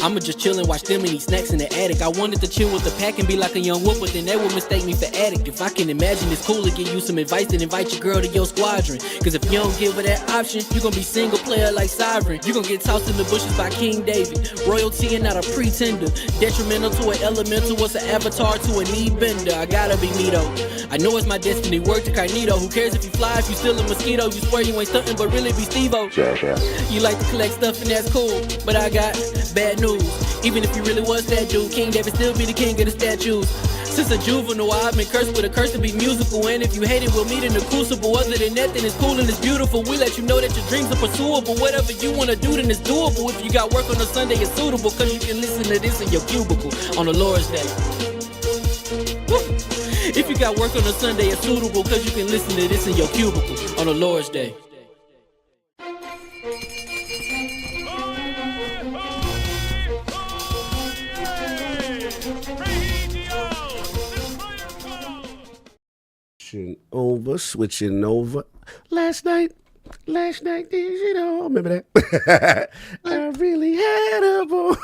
I'ma just chill and watch them and eat snacks in the attic. I wanted to chill with the pack and be like a young whoop, but then they would mistake me for addict. If I can imagine it's cool to give you some advice, then invite your girl to your squadron. Cause if you don't give her that option, you gon' be single player like Sovereign. You gon' get tossed in the bushes by King David. Royalty and not a pretender. Detrimental to an elemental, what's an avatar to a knee bender? I gotta be me though. I know it's my destiny, work to Cognito. Who cares if you fly, if you still a mosquito? You swear you ain't stuntin', but really be Steve-O. You like to collect stuff and that's cool, but I got bad news. Even if you really was that dude, King David still be the king of the statues. Since a juvenile, I've been cursed with a curse to be musical. And if you hate it, we'll meet in the crucible. Other than that, then it's cool and it's beautiful. We let you know that your dreams are pursuable. Whatever you wanna do, then it's doable. If you got work on a Sunday, it's suitable. Cause you can listen to this in your cubicle on the Lord's Day. Woo. If you got work on a Sunday, it's suitable. Cause you can listen to this in your cubicle on the Lord's Day. Switching over. Last night, you know, remember that? I really had a ball.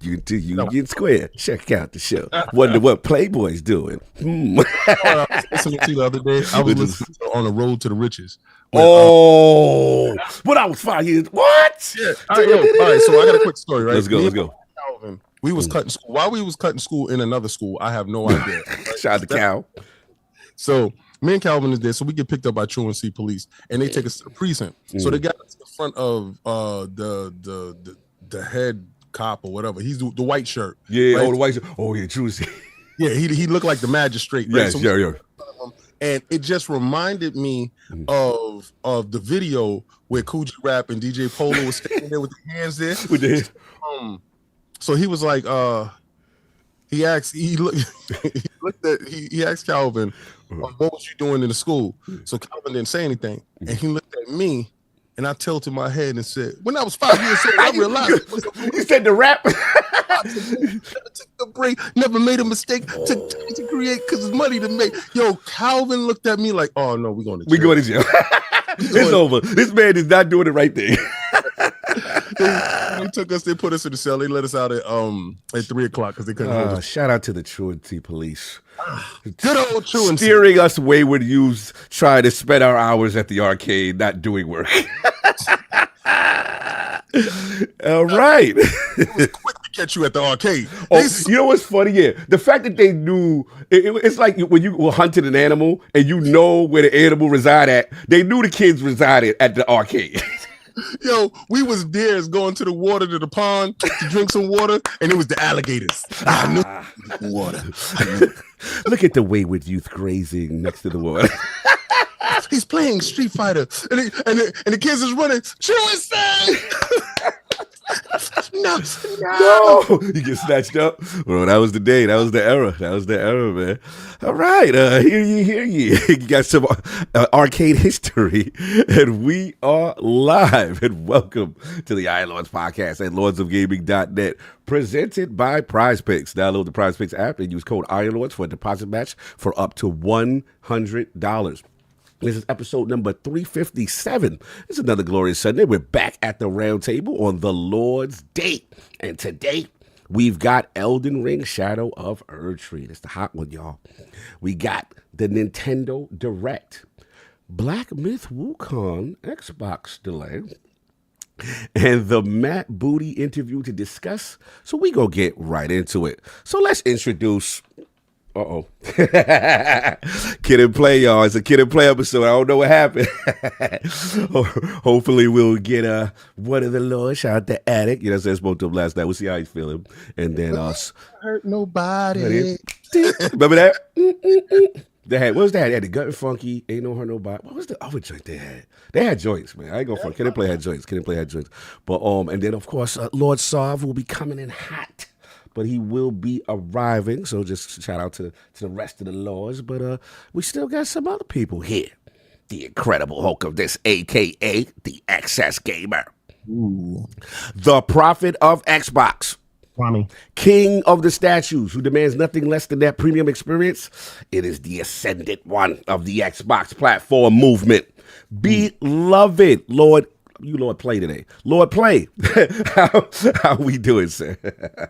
Union Square. Check out the show. Wonder what Playboy's doing. I was listening to the other day. I was listening to On the Road to the Riches. When, when I was 5 years. What? Yeah. All right, so I got a quick story, right? Let's go. Calvin, we was cutting school. While we was cutting school in another school, I have no idea. Right? Shout out to Cal. So me and Calvin is there, so we get picked up by truancy police, and they take us to the precinct. So they got us in front of the head cop or whatever. He's the white shirt. Yeah, right? the white shirt. Oh yeah, truancy. Yeah, he looked like the magistrate. Right? Yes, so yeah. And it just reminded me of the video where Coogee Rap and DJ Polo was standing there with their hands there. With the hands. So he was like, he asked Calvin, what was you doing in the school? So Calvin didn't say anything. And he looked at me, and I tilted my head and said, when I was 5 years old, I realized. You said the rap? Took the break, never made a mistake to create because it's money to make. Yo, Calvin looked at me like, oh no, we're going to jail. We're going to jail. It's over. This man is not doing the right thing. They took us, they put us in the cell. They let us out at 3 o'clock because they couldn't hold us. Shout out to the truancy police. Good old truancy. Steering us wayward youths, trying to spend our hours at the arcade, not doing work. All right. It was quick to catch you at the arcade. You know what's funny? Yeah, the fact that they knew, it's like when you were hunting an animal and you know where the animal reside at. They knew the kids resided at the arcade. Yo, we was dares going to the water, to the pond to drink some water, and it was the alligators. I knew water. Look at the wayward youth grazing next to the water. He's playing Street Fighter, and the kids is running. Truancy! No! You get snatched up. Well, that was the day. That was the era. Man. All right, hear ye. You got some arcade history, and we are live. And welcome to the Iron Lords podcast at lordsofgaming.net, presented by PrizePicks. Download the PrizePicks app and use code IronLords for a deposit match for up to $100. This is episode number 357. It's another glorious Sunday. We're back at the round table on the Lord's Day. And today, we've got Elden Ring Shadow of Erdtree. That's the hot one, y'all. We got the NintendoDirect, BlackMythWukong Xbox delay, and the MattBooty interview to discuss. So we gonna get right into it. So let's introduce... Kid and Play, y'all. It's a Kid and Play episode. I don't know what happened. Hopefully we'll get one of the Lords. Shout out to Addict. You know, I spoke to him last night. We'll see how he's feeling. And then hurt nobody. Remember that? They had, what was that? They had the Gut and Funky, Ain't No Hurt Nobody. What was the other joint they had? They had joints, man. I ain't gonna front. Kid and Play had joints. But and then of course Lord Sarv will be coming in hot. But he will be arriving, so just shout out to the rest of the Lords. But we still got some other people here. The Incredible Hulk of this, a.k.a. the Excess Gamer. Ooh. The Prophet of Xbox. Kwame. King of the Statues, who demands nothing less than that premium experience. It is the Ascendant One of the Xbox platform movement. Beloved Lord you Lord Play today. Lord Play, how we doing, sir?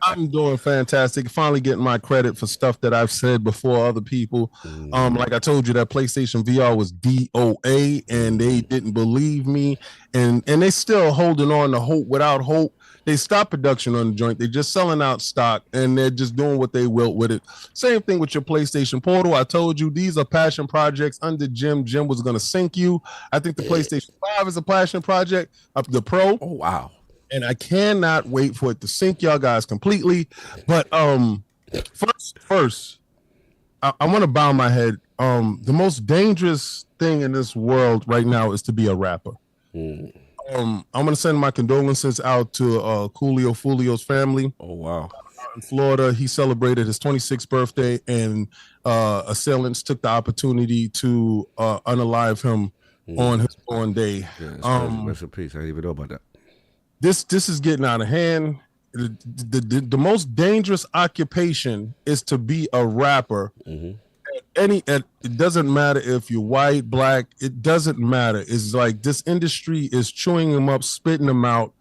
I'm doing fantastic. Finally getting my credit for stuff that I've said before other people. Like I told you, that PlayStation VR was DOA, and they didn't believe me, and they still holding on to hope without hope. They stopped production on the joint. They're just selling out stock, and they're just doing what they will with it. Same thing with your PlayStation Portal. I told you these are passion projects under Jim. Jim was going to sink you. I think the PlayStation 5 is a passion project of the Pro. Oh, wow. And I cannot wait for it to sink y'all guys completely. But first, I want to bow my head. The most dangerous thing in this world right now is to be a rapper. I'm gonna send my condolences out to Coolio Fulio's family. Oh, wow. In Florida, he celebrated his 26th birthday, and assailants took the opportunity to unalive him on his born day. Yeah, rest in peace. I didn't even know about that. This is getting out of hand. The most dangerous occupation is to be a rapper. It doesn't matter if you're white, black, it doesn't matter. It's like this industry is chewing them up, spitting them out,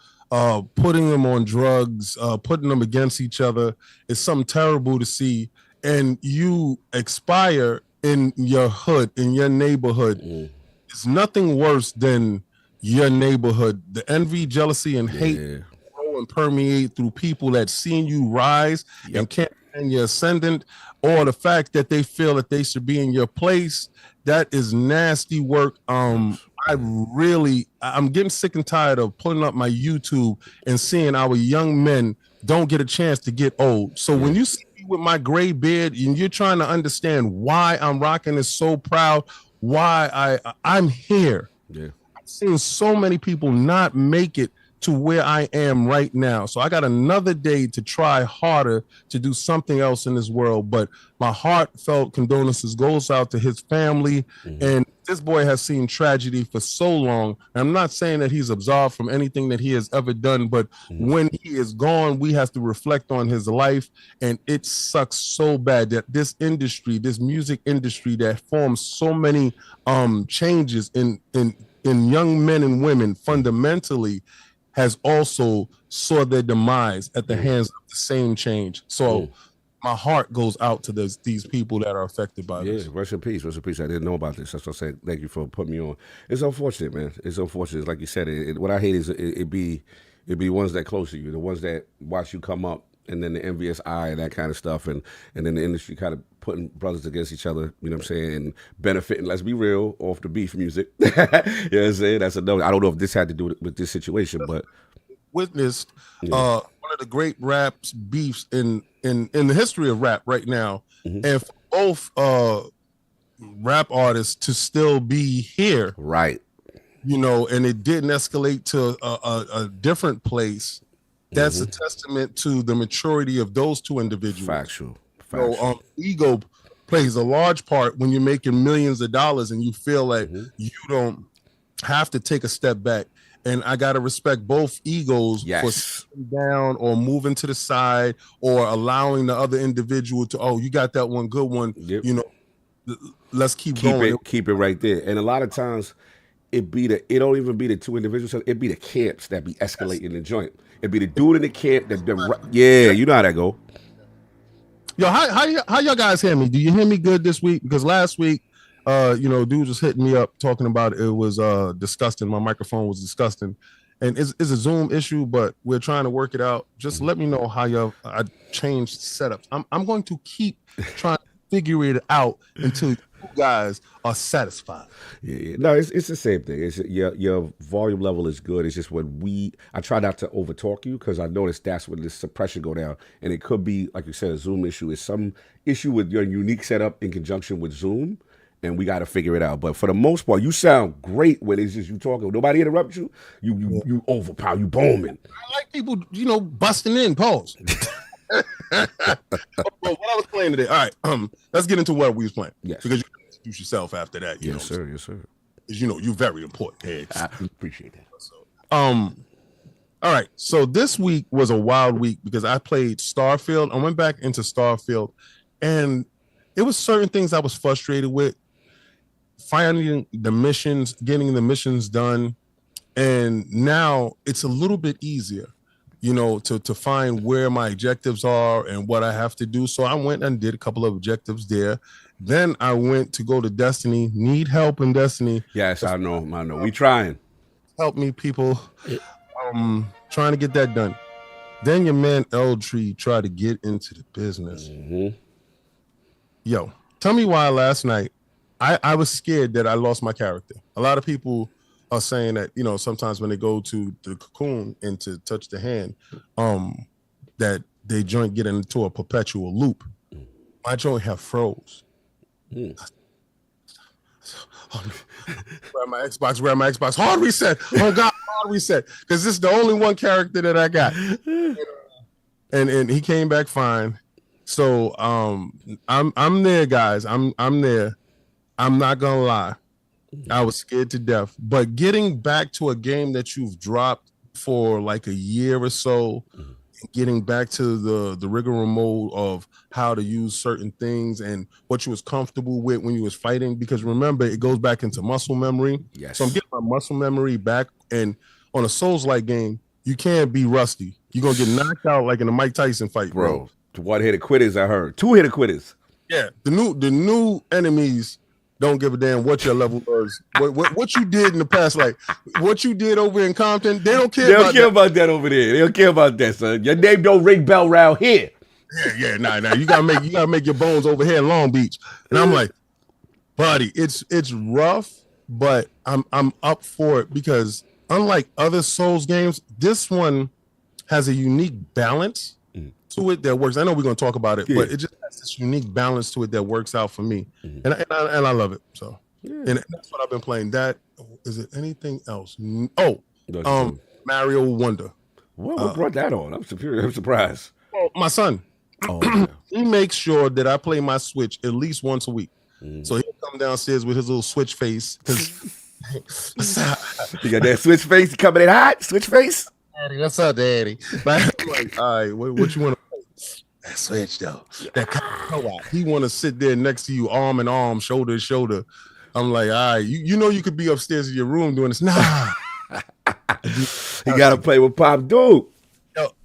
putting them on drugs, putting them against each other. It's something terrible to see. And you expire in your hood, in your neighborhood. It's nothing worse than your neighborhood. The envy, jealousy, and hate grow and permeate through people that seen you rise and can't stand your ascendant, or the fact that they feel that they should be in your place. That is nasty work. I'm getting sick and tired of putting up my YouTube and seeing our young men don't get a chance to get old. So when you see me with my gray beard and you're trying to understand why I'm rocking this so proud, why I'm here. I've seen so many people not make it to where I am right now. So I got another day to try harder to do something else in this world. But my heartfelt condolences goes out to his family. And this boy has seen tragedy for so long. And I'm not saying that he's absolved from anything that he has ever done, but when he is gone, we have to reflect on his life. And it sucks so bad that this industry, this music industry that forms so many changes in young men and women fundamentally, has also saw their demise at the hands of the same change. So my heart goes out to these people that are affected by this. Yeah, rest in peace, rest in peace. I didn't know about this. That's what I said. Thank you for putting me on. It's unfortunate, man. It's unfortunate. Like you said, what I hate is it be ones that close to you, the ones that watch you come up, and then the envious eye and that kind of stuff, and then the industry kind of putting brothers against each other, you know what I'm saying, and benefiting, let's be real, off the beef music. You know what I'm saying? That's another. I don't know if this had to do with this situation, but witnessed one of the great raps beefs in the history of rap right now, and for both rap artists to still be here, right? You know, and it didn't escalate to a different place. That's a testament to the maturity of those two individuals. Factual. So, ego plays a large part when you're making millions of dollars and you feel like you don't have to take a step back. And I got to respect both egos for sitting down or moving to the side or allowing the other individual to, you got that one good one. You know, let's keep going. Keep it right there. And a lot of times it don't even be the two individuals. It be the camps that be escalating the joint. It be the dude in the camp you know how that go. Yo, how y'all guys hear me? Do you hear me good this week? Because last week, dude was hitting me up talking about it was disgusting. My microphone was disgusting, and it's a Zoom issue, but we're trying to work it out. Just let me know how I changed setups. I'm going to keep trying to figure it out until you guys are satisfied. Yeah. No, it's the same thing. It's your volume level is good. It's just when I try not to overtalk you because I notice that's when the suppression go down, and it could be like you said a Zoom issue. It's some issue with your unique setup in conjunction with Zoom. And we got to figure it out. But for the most part, you sound great when it's just you talking. Nobody interrupts you. You overpower. You booming. I like people, busting in. Pause. What I was playing today. All right. Let's get into what we was playing. Yes. Because you can introduce yourself after that. Yes, sir. Yes, sir. Because you're very important. Hey, I appreciate that. So, all right. So this week was a wild week because I played Starfield. I went back into Starfield, and it was certain things I was frustrated with. Finding the missions, getting the missions done, And now it's a little bit easier, to find where my objectives are and what I have to do. So I went and did a couple of objectives there. Then I went to go to Destiny. Need help in Destiny. Yes, I know. We trying. Help me, people. Trying to get that done. Then your man Erdtree tried to get into the business. Yo, tell me why last night I was scared that I lost my character. A lot of people are saying that, sometimes when they go to the cocoon and to touch the hand, that they joint get into a perpetual loop. My joint have froze. Grab my Xbox, hard reset. Oh God, hard reset. Because this is the only one character that I got. And he came back fine. So I'm there, guys. I'm there. I'm not gonna lie. I was scared to death. But getting back to a game that you've dropped for like a year or so, getting back to the rigorous mode of how to use certain things and what you was comfortable with when you was fighting, because remember, it goes back into muscle memory. Yes. So I'm getting my muscle memory back, and on a Souls-like game, you can't be rusty. You're gonna get knocked out like in a Mike Tyson fight, bro. One-hitter quitters, I heard. Two-hitter quitters. Yeah, the new enemies don't give a damn what your level was. What you did in the past, like what you did over in Compton, they don't care. They don't care about that over there. They don't care about that, son. Your name don't ring bell round here. Yeah, nah. You gotta make your bones over here in Long Beach. And I'm like, buddy, it's rough, but I'm up for it, because unlike other Souls games, this one has a unique balance to it that works. I know we're gonna talk about it, but it just has this unique balance to it that works out for me, and I love it. So, and that's what I've been playing. That is it. Anything else? Mario Wonder. What brought that on? I'm surprised. Well, my son. He makes sure that I play my Switch at least once a week. So he'll come downstairs with his little Switch face. You got that Switch face? You coming in hot? Switch face? Daddy, what's up, Daddy? Like, all right, what you want to play? That Switch, though. That co-op. He want to sit there next to you, arm in arm, shoulder to shoulder. I'm like, all right, you could be upstairs in your room doing this. Nah. You got to play with Pop Dude.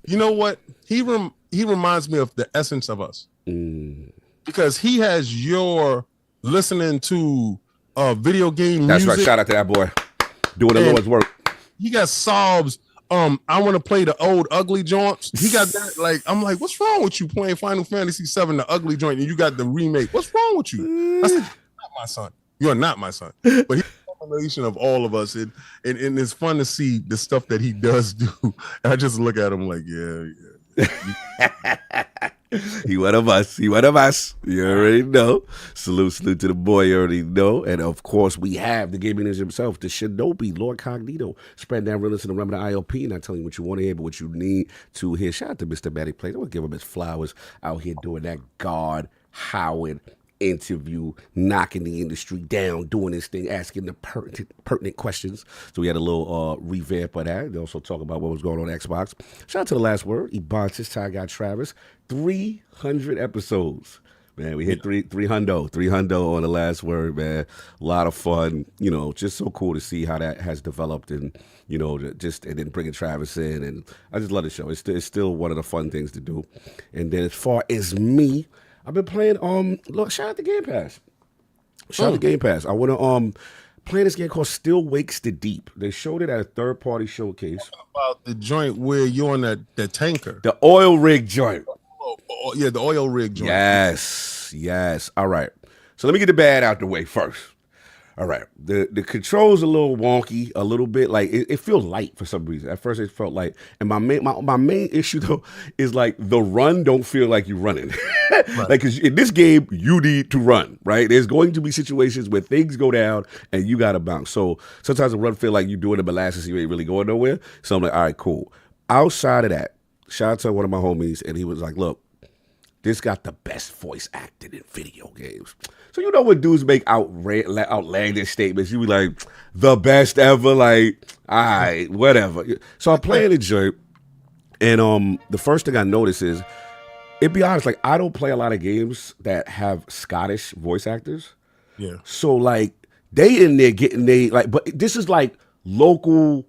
You know what? He reminds me of the essence of us. Because he has your listening to video game That's music. right. Shout out to that boy. Doing the Lord's work. He got Sobs. I want to play the old ugly joints. He got that. Like, I'm like, what's wrong with you playing Final Fantasy VII, the ugly joint, and you got the remake? What's wrong with you? I said, you're not my son. You're not my son. But he's a combination of all of us, and it's fun to see the stuff that he does do. And I just look at him like, yeah. He one of us. You already know. Salute to the boy. You already know. And of course, we have the gaming ninja himself, the Shinobi, LordCognito, spreading that realness in the realm of the ILP, not telling you what you want to hear, but what you need to hear. Shout out to Mr. Matty Play. I'm going to give him his flowers out here doing that God Howard interview, knocking the industry down, doing this thing, asking the pertinent questions. So we had a little revamp of that. They also talk about what was going on Xbox. Shout out to the last word, Ebontis, Ty Guy Travis. 300 episodes. Man, we hit 300 on the last word, man. A lot of fun, just so cool to see how that has developed, and and then bringing Travis in, and I just love the show. It's still one of the fun things to do. And then as far as me, I've been playing shout out to Game Pass. Shout out to Game Pass. I want to play this game called Still Wakes the Deep. They showed it at a third-party showcase. About the joint where you're on the tanker. The oil rig joint. Yeah, the oil rig joint. Yes. All right. So let me get the bad out the way first. All right. The controls a little wonky, a little bit like it feels light for some reason. At first it felt light. And my main issue though is like the run don't feel like you're running. Right. Like, cause in this game you need to run, right? There's going to be situations where things go down and you gotta bounce. So sometimes the run feel like you're doing the molasses, you ain't really going nowhere. So I'm like, all right, cool. Outside of that, shout out to one of my homies, and he was like, look, this got the best voice acting in video games. So when dudes make outlandish statements, you be like, the best ever, like, all right, whatever. So I'm playing the joint, and the first thing I notice is, it be honest, like, I don't play a lot of games that have Scottish voice actors. Yeah. So, like, they in there getting but this is like local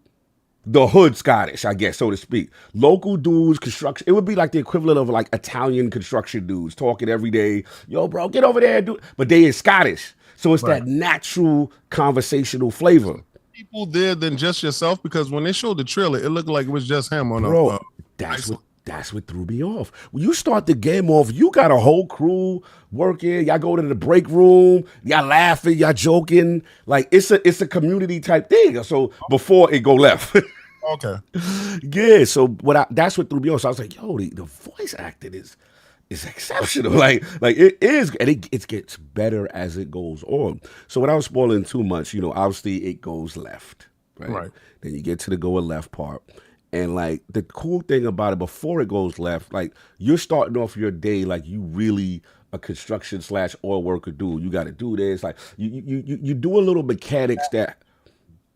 the hood Scottish, I guess, so to speak. Local dudes, construction. It would be like the equivalent of like Italian construction dudes talking every day. Yo, bro, get over there, dude. But they is Scottish, so it's that natural conversational flavor. People there than just yourself, because when they showed the trailer, it looked like it was just him on bro. That's what threw me off. When you start the game off, you got a whole crew working. Y'all go to the break room. Y'all laughing. Y'all joking. Like it's a community type thing. So before it go left. Okay. Yeah. So that's what threw me off. So I was like, yo, the voice acting is exceptional. Like it is, and it gets better as it goes on. So without spoiling too much, obviously it goes left. Right. Then you get to the going left part. And like the cool thing about it, before it goes left, like you're starting off your day like you really a construction / oil worker dude. You got to do this. Like you do a little mechanics that.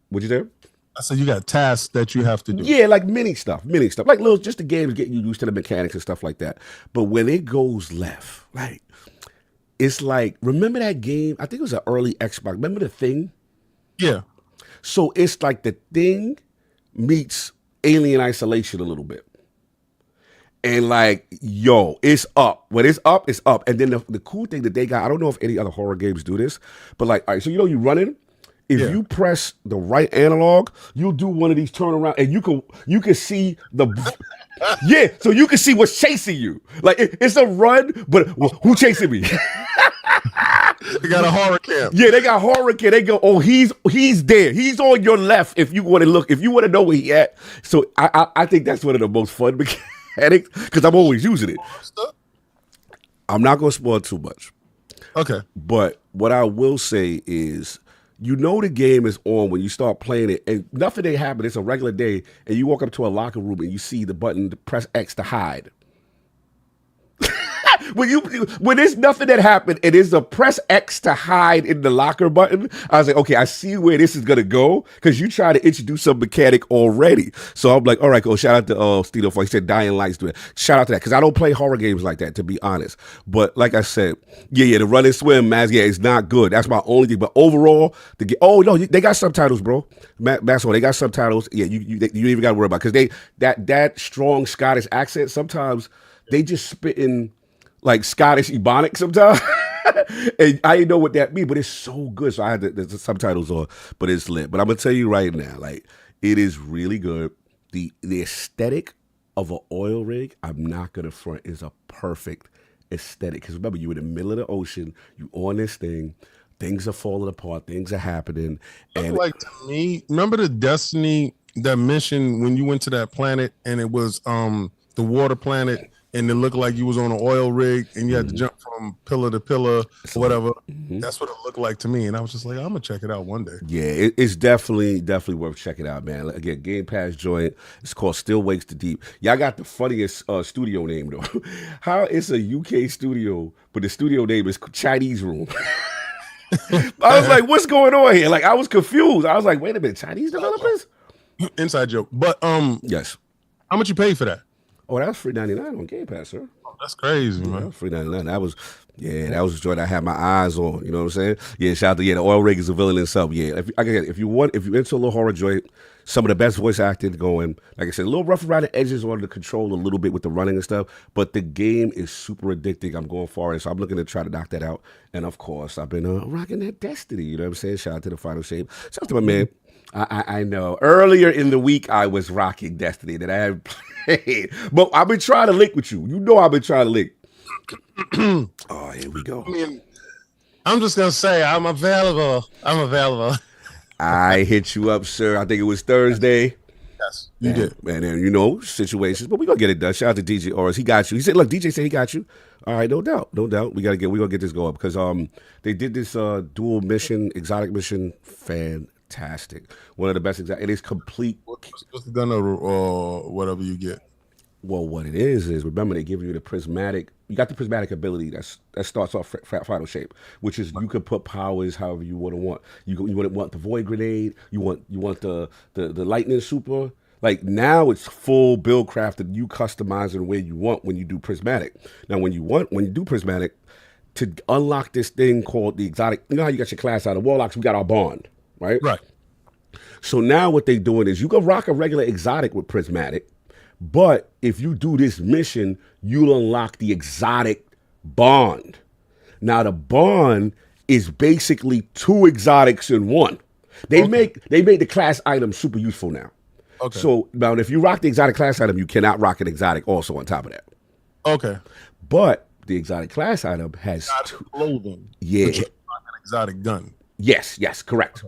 What'd you say? I said you got tasks that you have to do. Yeah, like mini stuff, like little just the games getting you used to the mechanics and stuff like that. But when it goes left, like it's like, remember that game? I think it was an early Xbox. Remember The Thing? Yeah. So it's like The Thing meets Alien Isolation a little bit. And like, yo, it's up. When it's up, it's up. And then the cool thing that they got, I don't know if any other horror games do this, but like, all right, so you running. If you press the right analog, you'll do one of these turnaround, and you can see the so you can see what's chasing you. Like it's a run, but who chasing me? They got a horror cam. Yeah, they got horror cam. They go, oh, he's there. He's on your left. If you want to look, if you want to know where he at. So I think that's one of the most fun mechanics because I'm always using it. I'm not gonna spoil too much. Okay. But what I will say is, the game is on when you start playing it, and nothing ain't happen. It's a regular day, and you walk up to a locker room and you see the button to press X to hide. When there's nothing that happened, it is a press X to hide in the locker button. I was like, okay, I see where this is gonna go because you try to introduce some mechanic already. So I'm like, all right, cool. Shout out to Stino for he said Dying Light's doing it. Shout out to that because I don't play horror games like that, to be honest. But like I said, yeah, the run and swim, man, yeah, it's not good. That's my only thing. But overall, they got subtitles, bro. That's all. They got subtitles. Yeah, you even got to worry about because that strong Scottish accent sometimes they just spit in like Scottish Ebonics sometimes. And I didn't know what that means, but it's so good. So I had the subtitles on, but it's lit. But I'm going to tell you right now, like, it is really good. The aesthetic of an oil rig, I'm not going to front, is a perfect aesthetic. Because remember, you're in the middle of the ocean, you on this thing, things are falling apart, things are happening. And like, to me, remember the Destiny, that mission when you went to that planet and it was the water planet, and it looked like you was on an oil rig and you had to jump from pillar to pillar or whatever. That's what it looked like to me. And I was just like, I'm going to check it out one day. Yeah, it's definitely worth checking out, man. Again, Game Pass joint. It's called Still Wakes the Deep. Y'all got the funniest studio name, though. How it's a UK studio, but the studio name is Chinese Room. I was like, what's going on here? Like, I was confused. I was like, wait a minute, Chinese developers? Inside joke. But yes. How much you pay for that? Oh, that was $3.99 on Game Pass, sir. Oh, that's crazy, man. That was $3.99. That was a joint I had my eyes on. You know what I'm saying? Yeah, shout out to the oil rig is a villain itself. Yeah, if you're into a little horror joint, some of the best voice acting going. Like I said, a little rough around the edges on the control a little bit with the running and stuff, but the game is super addicting. I'm going for it, so I'm looking to try to knock that out. And of course, I've been rocking that Destiny. You know what I'm saying? Shout out to the Final Shape. Shout out to my man. I know. Earlier in the week, I was rocking Destiny that I had played. But I've been trying to link with you. You know I've been trying to link. Oh, here we go. I mean, I'm just going to say I'm available. I hit you up, sir. I think it was Thursday. Yes, you did. And then, situations. But we're going to get it done. Shout out to DJ Oris. He got you. He said, look, DJ said he got you. All right, no doubt. We're going to get this going because they did this dual mission, exotic mission, fantastic. One of the best. It is complete. What's the gun or whatever you get? Well, what it is remember they give you the prismatic. You got the prismatic ability that starts off Final Shape, which is you can put powers however you want. You want the void grenade. You want the lightning super. Like now it's full build crafted. You customize it the way you want when you do prismatic. Now when you do prismatic, to unlock this thing called the exotic. You know how you got your class out of warlocks. We got our bond, right? Right. So now what they doing is you can rock a regular exotic with prismatic, but if you do this mission, you'll unlock the exotic bond. Now the bond is basically 2 exotics in one. They make the class item super useful now. Okay. So now if you rock the exotic class item, you cannot rock an exotic also on top of that. Okay. But the exotic class item has clothing. Yeah. But you rock an exotic gun. Yes, correct.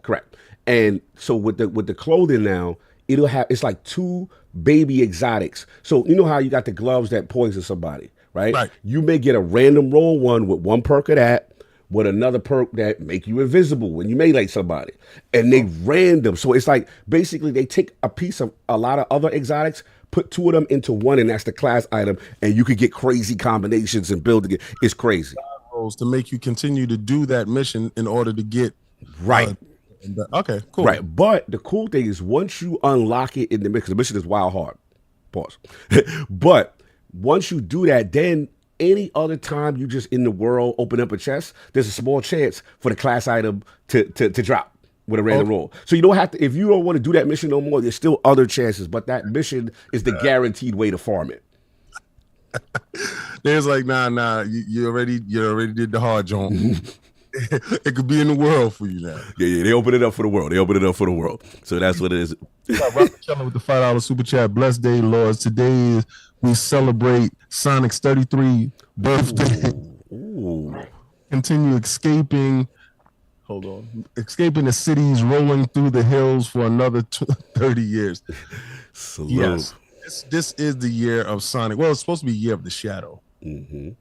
And so with the clothing now, it's like 2 baby exotics. So you know how you got the gloves that poison somebody, right? Right. You may get a random roll one with 1 perk of that, with another perk that make you invisible when you melee somebody. And they random. So it's like basically they take a piece of a lot of other exotics, put 2 of them into one, and that's the class item, and you could get crazy combinations and build it. It's crazy. To make you continue to do that mission in order to get right. Okay, cool. Right. But the cool thing is once you unlock it in the mission, the mission is wild hard. Pause. But once you do that, then any other time you just in the world open up a chest, there's a small chance for the class item to drop with a random roll. So you don't have to, if you don't want to do that mission no more, there's still other chances, but that mission is the guaranteed way to farm it. There's like, nah, you already did the hard joint. It could be in the world for you now. Yeah, they open it up for the world. So that's what it is. Robert Keller with the $5 super chat. Blessed day, Lords. Today we celebrate Sonic's 33th birthday. Ooh. Continue escaping the cities, rolling through the hills for another 30 years. Salute. Yes. This is the year of Sonic. Well, it's supposed to be year of the shadow. Mm-hmm.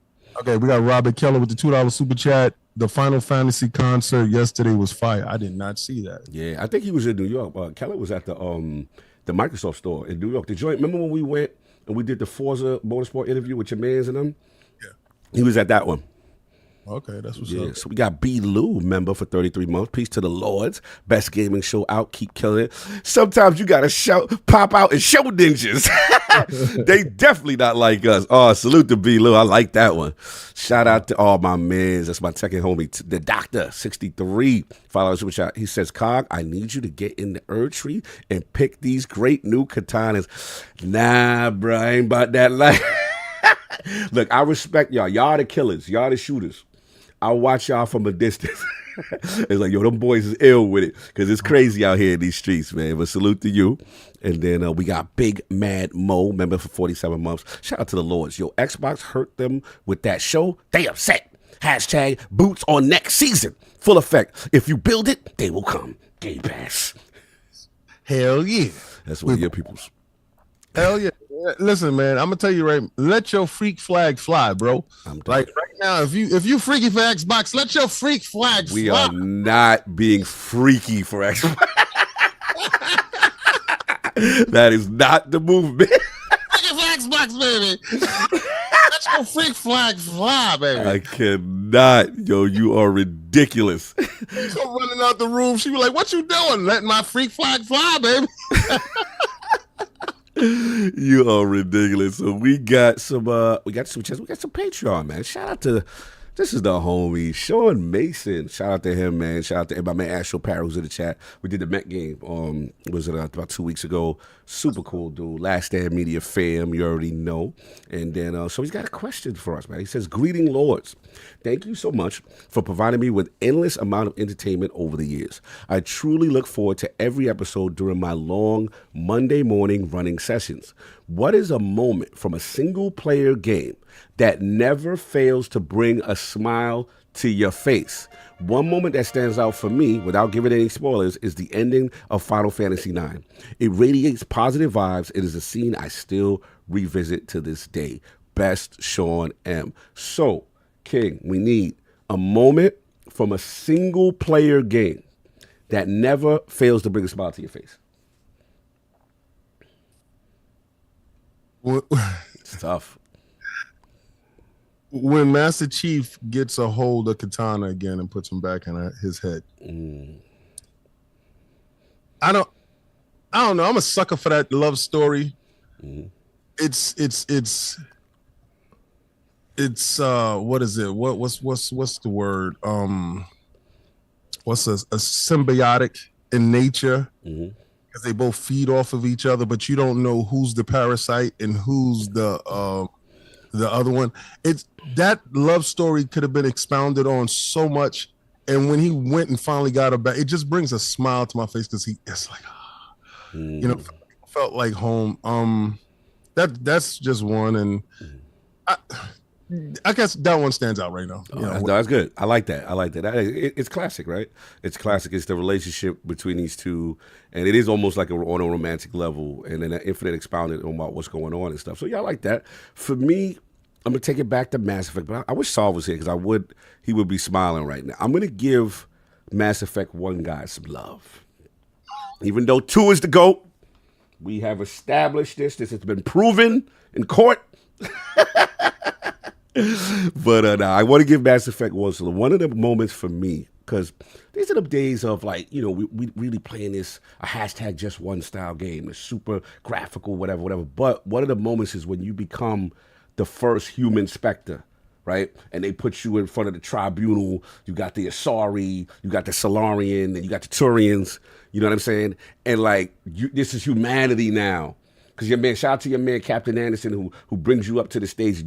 Okay, we got Robert Keller with the $2 super chat. The Final Fantasy concert yesterday was fire. I did not see that. Yeah, I think he was in New York. Keller was at the Microsoft store in New York. The joint. Remember when we went and we did the Forza Motorsport interview with your mans and them? Yeah. He was at that one. Okay, that's what's up. So we got B. Lou, member for 33 months. Peace to the Lords. Best gaming show out. Keep killing it. Sometimes you got to pop out and show ninjas. They definitely not like us. Oh, salute to B. Lou. I like that one. Shout out to all my mans. That's my second homie, the Doctor 63. Follow super chat. He says, Cog, I need you to get in the Erdtree and pick these great new katanas. Nah, bro, I ain't about that life. Look, I respect y'all. Y'all the killers. Y'all the shooters. I'll watch y'all from a distance. It's like, yo, them boys is ill with it because it's crazy out here in these streets, man. But salute to you. And then we got Big Mad Mo, member for 47 months. Shout out to the Lords. Yo, Xbox hurt them with that show. They upset. Hashtag boots on next season. Full effect. If you build it, they will come. Game Pass. Hell yeah. That's one of your people's. Hell yeah. Listen, man, I'm gonna tell you right. Let your freak flag fly, bro. Like right now, if you freaky for Xbox, let your freak flag fly. We are not being freaky for Xbox. That is not the movement. Freaky for Xbox, baby. Let your freak flag fly, baby. I cannot. Yo, you are ridiculous. She's running out the room. She was like, "What you doing? Letting my freak flag fly, baby." You are ridiculous. So we got some Patreon, man. Shout out to this is the homie Shaun Mason. Shout out to him, man. Shout out to my man Astro Parrot who's in the chat. We did the Met game. Was it about 2 weeks ago? Super cool dude. Last Stand Media fam, you already know. And then so he's got a question for us, man. He says, "Greeting Lords. Thank you so much for providing me with endless amount of entertainment over the years. I truly look forward to every episode during my long Monday morning running sessions. What is a moment from a single player game that never fails to bring a smile to your face? One moment that stands out for me, without giving any spoilers, is the ending of Final Fantasy IX. It radiates positive vibes. It is a scene I still revisit to this day. Best, Shaun M." So, King, we need a moment from a single player game that never fails to bring a smile to your face. It's tough. When Master Chief gets a hold of Katana again and puts him back in his head. I don't know. I'm a sucker for that love story. It's what is it? What's the word? What's a symbiotic in nature because they both feed off of each other, but you don't know who's the parasite and who's the other one. It's that love story could have been expounded on so much. And when he went and finally got her back, it just brings a smile to my face because it's like, you know, felt like home. That's just one, and I guess that one stands out right now. That's good. I like that. It's classic, right? It's classic. It's the relationship between these two, and it is almost like on a romantic level, and then an infinite expounded on about what's going on and stuff. So yeah, I like that. For me, I'm gonna take it back to Mass Effect, but I wish Saul was here because he would be smiling right now. I'm gonna give Mass Effect 1 guy some love, even though 2 is the GOAT. We have established this. This has been proven in court. But I want to give Mass Effect 1 so one of the moments for me, because these are the days of like, you know, we really playing this a hashtag just one style game. It's super graphical, whatever. But one of the moments is when you become the first human Spectre, right? And they put you in front of the tribunal. You got the Asari, you got the Solarian, and you got the Turians. You know what I'm saying? And like, this is humanity now. Because shout out to your man Captain Anderson, who brings you up to the stage.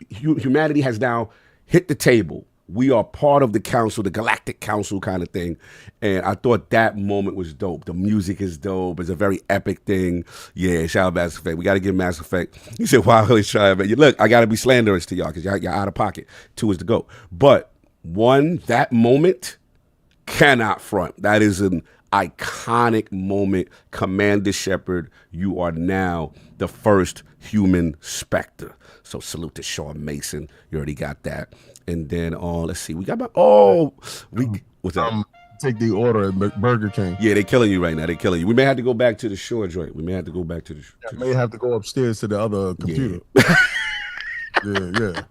Humanity has now hit the table. We are part of the council, the Galactic Council kind of thing. And I thought that moment was dope. The music is dope. It's a very epic thing. Yeah, shout out Mass Effect. We got to give Mass Effect. He said, wow, he's trying. Look, I got to be slanderous to y'all because you're out of pocket. 2 is the GOAT. But 1, that moment cannot front. That is an iconic moment. Commander Shepard, you are now the first human Spectre. So salute to Shaun Mason. You already got that. And then let's see. We got what's that? Take the order at Burger King. Yeah, they're killing you right now. They're killing you. We may have to go back to the shore joint. We may have to go back to the may have to go upstairs to the other computer. Yeah.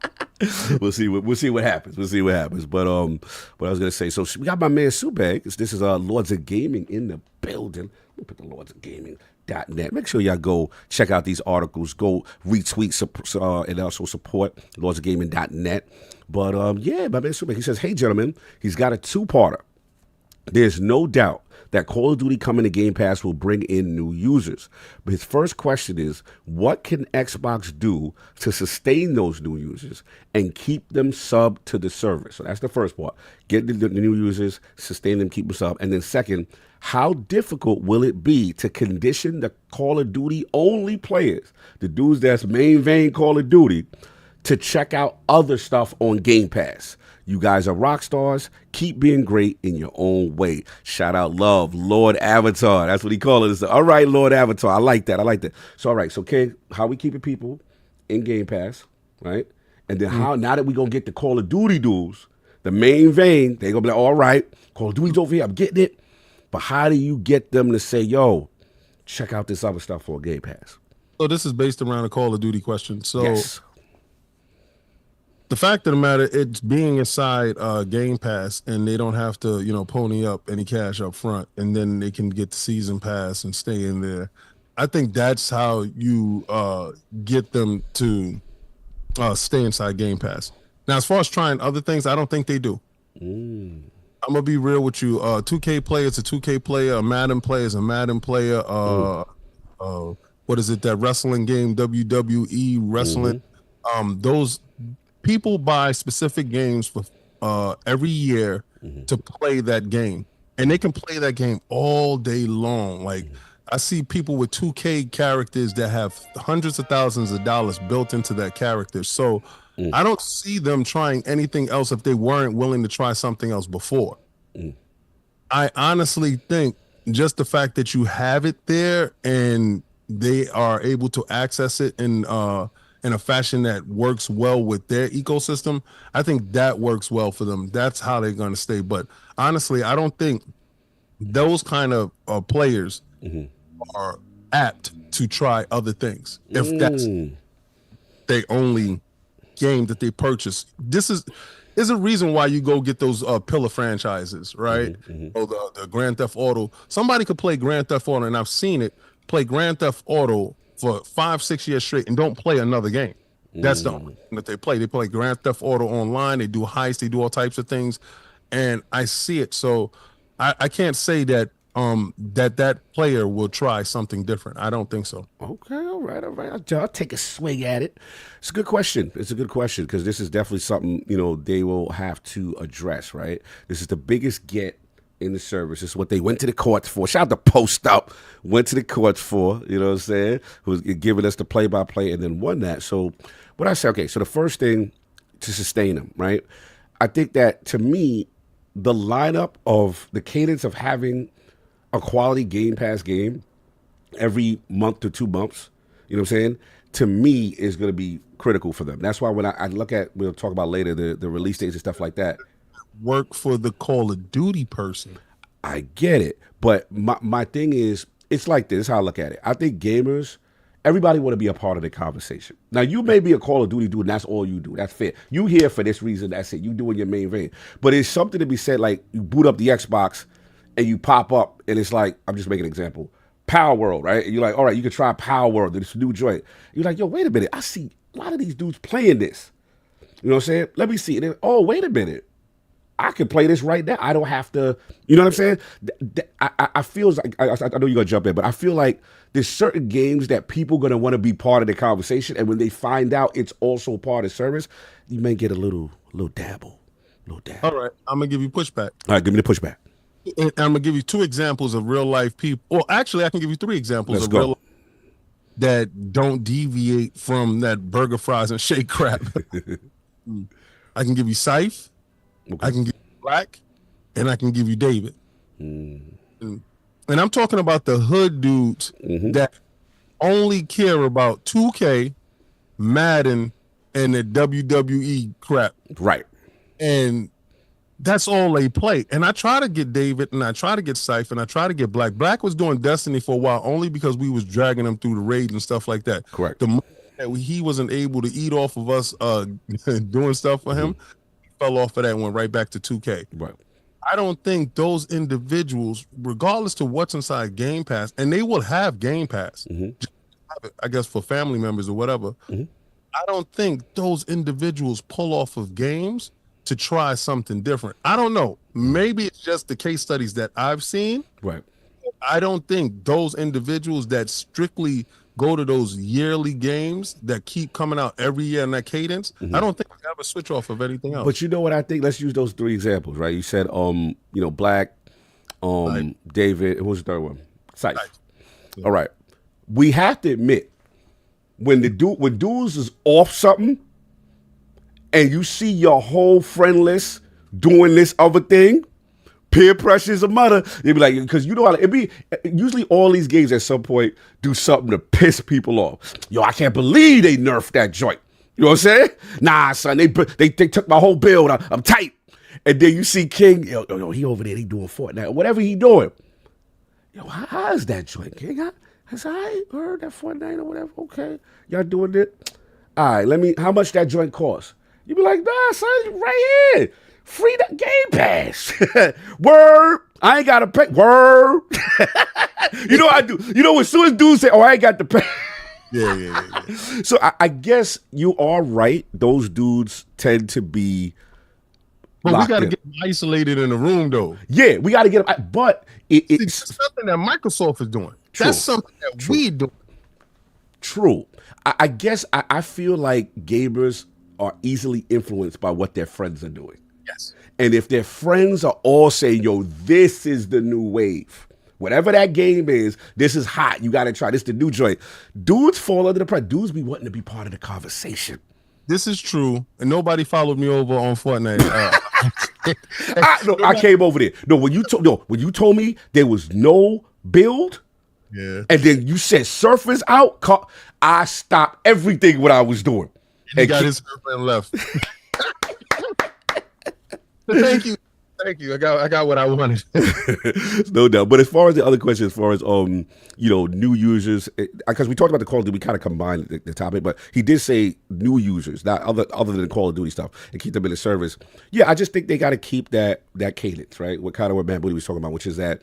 We'll see what happens. But what I was gonna say. So we got my man Subag. This is Lords of Gaming in the building. We'll put the Lords of Gaming.net. Make sure y'all go check out these articles. Go retweet and also support LordsofGaming.net. But yeah, my man Subag. He says, "Hey gentlemen, he's got a 2-parter. There's no doubt that Call of Duty coming to Game Pass will bring in new users. But his first question is, what can Xbox do to sustain those new users and keep them sub to the service? So that's the first part. Get the new users, sustain them, keep them sub. And then second, how difficult will it be to condition the Call of Duty only players, the dudes that's main vein Call of Duty, to check out other stuff on Game Pass? You guys are rock stars. Keep being great in your own way. Shout out love, Lord Avatar. That's what he calls it. All right, Lord Avatar. I like that. So, all right. So, okay, how we keeping people in Game Pass, right? And then how, now that we going to get the Call of Duty dudes, the main vein, they going to be like, all right, Call of Duty's over here. I'm getting it. But how do you get them to say, yo, check out this other stuff on Game Pass? So this is based around a Call of Duty question. So yes. The fact of the matter, it's being inside Game Pass, and they don't have to, pony up any cash up front, and then they can get the season pass and stay in there. I think that's how you get them to stay inside Game Pass. Now, as far as trying other things, I don't think they do. I'm gonna be real with you. 2K player is a 2K player. A Madden player is a Madden player. What is it? That wrestling game, WWE wrestling. Those people buy specific games for every year to play that game, and they can play that game all day long. Like I see people with 2K characters that have hundreds of thousands of dollars built into that character. So I don't see them trying anything else if they weren't willing to try something else before. I honestly think just the fact that you have it there and they are able to access it in a fashion that works well with their ecosystem, I think that works well for them. That's how they're going to stay. But honestly, I don't think those kind of players are apt to try other things. If that's their only game that they purchase. There's a reason why you go get those pillar franchises, right? Or the Grand Theft Auto. Somebody could play Grand Theft Auto, and I've seen it, play Grand Theft Auto for 5-6 years straight and don't play another game. That's the only thing that they play. They play Grand Theft Auto online. They do heists. They do all types of things. And I see it. So I can't say that that player will try something different. I don't think so. Okay, all right. I'll take a swing at it. It's a good question. It's a good question because this is definitely something, they will have to address, right? This is the biggest get in the service. It's what they went to the courts for. Shout out to Post Up. Went to the courts for, you know what I'm saying? Who's giving us the play-by-play and then won that. So what I say, okay, so the first thing to sustain them, right? I think that, to me, the lineup of the cadence of having a quality Game Pass game every month to 2 months, you know what I'm saying, to me is going to be critical for them. That's why when I look at, we'll talk about later, the release dates and stuff like that. Work for the Call of Duty person. I get it. But my thing is, it's like this, how I look at it. I think gamers, everybody want to be a part of the conversation. Now, you may be a Call of Duty dude, and that's all you do. That's fair. You here for this reason, that's it. You doing your main thing. But it's something to be said, like you boot up the Xbox and you pop up, and it's like, I'm just making an example, Power World, right? And you're like, all right, you can try Power World, this new joint. You're like, yo, wait a minute. I see a lot of these dudes playing this. You know what I'm saying? Let me see. And then, oh, wait a minute. I can play this right now. I don't have to, you know what I'm saying? I feel like, I know you're going to jump in, but I feel like there's certain games that people going to want to be part of the conversation. And when they find out it's also part of service, you may get a little dabble. All right. I'm going to give you pushback. All right, give me the pushback. And I'm going to give you 2 examples of real life people. Well, actually, I can give you 3 examples real life that don't deviate from that burger, fries, and shake crap. I can give you Scythe. Okay. I can give you Black, and I can give you David. And I'm talking about the hood dudes that only care about 2K, Madden, and the WWE crap. Right. And that's all they play. And I try to get David, and I try to get Scythe, and I try to get Black. Black was doing Destiny for a while only because we was dragging him through the raid and stuff like that. Correct. The moment that he wasn't able to eat off of us doing stuff for him, fell off of that and went right back to 2K. Right. I don't think those individuals, regardless to what's inside Game Pass, and they will have Game Pass, I guess for family members or whatever, I don't think those individuals pull off of games to try something different. I don't know. Maybe it's just the case studies that I've seen. Right. I don't think those individuals that strictly go to those yearly games that keep coming out every year in that cadence, I don't think I have a switch off of anything else. But you know what I think? Let's use those 3 examples, right? You said, Black, David, and who's the third one? Scythe. All right. We have to admit, when dudes is off something, and you see your whole friend list doing this other thing, peer pressure is a mother. You'd be like, because you know how it be. Usually, all these games at some point do something to piss people off. Yo, I can't believe they nerfed that joint. You know what I'm saying? Nah, son, they took my whole build. I'm tight. And then you see King. Yo, he over there. He doing Fortnite, whatever he doing. Yo, how is that joint, King? Has I heard that Fortnite or whatever? Okay, y'all doing it. All right, how much that joint cost? You be like, nah, son, right here. Free the Game Pass. Word. I ain't got to pay. Word. You know what I do? You know, as soon as dudes say, oh, I ain't got to pay. Yeah. So I guess you are right. Those dudes tend to be. But we got to get them isolated in the room, though. Yeah, we got to get them. But it's something that Microsoft is doing. True. That's something that we do. True. I guess I feel like gamers are easily influenced by what their friends are doing. Yes. And if their friends are all saying, yo, this is the new wave, whatever that game is, this is hot, you got to try, this is the new joint. Dudes fall under the pressure. Dudes be wanting to be part of the conversation. This is true. And nobody followed me over on Fortnite. I came over there. No, when you told me there was no build, and then you said surfers out, I stopped everything what I was doing. He got his surfer and left. Thank you. I got what I wanted. No doubt. But as far as the other question, as far as new users, because we talked about the Call of Duty, we kind of combined the topic, but he did say new users, not other than Call of Duty stuff, and keep them in the service. Yeah, I just think they got to keep that cadence, right? What MattBooty was talking about, which is that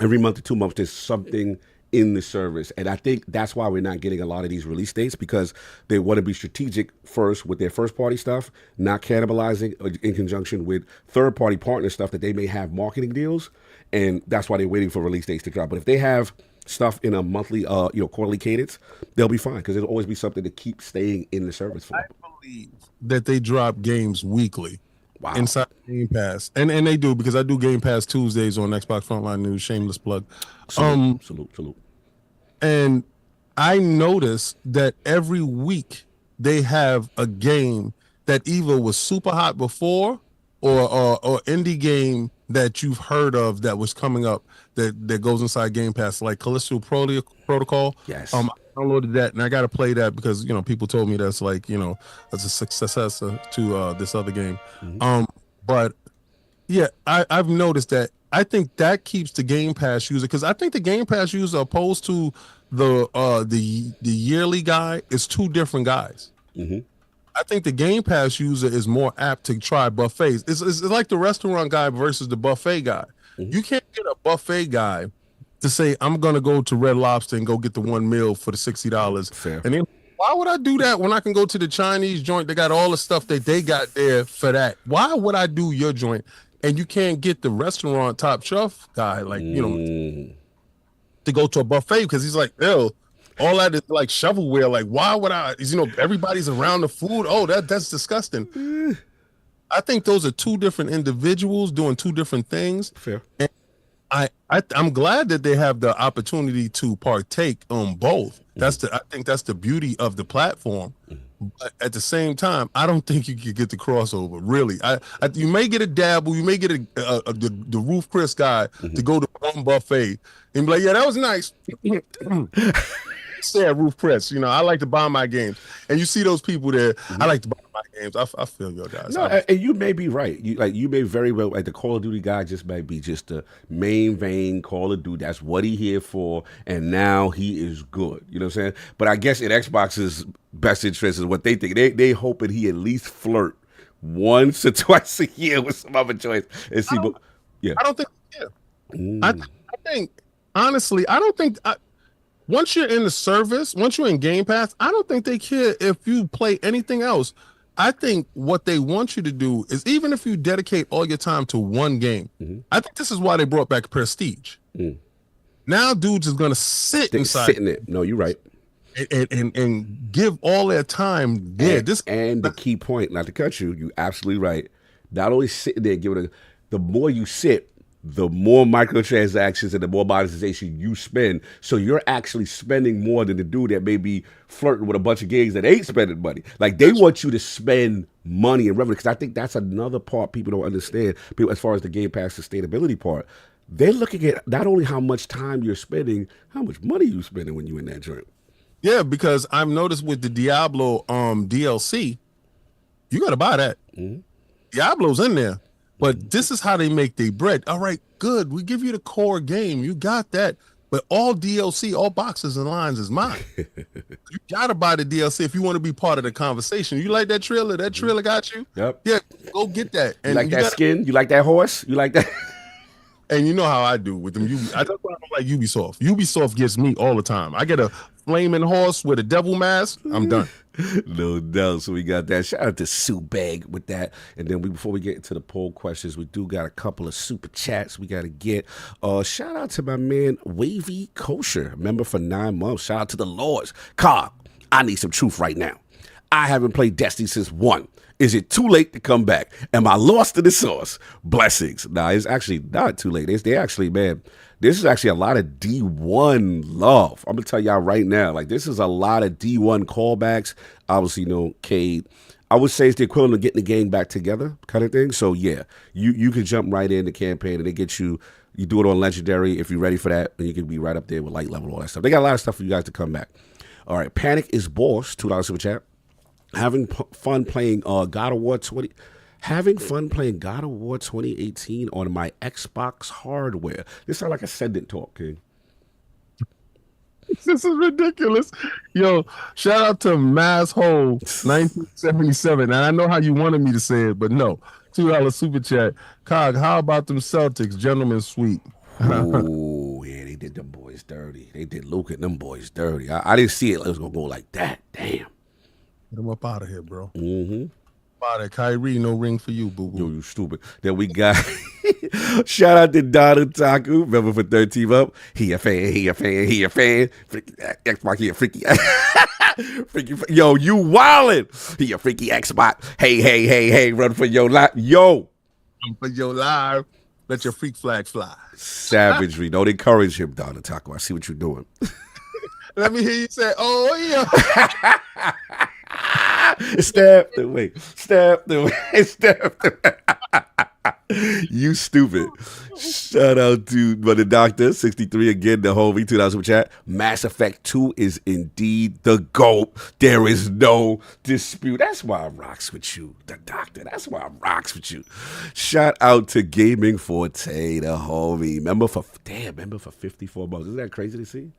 every month or 2 months, there's something in the service. And I think that's why we're not getting a lot of these release dates, because they want to be strategic first with their first party stuff, not cannibalizing in conjunction with third party partner stuff that they may have marketing deals. And that's why they're waiting for release dates to drop. But if they have stuff in a monthly, quarterly cadence, they'll be fine, because there'll always be something to keep staying in the service for. I believe that they drop games weekly. Wow. Inside Game Pass, and they do, because I do Game Pass Tuesdays on Xbox Frontline News. Shameless plug. Salute. And I noticed that every week they have a game that either was super hot before, or indie game that you've heard of that was coming up that goes inside Game Pass, like Callisto Protocol. Yes. I downloaded that, and I got to play that because people told me that's like as a successor to this other game. Mm-hmm. But yeah, I've noticed that. I think that keeps the Game Pass user, because I think the Game Pass user, opposed to the yearly guy, is two different guys. Mm-hmm. I think the Game Pass user is more apt to try buffets. It's like the restaurant guy versus the buffet guy. Mm-hmm. You can't get a buffet guy to say, I'm going to go to Red Lobster and go get the one meal for the $60. Fair. And then, why would I do that when I can go to the Chinese joint? They got all the stuff that they got there for that. Why would I do your joint? And you can't get the restaurant top chef guy, to go to a buffet, because he's like, ew, all that is like shovelware. Like, why would I? Everybody's around the food. Oh, that's disgusting. I think those are two different individuals doing two different things. Fair. And I'm glad that they have the opportunity to partake on both. I think that's the beauty of the platform. But at the same time, I don't think you could get the crossover. Really, you may get a dabble, you may get the Roof Chris guy to go to one buffet and be like, yeah, that was nice. Say Roof Chris, I like to buy my games, and you see those people there. I like to buy my games. I feel your guys. No, and you may be right. You may very well, like, the Call of Duty guy just might be just the main vein Call of Duty. That's what he here for, and now he is good. You know what I'm saying? But I guess in Xbox's best interest is what they think. They hoping he at least flirt once or twice a year with some other choice and see. I don't think. Yeah, I think honestly, I don't think. Once you're in the service, once you're in Game Pass, I don't think they care if you play anything else. I think what they want you to do is, even if you dedicate all your time to one game, I think this is why they brought back Prestige. Now dudes is going to sit inside. Sitting it. No, you're right. And give all their time there. And the key point, not to cut you, you're absolutely right. Not only sitting there giving the more you sit, the more microtransactions and the more monetization you spend. So you're actually spending more than the dude that may be flirting with a bunch of games that ain't spending money. Like, they want you to spend money and revenue, because I think that's another part people don't understand. People, as far as the Game Pass sustainability part, they're looking at not only how much time you're spending, how much money you're spending when you're in that joint. Yeah, because I've noticed with the Diablo DLC, you got to buy that. Diablo's in there. But this is how they make their bread. All right, good. We give you the core game. You got that. But all DLC, all boxes and lines is mine. You got to buy the DLC if you want to be part of the conversation. You like that trailer? That trailer got you? Yep. Yeah, go get that. And you like that skin? You like that horse? You like that? And you know how I do with them. I don't like Ubisoft. Ubisoft gets me all the time. I get a flaming horse with a devil mask. I'm done. No doubt. So we got that. Shout out to Sue Bag with that. And then before we get into the poll questions, we do got a couple of super chats we got to get. Shout out to my man Wavy Kosher, member for 9 months. Shout out to the Lords. Carl, I need some truth right now. I haven't played Destiny since 1. Is it too late to come back? Am I lost to the source? Blessings. Nah, it's actually not too late. They actually, man, this is actually a lot of D1 love. I'm going to tell y'all right now, like, this is a lot of D1 callbacks. Obviously, Cade. I would say it's the equivalent of getting the gang back together kind of thing. So, yeah, you can jump right in the campaign and it gets you do it on Legendary if you're ready for that. And you can be right up there with light level, all that stuff. They got a lot of stuff for you guys to come back. All right, Panic is Boss, $2 super chat. Having fun playing God of War 20. Having fun playing God of War 2018 on my Xbox hardware. This sounds like a Ascendant talk, King. This is ridiculous. Yo, shout out to Masshole 1977. And I know how you wanted me to say it, but no. $2 super chat. Cog, how about them Celtics? Gentlemen sweet. Oh, yeah, did them boys dirty. They did Luke and them boys dirty. I didn't see it. It was going to go like that. Damn. Get him up out of here, bro. Mm-hmm. Out of Kyrie, no ring for you, boo-boo. Yo, you stupid. Then we got, shout out to Donald Taku, member for 13 Up. He a fan. Freaky Xbox, he a freaky. Yo, you wildin'. He a freaky Xbox. Hey, run for your life. Yo. Run for your life. Let your freak flag fly. Savagery. Don't encourage him, Donald Taku. I see what you're doing. Let me hear you say, oh, yeah. Stab the way. You stupid. Shout out to the Doctor 63 again, the homie 2000 chat. Mass Effect 2 is indeed the GOAT. There is no dispute. That's why I rocks with you, the Doctor. That's why I rocks with you. Shout out to Gaming Forte, the homie. Remember for 54 months. Isn't that crazy to see?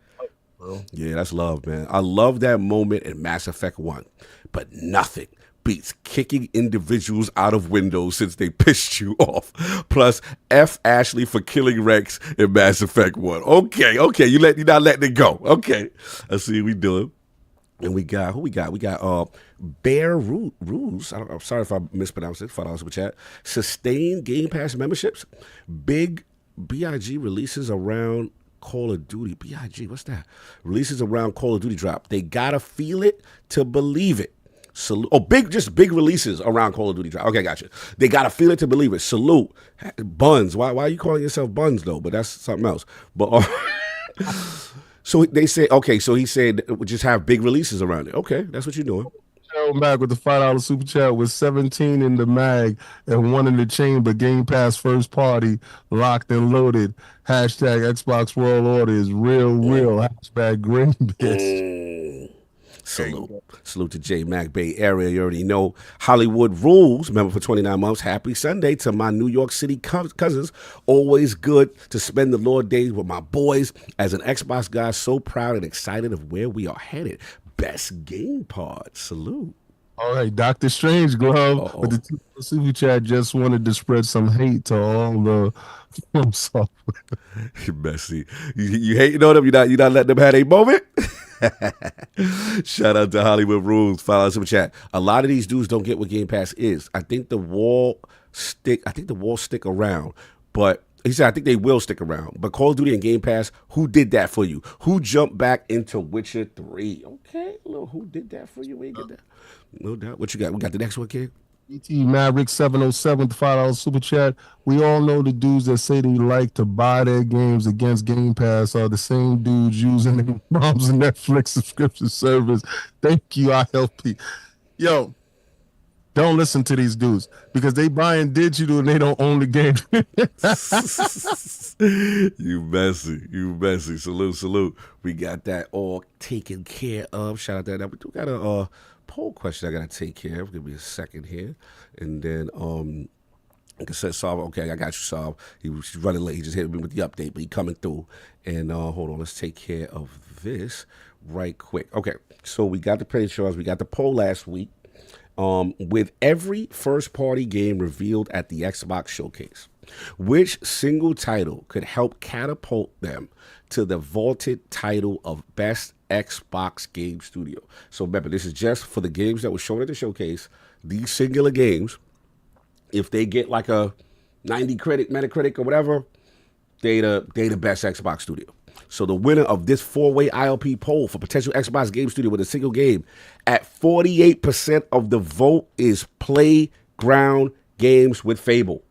Yeah, that's love, man. I love that moment in Mass Effect 1, but nothing beats kicking individuals out of windows since they pissed you off. Plus, F Ashley for killing Rex in Mass Effect 1. Okay, you're not letting it go. Okay, let's see what we doing. And we got, who we got? We got Bear Rules. I'm sorry if I mispronounced it. $5 super chat. Sustain Game Pass memberships. Big BIG releases around Call of Duty. BIG, what's that? Releases around Call of Duty drop. They gotta feel it to believe it. Big releases around Call of Duty drop. Okay, gotcha. They gotta feel it to believe it. Salute. Buns. Why are you calling yourself Buns though? But that's something else. But so they say, okay, so he said we just have big releases around it. Okay, that's what you're doing. Back with the $5 super chat with 17 in the mag and 1 in the chamber. Game Pass first party locked and loaded. Hashtag Xbox World Order is real. Hashtag green bitch. Salute to J Mac Bay Area. You already know Hollywood Rules. Member for 29 months. Happy Sunday to my New York City cousins. Always good to spend the Lord days with my boys. As an Xbox guy, so proud and excited of where we are headed. Best game pod. Salute. All right, Dr. Strange Glove with the super chat just wanted to spread some hate to all the film software. You messy. You hating on them? You not letting them have a moment? Shout out to Hollywood Rules. $5 super chat. A lot of these dudes don't get what Game Pass is. I think the wall stick around, but he said, I think they will stick around. But Call of Duty and Game Pass, who did that for you? Who jumped back into Witcher 3? Okay, who did that for you? We ain't get that. No doubt. What you got? We got the next one, kid? ET Maverick 707, the $5 super chat. We all know the dudes that say they like to buy their games against Game Pass are the same dudes using their mom's Netflix subscription service. Thank you, ILP. Yo, don't listen to these dudes because they buying digital and they don't own the game. You messy. Salute. We got that all taken care of. Shout out to that. We do got a poll question I gotta take care of. Give me a second here, and then like I said, Saab. Okay, I got you, Saab. He's running late. He just hit me with the update, but he coming through. And hold on, let's take care of this right quick. Okay, so we got the pre-shows. We got the poll last week. With every first-party game revealed at the Xbox Showcase, which single title could help catapult them to the vaulted title of Best Xbox Game Studio? So remember, this is just for the games that were shown at the Showcase. These singular games, if they get like a 90 Metacritic or whatever, they the best Xbox Studio. So the winner of this 4-way ILP poll for potential Xbox Game Studio with a single game at 48% of the vote is Playground Games with Fable.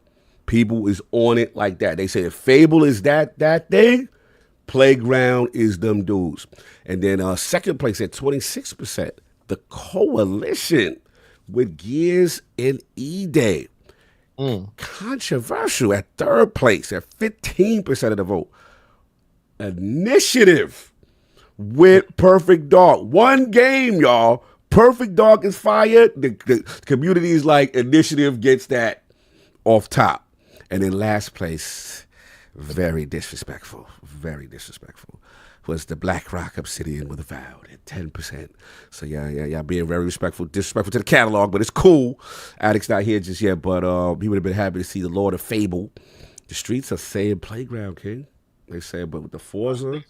People is on it like that. They say if Fable is that thing, Playground is them dudes. And then second place at 26%, the Coalition with Gears and E-Day. Controversial at third place at 15% of the vote. Initiative with Perfect Dark. One game, y'all. Perfect Dark is fired. The community is like, Initiative gets that off top. And in last place, very disrespectful, was the Black Rock Obsidian with Avowed at 10%. So yeah, being very disrespectful to the catalog, but it's cool. Addict's not here just yet, but he would have been happy to see the Lord of Fable. The streets are saying Playground, King. They said, but with the Forza,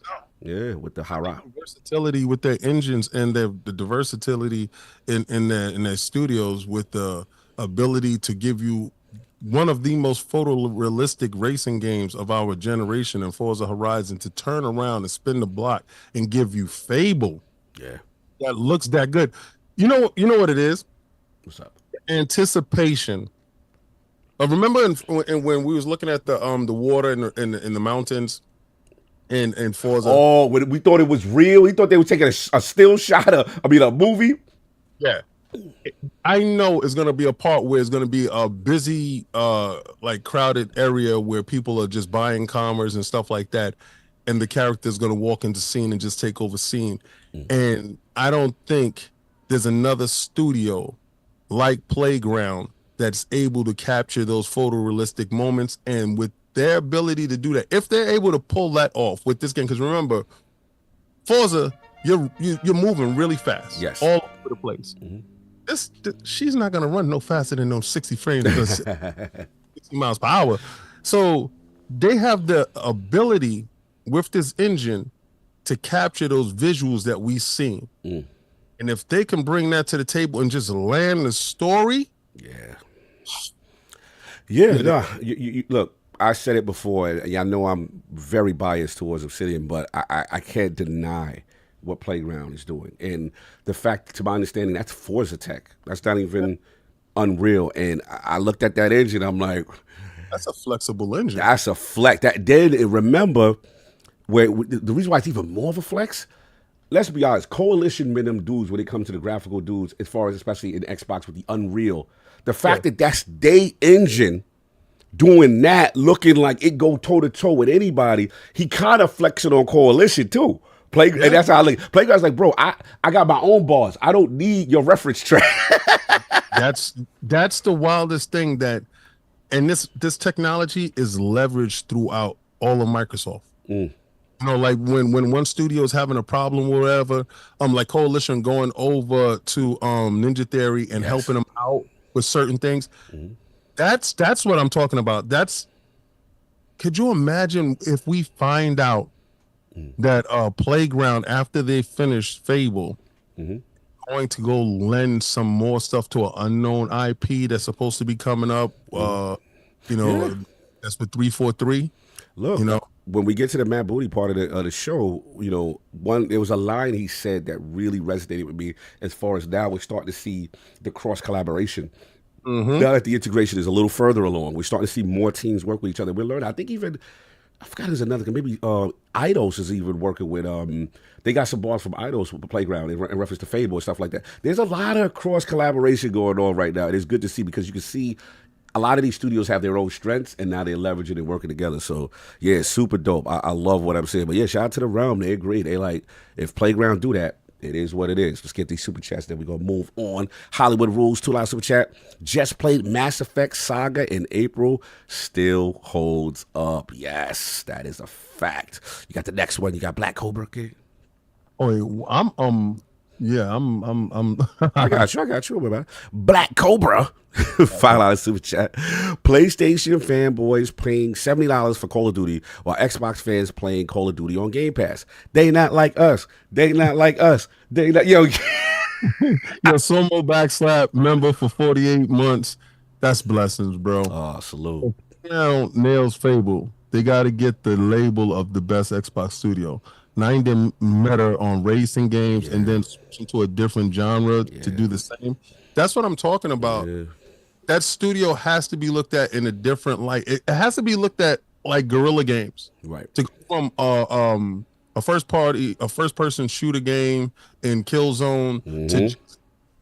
yeah, with the Hara. Versatility with their engines and the versatility in their studios with the ability to give you one of the most photorealistic racing games of our generation in Forza Horizon, to turn around and spin the block and give you Fable. Yeah. That looks that good. You know what it is? What's up? Anticipation. Remember when we was looking at the water in the mountains in Forza? Oh, when we thought it was real. We thought they were taking a still shot a movie. Yeah. I know it's gonna be a part where it's gonna be a busy, like crowded area where people are just buying commerce and stuff like that, and the character's gonna walk into scene and just take over scene. And I don't think there's another studio like Playground that's able to capture those photorealistic moments, and with their ability to do that, if they're able to pull that off with this game, because remember, Forza, you're moving really fast, yes, all over the place. She's not gonna run no faster than those 60 frames, 60 miles per hour. So they have the ability with this engine to capture those visuals that we see. And if they can bring that to the table and just land the story, no, you look. I said it before, and I know I'm very biased towards Obsidian, but I can't deny what Playground is doing. And the fact, to my understanding, that's Forza tech. That's not even Unreal. And I looked at that engine, I'm like, that's a flexible engine. That's a flex. Remember, the reason why it's even more of a flex, let's be honest, Coalition been them dudes when it comes to the graphical dudes, as far as especially in Xbox with the Unreal. The fact that that's they engine doing that, looking like it go toe-to-toe with anybody, he kind of flexing on Coalition too. And that's how I look. Playground's like, bro, I got my own bars. I don't need your reference track. That's the wildest thing and this technology is leveraged throughout all of Microsoft. You know, like when one studio is having a problem or whatever, like Coalition going over to Ninja Theory and helping them out with certain things. That's what I'm talking about. Could you imagine if we find out that Playground, after they finish Fable, going to go lend some more stuff to an unknown IP that's supposed to be coming up, that's with 343. Look, when we get to the MattBooty part of the show, there was a line he said that really resonated with me, as far as now we're starting to see the cross collaboration. Now that the integration is a little further along, we're starting to see more teams work with each other. We're learning. I think even, I forgot there's another, maybe Eidos is even working with, they got some bars from Eidos with the Playground in reference to Fable and stuff like that. There's a lot of cross collaboration going on right now. It is good to see, because you can see a lot of these studios have their own strengths, and now they're leveraging and working together. So, yeah, super dope. I love what I'm saying. But, yeah, shout out to the Realm. They agree. They like, if Playground do that, it is what it is. Let's get these super chats, then we're going to move on. Hollywood Rules, $2 super chat. Just played Mass Effect Saga in April. Still holds up. Yes, that is a fact. You got the next one. You got Black Cobra, okay? Oh, I'm I got you, man. Black Cobra, $5 super chat. PlayStation fanboys paying $70 for Call of Duty, while Xbox fans playing Call of Duty on Game Pass. They not like us. They not like us. They not, yo. Somo backslap member for 48 months. That's blessings, bro. Oh, salute. Now nails Fable. They got to get the label of the best Xbox studio. Nine them matter on racing games and then switch into a different genre to do the same. That's what I'm talking about. That studio has to be looked at in a different light. It has to be looked at like Guerrilla Games, right? To go from a first person shooter game in Killzone to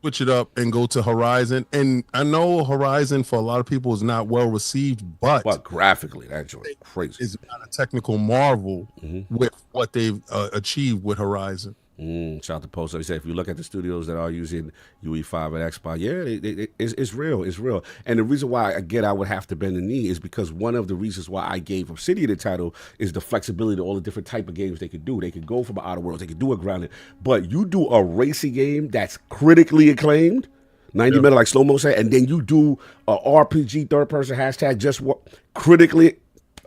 switch it up and go to Horizon. And I know Horizon for a lot of people is not well received, but graphically that joint crazy. It's not a technical marvel with what they've achieved with Horizon. Shout out to Post. He said, if you look at the studios that are using UE5 and Xbox, it's real. It's real. And the reason why, again, I would have to bend the knee is because one of the reasons why I gave Obsidian the title is the flexibility of all the different type of games they could do. They could go from Outer Worlds. They could do a grounded. But you do a racing game that's critically acclaimed, 90 minute like Slow Mo said, and then you do a RPG third person hashtag just what critically,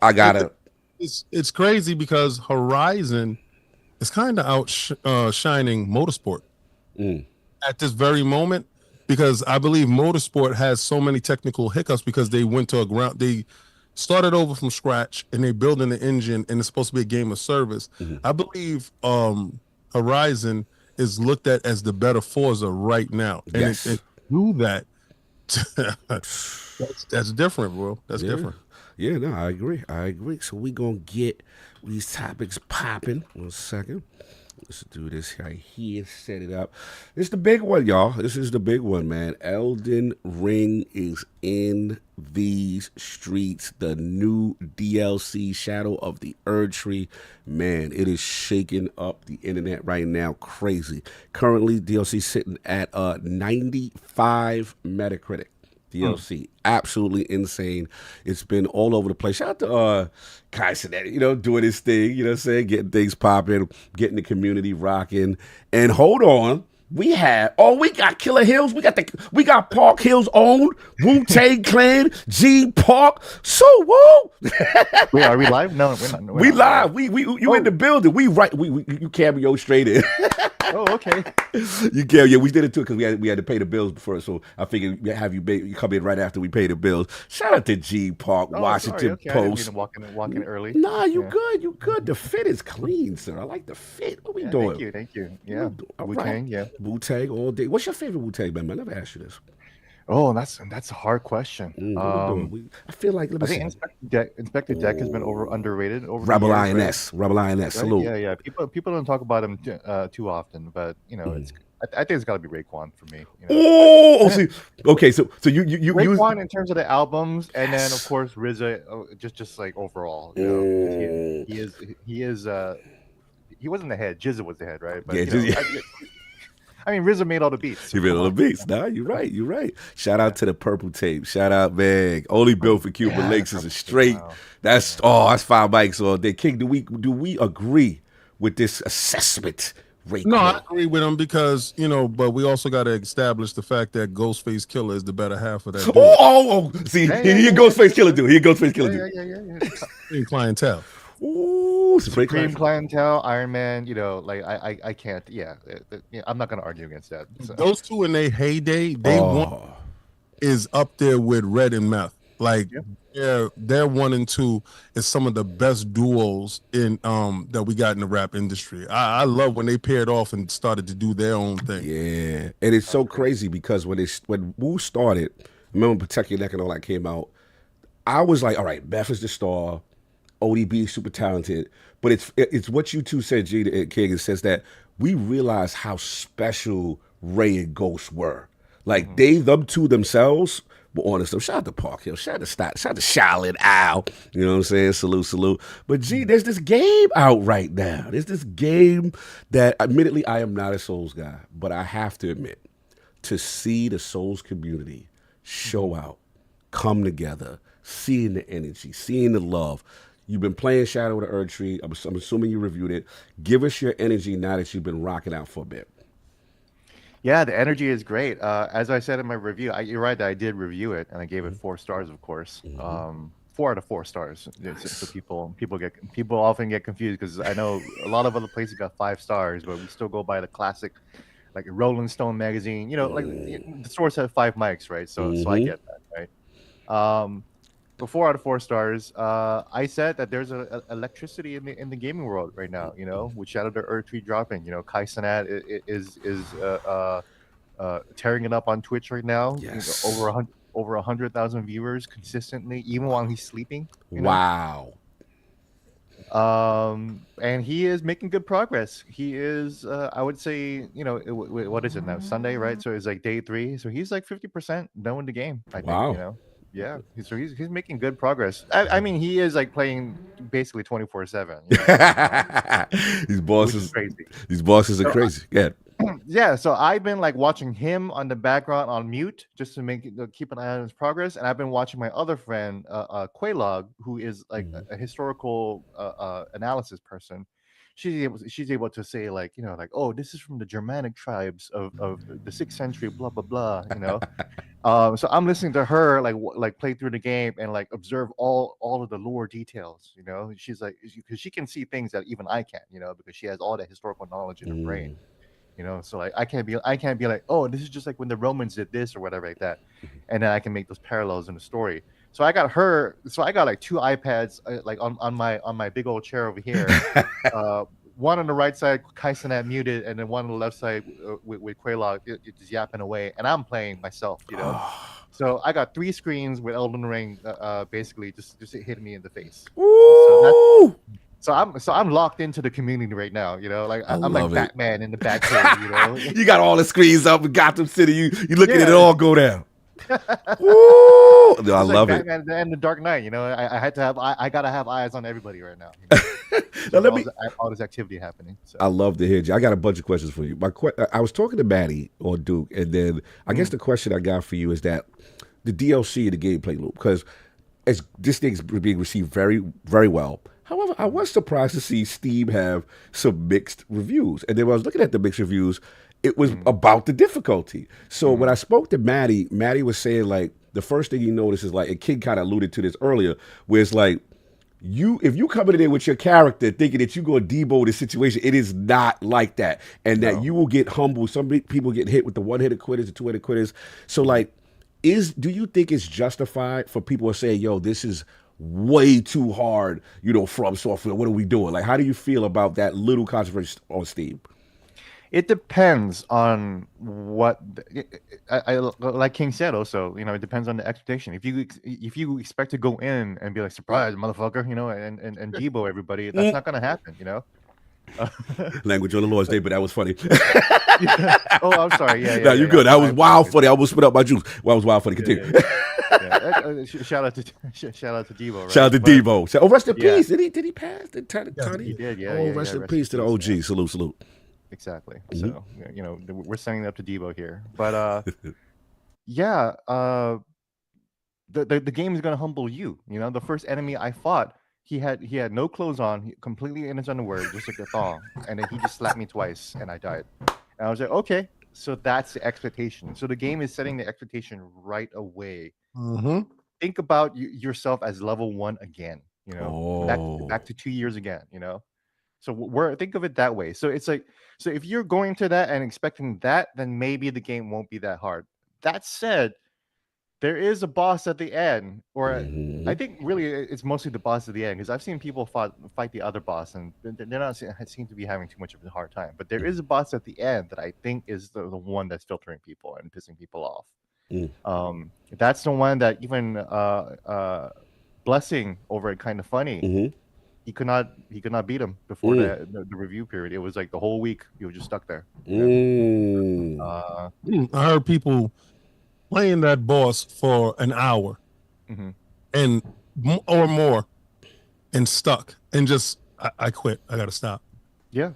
I got it. it's crazy because Horizon is kind of outshining Motorsport at this very moment, because I believe Motorsport has so many technical hiccups because they went to a ground. They started over from scratch and they building the engine, and it's supposed to be a game of service. I believe Horizon is looked at as the better Forza right now, and Yes. it do that. That's different, bro. That's different. Yeah, no, I agree. So we gonna get these topics popping. 1 second. Let's do this right here. Set it up. This is the big one, y'all. This is the big one, man. Elden Ring is in these streets. The new DLC, Shadow of the Erdtree. Man, it is shaking up the internet right now. Crazy. Currently, DLC sitting at 95 Metacritic. DLC, absolutely insane. It's been all over the place. Shout out to Kai Cinetti, doing his thing, you know what I'm saying? Getting things popping, getting the community rocking. And hold on, we got Killer Hills. We got Park Hills own Wu-Tang Clan, G Park. So woo. Wait, are we live? No, we're not. We live. You in the building. You cameo straight in. Oh, okay. We did it too because we had to pay the bills first. So I figured we'd have you come in right after we pay the bills. Shout out to G Park, Washington Post. I Post. didn't mean walking early. Nah, you good. The fit is clean, sir. I like the fit. What we doing? Thank you. Yeah, Wu-Tang. Yeah, Wu-Tang all day. What's your favorite Wu-Tang member? I never asked you this. Oh, that's a hard question. I feel like I think Inspector Deck has been underrated over Rebel the years, INS. Right? Rebel INS. Right? Salute. Yeah. People don't talk about him too often, but I think it's got to be Raekwon for me. Okay. So you Raekwon in terms of the albums, and then of course RZA, just like overall. He wasn't the head. Jizza was the head, right? But I mean, RZA made all the beats. He made all the beats. Nah, you're right. Shout out to the Purple Tape. Shout out, man. Only built for Cuban Links is a straight. Wow. That's 5 mics all day. King, do we agree with this assessment? No, I agree with him because but we also got to establish the fact that Ghostface Killer is the better half of that. See, here Ghostface Killer do. Yeah. Clientele. Ooh, Supreme Clientele, Iron Man. I can't. Yeah, I'm not gonna argue against that. So. Those two in their heyday, one is up there with Red and Meth. Their 1 and 2 is some of the best duos in that we got in the rap industry. I love when they paired off and started to do their own thing. Yeah, and it's so crazy because when Wu started, remember Protect Your Neck and all that came out, I was like, all right, Beth is the star. ODB is super talented, but it's what you two said, G to King. It says that we realize how special Ray and Ghost were. Like them two themselves were on stuff. Shout out to Park Hill. Shout out to Shaolin Al. You know what I'm saying? Salute. But G, there's this game out right now. There's this game that, admittedly, I am not a Souls guy, but I have to admit, to see the Souls community show out, come together, seeing the energy, seeing the love. You've been playing Shadow of the Erdtree. I'm assuming you reviewed it. Give us your energy now that you've been rocking out for a bit. Yeah, the energy is great. As I said in my review, you're right that I did review it, and I gave it 4 stars, of course. 4 out of 4 stars. Nice. So people often get confused because I know a lot of other places got 5 stars, but we still go by the classic, like Rolling Stone magazine. Like the source had 5 mics, right? So I get that, right? But 4 out of 4 stars. I said that there's a electricity in the gaming world right now. With Shadow of the Erdtree dropping. Kai Cenat is tearing it up on Twitch right now. Yes. Over 100,000 viewers consistently, even while he's sleeping. Wow. And he is making good progress. He is, I would say, what is it now? Sunday, right? So it's like day 3. So he's like 50% done with the game. I think. Wow. Yeah, so he's making good progress. I mean, he is like playing basically 24/7. These bosses, crazy. These bosses are crazy. Yeah. Yeah. So I've been like watching him on the background on mute just to keep an eye on his progress, and I've been watching my other friend, Quaylog, who is like a historical analysis person. she's able to say like, you know, like, oh, this is from the Germanic tribes of the 6th century, blah blah blah, you know. So I'm listening to her like play through the game and like observe all of the lore details, you know. She's like, because she can see things that even I can't, you know, because she has all that historical knowledge in her brain, you know. So like I can't be like, oh, this is just like when the Romans did this or whatever like that, and then I can make those parallels in the story. So I got like 2 iPads like on my big old chair over here. One on the right side, Kaisenat muted, and then one on the left side with Quaylog just yapping away, and I'm playing myself, you know. So I got 3 screens with Elden Ring, basically just hitting me in the face. So I'm locked into the community right now, you know. Like I'm like Batman in the Batcave, you know. You got all the screens up in Gotham City. You looking at it all go down. Woo! No, I love it. Batman and the Dark Knight, you know. I gotta have eyes on everybody right now. You know? Now all this activity happening. So. I love to hear you. I got a bunch of questions for you. I was talking to Maddie or Duke, and then I guess the question I got for you is that the DLC and the gameplay loop, because as this thing's being received very, very well. However, I was surprised to see Steam have some mixed reviews, and then when I was looking at the mixed reviews, it was about the difficulty. So when I spoke to Maddie was saying like the first thing you notice is like, and King kind of alluded to this earlier, where it's like if you coming in there with your character thinking that you going to debo the situation, it is not like that, and that you will get humbled. Some people get hit with the 1-hitter quitters, the 2-hitter quitters. So like, do you think it's justified for people to say, yo, this is way too hard, you know, from software? What are we doing? Like, how do you feel about that little controversy on Steam? It depends on what I like King said. Also, you know, it depends on the expectation. If you expect to go in and be like, surprise, motherfucker, you know, and debo everybody, that's not gonna happen, you know. Language on the Lord's Day, but that was funny. Oh, I'm sorry. Yeah. No, you're good. That was wild funny. I almost spit out my juice. Well, I was wild funny. Continue. Shout out to Debo. Right? Shout out to Debo. Oh, rest in peace. Did he pass? He did. Yeah. Oh, rest in peace to the OG. Salute. Exactly. So you know, we're sending it up to Debo here, but yeah, the game is gonna humble you. You know, the first enemy I fought, he had no clothes on, completely in his underwear, just like a thong, and then he just slapped me twice, and I died. And I was like, okay, so that's the expectation. So the game is setting the expectation right away. Think about yourself as level 1 again. You know, back to 2 years again. You know. So think of it that way. So it's like, so if you're going to that and expecting that, then maybe the game won't be that hard. That said, there is a boss at the end, or I think really it's mostly the boss at the end, because I've seen people fight the other boss and they're not seem to be having too much of a hard time. But there is a boss at the end that I think is the one that's filtering people and pissing people off. That's the one that even Blessing over at Kind of Funny. He could not beat him before the review period. It was like the whole week he was just stuck there. I heard people playing that boss for an hour and or more and stuck and just I quit. I gotta stop. Yeah.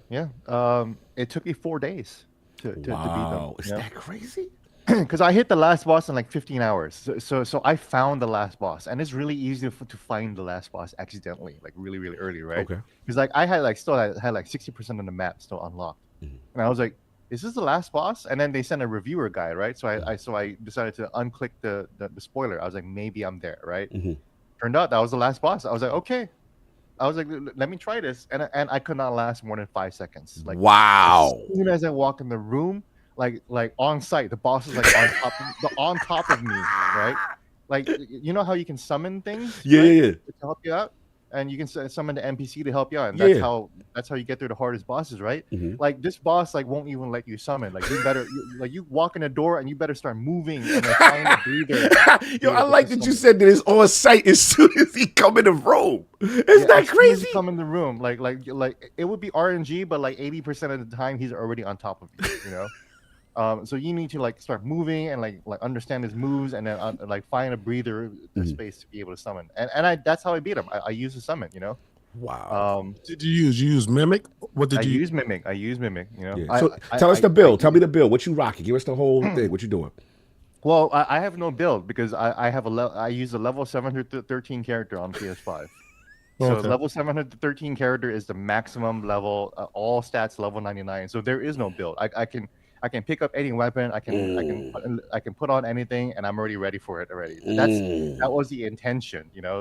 It took me 4 days to beat them. Is that crazy? Because I hit the last boss in like 15 hours. So I found the last boss, and it's really easy to find the last boss accidentally, like really, really early, right? Okay. Because like I had like 60% of the map still unlocked, and I was like, is this the last boss? And then they sent a reviewer guide, right? So I decided to unclick the spoiler. I was like, maybe I'm there, right? Turned out that was the last boss. I was like, okay. I was like, let me try this, and I could not last more than 5 seconds. Like, wow! As soon as I walk in the room, like on site, the boss is like on top of me, right? Like, you know how you can summon things, yeah, to help you out, and you can summon the NPC to help you out, and that's how you get through the hardest bosses, right? Like this boss like won't even let you summon. Like you better you walk in the door and you better start moving and find a breather. Yo, I like that you said that it's on site as soon as he come in the room. Isn't that crazy? Come in the room, like it would be RNG, but like 80% of the time he's already on top of you. You know. So you need to like start moving and like understand his moves, and then like find a breather space to be able to summon. And that's how I beat him. I used a summon, you know. Wow. Did you use Mimic? What did you use? Mimic. I use Mimic. You know. Yeah. So tell us the build. Tell me the build. What you rocking? Give us the whole thing. What you doing? Well, I have no build because I use a level 713 character on PS5. So Okay. level 713 character is the maximum level, all stats level 99. So there is no build. I can pick up any weapon. I can put on anything, and I'm already ready for it already. That was the intention, you know.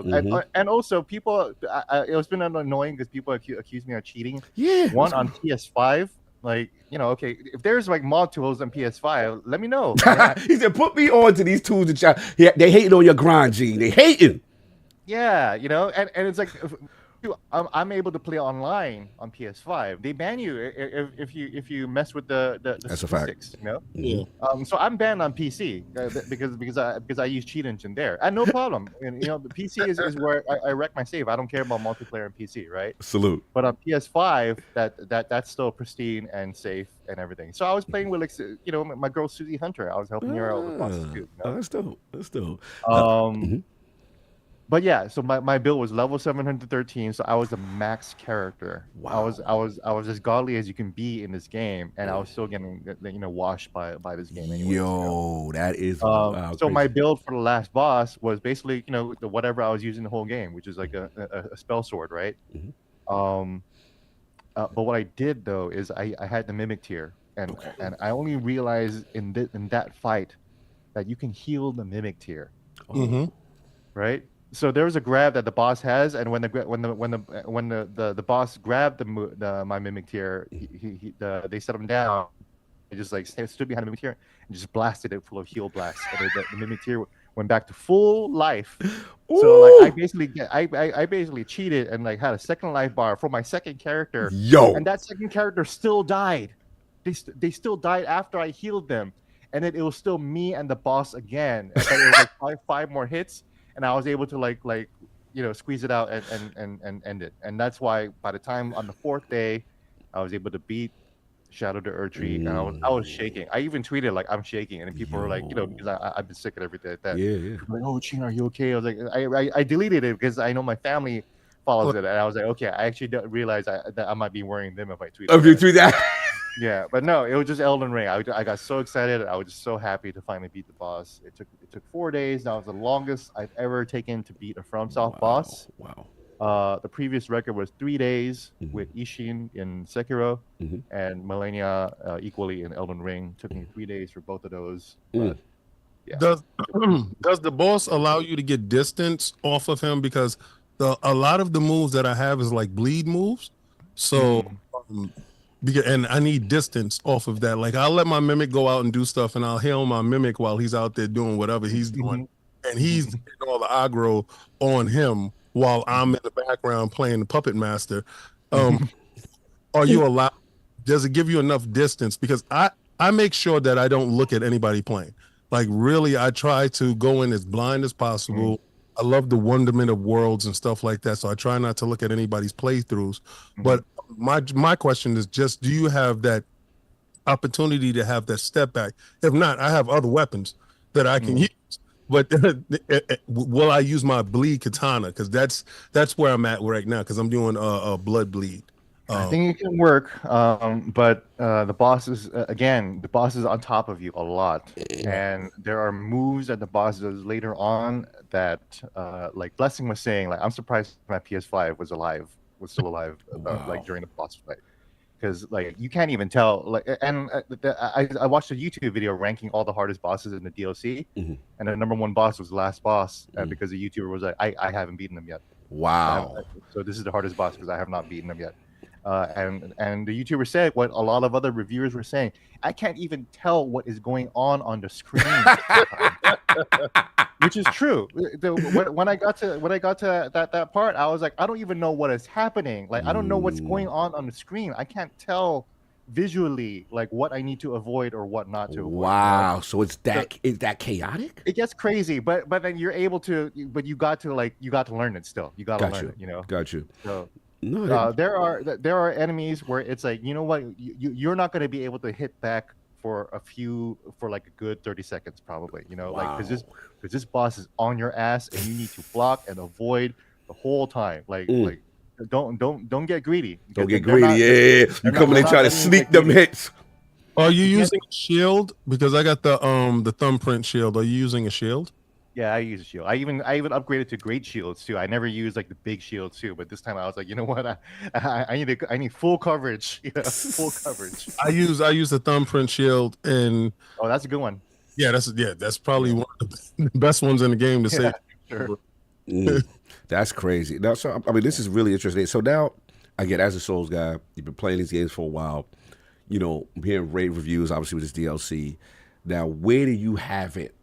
And also people, it's been annoying because people accuse me of cheating. Yeah. One on PS5, like, you know, okay, if there's like mod tools on PS5, let me know. He said, put me on to these tools that y'all. Yeah, they hating on your grind, Gene. They hating. Yeah, you know, and it's like I'm able to play online on PS5. They ban you if you mess with the That's a fact. sticks, you know. Yeah. So I'm banned on PC because I use cheat engine there, and no problem. And you know, the PC is where I wreck my save. I don't care about multiplayer on PC, right? Salute. But on PS5, that's still pristine and safe and everything. So I was playing with, like, you know, my girl Susie Hunter. I was helping her out with bosses too. You know? That's dope. That's dope. But yeah, so my build was level 713, so I was a max character. Wow. I was as godly as you can be in this game, and I was still getting, you know, washed by this game. Anyways, you know? That is so my build for the last boss was basically, you know, whatever I was using the whole game, which is like a spell sword, right? But what I did though is I had the mimic tier, and I only realized in that fight that you can heal the mimic tier, right? So there was a grab that the boss has, and when the boss grabbed my mimic tier, they set him down. They just like stood behind the mimic tier and just blasted it full of heal blasts. And the mimic tier went back to full life. Ooh. So like I basically cheated and like had a second life bar for my second character. And that second character still died. They still died after I healed them, and then it was still me and the boss again. But it was like five more hits. And I was able to like you know, squeeze it out and end it. And that's why by the time on the fourth day, I was able to beat Shadow the Erdtree, and I was shaking. I even tweeted like I'm shaking, and people were like, you know, because I've been sick and everything like that. Yeah. Like, oh, Chin, are you okay? I was like, I deleted it because I know my family follows it, and I was like, okay, I actually don't realize that I might be worrying them if I tweet. If you tweet that. Yeah, but no, it was just Elden Ring. I got so excited. I was just so happy to finally beat the boss. It took 4 days. That was the longest I've ever taken to beat a FromSoft boss. Wow. The previous record was 3 days with Ishin in Sekiro, and Millennia equally in Elden Ring. Took me 3 days for both of those. But, yeah. Does the boss allow you to get distance off of him? Because a lot of the moves that I have is like bleed moves. So and I need distance off of that. Like I'll let my mimic go out and do stuff, and I'll heal my mimic while he's out there doing whatever he's doing, and he's getting all the aggro on him while I'm in the background playing the puppet master. Are you allowed? Does it give you enough distance? Because I make sure that I don't look at anybody playing. Like really, I try to go in as blind as possible. I love the wonderment of worlds and stuff like that, so I try not to look at anybody's playthroughs. But my question is just, do you have that opportunity to have that step back? If not, I have other weapons that I can use. But will I use my bleed katana? Because that's where I'm at right now, because I'm doing a blood bleed. I think it can work, but the boss is on top of you a lot, and there are moves that the boss does later on that, like Blessing was saying, like I'm surprised my PS5 was still alive, like during the boss fight, because like you can't even tell. Like, and I watched a YouTube video ranking all the hardest bosses in the DLC, and the #1 boss was the last boss, because the YouTuber was like, I haven't beaten him yet. Wow. So this is the hardest boss because I have not beaten him yet. And the YouTuber said what a lot of other reviewers were saying. I can't even tell what is going on the screen, which is true. When I got to that part, I was like, I don't even know what is happening. Like I don't know what's going on the screen. I can't tell visually like what I need to avoid or what not to avoid. Wow. So is that chaotic? It gets crazy, but then you're able to. But you got to learn it still. You got to learn it. You know. Got you. So. No, there are enemies where it's like, you know what, you're not going to be able to hit back for like a good 30 seconds probably, you know. Wow. Like because this boss is on your ass and you need to block and avoid the whole time. Like don't get greedy. Don't get greedy. You come in and try to sneak them hits. Are you using a shield? Because I got the thumbprint shield. Are you using a shield? Yeah, I use a shield. I even upgraded to great shields too. I never used like the big shields too, but this time I was like, you know what? I need full coverage. Full coverage. I use the thumbprint shield, and Oh, that's a good one. yeah, that's probably one of the best ones in the game to save. Sure. That's crazy. Now, so I mean, this is really interesting. So now, again, as a Souls guy, you've been playing these games for a while. You know, I'm hearing rave reviews, obviously with this DLC. Now, where do you have it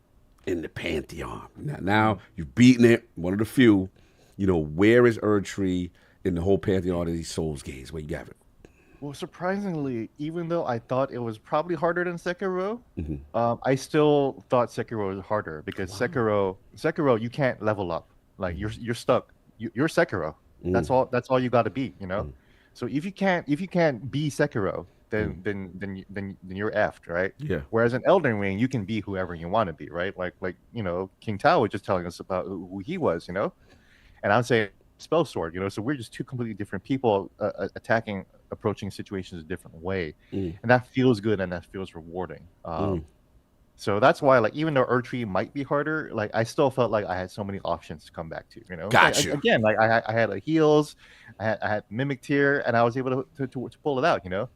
in the pantheon? Now you've beaten it, one of the few. You know, where is Erdtree in the whole pantheon of these Souls games? Where you got it? Well, surprisingly, even though I thought it was probably harder than Sekiro, I still thought Sekiro was harder because Sekiro, you can't level up. Like you're stuck. You're Sekiro. That's all you got to be. You know. So if you can't be Sekiro, then you're effed, right? Yeah. Whereas in Elden Ring, you can be whoever you want to be, right? Like you know, King Tao was just telling us about who he was, you know, and I'd say spell sword, you know. So we're just two completely different people approaching situations a different way, and that feels good and that feels rewarding. So that's why, like, even though Erdtree might be harder, like I still felt like I had so many options to come back to, you know. Gotcha. Again, like I had like heals, I had mimic tier, and I was able to pull it out, you know.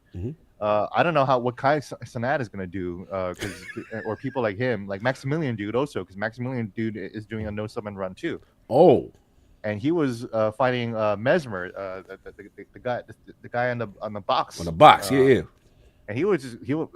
I don't know what Kai Cenat is gonna do, or people like him, like Maximilian Dude also, because Maximilian Dude is doing a no summon run too. Oh. And he was fighting Mesmer, the guy on the box. On the box, yeah. And he was you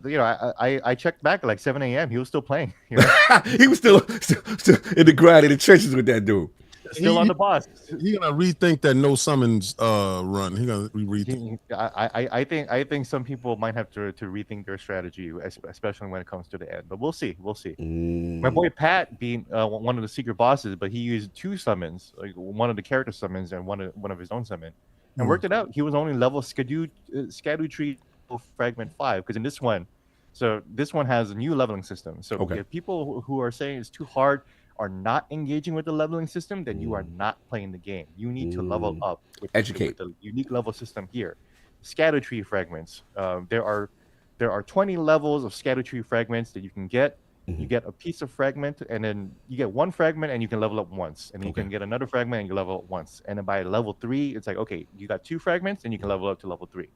know, I checked back at like 7 a.m. He was still playing. You know? He was still in the grind in the trenches with that dude. Still on the boss. He gonna rethink that no summons run. He gonna rethink. I think some people might have to rethink their strategy, especially when it comes to the end. But we'll see. My boy Pat beat one of the secret bosses, but he used 2 summons, like one of the character summons and one of his own summon, and worked it out. He was only level Scadu fragment 5, because in this one, so this one has a new leveling system. So if people who are saying it's too hard are not engaging with the leveling system, then you are not playing the game. You need to level up with the unique level system here. Scattertree fragments. There are 20 levels of Scattertree fragments that you can get. You get a piece of fragment, and then you get 1 fragment, and you can level up once. And then you can get another fragment, and you level up once. And then by level 3, it's like, okay, you got 2 fragments, and you can level up to level 3.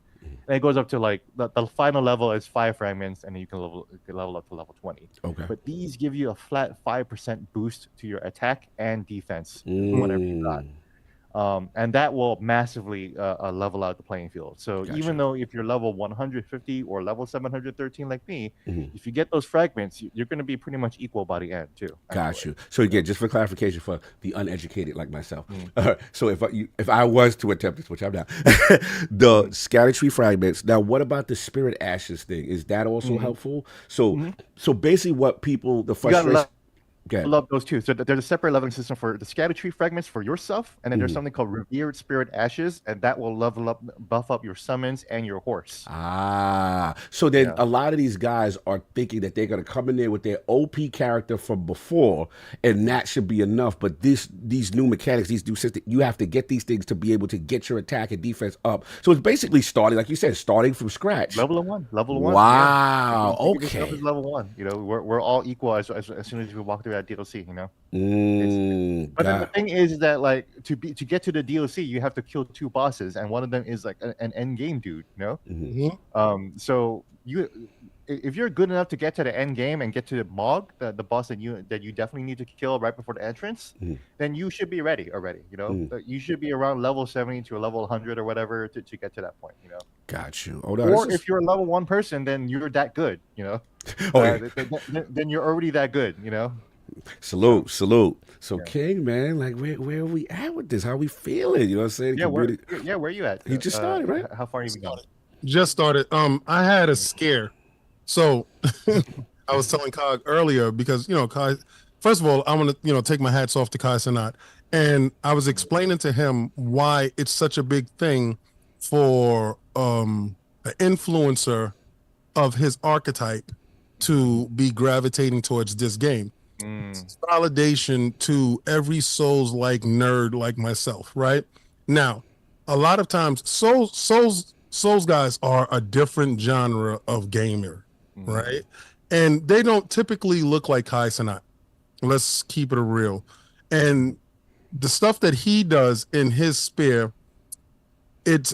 And it goes up to like the final level is 5 fragments, and then you can level up to level 20. But these give you a flat 5% boost to your attack and defense, whatever you got. And that will massively level out the playing field. So even though if you're level 150 or level 713 like me, if you get those fragments, you're going to be pretty much equal by the end too. Got you. So again, just for clarification for the uneducated like myself. So if I was to attempt this, which I'm not, the Scattertree fragments. Now, what about the Spirit Ashes thing? Is that also helpful? So basically, what people the frustration. I love those too. So there's a separate leveling system for the Scattertree fragments for yourself, and then there's something called Revered Spirit Ashes, and that will buff up your summons and your horse. So then a lot of these guys are thinking that they're going to come in there with their OP character from before, and that should be enough. But these new mechanics, these new systems, you have to get these things to be able to get your attack and defense up. So it's basically starting, like you said, starting from scratch. Level 1. Wow. Yeah. Okay. Level 1. You know, we're all equal as soon as we walk through that DLC, you know. But the thing is that, like, to get to the DLC, you have to kill 2 bosses, and one of them is like an end game dude, you know. So if you're good enough to get to the end game and get to the Mog, the boss that you definitely need to kill right before the entrance, then you should be ready already. You know, you should be around level 70 to a level 100 or whatever to get to that point. You know. Got you. Or if you're a level 1 person, then you're that good. You know. Then you're already that good. You know. Salute. So King, man, like where are we at with this? How are we feeling? You know what I'm saying? Where are you at? He just started, right? How far have you gone? Just started. I had a scare. So I was telling Kai earlier, because Kai, first of all, I want to take my hats off to Kai Cenat, and I was explaining to him why it's such a big thing for an influencer of his archetype to be gravitating towards this game. Validation to every Souls-like nerd like myself, right? Now, a lot of times Souls guys are a different genre of gamer, right? And they don't typically look like Kai Cenat. Let's keep it real. And the stuff that he does in his sphere, it's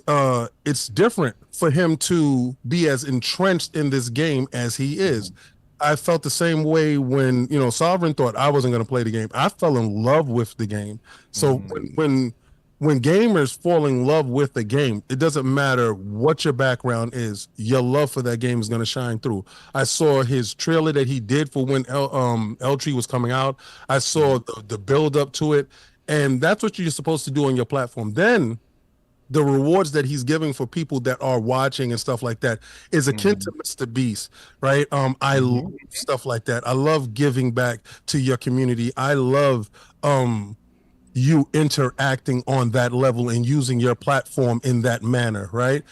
different for him to be as entrenched in this game as he is. I felt the same way when, you know, Sovereign thought I wasn't going to play the game. I fell in love with the game. So when gamers fall in love with the game, it doesn't matter what your background is. Your love for that game is going to shine through. I saw his trailer that he did for when Erdtree was coming out. I saw the build up to it, and that's what you're supposed to do on your platform. Then the rewards that he's giving for people that are watching and stuff like that is akin to Mr. Beast, right? I love stuff like that. I love giving back to your community. I love you interacting on that level and using your platform in that manner, right?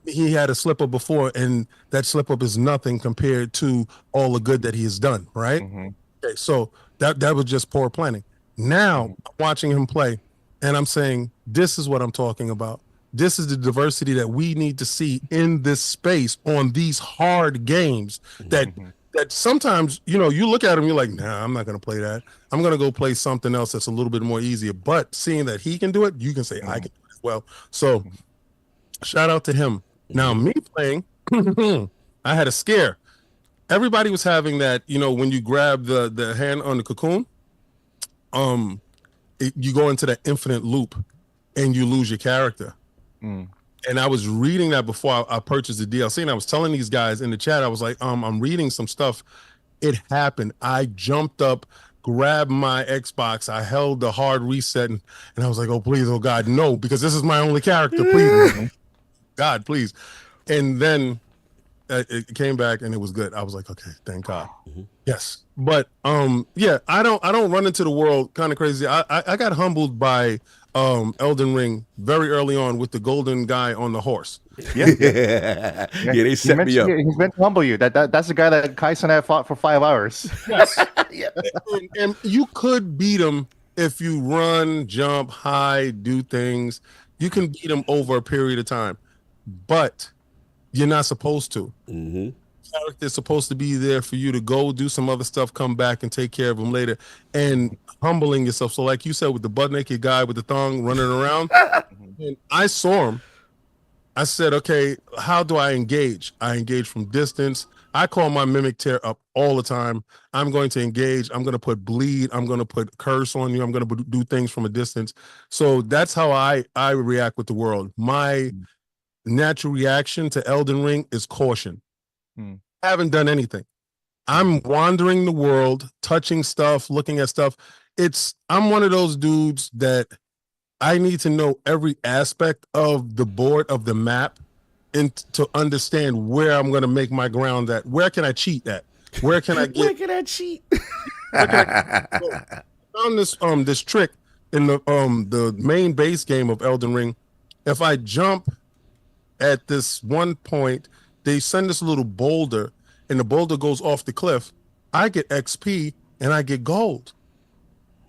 He had a slip up before, and that slip up is nothing compared to all the good that he has done, right? Okay, so that was just poor planning. Now I'm watching him play, and I'm saying, this is what I'm talking about. This is the diversity that we need to see in this space on these hard games that sometimes, you know, you look at them, you're like, nah, I'm not going to play that. I'm going to go play something else that's a little bit more easier. But seeing that he can do it, you can say, I can do it as well. So shout out to him. Now, me playing, I had a scare. Everybody was having that, you know, when you grab the hand on the cocoon, you go into that infinite loop and you lose your character. And I was reading that before I purchased the DLC, and I was telling these guys in the chat, I was like, I'm reading some stuff. It happened. I jumped up, grabbed my Xbox, I held the hard reset, and I was like, oh, please, oh God, no, because this is my only character. Please, God, please. And then it came back and it was good. I was like, okay, thank God. Yes. But yeah, I don't run into the world kind of crazy. I got humbled by Elden Ring very early on with the golden guy on the horse. Yeah, they set me up. He's meant to humble you. That's the guy that Kaisen had fought for 5 hours. Yes. and you could beat him if you run, jump, hide, do things. You can beat him over a period of time, but you're not supposed to. Character's supposed to be there for you to go do some other stuff, come back and take care of him later, and humbling yourself. So like you said, with the butt naked guy with the thong running around, and I saw him. I said, okay, how do I engage? I engage from distance. I call my mimic tear up all the time. I'm going to engage. I'm going to put bleed. I'm going to put curse on you. I'm going to do things from a distance. So that's how I react with the world. My natural reaction to Elden Ring is caution. I haven't done anything. I'm wandering the world, touching stuff, looking at stuff. I'm one of those dudes that I need to know every aspect of the board, of the map, and to understand where I'm going to make my ground at. Where can I cheat at? Where can I get? Where can I cheat? I found this trick in the main base game of Elden Ring. If I jump at this one point, they send this little boulder, and the boulder goes off the cliff. I get XP and I get gold,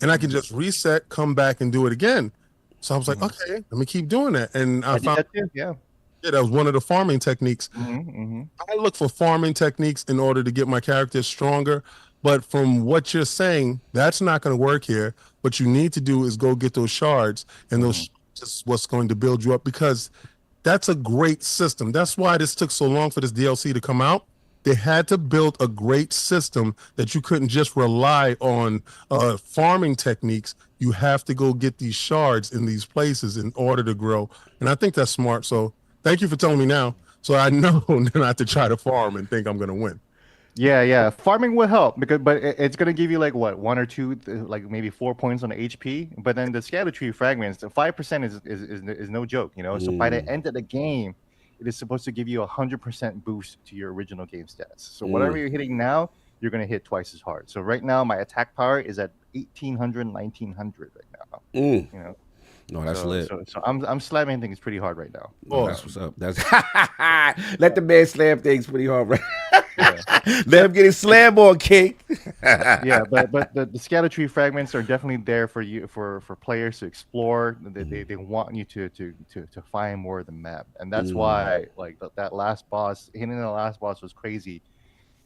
and I can just reset, come back, and do it again. So I was like, okay, let me keep doing that. And I found that was one of the farming techniques. I look for farming techniques in order to get my character stronger. But from what you're saying, that's not going to work here. What you need to do is go get those shards, and those shards is what's going to build you up, because that's a great system. That's why this took so long for this DLC to come out. They had to build a great system that you couldn't just rely on farming techniques. You have to go get these shards in these places in order to grow. And I think that's smart. So thank you for telling me now. So I know not to try to farm and think I'm going to win. Yeah. Farming will help but it's gonna give you like what, 1 or 2, like maybe 4 points on the HP. But then the Scadutree fragments, the 5% is no joke, you know. So by the end of the game, it is supposed to give you 100% boost to your original game stats. So whatever you're hitting now, you're gonna hit twice as hard. So right now, my attack power is at 1800, 1900 right now. You know. No, that's lit. So I'm slamming things pretty hard right now. Oh, that's what's up. That's let the man slam things pretty hard, right? Let him get his slam on, cake. Yeah, but the Scadutree fragments are definitely there for you for players to explore. They want you to find more of the map, and that's why like that last boss, hitting the last boss was crazy,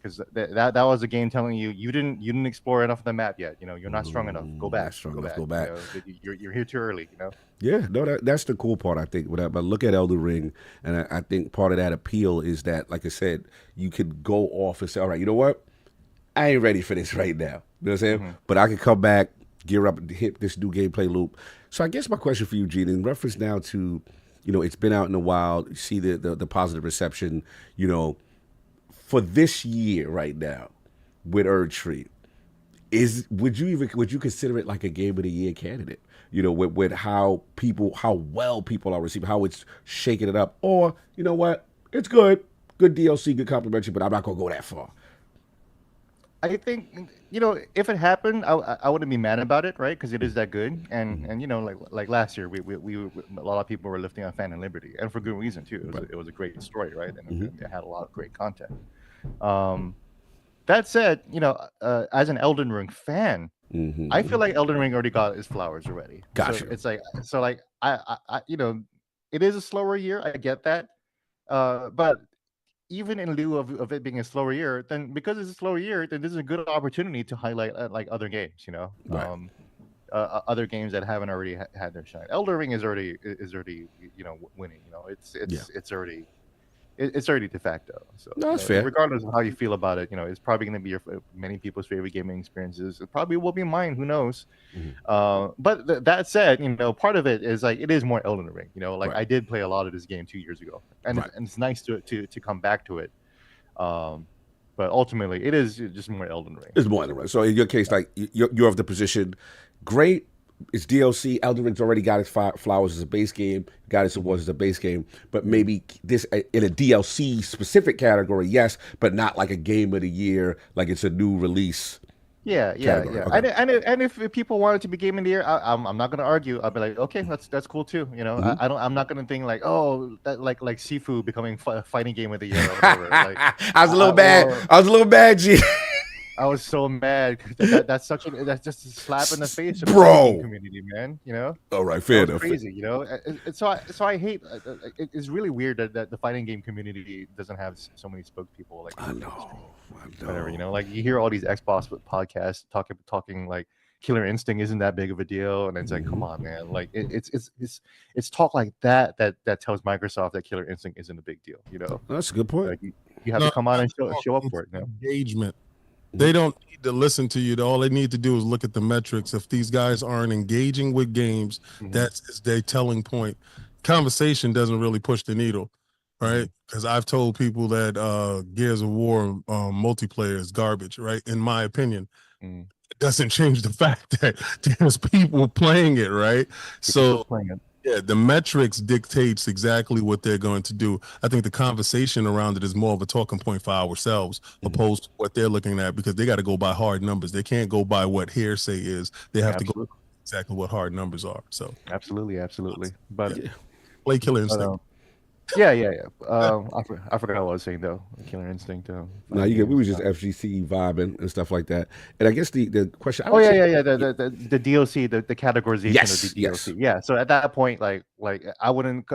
because that was a game telling you you didn't explore enough of the map yet. You know, you're not strong enough. Go back. Go back. You know, you're here too early. You know. Yeah, no, that's the cool part, I think. But look at Elden Ring, and I think part of that appeal is that, like I said, you could go off and say, all right, you know what? I ain't ready for this right now. You know what I'm saying? But I can come back, gear up, and hit this new gameplay loop. So I guess my question for you, Gene, in reference now to, you know, it's been out in the wild, you see the positive reception, you know, for this year right now with Erdtree, would you consider it like a Game of the Year candidate? You know, with how well people are receiving, how it's shaking it up, or you know what, it's good DLC, good complimentary, but I'm not gonna go that far. I think, you know, if it happened, I wouldn't be mad about it, right? Because it is that good, and you know, like last year, we a lot of people were lifting on Phantom Liberty, and for good reason too. It was a great story, right? And it had a lot of great content. That said, you know, as an Elden Ring fan, I feel like Elden Ring already got its flowers already. Gotcha. So it's like I you know, it is a slower year. I get that, but even in lieu of it being a slower year, then because it's a slower year, then this is a good opportunity to highlight like other games, you know, Right. Other games that haven't already had their shine. Elden Ring is already you know, winning. You know, it's already de facto. So No, that's fair. regardless of how you feel about it, you know, it's probably going to be many people's favorite gaming experiences. It probably will be mine. Who knows? But that said, you know, part of it is like it is more Elden Ring. You know, like I did play a lot of this game 2 years ago, and it's nice to come back to it. But ultimately, it is just more Elden Ring. It's more Elden Ring. So in your case, like you're of the position, great. It's DLC. Elden Ring's already got its flowers as a base game, got its awards as a base game, but maybe this in a DLC specific category, yes, but not like a game of the year, like it's a new release. Yeah. Okay. And if people want it to be game of the year, I'm not gonna argue. I'll be like, okay, that's cool too. You know, I'm not gonna think like, oh, that like Sifu becoming fighting game of the year or whatever. Like, I was a little bad. I was a little bad, G. I was so mad. That's just a slap in the face of the Bro. community, man. You know. All right, fair enough. Crazy, you know. So I hate. It's really weird that the fighting game community doesn't have so many spokespeople. Like I know. Whatever, you know. Like you hear all these Xbox podcasts talking like Killer Instinct isn't that big of a deal, and it's like, come on, man. Like it's talk like that tells Microsoft that Killer Instinct isn't a big deal. You know. That's a good point. Like, you have to come on and show up for it. You know? Engagement. They don't need to listen to you. All they need to do is look at the metrics. If these guys aren't engaging with games, that's their telling point. Conversation doesn't really push the needle, right? Because I've told people that Gears of War multiplayer is garbage, right? In my opinion, it doesn't change the fact that there's people playing it, right? Yeah, the metrics dictates exactly what they're going to do. I think the conversation around it is more of a talking point for ourselves, opposed to what they're looking at, because they got to go by hard numbers. They can't go by what hearsay is. They have to go exactly what hard numbers are. So absolutely. But play Killer Instinct. Yeah. I forgot what I was saying though. Killer Instinct. No, we were just FGC vibing and stuff like that. And I guess the question. The DLC, the categorization of the DLC. Yes. Yeah. So at that point, like I wouldn't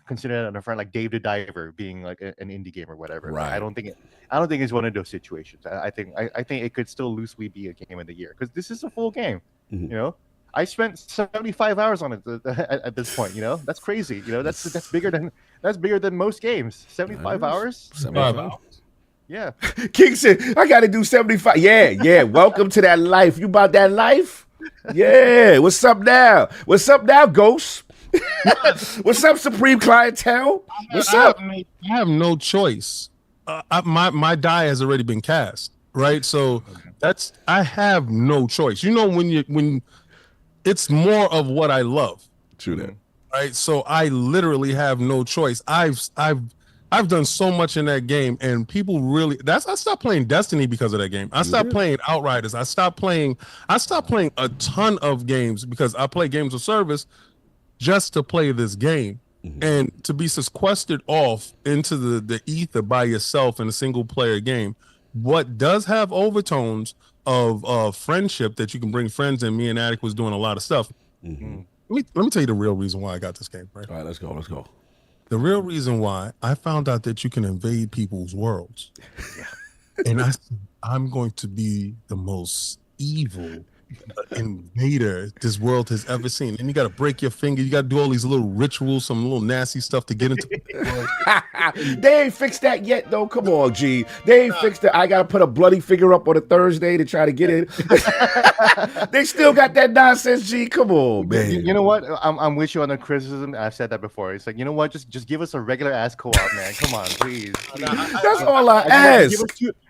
consider it a friend like Dave the Diver being like an indie game or whatever. Right. I don't think it's one of those situations. I think it could still loosely be a game of the year because this is a full game. You know. I spent 75 hours on it at this point. You know, that's crazy. You know, that's bigger than most games. 75 hours. 75 hours. Yeah. King said, "I got to do 75." Yeah. Welcome to that life. You about that life? Yeah. What's up now? Ghost? What's up, Supreme Clientele? What's up? I have no choice. My die has already been cast, right? So I have no choice. You know, when it's more of what I love. True that. Right. So I literally have no choice. I've done so much in that game, and people really I stopped playing Destiny because of that game. I stopped playing Outriders. I stopped playing a ton of games because I play games of service just to play this game. And to be sequestered off into the ether by yourself in a single player game, what does have overtones of friendship that you can bring friends in. Me and Attic was doing a lot of stuff. Let me tell you the real reason why I got this game, right? All right, let's go. The real reason why I found out that you can invade people's worlds. And I said, I'm going to be the most evil invader this world has ever seen. And you got to break your finger. You got to do all these little rituals, some little nasty stuff to get into the world. They ain't fixed that yet, though. Come on, G. They ain't fixed it. I got to put a bloody finger up on a Thursday to try to get in. They still got that nonsense, G. Come on, man. You know what? I'm with you on the criticism. I've said that before. It's like, you know what? Just give us a regular ass co-op, man. Come on, please. That's all I ask.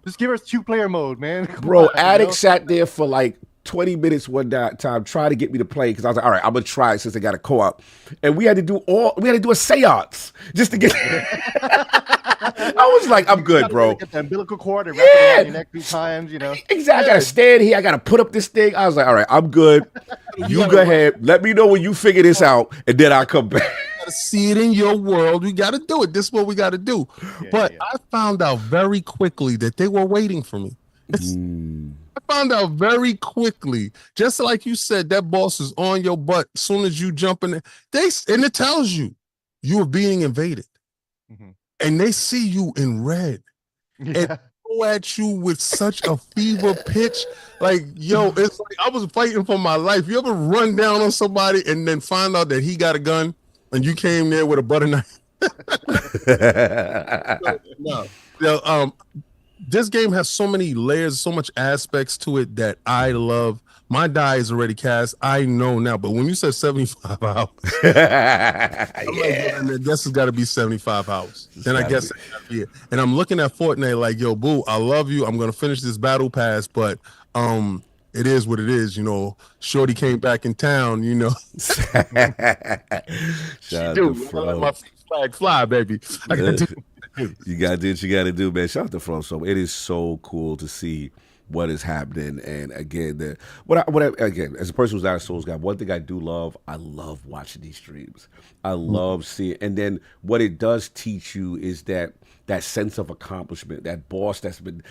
Just give us 2-player mode, man. Come Bro, on, Addict sat there for like 20 minutes one time trying to get me to play because I was like, all right, I'm gonna try it since they got a co-op. And we had to do a seance just to get I was like, I'm good, bro. Get the umbilical cord and wrap it around your neck 3 times, you know. Exactly. I gotta stand here, I gotta put up this thing. I was like, all right, I'm good. You go ahead. Let me know when you figure this out, and then I'll come back. To see it in your world, we got to do it. This is what we got to do. But I found out very quickly that they were waiting for me. I found out very quickly, just like you said, that boss is on your butt as soon as you jump in there. And it tells you are being invaded, and they see you in red, and go at you with such a fever pitch. Like, yo, it's like I was fighting for my life. You ever run down on somebody and then find out that he got a gun? And you came there with a butter knife. No. This game has so many layers, so much aspects to it that I love. My die is already cast. I know now. But when you said 75 hours, I guess it's got to be 75 hours. Then I guess and I'm looking at Fortnite like, yo, boo, I love you. I'm gonna finish this battle pass, but it is what it is, you know. Shorty came back in town, you know. Shout out to Fro. Let my flag fly, baby. You got to do what you got to do, man. Shout out to Fro. So it is so cool to see what is happening. And again, again, as a person who's not a Souls guy, one thing I do love, I love watching these streams. I love seeing, and then what it does teach you is that sense of accomplishment, that boss they've been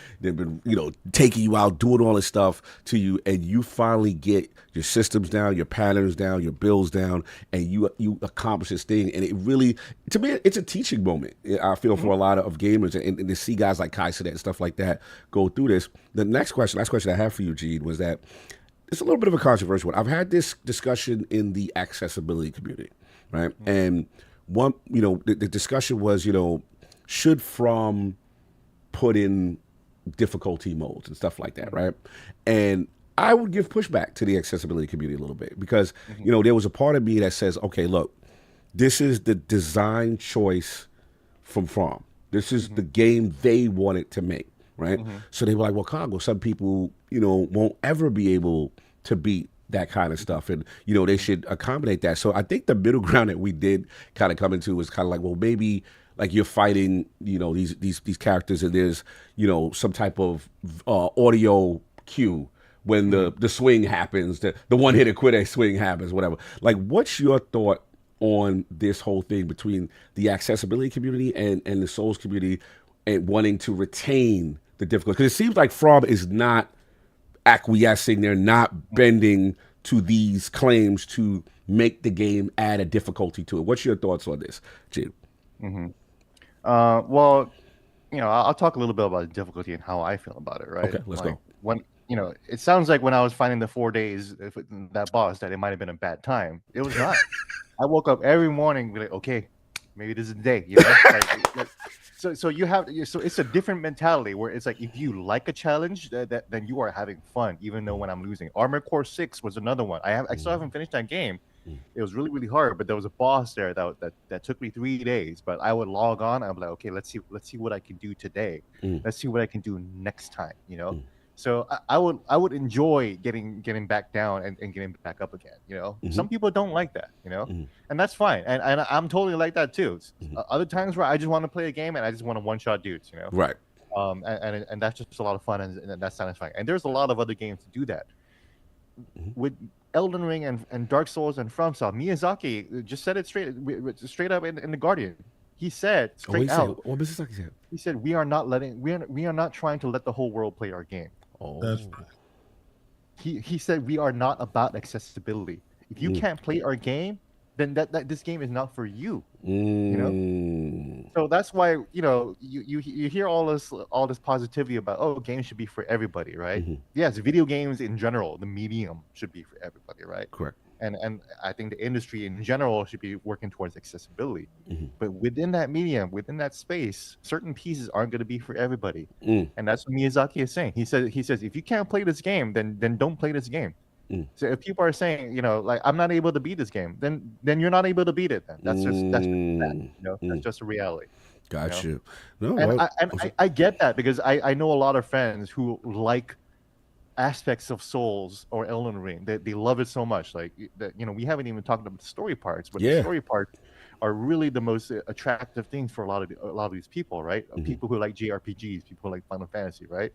you know, taking you out, doing all this stuff to you, and you finally get your systems down, your patterns down, your builds down, and you accomplish this thing. And it really, to me, it's a teaching moment. I feel for a lot of gamers, and to see guys like Kai Cenat and stuff like that go through this. The last question I have for you, Gene, was that it's a little bit of a controversial one. I've had this discussion in the accessibility community, right? And one, you know, the discussion was, you know, should From put in difficulty modes and stuff like that, right? And I would give pushback to the accessibility community a little bit because, you know, there was a part of me that says, okay, look, this is the design choice from. This is the game they wanted to make, right? So they were like, well, Congo, some people, you know, won't ever be able to beat that kind of stuff, and you know, they should accommodate that. So I think the middle ground that we did kind of come into was kind of like, well, maybe like you're fighting, you know, these characters, and there's, you know, some type of audio cue when the swing happens, the one hit and quit swing happens, whatever. Like, what's your thought on this whole thing between the accessibility community and the Souls community and wanting to retain the difficulty? Because it seems like From is not acquiescing, they're not bending to these claims to make the game add a difficulty to it. What's your thoughts on this, Jim? Well, you know, I'll talk a little bit about the difficulty and how I feel about it, right? Okay, let's go. When, you know, it sounds like when I was finding the 4 days that boss that it might have been a bad time. It was not. I woke up every morning like, okay, maybe this is the day, you know? So you have, so it's a different mentality where it's like, if you like a challenge, then you are having fun, even though when I'm losing. Armored Core 6 was another one. I still haven't finished that game. It was really, really hard, but there was a boss there that took me 3 days. But I would log on. I'm like, okay, let's see what I can do today. Let's see what I can do next time. You know, so I would enjoy getting back down and getting back up again. You know, some people don't like that. You know, and that's fine. And I'm totally like that too. Other times where I just want to play a game and I just want to one-shot dudes. You know, right. And that's just a lot of fun and that's satisfying. And there's a lot of other games to do that. With Elden Ring and Dark Souls and FromSoft, Miyazaki just said it straight up in The Guardian. He said straight out. What Miyazaki said? He said we are not trying to let the whole world play our game. He said we are not about accessibility. If you can't play our game, then that this game is not for you. Mm. So that's why, you hear all this positivity about, oh, games should be for everybody, right? Yes, video games in general, the medium should be for everybody, right? Correct. And I think the industry in general should be working towards accessibility. But within that medium, within that space, certain pieces aren't going to be for everybody. And that's what Miyazaki is saying. He says if you can't play this game, then don't play this game. So if people are saying, like, I'm not able to beat this game, then you're not able to beat it. Then that's just that. That's just a reality. Got you. No, And I get that, because I know a lot of friends who like aspects of Souls or Elden Ring. They love it so much. Like that, we haven't even talked about the story parts, but the story parts are really the most attractive things for a lot of these people, right? People who like JRPGs, people who like Final Fantasy, right?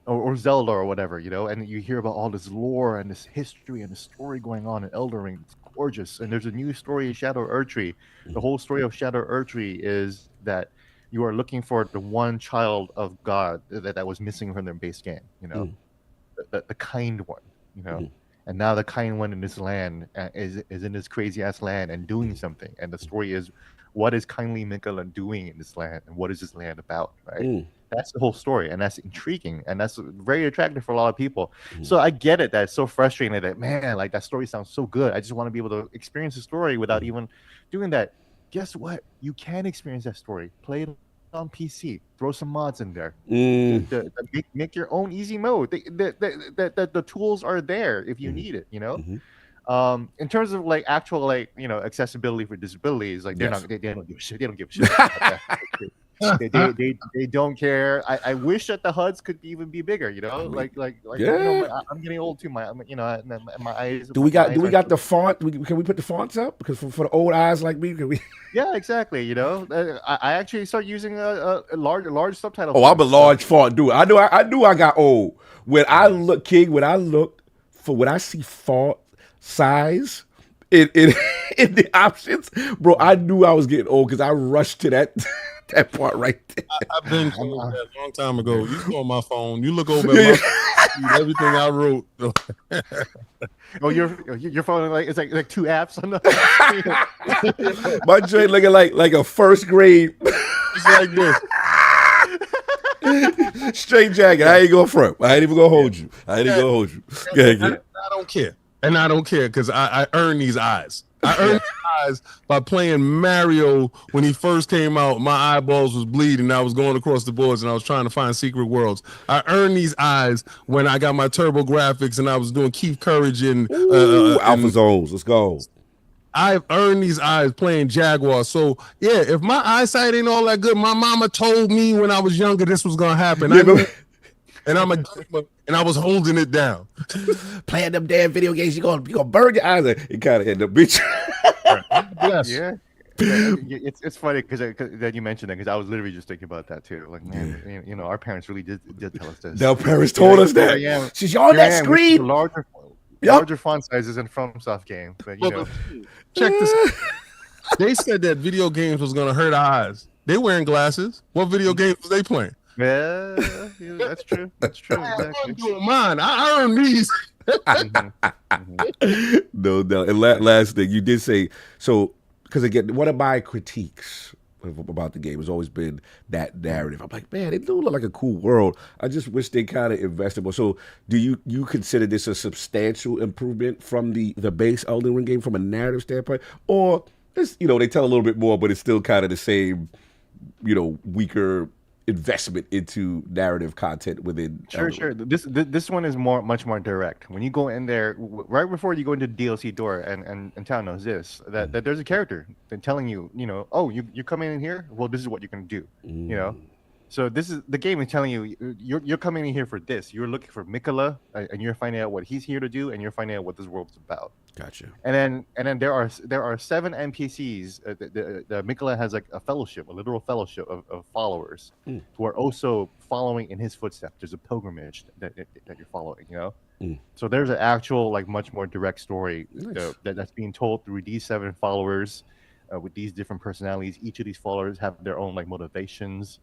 Or Zelda or whatever, and you hear about all this lore and this history and the story going on in Elden Ring. It's gorgeous. And there's a new story in Shadow Erdtree. The whole story of Shadow Erdtree is that you are looking for the one child of God that was missing from their base game, the kind one, and now the kind one in this land is in this crazy ass land and doing something. And the story is, what is kindly Mikola doing in this land, and what is this land about, right? That's the whole story, and that's intriguing, and that's very attractive for a lot of people. So I get it that it's so frustrating that, man, like, that story sounds so good. I just want to be able to experience the story without even doing that. Guess what? You can experience that story. Play it on PC. Throw some mods in there. Make your own easy mode. The tools are there if you need it. In terms of like actual, like, accessibility for disabilities, like they don't give a shit. They don't give a shit about that. They don't care. I wish that the HUDs could even be bigger. I'm getting old too. My eyes. Do we got the font? Can we put the fonts up? Because for the old eyes like me, can we? Yeah, exactly. I actually start using a large subtitle. Oh, I'm a large font dude. I knew I got old when I look, King. When I see font size in the options, bro, I knew I was getting old because I rushed to that part right there. I've been that a long time ago. You go on my phone. You look over at my everything I wrote. Oh, your phone, like, it's like two apps on the my joint looking like a first grade. It's like this. Straight jacket. I ain't gonna front. I ain't even gonna hold you. I don't care. And I don't care because I earn these eyes. I earned these eyes by playing Mario when he first came out. My eyeballs was bleeding. I was going across the boards and I was trying to find secret worlds. I earned these eyes when I got my turbo graphics and I was doing Keith Courage and Alpha Zones. Let's go. I've earned these eyes playing Jaguar. So yeah, if my eyesight ain't all that good, my mama told me when I was younger this was gonna happen. And I'm a gamer, and I was holding it down. Playing them damn video games, you're gonna burn your eyes. It kind of end up bitch. Yes. Yeah. It's funny because that you mentioned that, because I was literally just thinking about that too. Like, man, our parents really did tell us this. Their parents told us that. She's on that screen. Larger font sizes in FromSoft game, but check this out. They said that video games was gonna hurt eyes. They wearing glasses. What video games was they playing? Yeah, that's true. That's true. Exactly. I'm doing mine. I earned these. No. And last thing, you did say, so, because again, one of my critiques about the game has always been that narrative. I'm like, man, it do look like a cool world. I just wish they kind of invested more. So do you consider this a substantial improvement from the base Elden Ring game from a narrative standpoint? Or, it's, they tell a little bit more, but it's still kind of the same, weaker investment into narrative content within Sure. This one is much more direct. When you go in there, right before you go into the DLC door, and Town knows this, that there's a character telling you, oh, you come in here, well, this is what you're gonna do, So the game is telling you, you're coming in here for this. You're looking for Mikola, and you're finding out what he's here to do, and you're finding out what this world's about. Gotcha. And then there are 7 NPCs. The Mikola has like a fellowship, a literal fellowship of followers who are also following in his footsteps. There's a pilgrimage that you're following. So there's an actual, like, much more direct story that's being told through these 7 followers with these different personalities. Each of these followers have their own, like, motivations.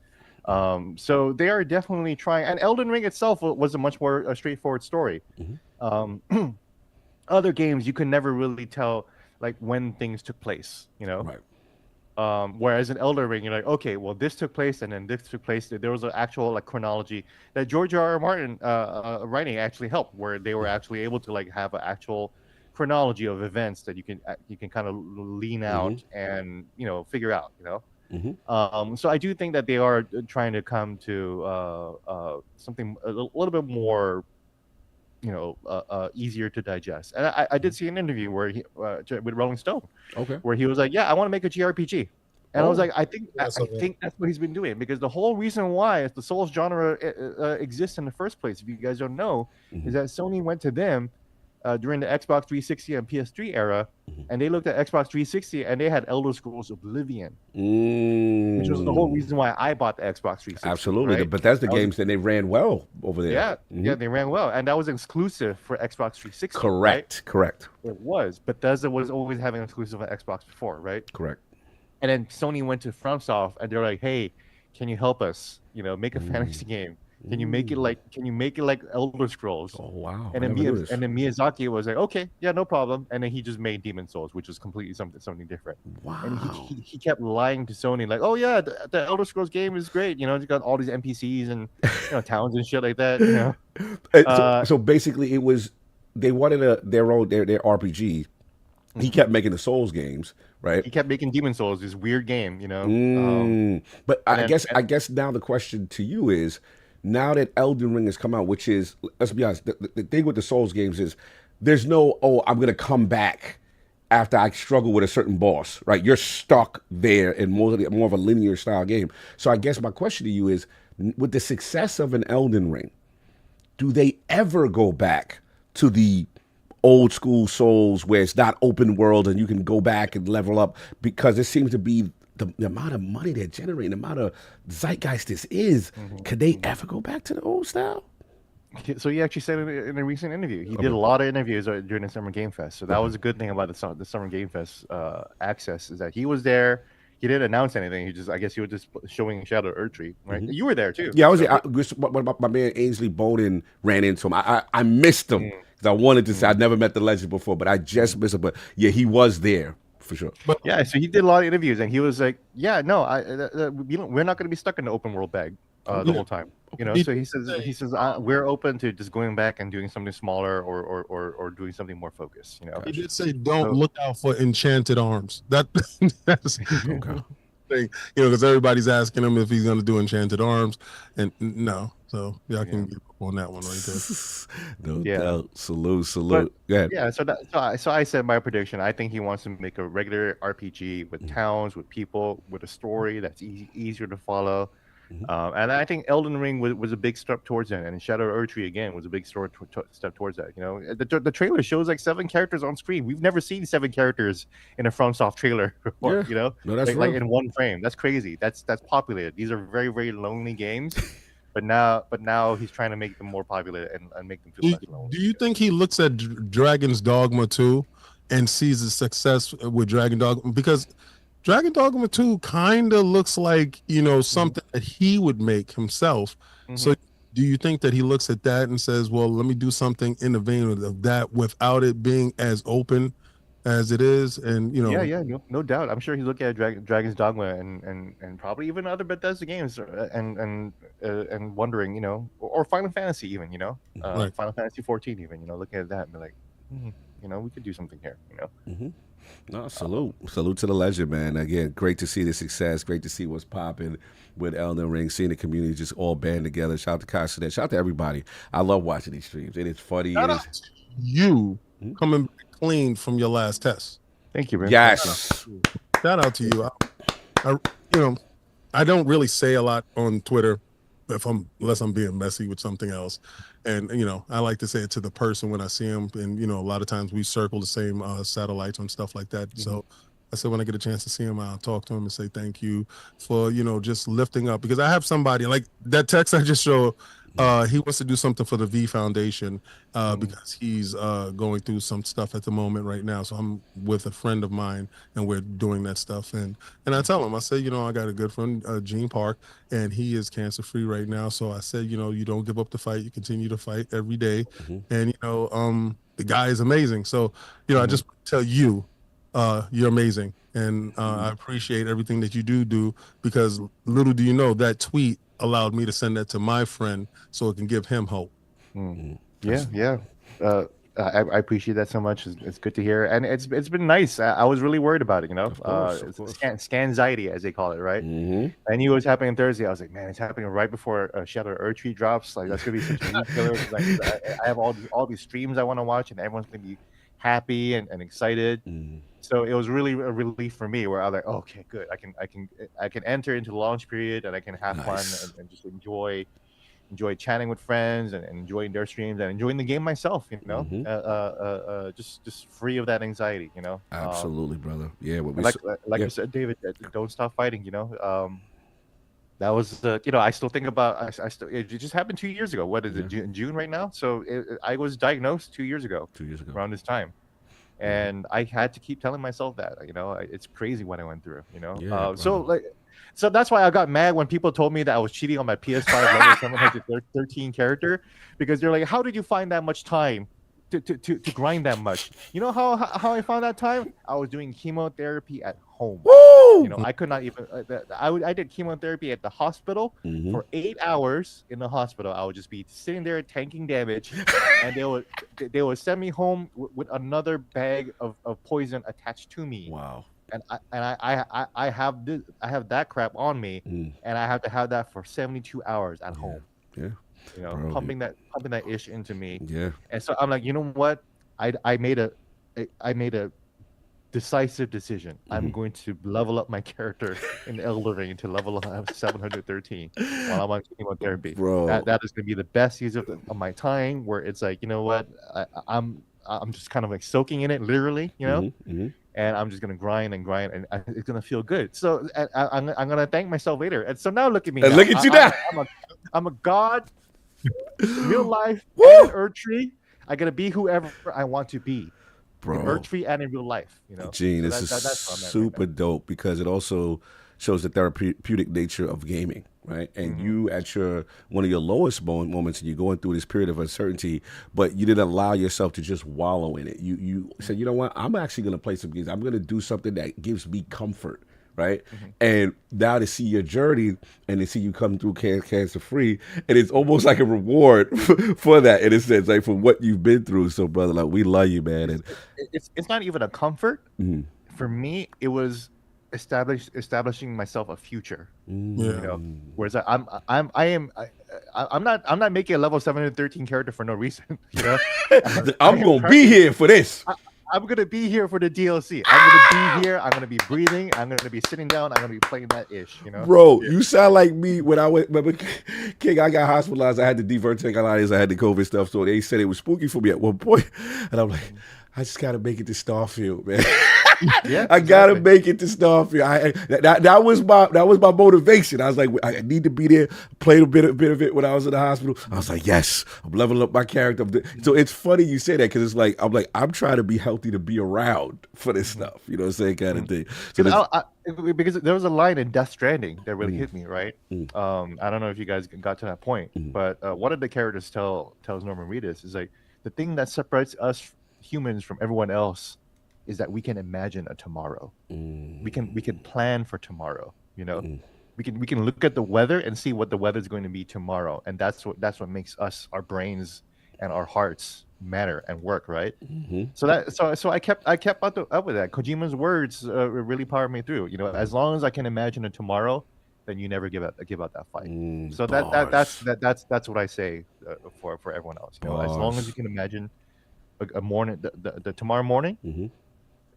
So they are definitely trying. And Elden Ring itself was a much more straightforward story. Other games, you can never really tell like when things took place, you know. Right. Whereas in Elden Ring, you're like, okay, well, this took place and then this took place. There was an actual like chronology that George R. R. Martin writing actually helped, where they were actually able to like have an actual chronology of events that you can kind of lean out and figure out, So I do think that they are trying to come to something a little bit more easier to digest. And I did see an interview where he with Rolling Stone, where he was like, yeah, I want to make a JRPG. And I was like, I think that's what he's been doing, because the whole reason why the Souls genre exists in the first place, if you guys don't know, is that Sony went to them during the Xbox 360 and PS3 era, and they looked at Xbox 360 and they had Elder Scrolls Oblivion, which was the whole reason why I bought the Xbox 360. Absolutely, right? the Bethesda games, then they ran well over there. Yeah, they ran well, and that was exclusive for Xbox 360. Correct. It was. Bethesda was always having exclusive on Xbox before, right? Correct. And then Sony went to FromSoft and they're like, hey, can you help us? Make a fantasy game. Can you make it like Elder Scrolls? Oh wow! And then Miyazaki was like, okay, yeah, no problem. And then he just made Demon Souls, which was completely something different. Wow! And he kept lying to Sony, like, oh yeah, the Elder Scrolls game is great. It's got all these NPCs and towns and shit like that. So basically, it was they wanted their RPG. He kept making the Souls games, right? He kept making Demon Souls, this weird game, But I guess now the question to you is, now that Elden Ring has come out, which is, let's be honest, the thing with the Souls games is there's no, I'm going to come back after I struggle with a certain boss, right? You're stuck there in more of a linear style game. So I guess my question to you is, with the success of an Elden Ring, do they ever go back to the old school Souls where it's not open world and you can go back and level up? Because it seems to be the amount of money they're generating, the amount of zeitgeist this is. Could they ever go back to the old style? So he actually said in a recent interview, he did a lot of interviews during the Summer Game Fest. So that was a good thing about the Summer Game Fest access, is that he was there. He didn't announce anything. I guess he was just showing Shadow of Erdtree, right? You were there too. Yeah, I was there. My man Ainsley Bowden ran into him. I missed him because I wanted to say I'd never met the legend before, but I just missed him. But yeah, he was there for sure. But yeah, so he did a lot of interviews, and he was like, "Yeah, no, we're not going to be stuck in the open world bag the whole time." So he says we're open to just going back and doing something smaller or doing something more focused. He did say, "Don't look out for enchanted arms." That's okay. Thing, because everybody's asking him if he's going to do enchanted arms, and no. So I can get up on that one right there. No doubt. Salute. Yeah. So I said my prediction. I think he wants to make a regular RPG with towns, with people, with a story that's easier to follow. And I think Elden Ring was a big step towards that, and Shadow of Erdtree again was a big step towards that. The trailer shows like 7 characters on screen. We've never seen 7 characters in a FromSoft trailer before. No, that's like in one frame. That's crazy. That's populated. These are very, very lonely games, but now he's trying to make them more popular and make them feel less lonely. Do you think he looks at Dragon's Dogma 2 and sees the success with Dragon Dogma? Because Dragon Dogma 2 kind of looks like, something that he would make himself. So do you think that he looks at that and says, well, let me do something in the vein of that without it being as open as it is? And, Yeah, no doubt. I'm sure he's looking at Dragon's Dogma and probably even other Bethesda games and wondering, or Final Fantasy even, Right. Final Fantasy 14 even, looking at that and be like, we could do something here, No, salute to the legend, man. Again, great to see the success. Great to see what's popping with Elden Ring. Seeing the community just all band together. Shout out to Cassidy. Shout out to everybody. I love watching these streams. It is funny. Shout out to you coming back clean from your last test. Thank you, man. Yes. Shout out to you. I don't really say a lot on Twitter unless I'm being messy with something else. And, I like to say it to the person when I see them. And, a lot of times we circle the same satellites and stuff like that. So I said, when I get a chance to see him, I'll talk to him and say thank you for, just lifting up. Because I have somebody like that text I just showed. He wants to do something for the V Foundation because he's going through some stuff at the moment right now. So I'm with a friend of mine and we're doing that stuff. And I tell him, I say, I got a good friend, Gene Park, and he is cancer free right now. So I said, you don't give up the fight. You continue to fight every day. And, the guy is amazing. So, I just tell you you're amazing, and I appreciate everything that you do. Because little do you know, that tweet allowed me to send that to my friend so it can give him hope. Yeah. I appreciate that so much. It's good to hear, and it's been nice. I was really worried about it, Of course. Scanxiety, as they call it, right? I knew it was happening Thursday. I was like, man, it's happening right before Shadow Erdtree drops. Like, that's gonna be such a week killer. Like, I have all these streams I want to watch, and everyone's gonna be happy and excited. So it was really a relief for me, where I was like, oh, okay, good. I can enter into the launch period, and I can have fun and just enjoy chatting with friends and enjoying their streams and enjoying the game myself, just free of that anxiety, Absolutely, brother. Yeah, what we like you said, David, don't stop fighting. That was I still think about it just happened 2 years ago. What is it, June right now? So I was diagnosed 2 years ago around this time, and I had to keep telling myself that it's crazy what I went through. So that's why I got mad when people told me that I was cheating on my PS5 level 713 character, because they're like, how did you find that much time to grind that much? You know how I found that time? I was doing chemotherapy at home. Woo! I could not even I did chemotherapy at the hospital for 8 hours in the hospital. I would just be sitting there tanking damage, and they would send me home with another bag of poison attached to me. Wow. And I have that crap on me, and I have to have that for 72 hours at home. Yeah. Bro, pumping that ish into me. Yeah. And so I'm like, you know what? I made a decisive decision. I'm going to level up my character in Elden Ring to level up 713 while I'm on chemotherapy. Bro, that is going to be the best use of my time. Where it's like, you know what? I'm just kind of like soaking in it, literally. And I'm just gonna grind, and it's gonna feel good. So I'm gonna thank myself later. And so now look at me. And now. look at you now. I'm a god, real life, and Erdtree. I gotta be whoever I want to be, bro. In Erdtree and in real life. Gene, this is super dope, because it also shows the therapeutic nature of gaming, right? And you at one of your lowest moments, and you're going through this period of uncertainty, but you didn't allow yourself to just wallow in it. You said, you know what? I'm actually going to play some games. I'm going to do something that gives me comfort, right? And now to see your journey and to see you come through cancer free, and it's almost like a reward for that, in a sense, like for what you've been through. So, brother, like, we love you, man. And it's not even a comfort for me. It was establishing myself a future. Whereas I'm not making a level 713 character for no reason. I'm gonna be here for this. I'm gonna be here for the DLC. I'm gonna be here. I'm gonna be breathing. I'm gonna be sitting down. I'm gonna be playing that ish. Bro, you sound like me when I went. Remember, King, I got hospitalized. I had the diverticulitis. I had the COVID stuff. So they said it was spooky for me at one point, and I'm like, I just gotta make it to Starfield, man. I gotta make it to Starfield. That was my motivation. I was like, I need to be there. Played a bit of it when I was in the hospital. I was like, yes, I'm leveling up my character. So it's funny you say that, because it's like I'm trying to be healthy to be around for this stuff. You know what I'm saying, kind of thing. So because there was a line in Death Stranding that really hit me, right? I don't know if you guys got to that point, but one of the characters tells Norman Reedus is like, the thing that separates us humans from everyone else is that we can imagine a tomorrow. We can plan for tomorrow. We can look at the weather and see what the weather is going to be tomorrow, and that's what makes us, our brains and our hearts, matter and work, right? So I kept up with that. Kojima's words really powered me through. As long as I can imagine a tomorrow, then you never give up that fight. So that's what I say for everyone else. As long as you can imagine a morning, the tomorrow morning,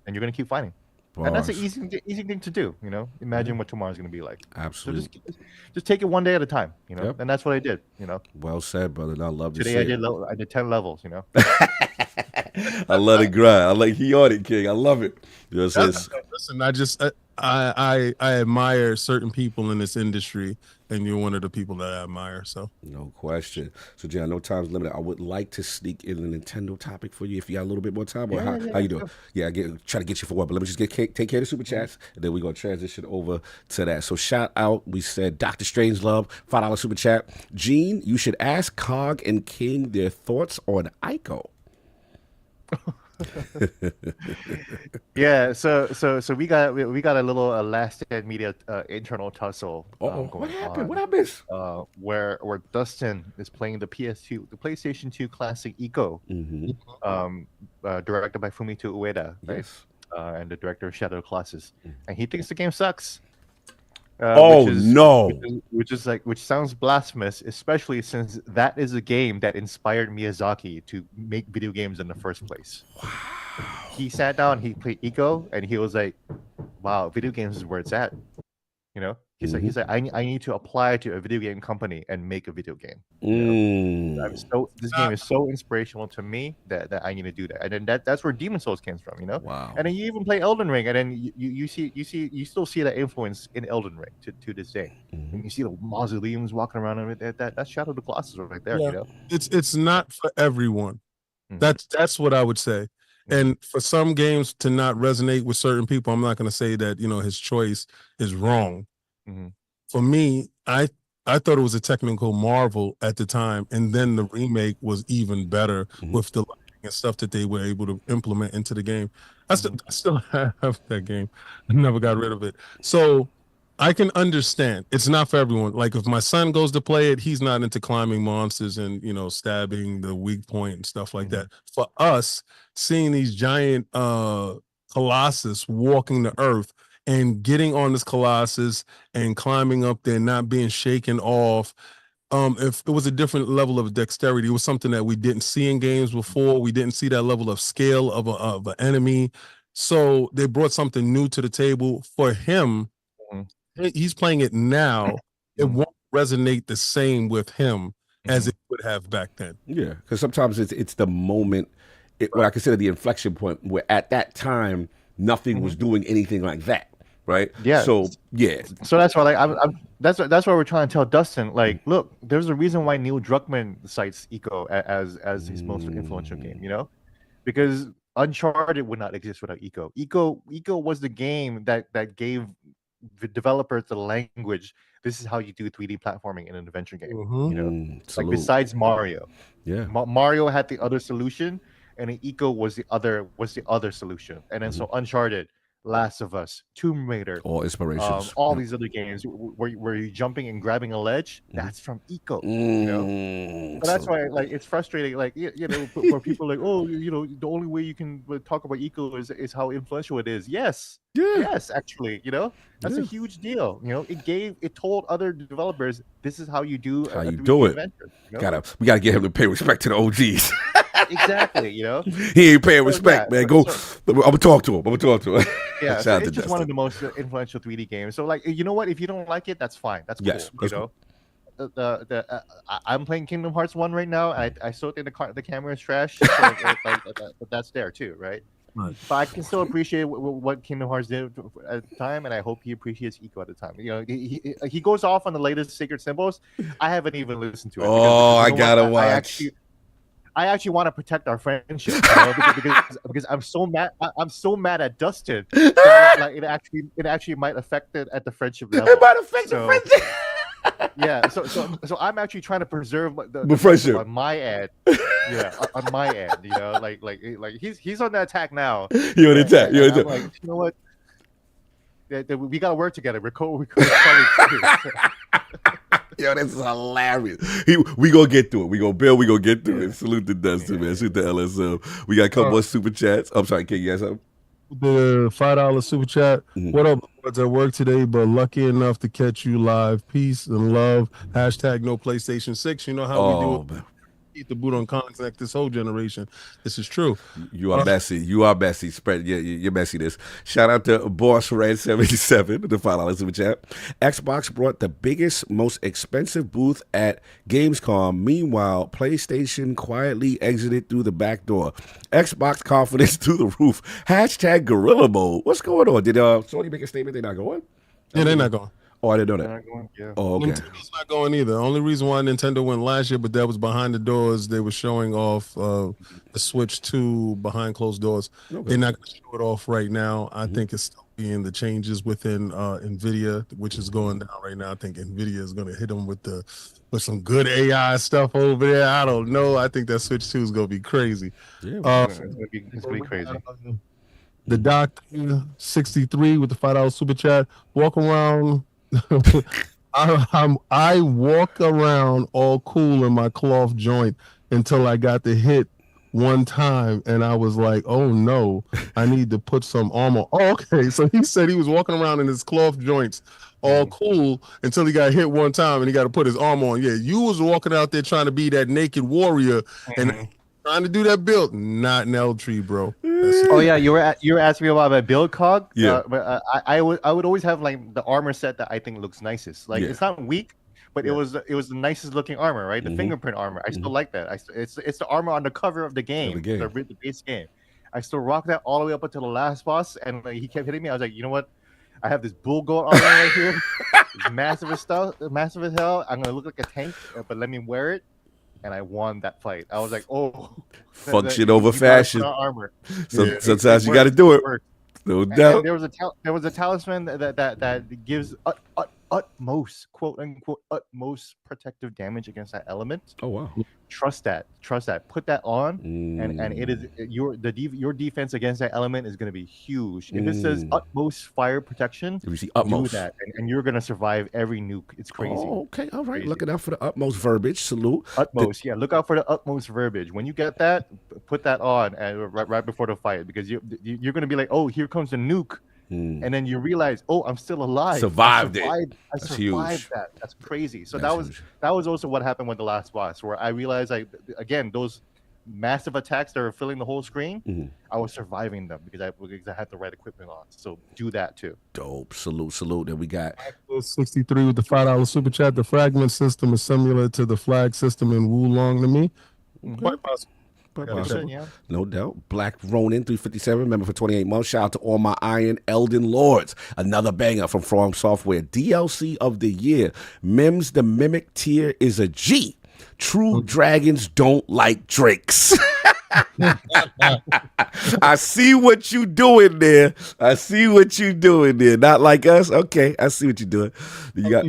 and you're gonna keep fighting. And that's an easy thing to do. Imagine what tomorrow's gonna be like. Absolutely. So just take it one day at a time. And that's what I did. Well said, brother. I love today. I did 10 levels. I love the grind. I like he on it, King. I love it. Listen, I admire certain people in this industry, and you're one of the people that I admire. So no question. So, Jay, I know time's limited. I would like to sneak in a Nintendo topic for you if you got a little bit more time. Or how you doing? Yeah, try to get you for one, but let me just take care of the super chats, and then we're gonna transition over to that. So, shout out. We said Dr. Strangelove, $5 super chat. Gene, you should ask Cog and King their thoughts on Ico. Yeah, so we got a little last stand media internal tussle What going happened? on. What I missed? Where Dustin is playing the PS2, the PlayStation 2 classic Eco, directed by Fumito Ueda, right? Yes. And the director of Shadow Colossus, and he thinks the game sucks. Oh no! Which sounds blasphemous, especially since that is a game that inspired Miyazaki to make video games in the first place. Wow. He sat down, he played Eco, and he was like, "Wow, video games is where it's at." You know, he's like, I need to apply to a video game company and make a video game. You know? This game is so inspirational to me that I need to do that, and then that's where Demon Souls comes from. You know, wow. And then you even play Elden Ring, and then you still see that influence in Elden Ring to this day. And you see the mausoleums walking around, and that's Shadow of the Colossus right there. Yeah. You know, It's not for everyone. That's what I would say. And for some games to not resonate with certain people, I'm not going to say that, you know, his choice is wrong. For me, I thought it was a technical marvel at the time, and then the remake was even better with the lighting and stuff that they were able to implement into the game. I still have that game. I never got rid of it. So I can understand it's not for everyone. Like if my son goes to play it, he's not into climbing monsters and, you know, stabbing the weak point and stuff like that. For us, seeing these giant colossus walking the earth and getting on this colossus and climbing up there, not being shaken off. If it was a different level of dexterity, it was something that we didn't see in games before. We didn't see that level of scale of an enemy. So they brought something new to the table for him. He's playing it now. It won't resonate the same with him as it would have back then. Yeah, because sometimes it's the moment, what I consider the inflection point, where at that time nothing was doing anything like that, right? Yeah. So yeah. So that's why, like, that's why we're trying to tell Dustin, like, look, there's a reason why Neil Druckmann cites Eco as his most influential game, you know, because Uncharted would not exist without Eco. Eco was the game that gave the developers the language. This is how you do 3D platforming in an adventure game. You know, like besides Mario, Mario had the other solution, and then Eco was the other solution. And then so Uncharted, Last of Us, Tomb Raider, all inspirations, all these other games where you're jumping and grabbing a ledge, that's from Eco. You know, so that's why, like, it's frustrating. Like, you know, for people like, oh, you know, the only way you can talk about Eco is how influential it is. Yes, actually, you know, that's a huge deal. You know, it told other developers, this is how you do how you do it. Adventure, you know? We gotta get him to pay respect to the OGs. Exactly, you know, he ain't paying respect, man. I'm gonna talk to him. Yeah, so it's just one of the most influential 3D games. So, like, you know what? If you don't like it, that's fine. That's cool. You know, I'm playing Kingdom Hearts 1 right now. I still think the camera is trash, but that's there too, right? But I can still appreciate what Kingdom Hearts did at the time, and I hope he appreciates Eco at the time. You know, he goes off on the latest Sacred Symbols. I haven't even listened to it. I gotta watch. I actually want to protect our friendship, you know, because I'm so mad. I'm so mad at Dustin. That, like, it actually might affect it at the friendship level. It might affect the friendship. Yeah. So I'm actually trying to preserve the friendship on my end. Yeah, on my end. You know, like he's on the attack now. You're on the attack. You're on the attack. Like, you know what? We got to work together. We're colleagues. Yo, this is hilarious. We gonna get through it. We gonna get through it. Salute to Dustin, man. Salute to LSM. We got a couple more super chats. I'm sorry, King, you got something? The $5 super chat. What up, boys? At work today, but lucky enough to catch you live. Peace and love. Hashtag no PlayStation 6. You know how we do it. Man. Eat the boot on contact this whole generation. This is true. You are messy. You are messy. Spread your messiness. Shout out to Boss Red 77, the $5 super chat. Xbox brought the biggest, most expensive booth at Gamescom. Meanwhile, PlayStation quietly exited through the back door. Xbox confidence through the roof. Hashtag Gorilla Mode. What's going on? Did Sony make a statement they're not going? Yeah, they're not going. Oh, I didn't know that. Oh, okay. Nintendo's not going either. The only reason why Nintendo went last year, but that was behind the doors. They were showing off the Switch 2 behind closed doors. Okay. They're not going to show it off right now. I think it's still and the changes within NVIDIA, which is going down right now. I think NVIDIA is going to hit them with some good AI stuff over there. I don't know. I think that Switch 2 is going to be crazy. Yeah, It's gonna be crazy. The Doctor 63 with the $5 super chat. Walk around. I walk around all cool in my cloth joint until I got the hit one time, and I was like, "Oh no, I need to put some armor." Oh, okay, so he said he was walking around in his cloth joints, all cool, until he got hit one time, and he got to put his armor on. Yeah, you was walking out there trying to be that naked warrior and trying to do that build, not an Erdtree, bro. Oh yeah, you were asking me about my build cog. Yeah. But I would always have like the armor set that I think looks nicest. Like it's not weak, but it was the nicest looking armor, right? The fingerprint armor. I still like that. It's the armor on the cover of the game, the base game. I still rock that all the way up until the last boss, and like, he kept hitting me. I was like, you know what? I have this bull goat armor right here. It's massive as hell. I'm gonna look like a tank, but let me wear it. And I won that fight. I was like, oh, function over fashion. Armor. Sometimes you got to do it. No doubt. And there was a talisman that gives utmost, quote unquote, utmost protective damage against that element. Oh wow. Trust that. Put that on, and it is your defense against that element is going to be huge. If it says utmost fire protection, you see utmost, do that, and you're going to survive every nuke. It's crazy. Oh, okay, all right. Crazy. Looking out for the utmost verbiage. Salute. Utmost, yeah. Look out for the utmost verbiage. When you get that, put that on and right before the fight, because you're going to be like, oh, here comes the nuke. And then you realize, oh, I'm still alive. Survived it. I survived that. That's crazy. So that was also what happened with the last boss, where I realized, like, again, those massive attacks that were filling the whole screen, I was surviving them because I had the right equipment on. So do that too. Dope. Salute. Then we got 63 with the $5 super chat. The fragment system is similar to the flag system in Wukong to me. Quite possible. Yeah. No doubt. Black Ronin 357, member for 28 months. Shout out to all my Iron Elden Lords. Another banger from From Software. DLC of the year. Mims the Mimic tier is a G. True dragons don't like drakes. I see what you doing there. Not like us. Okay, I see what you're doing. You got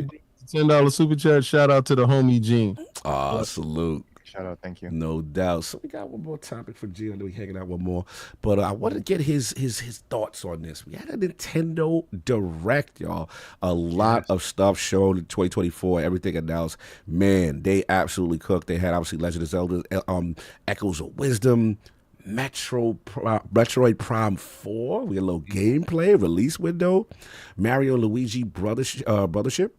$10 super chat. Shout out to the homie Gene. Salute. Shout out, thank you. No doubt. So we got one more topic for Gio. We hanging out one more, but I wanted to get his thoughts on this. We had a Nintendo Direct, y'all. A lot of stuff shown in 2024. Everything announced. Man, they absolutely cooked. They had obviously Legend of Zelda, Echoes of Wisdom, Metroid Prime 4. We had a little gameplay release window. Mario Luigi Brothership.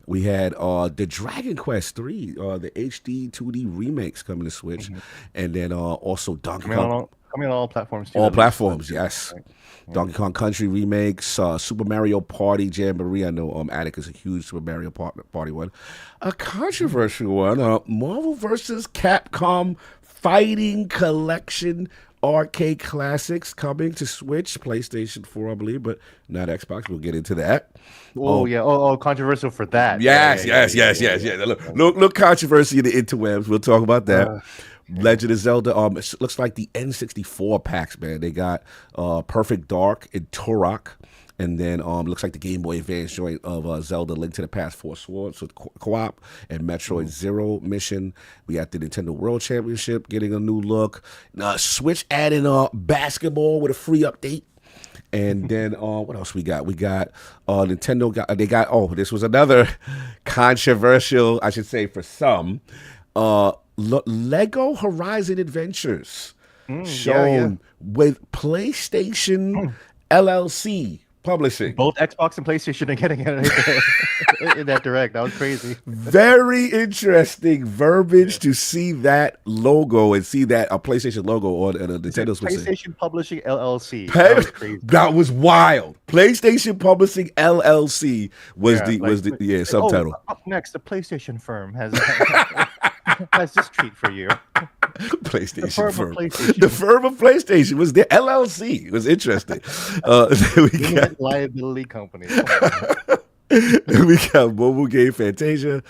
We had the Dragon Quest 3, the HD 2D remakes coming to Switch, and then also Donkey Kong. Coming on all platforms. Too, all platforms, yes. Right. Donkey Kong Country remakes, Super Mario Party Jamboree. I know Attic is a huge Super Mario Party one. A controversial one, Marvel vs. Capcom Fighting Collection arcade classics coming to Switch, PlayStation 4, I believe, but not Xbox. We'll get into that. Oh, yeah. Oh, controversial for that. Yes. Look, controversy in the interwebs. We'll talk about that. Legend of Zelda. It looks like the N64 packs, man. They got Perfect Dark and Turok. And then looks like the Game Boy Advance joint of Zelda Link to the Past 4 Swords with co-op and Metroid Zero Mission. We got the Nintendo World Championship getting a new look. Switch adding basketball with a free update. And then what else we got? We got Nintendo. This was another controversial, I should say, for some. Lego Horizon Adventures shown with PlayStation LLC publishing. Both Xbox and PlayStation are getting it in that direct. That was crazy. Very interesting verbiage to see that logo and see that a PlayStation logo on a Nintendo Switch. PlayStation Publishing LLC. That was crazy. That was wild. PlayStation Publishing LLC was the subtitle. Up next, the PlayStation firm has this treat for you. PlayStation firm. The firm of PlayStation was the LLC. It was interesting. We got liability company. We got Mobile Game Fantasia,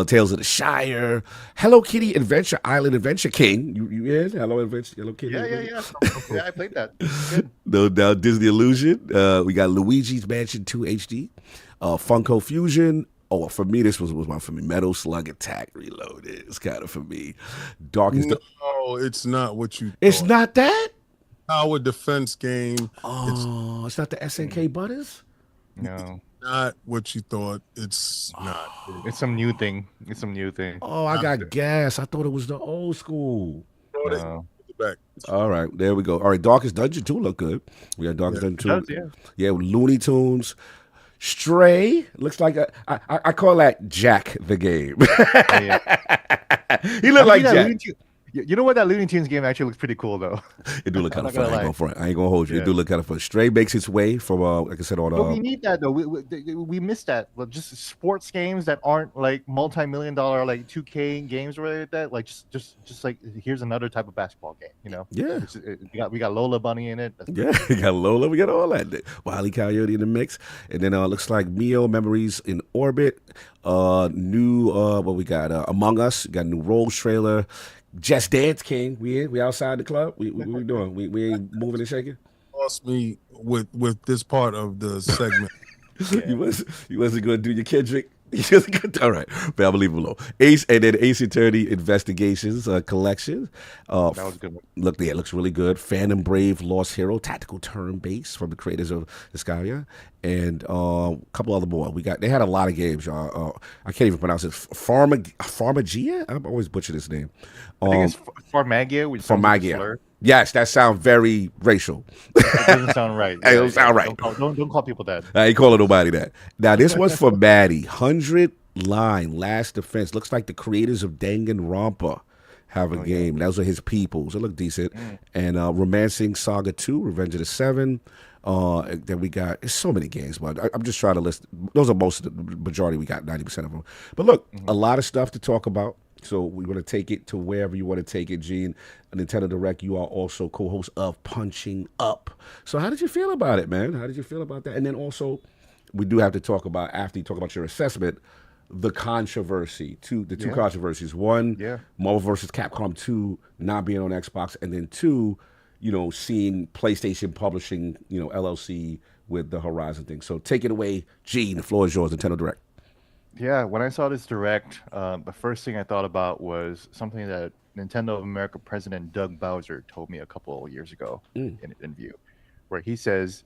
Tales of the Shire, Hello Kitty Adventure Island Adventure King. You in? Hello Kitty. Yeah. Yeah, I played that. Good. No doubt. Disney Illusion. We got Luigi's Mansion 2 HD, Funko Fusion. Oh, for me, this was one for me. Metal Slug Attack Reloaded. It's kind of for me. Darkest. No, it's not what you thought. It's not that? Tower defense game. Oh, it's not the SNK Butters? No. Not what you thought. It's not. It's some new thing. Oh, I got gas. I thought it was the old school. No. Back. All right, there we go. All right, Darkest Dungeon 2 look good. We got Darkest Dungeon 2. Yeah, with Looney Tunes. Stray looks like I call that Jack the game. He looked like Jack. You know what? That Looney Tunes game actually looks pretty cool, though. It do look kind of fun. I ain't gonna hold you. It do look kind of fun. Stray makes its way from, like I said, on. But we need that though. We missed that. Like, just sports games that aren't like multi-million-dollar like 2K games or whatever like that. Like just like here's another type of basketball game. You know? Yeah. We got Lola Bunny in it. We got Lola. We got all that. Wile E. Coyote in the mix, and then looks like Mio Memories in Orbit. New what we got? Among Us. Got a new Rogues trailer. Just Dance King, we outside the club. We doing? We ain't moving and shaking. Lost me with this part of the segment. You wasn't going to do your Kendrick. All right, but I'll leave it alone. Ace and then Ace Attorney Investigations collection. That was a good one. Look, yeah, it looks really good. Phantom Brave Lost Hero tactical turn based from the creators of Iskaria, and a couple other more. They had a lot of games, y'all. I can't even pronounce it. Pharmagia. I'm always butchering this name. I think it's Pharmagia. Pharmagia. Yes, that sounds very racial. It doesn't sound right. It doesn't sound right. Don't call people that. I ain't calling nobody that. Now, this one's for Maddie. 100 Line Last Defense. Looks like the creators of Danganronpa have a game. Those are his peoples. It look decent. And Romancing Saga 2, Revenge of the Seven. Then we got, there's so many games, but I'm just trying to list. Those are most of the majority. We got 90% of them. But look, a lot of stuff to talk about. So we're going to take it to wherever you want to take it, Gene. Nintendo Direct, you are also co-host of Punching Up. So how did you feel about it, man? How did you feel about that? And then also, we do have to talk about, after you talk about your assessment, the controversy, two controversies. One, Marvel vs. Capcom 2 not being on Xbox, and then two, seeing PlayStation publishing, LLC with the Horizon thing. So take it away, Gene. The floor is yours, Nintendo Direct. Yeah, when I saw this direct, the first thing I thought about was something that Nintendo of America President Doug Bowser told me a couple of years ago in an interview, where he says,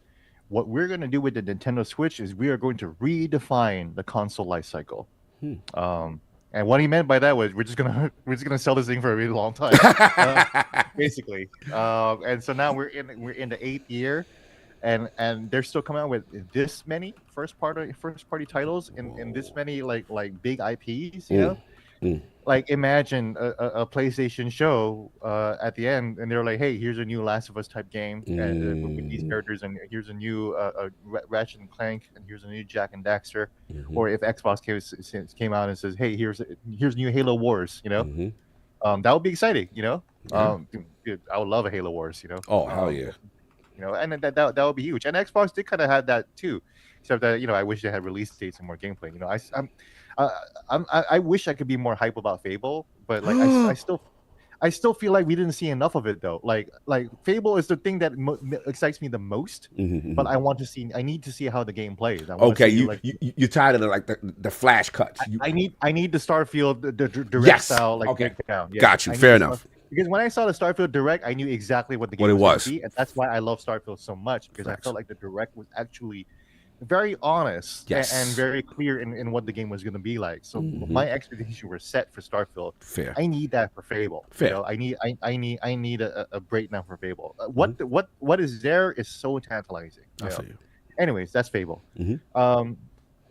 what we're going to do with the Nintendo Switch is we are going to redefine the console life cycle. And what he meant by that was we're just gonna sell this thing for a really long time, basically. And so now we're in the 8th year. And they're still coming out with this many first party titles and this many like big IPs, Like imagine a PlayStation show at the end, and they're like, "Hey, here's a new Last of Us type game, and with these characters, and here's a new Ratchet and Clank, and here's a new Jack and Daxter." Or if Xbox came out and says, "Hey, here's new Halo Wars," that would be exciting, Dude, I would love a Halo Wars, Oh, hell yeah. And that would be huge. And Xbox did kind of have that too, except that I wish they had release dates and more gameplay. I wish I could be more hype about Fable, but like I still feel like we didn't see enough of it though. Like Fable is the thing that excites me the most, but I need to see how the game plays. Okay, you're tired of the flash cuts. I need the Starfield the direct style breakdown. Yeah, got you. Fair enough. Because when I saw the Starfield Direct, I knew exactly what the game was going to be, and that's why I love Starfield so much, because I felt like the Direct was actually very honest and very clear in what the game was going to be like. So my expectations were set for Starfield. Fair. I need that for Fable. Fair. I need a breakdown for Fable. What is there is so tantalizing. Anyways, that's Fable.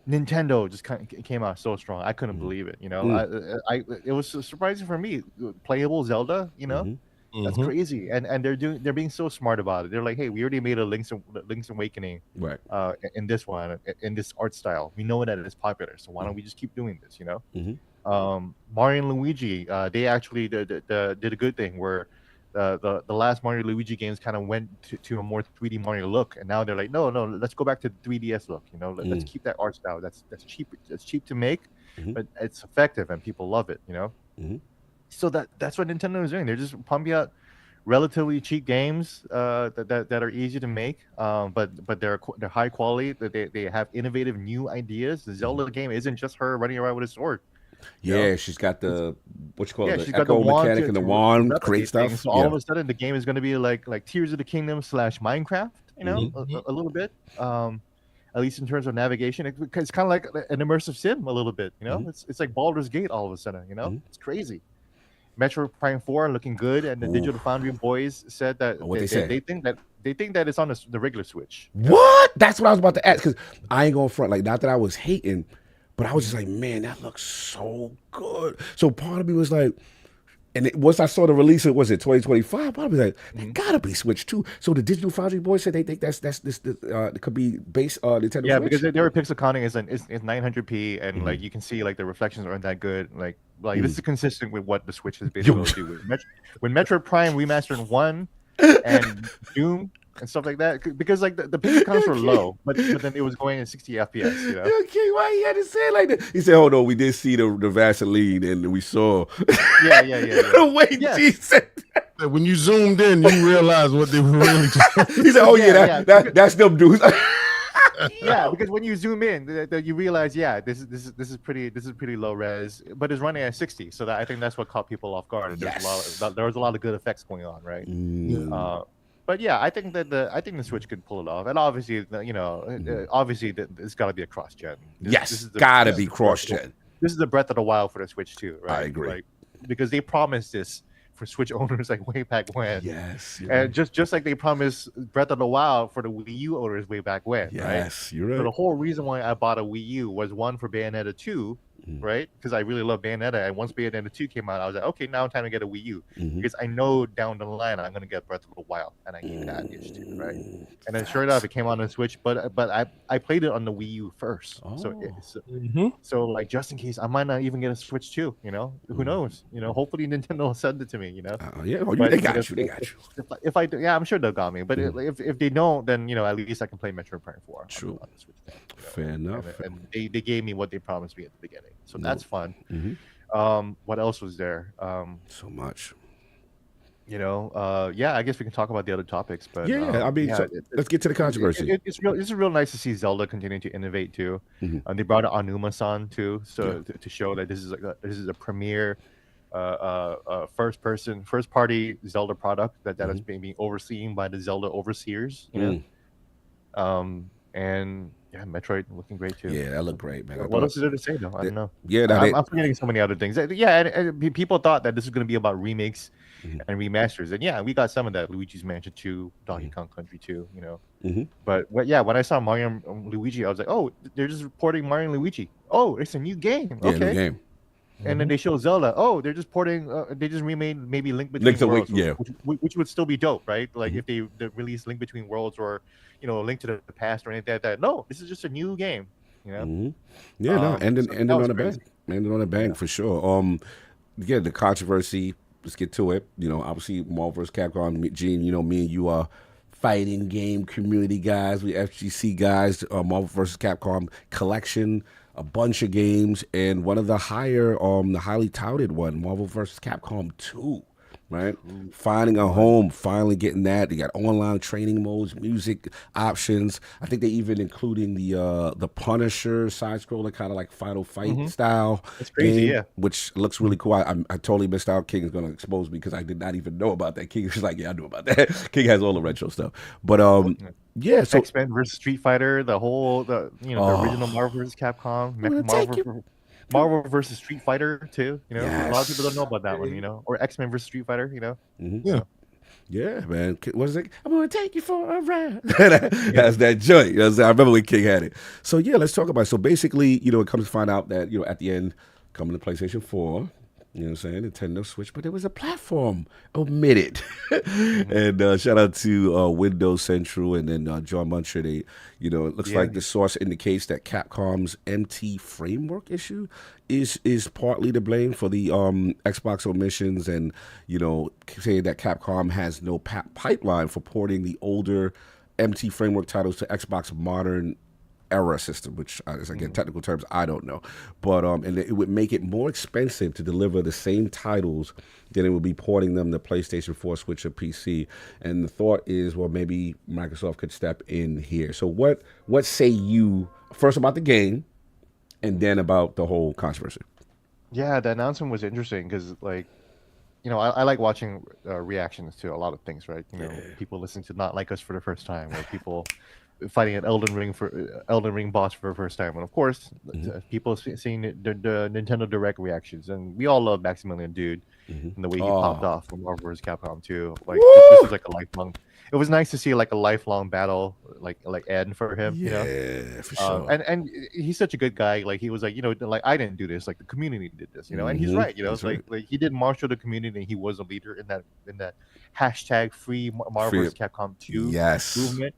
Nintendo just came out so strong. I couldn't believe it. It was surprising for me. Playable Zelda, that's crazy. And they're being so smart about it. They're like, hey, we already made a Link's Awakening, in this one, in this art style. We know that it is popular, so why don't we just keep doing this? Mario and Luigi, they actually did a good thing where the last Mario Luigi games kind of went to a more 3D Mario look, and now they're like, no, let's go back to the 3DS look. You know, let's keep that art style. That's cheap. It's cheap to make, but it's effective and people love it. You know, so that's what Nintendo is doing. They're just pumping out relatively cheap games that are easy to make, but they're high quality. That they have innovative new ideas. The Zelda game isn't just her running around with a sword. Yeah, she's got the what you call it, She's the got the echo wand mechanic and the wand, great stuff. So all of a sudden, the game is going to be like Tears of the Kingdom / Minecraft. You know, a little bit. At least in terms of navigation, it's kind of like an immersive sim a little bit. You know, it's like Baldur's Gate all of a sudden. You know, it's crazy. Metro Prime 4 looking good, and the Digital Foundry boys said that they think that it's on the regular Switch. What? That's what I was about to ask, because I ain't going front. Like, not that I was hating, but I was just like, man, that looks so good. So part of me was like, and once I saw the release, it was 2025. Part of me was like, that gotta be Switch too. So the Digital Foundry boys said they think that's it could be base Nintendo. Yeah, Switch? because their pixel counting is 900p, and like you can see like the reflections aren't that good. Like this is consistent with what the Switch is basically do with when Metroid Prime Remastered 1 and Doom and stuff like that, because like the pixel counts were low, but then it was going at 60 FPS. You know? Okay, why he had to say it like that? He said, "Oh no, we did see the Vaseline, and we saw." Yeah. The way G said that. When you zoomed in, you realized what they were really. He said, "Oh yeah, that's them dudes." Yeah, because when you zoom in, you realize, this is pretty low res, but it's running at 60. So I think that's what caught people off guard. And there was a lot of good effects going on, right? But yeah, I think the Switch could pull it off, and obviously, obviously it's got to be a cross-gen. This is gotta be cross-gen. This is the Breath of the Wild for the Switch too, right? I agree. Like, because they promised this for Switch owners like way back when. Yes, and just like they promised Breath of the Wild for the Wii U owners way back when. Yes, right? You're right. So the whole reason why I bought a Wii U was one for Bayonetta 2. Right, because I really love Bayonetta, and once Bayonetta 2 came out, I was like, okay, now it's time to get a Wii U, because I know down the line I'm gonna get Breath of the Wild, and I need that itch too, right? And then sure enough, it came out on the Switch, but I played it on the Wii U first, so like just in case I might not even get a Switch 2, you know, who knows? You know, hopefully Nintendo will send it to me, you know. They got you. If I do, I'm sure they'll got me, but if they don't, then you know, at least I can play Metroid Prime 4. True. On the Switch thing, you know? Fair enough. And they gave me what they promised me at the beginning. So that's fun. What else was there? So much. You know, I guess we can talk about the other topics, but I mean, let's get to the controversy. It's real nice to see Zelda continuing to innovate too. They brought out Anuma-san too, so to show that this is a premier first party Zelda product that is being overseen by the Zelda overseers. You know, and yeah, Metroid looking great too. Yeah, that looked great, man. What else is there to say though? I don't know. Yeah, I'm forgetting so many other things. Yeah, and people thought that this was going to be about remakes and remasters, and yeah, we got some of that. Luigi's Mansion 2, Donkey Kong Country 2, you know. But when I saw Mario and Luigi, I was like, oh, they're just porting Mario and Luigi. Oh, it's a new game. Okay. New game. And then they show Zelda. Oh, they're just porting. They just remade maybe Link Between Worlds, which would still be dope, right? Like if they release Link Between Worlds or Link to the Past or anything like that. No, this is just a new game. You know. Yeah, ending on a bang. Ending on a bang for sure. The controversy. Let's get to it. You know, obviously Marvel vs. Capcom. Gene, you know, me and you are fighting game community guys. We FGC guys. Marvel vs. Capcom collection. A bunch of games, and one of the the highly touted one, Marvel vs. Capcom 2, right? Finding a home, finally getting that. They got online training modes, music options. I think they even including the Punisher side scroller, kind of like Final Fight style. That's crazy, game, which looks really cool. I totally missed out. King is going to expose me because I did not even know about that. King is like, yeah, I knew about that. King has all the retro stuff, but yeah, so X-Men versus Street Fighter, the original Marvel vs. Capcom, Marvel versus Street Fighter too. You know, a lot of people don't know about that one. You know, or X-Men versus Street Fighter. You know, yeah, man. What is it? I'm gonna take you for a ride. That's that joint. I remember when King had it. So yeah, let's talk about it. So basically, it comes to find out that at the end, coming to PlayStation 4, You know what I'm saying? Nintendo Switch, but there was a platform omitted. And shout out to Windows Central and then John Muncher. They, it looks like the source indicates that Capcom's MT framework issue is partly to blame for the Xbox omissions, and saying that Capcom has no pipeline for porting the older MT framework titles to Xbox modern era system, which is, again, technical terms I don't know, but and it would make it more expensive to deliver the same titles than it would be porting them to PlayStation 4, Switch, or PC. And the thought is, well, maybe Microsoft could step in here. So what say you first about the game, and then about the whole controversy? Yeah, the announcement was interesting because, like, I like watching reactions to a lot of things, right? People listening to Not Like Us for the first time, or people fighting an Elden Ring boss for the first time, and of course, people seeing the Nintendo Direct reactions, and we all love Maximilian Dude and the way he popped off from Marvel vs. Capcom 2. Like, this was like a lifelong. It was nice to see like a lifelong battle, like end for him. Yeah, for sure. And he's such a good guy. Like, he was like, like, I didn't do this. Like, the community did this. And he's right. It's like he did marshal the community. And he was a leader in that hashtag free Marvel vs. Capcom 2 movement.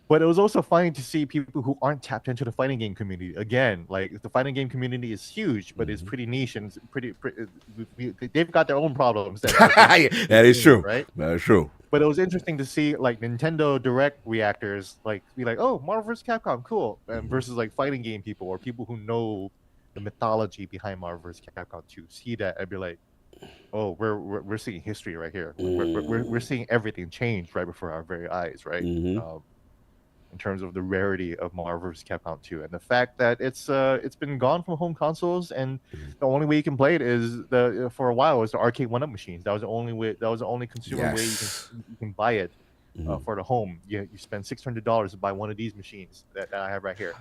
But it was also funny to see people who aren't tapped into the fighting game community. Again, like, the fighting game community is huge, but it's pretty niche and pretty they've got their own problems. That is true. Right? That is true. But it was interesting to see, like, Nintendo Direct reactors, like, be like, oh, Marvel vs. Capcom, cool. And versus, like, fighting game people or people who know the mythology behind Marvel vs. Capcom 2 see that and be like, oh, we're seeing history right here. We're seeing everything change right before our very eyes, right? In terms of the rarity of Marvel vs. Capcom 2, and the fact that it's been gone from home consoles, and the only way you can play it is for a while was the arcade 1-up machines. That was the only way. That was the only consumer way you can buy it for the home. You spend $600 to buy one of these machines that I have right here.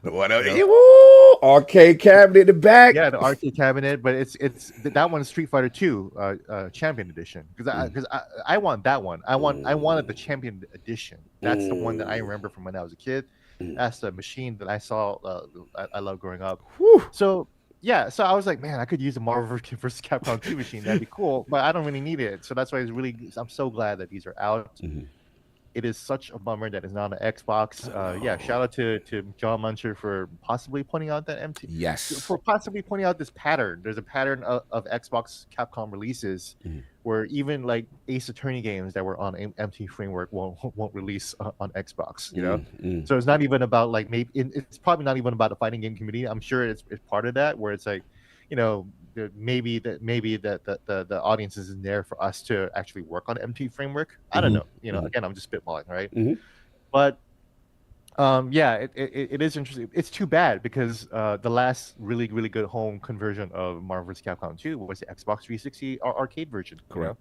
Arcade cabinet in the back. Yeah, the arcade cabinet, but it's that one's Street Fighter 2 Champion Edition, because I want that one. I wanted the Champion Edition. That's the one that I remember from when I was a kid. That's the machine that I saw. I love growing up. So yeah, so I was like, man, I could use a Marvel vs. Capcom 2 machine. That'd be cool, but I don't really need it. So that's why I'm so glad that these are out. It is such a bummer that it's not on Xbox. Yeah, shout out to John Muncher for possibly pointing out that MT. Yes. For possibly pointing out this pattern. There's a pattern of Xbox Capcom releases where even like Ace Attorney games that were on MT framework won't release on Xbox. So it's not even about, like, maybe it's probably not even about the fighting game community. I'm sure it's part of that, where it's like, maybe the audience isn't there for us to actually work on MT framework. I don't know. Again, I'm just spitballing, right? But yeah, it is interesting. It's too bad because the last really good home conversion of Marvel vs. Capcom 2 was the Xbox 360 arcade version. Correct.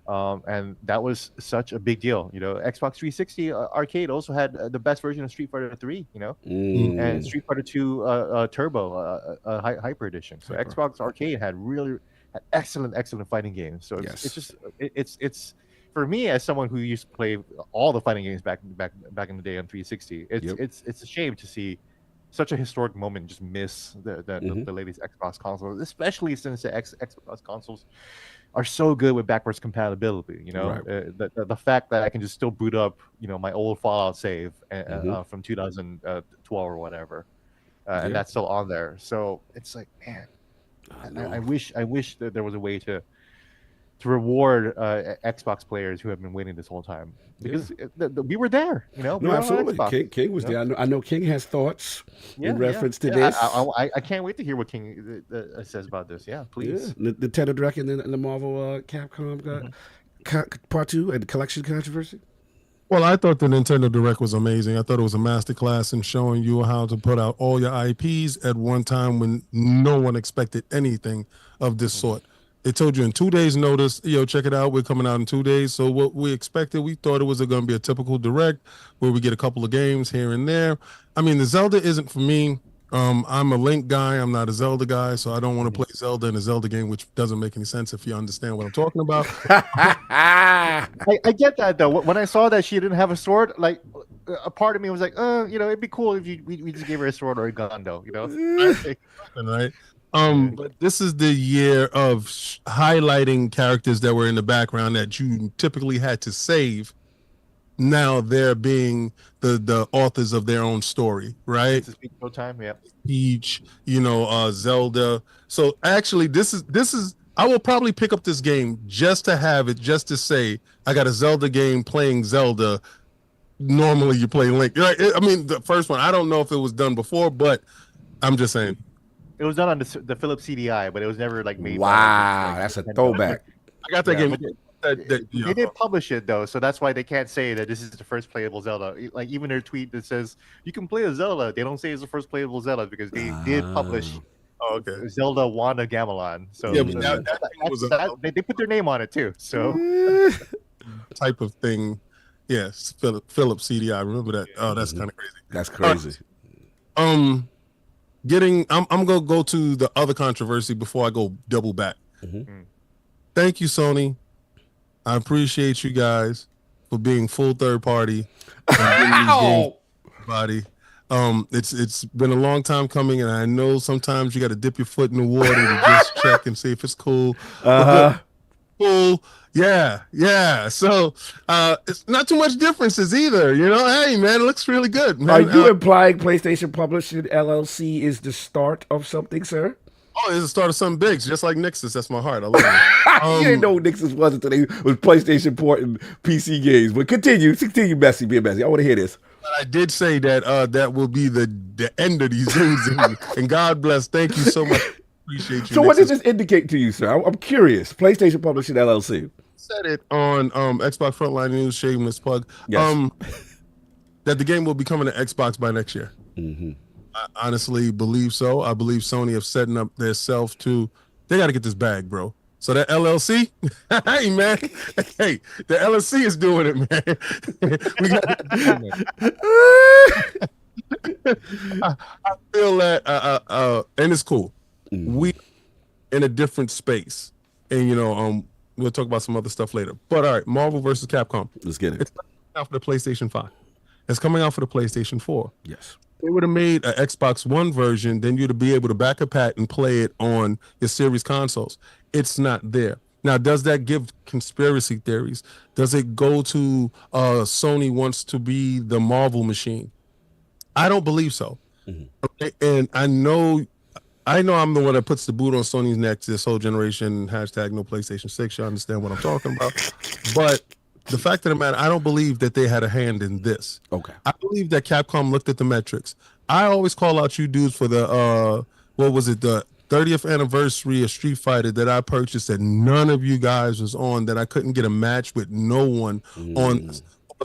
And that was such a big deal. Xbox 360 arcade also had the best version of Street Fighter 3. And Street Fighter 2 Turbo Hyper Edition. So Xbox Arcade had excellent fighting games. So it's for me, as someone who used to play all the fighting games back in the day on 360. It's a shame to see such a historic moment just miss the latest Xbox consoles, especially since the Xbox consoles are so good with backwards compatibility. The fact that I can just still boot up my old Fallout save from 2012 or whatever, and that's still on there. So it's like, man, I wish that there was a way to reward Xbox players who have been waiting this whole time, because we were there. No, absolutely. King was there. I know King has thoughts in reference to this. I can't wait to hear what King says about this. Yeah, please. The Nintendo Direct and the Marvel Capcom Part 2 and the collection controversy. Well, I thought the Nintendo Direct was amazing. I thought it was a masterclass in showing you how to put out all your IPs at one time when no one expected anything of this sort. They told you in 2 days' notice, check it out. We're coming out in 2 days. So what we expected, we thought it was going to be a typical Direct where we get a couple of games here and there. I mean, the Zelda isn't for me. I'm a Link guy. I'm not a Zelda guy, so I don't want to play Zelda in a Zelda game, which doesn't make any sense if you understand what I'm talking about. I get that, though. When I saw that she didn't have a sword, like, a part of me was like, it'd be cool if we just gave her a sword or a gun, though, Right? But this is the year of highlighting characters that were in the background that you typically had to save. Now they're being the authors of their own story, right? It's a speak no time, yeah. Peach, Zelda. So actually, this is. I will probably pick up this game just to have it, just to say I got a Zelda game playing Zelda. Normally, you play Link, right? I mean, the first one. I don't know if it was done before, but I'm just saying. It was done on the Philips CDI, but it was never like made. Wow, by, that's a Nintendo. throwback. I got that game. They did publish it though, so that's why they can't say that this is the first playable Zelda. Like even their tweet that says you can play a Zelda, they don't say it's the first playable Zelda because they did publish Zelda Wand of Gamelon. So, yeah, but they put their name on it too. So type of thing. Yes, Philips CDI. I remember that. Oh, that's kind of crazy. That's crazy. I'm gonna go to the other controversy before I go double back. Thank you, Sony. I appreciate you guys for being full third party. It's been a long time coming, and I know sometimes you got to dip your foot in the water to just check and see if it's cool. Cool. Yeah. So it's not too much differences either. Hey man, it looks really good. Man. Are you implying PlayStation Publishing LLC is the start of something, sir? Oh, it's the start of something big, just like Nixus. That's my heart. I love it. You didn't know what Nixus was until they was PlayStation porting PC games. But continue, Bessie, being Bessie. I want to hear this. But I did say that that will be the end of these things, and God bless. Thank you so much. Appreciate you. So, what does this indicate to you, sir? I'm curious. PlayStation Publishing LLC said it on Xbox Frontline News. Shameless plug. Yes. That the game will be coming to Xbox by next year. I honestly believe so. I believe Sony have setting up their self to. They got to get this bag, bro. So that LLC, hey man, hey, the LLC is doing it, man. We got. I feel that, and it's cool. We in a different space, and we'll talk about some other stuff later. But all right, Marvel versus Capcom. Let's get it. It's coming out for the PlayStation 5. It's coming out for the PlayStation 4. Yes. They would have made an Xbox One version, then you'd be able to back a pat and play it on your series consoles. It's not there. Now, does that give conspiracy theories? Does it go to Sony wants to be the Marvel machine? I don't believe so. Okay? And I know I'm the one that puts the boot on Sony's neck this whole generation, hashtag no PlayStation 6. You understand what I'm talking about. But the fact of the matter, I don't believe that they had a hand in this. Okay. I believe that Capcom looked at the metrics. I always call out you dudes for the the 30th anniversary of Street Fighter that I purchased that none of you guys was on, that I couldn't get a match with no one on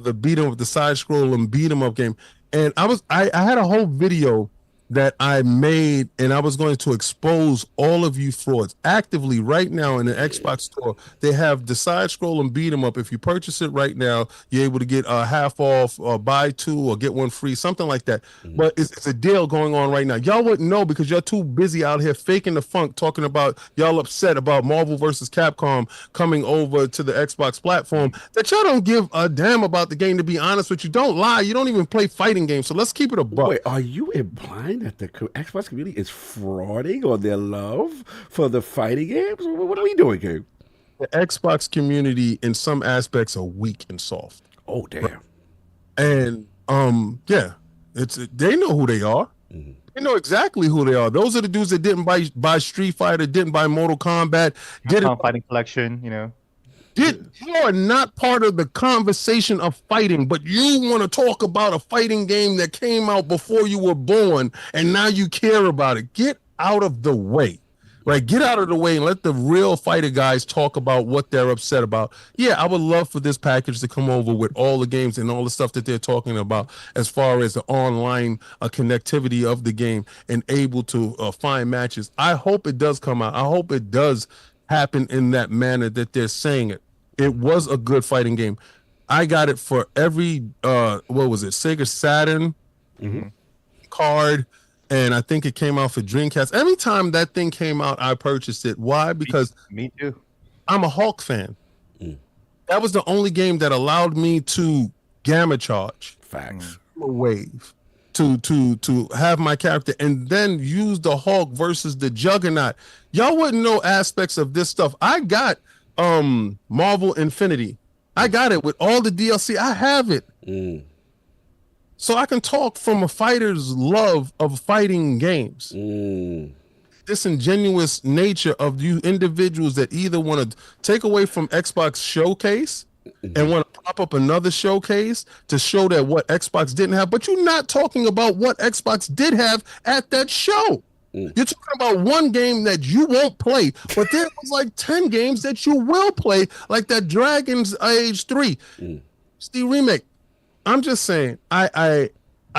the beat 'em up, the side scroll and beat 'em up game. And I had a whole video that I made, and I was going to expose all of you frauds. Actively right now in the Xbox store, they have the side scroll and beat 'em up. If you purchase it right now, you're able to get a half off or buy two or get one free, something like that. But it's a deal going on right now. Y'all wouldn't know because you're too busy out here faking the funk, talking about y'all upset about Marvel versus Capcom coming over to the Xbox platform, that y'all don't give a damn about the game, to be honest with you. Don't lie. You don't even play fighting games. So let's keep it a buck. Wait, are you implying that the Xbox community is frauding on their love for the fighting games? What are we doing here? The Xbox community in some aspects are weak and soft. Oh damn. And they know who they are. They know exactly who they are. Those are the dudes that didn't buy Street Fighter, didn't buy Mortal Kombat, didn't Fighting Collection, You are not part of the conversation of fighting, but you want to talk about a fighting game that came out before you were born, and now you care about it. Get out of the way. Right? Get out of the way and let the real fighter guys talk about what they're upset about. Yeah, I would love for this package to come over with all the games and all the stuff that they're talking about as far as the online connectivity of the game and able to find matches. I hope it does come out. I hope it does happen in that manner that they're saying it. It was a good fighting game. I got it for every Sega Saturn card, and I think it came out for Dreamcast. Every time that thing came out, I purchased it. Why? Because me too. I'm a Hulk fan. That was the only game that allowed me to gamma charge. Facts. A wave to have my character and then use the Hulk versus the Juggernaut. Y'all wouldn't know aspects of this stuff. I got Marvel Infinity. I got it with all the DLC. I have it. So I can talk from a fighter's love of fighting games. Disingenuous nature of you individuals that either want to take away from Xbox Showcase and want to pop up another showcase to show that what Xbox didn't have, but you're not talking about what Xbox did have at that show. You're talking about one game that you won't play, but there was like 10 games that you will play, like that Dragon's Age 3 Steve remake. I'm just saying, I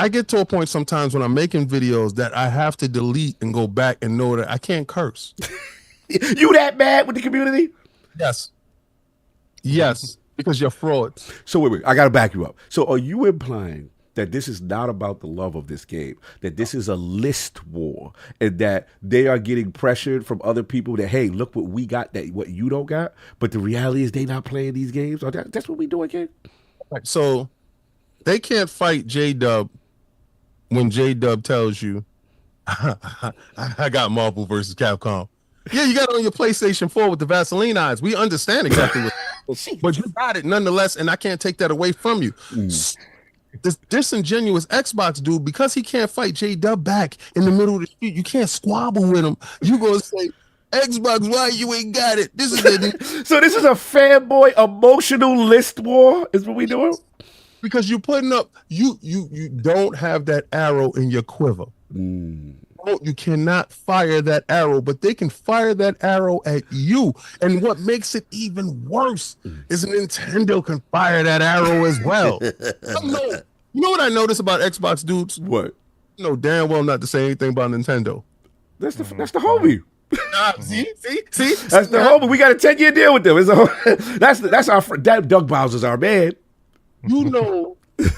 get to a point sometimes when I'm making videos that I have to delete and go back and know that I can't curse. You that bad with the community? Yes, because you're frauds. So wait, I got to back you up. So are you implying that this is not about the love of this game, that this is a list war, and that they are getting pressured from other people that, hey, look what we got that what you don't got, but the reality is they not playing these games? Or that's what we doing, kid? Right, so they can't fight J-Dub when J-Dub tells you, I got Marvel versus Capcom. Yeah, you got it on your PlayStation 4 with the Vaseline eyes. We understand exactly what, but you got it nonetheless, and I can't take that away from you. This disingenuous Xbox dude, because he can't fight J-Dub back in the middle of the street, you can't squabble with him. You gonna say, Xbox, why you ain't got it? This is the So this is a fanboy emotional list war, is what we doing? Because you're putting up, you don't have that arrow in your quiver. You cannot fire that arrow, but they can fire that arrow at you. And what makes it even worse is Nintendo can fire that arrow as well. You know what I notice about Xbox dudes? What? You know damn well not to say anything about Nintendo. That's the homie. See? That's the homie. We got a 10-year deal with them. That's our friend. Doug Bowser's our man. You know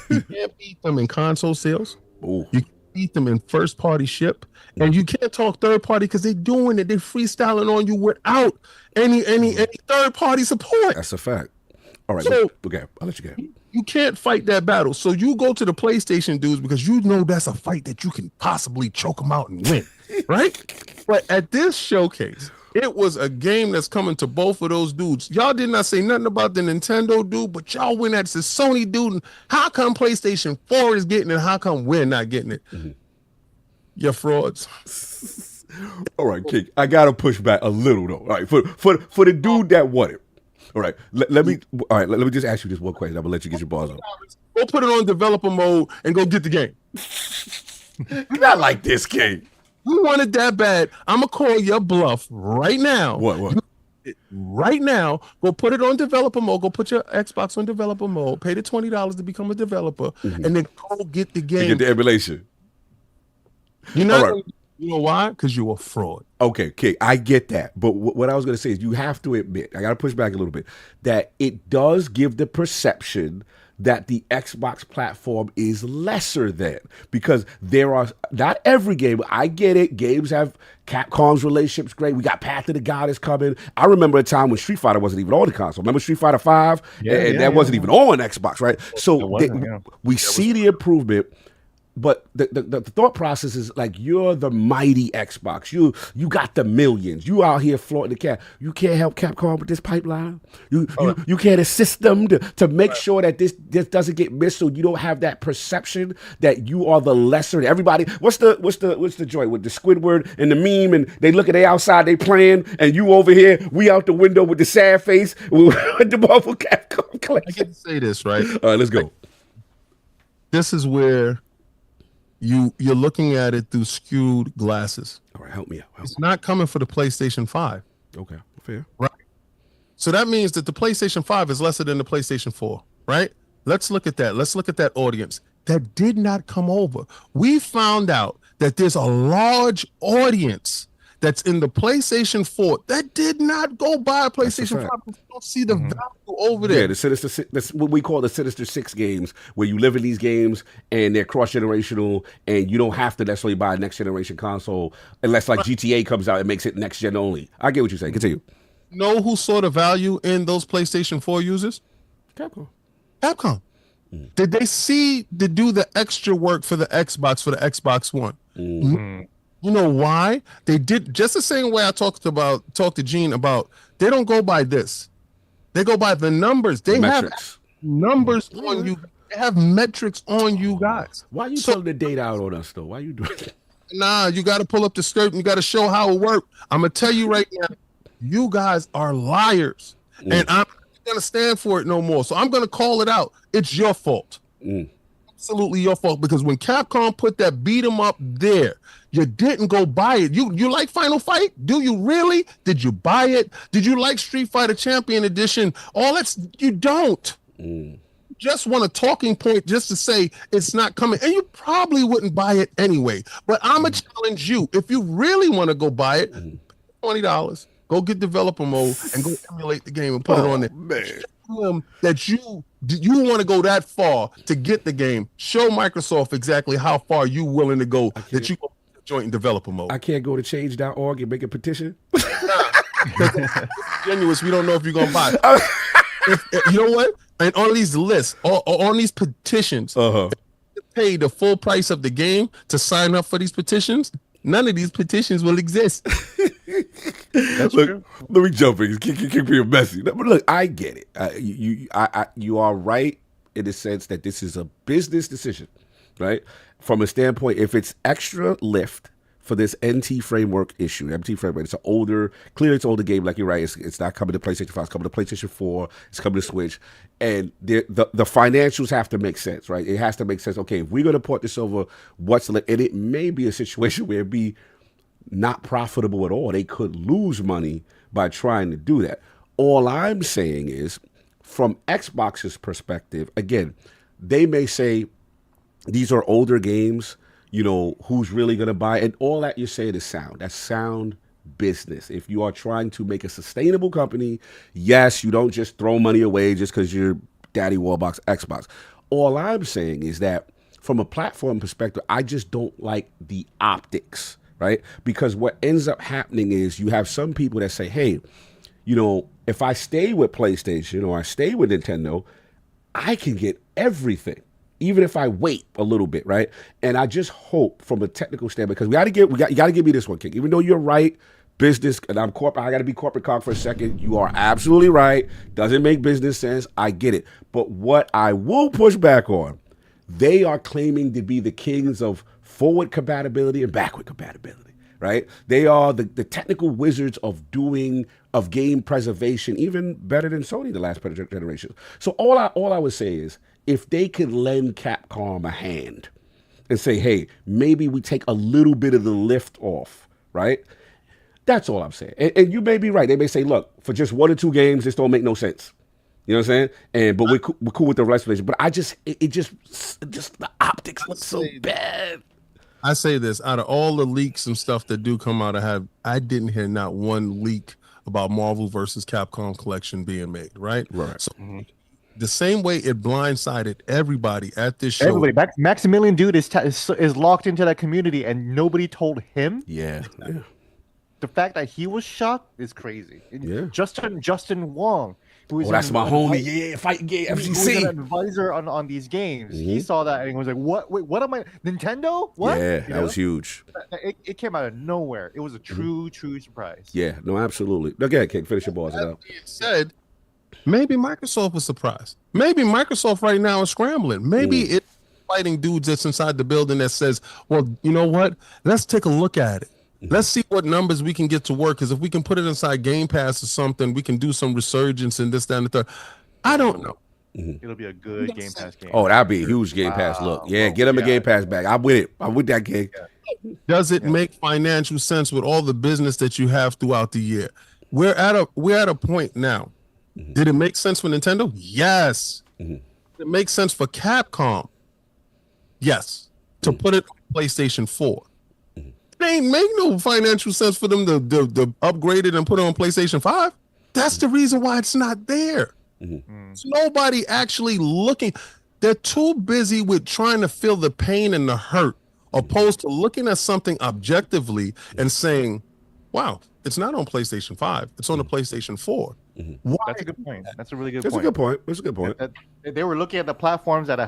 you can't beat them in console sales. Ooh. You can't beat them in first party ship, and you can't talk third party because they're doing it. They're freestyling on you without any third party support. That's a fact. All right, So- okay, I'll let you go. You can't fight that battle. So you go to the PlayStation dudes because you know that's a fight that you can possibly choke them out and win, right? But at this showcase, it was a game that's coming to both of those dudes. Y'all did not say nothing about the Nintendo dude, but y'all went at the Sony dude. And how come PlayStation 4 is getting it? How come we're not getting it? You're frauds. All right, King, I gotta push back a little though. All right, for the dude that won it. All right, let me just ask you this one question. I'm gonna let you get your balls on. Go put it on developer mode and go get the game. Not like this, King. You want it that bad? I'm gonna call your bluff right now. What? Right now, go put it on developer mode. Go put your Xbox on developer mode. Pay the $20 to become a developer, and then go get the game. Get the emulation. You're not. All right. You know why? Because you're a fraud. Okay, King, I get that. But what I was going to say is you have to admit, I got to push back a little bit, that it does give the perception that the Xbox platform is lesser than. Because there are, not every game, I get it, games have, Capcom's relationship's great. We got Path of the Goddess coming. I remember a time when Street Fighter wasn't even on the console. Remember Street Fighter 5? That wasn't even on Xbox, right? So we see the improvement. But the thought process is like, you're the mighty Xbox. You got the millions. You out here flaunting the cat. You can't help Capcom with this pipeline. You can't assist them to make sure that this doesn't get missed, so you don't have that perception that you are the lesser. Everybody, what's the joint with the Squidward and the meme, and they look at they outside, they playing, and you over here, we out the window with the sad face with the Marvel Capcom collection. I get to say this, right? All right, let's go. This is where you're looking at it through skewed glasses. All right, help me out. It's not coming for the PlayStation 5. Okay, fair. Right. So that means that the PlayStation 5 is lesser than the PlayStation 4, right? Let's look at that. Let's look at that audience that did not come over. We found out that there's a large audience that's in the PlayStation 4 that did not go buy a PlayStation 5. You don't see the value over there. Yeah, that's what we call the Sinister Six games, where you live in these games and they're cross-generational, and you don't have to necessarily buy a next-generation console unless like GTA comes out and makes it next-gen only. I get what you're saying. Continue. Know who saw the value in those PlayStation 4 users? Capcom. Capcom. Did they see to do the extra work for the Xbox One? You know why? They did just the same way I talked to Gene about. They don't go by this. They go by the numbers. They have numbers on you. They have metrics on you guys. Why you pulling the data out on us though? Why you doing that? Nah, you got to pull up the skirt and you got to show how it worked. I'm gonna tell you right now, you guys are liars, and I'm not gonna stand for it no more. So I'm gonna call it out. It's your fault. Absolutely your fault, because when Capcom put that beat 'em up there, you didn't go buy it. You like Final Fight? Do you really? Did you buy it? Did you like Street Fighter Champion Edition? All that's you don't. Just want a talking point just to say it's not coming, and you probably wouldn't buy it anyway. But I'm gonna challenge you: if you really want to go buy it, $20, go get developer mode and go emulate the game and put it on there. Man. That you want to go that far to get the game. Show Microsoft exactly how far you willing to go that you go joint in developer mode. I can't go to change.org and make a petition. Genuous, we don't know if you're gonna buy it. You know what? And on these lists, or on these petitions, pay the full price of the game to sign up for these petitions. None of these petitions will exist. That's look, true. let me jump in. It can be messy. But look, I get it. You are right in the sense that this is a business decision, right? From a standpoint, if it's extra lift for this NT framework issue, MT framework, it's clearly it's an older game, like you're right. It's not coming to PlayStation 5, it's coming to PlayStation 4, it's coming to Switch. And the financials have to make sense, right? It has to make sense. Okay, if we're going to port this over, and it may be a situation where it be not profitable at all. They could lose money by trying to do that. All I'm saying is, from Xbox's perspective, again, they may say these are older games, who's really going to buy it? And all that you're saying is sound. That's sound business. If you are trying to make a sustainable company, yes, you don't just throw money away just because you're Daddy Warbox Xbox. All I'm saying is that from a platform perspective, I just don't like the optics, right? Because what ends up happening is you have some people that say, hey, if I stay with PlayStation or I stay with Nintendo, I can get everything, even if I wait a little bit, right? And I just hope from a technical standpoint, because you got to give me this one, King. Even though you're right, business, and I'm corporate, I got to be corporate cock for a second. You are absolutely right. Doesn't make business sense. I get it. But what I will push back on, they are claiming to be the kings of forward compatibility and backward compatibility, right? They are the technical wizards of game preservation, even better than Sony the last generation. So all I would say is, if they could lend Capcom a hand and say, hey, maybe we take a little bit of the lift off, right? That's all I'm saying. And you may be right. They may say, look, for just 1 or 2 games, this don't make no sense. You know what I'm saying? But we're cool with the rest of it. But it just the optics look so bad. I say this, out of all the leaks and stuff that do come out, I didn't hear not one leak about Marvel versus Capcom collection being made, right? Right. So the same way it blindsided everybody at this show. Everybody, Maximilian dude is locked into that community, and nobody told him. Yeah. The fact that he was shocked is crazy. Yeah. Justin Wong, who is that's my homie. Yeah, fighting game FGC. Who's an advisor on these games. He saw that and he was like, "What? Wait, what am I? Nintendo? What?" Yeah, that was huge. It came out of nowhere. It was a true surprise. Yeah, no, absolutely. Okay, King, finish your balls out. Said, maybe Microsoft was surprised. Maybe Microsoft right now is scrambling. Maybe it's fighting dudes that's inside the building that says, well, you know what? Let's take a look at it. Let's see what numbers we can get to work. Because if we can put it inside Game Pass or something, we can do some resurgence and this, that, and the third. I don't know. It'll be a good Game Pass game. Oh, that'd be a huge Game Pass look. Yeah, get them a Game Pass back. I'm with it. I'm with that, King. Does it make financial sense with all the business that you have throughout the year? We're at a point now. Did it make sense for Nintendo? Yes. Did it make sense for Capcom? Yes. To put it on PlayStation 4. It ain't make no financial sense for them to upgrade it and put it on PlayStation 5. That's the reason why it's not there. It's nobody actually looking. They're too busy with trying to feel the pain and the hurt, opposed to looking at something objectively and saying, wow, it's not on PlayStation 5. It's on the PlayStation 4. Why? That's a good point. That's a really good That's point. a good point. That's a good point. They were looking at the platforms that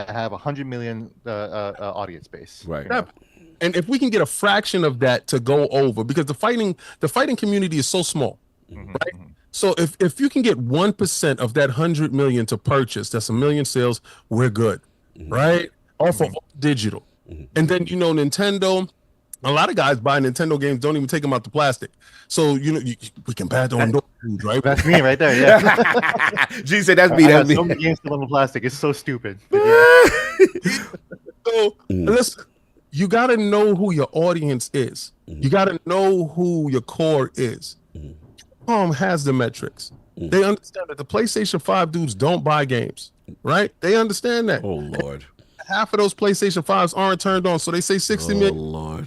have 100 million audience base. Right. Yeah. And if we can get a fraction of that to go over, because the fighting community is so small, right? So if you can get 1% of that 100 million to purchase, that's 1 million sales, we're good, right? Off of digital. And then, Nintendo, a lot of guys buy Nintendo games, don't even take them out the plastic. So, we can bat on those dudes, right? That's me right there. Yeah. G said that's me. I That's got so me. many games still on the plastic. It's so stupid. But yeah. So listen, you got to know who your audience is. You got to know who your core is. Has the metrics. They understand that the PlayStation 5 dudes don't buy games, right? They understand that. Oh Lord. Half of those PlayStation 5s aren't turned on, so they say 60 million. Oh Lord.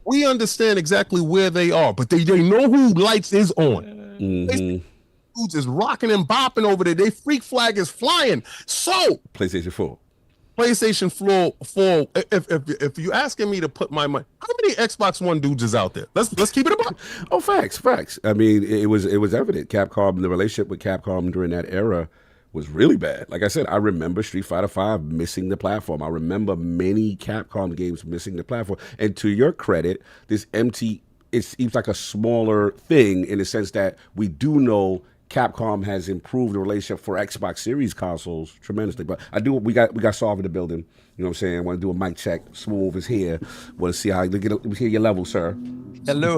We understand exactly where they are, but they know who lights is on. Dudes is rocking and bopping over there. They freak flag is flying. So PlayStation 4. PlayStation 4. If you asking me to put my money, how many Xbox One dudes is out there? Let's keep it about. Oh, facts. I mean, it was evident. Capcom, the relationship with Capcom during that era was really bad. Like I said, I remember Street Fighter V missing the platform. I remember many Capcom games missing the platform. And to your credit, this it seems like a smaller thing in the sense that we do know Capcom has improved the relationship for Xbox Series consoles tremendously. But we got Solve in the building. You know what I'm saying? I want to do a mic check. Smooth is here. Want to see how you hear your level, sir. Hello.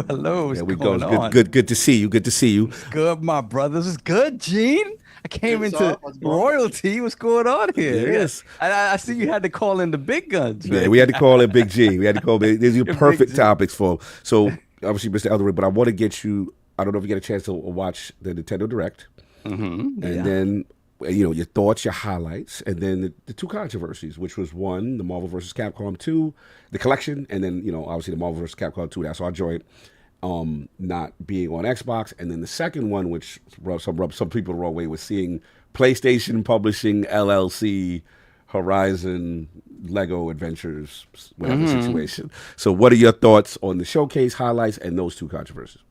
What's There we going go. on? Good to see you. Good to see you. Good, my brothers. It's good, Gene. I came into royalty. What's going on here? Yes. I see you had to call in the big guns. Yeah, Man. we had to call it Big G. We had to call it. These are Big perfect G. topics for him. So obviously, Mr. EldenRing, but I want to get you. I don't know if you get a chance to watch the Nintendo Direct, and then your thoughts, your highlights, and then the two controversies, which was one, the Marvel vs. Capcom 2, the collection, and then obviously the Marvel vs. Capcom 2. That's our joint. Not being on Xbox, and then the second one, which rubbed some people the wrong way, was seeing PlayStation Publishing LLC, Horizon, Lego Adventures, whatever situation. So, what are your thoughts on the showcase highlights and those two controversies?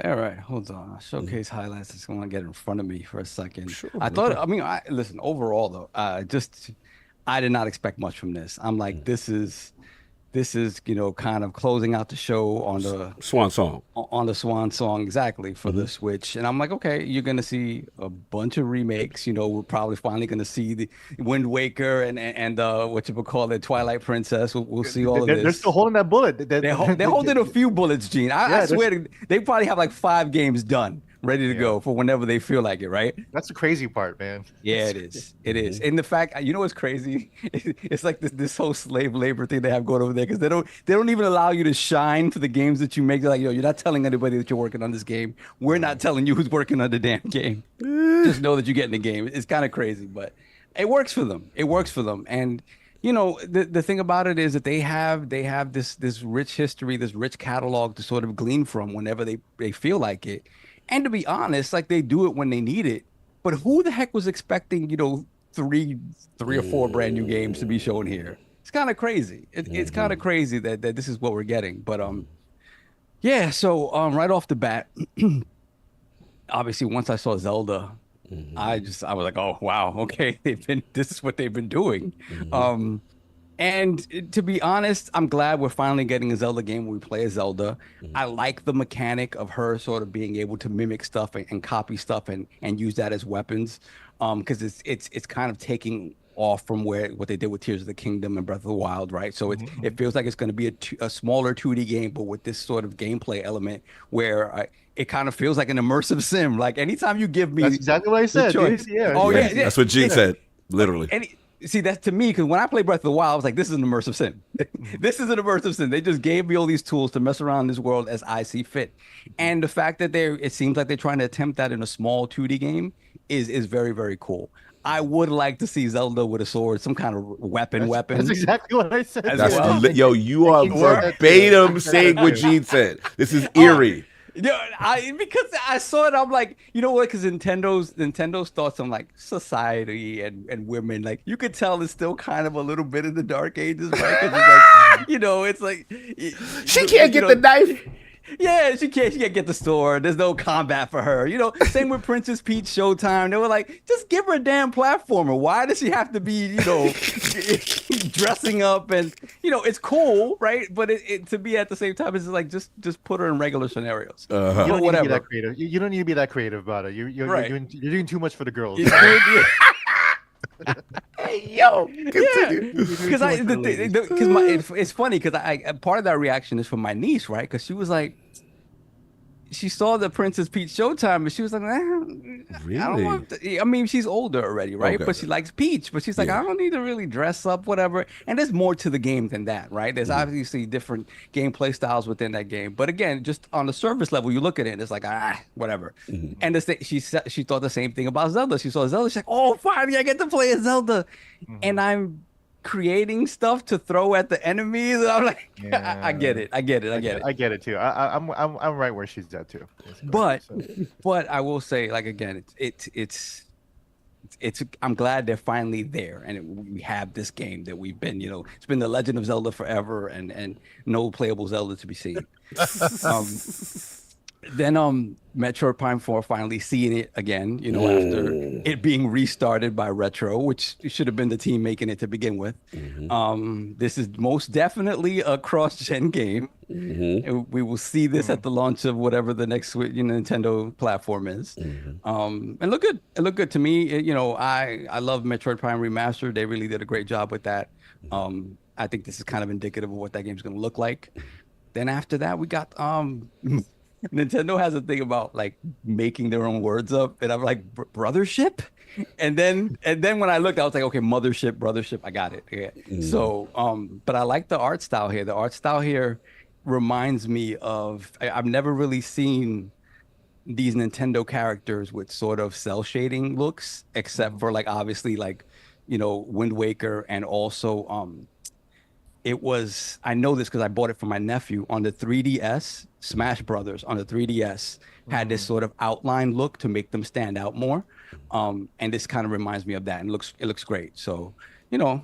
All right, hold on. Showcase highlights. I just want to get in front of me for a second. Sure, Listen, overall though, I did not expect much from this. I'm like, this is kind of closing out the show on the Swan Song. On the Swan Song, exactly, for the Switch. And I'm like, okay, you're going to see a bunch of remakes. We're probably finally going to see the Wind Waker and Twilight Princess. We'll see all of this. They're still holding that bullet. They're holding a few bullets, Gene. I swear they probably have like 5 games done, ready to go for whenever they feel like it, right? That's the crazy part, man. Yeah, it is. It is. And the fact, what's crazy? It's like this whole slave labor thing they have going over there, because they don't even allow you to shine for the games that you make. They're like, you're not telling anybody that you're working on this game. We're not telling you who's working on the damn game. Just know that you get in the game. It's kind of crazy, but it works for them. And the thing about it is that they have this rich history, this rich catalog to sort of glean from whenever they feel like it. And to be honest, like, they do it when they need it. But who the heck was expecting, three or four brand new games to be shown here? It's kind of crazy. It's kind of crazy that this is what we're getting. But so right off the bat, obviously once I saw Zelda, I was like, oh wow, okay, this is what they've been doing. And to be honest, I'm glad we're finally getting a Zelda game where we play as Zelda. I like the mechanic of her sort of being able to mimic stuff and copy stuff and use that as weapons, because it's kind of taking off from what they did with Tears of the Kingdom and Breath of the Wild, right? So it feels like it's going to be a smaller 2D game, but with this sort of gameplay element where it kind of feels like an immersive sim. Like, anytime you give me, that's exactly what I said. Choice, yeah. Oh yeah, that's what Gene said, literally. See, that's to me, because when I play Breath of the Wild, I was like, this is an immersive sim. This is an immersive sim. They just gave me all these tools to mess around in this world as I see fit. And the fact that it seems like they're trying to attempt that in a small 2D game is very, very cool. I would like to see Zelda with a sword, some kind of weapon. That's exactly what I said. You are verbatim saying what Gene said. This is eerie. Because I saw it, I'm like, you know what? Because Nintendo's thoughts on like society and women, like, you could tell it's still kind of a little bit in the dark ages, right? Because it's like, it's like she can't get the knife. Yeah, she can't get the sword. There's no combat for her. You know, same with Princess Peach Showtime. They were like, just give her a damn platformer. Why does she have to be, you know, dressing up? And, you know, it's cool, right? But to be at the same time, it's like, just put her in regular scenarios. You don't need to be Whatever. that creative. You don't need to be that creative about it. Right. You're doing too much for the girls. Hey, yo, continue. Because it's funny because part of that reaction is from my niece, right? Because she was like, she saw the Princess Peach Showtime, and she was like, I don't want to. I mean, she's older already, right? Okay. But she likes Peach, but she's like, I don't need to really dress up, whatever. And there's more to the game than that, right? There's obviously different gameplay styles within that game, but again, just on the surface level, you look at it, it's like, whatever. And she thought the same thing about Zelda. She saw Zelda, she's like, oh, finally, I get to play as Zelda, and I'm creating stuff to throw at the enemies. And I'm like, I get it. I get it too. I'm right where she's at too. But I will say, like, again, it's I'm glad they're finally there, and we have this game that we've been, you know, it's been the Legend of Zelda forever, and no playable Zelda to be seen. Then Metroid Prime 4 finally seeing it again, you know, after it being restarted by Retro, which should have been the team making it to begin with. This is most definitely a cross-gen game. And we will see this at the launch of whatever the next Nintendo platform is. And look good. It looked good to me. You know, I love Metroid Prime Remastered. They really did a great job with that. I think this is kind of indicative of what that game's going to look like. Then after that, we got Nintendo has a thing about like making their own words up, and I'm like, brothership. And then when I looked, I was like, okay, mothership, brothership, I got it. Yeah. So, but I like the art style here. The art style here reminds me of I've never really seen these Nintendo characters with sort of cell shading looks, except for like obviously like, you know, Wind Waker, and also it was, I know this because I bought it for my nephew on the 3DS. Smash Brothers on the 3DS had this sort of outline look to make them stand out more. And this kind of reminds me of that, and it looks great. So, you know,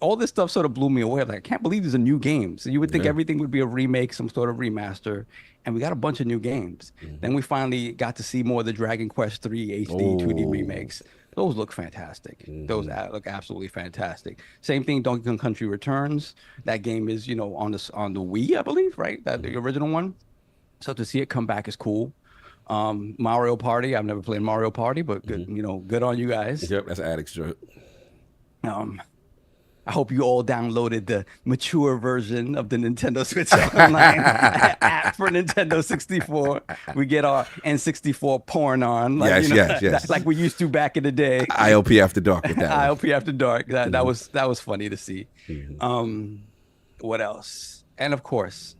all this stuff sort of blew me away. Like, I can't believe there's a new game. So you would think everything would be a remake, some sort of remaster, and we got a bunch of new games. Then we finally got to see more of the Dragon Quest III HD 2D remakes. Those look fantastic. Those look absolutely fantastic. Same thing, Donkey Kong Country Returns. That game is, you know, on the Wii, I believe, right? That the original one. So to see it come back is cool. Mario Party. I've never played Mario Party, but good, you know, good on you guys. Yep, that's addicts joke. I hope you all downloaded the mature version of the Nintendo Switch Online app for Nintendo 64. We get our N64 porn on, like, yes. like we used to back in the day. ILP After Dark with that. ILP After Dark. That was funny to see. What else? And of course,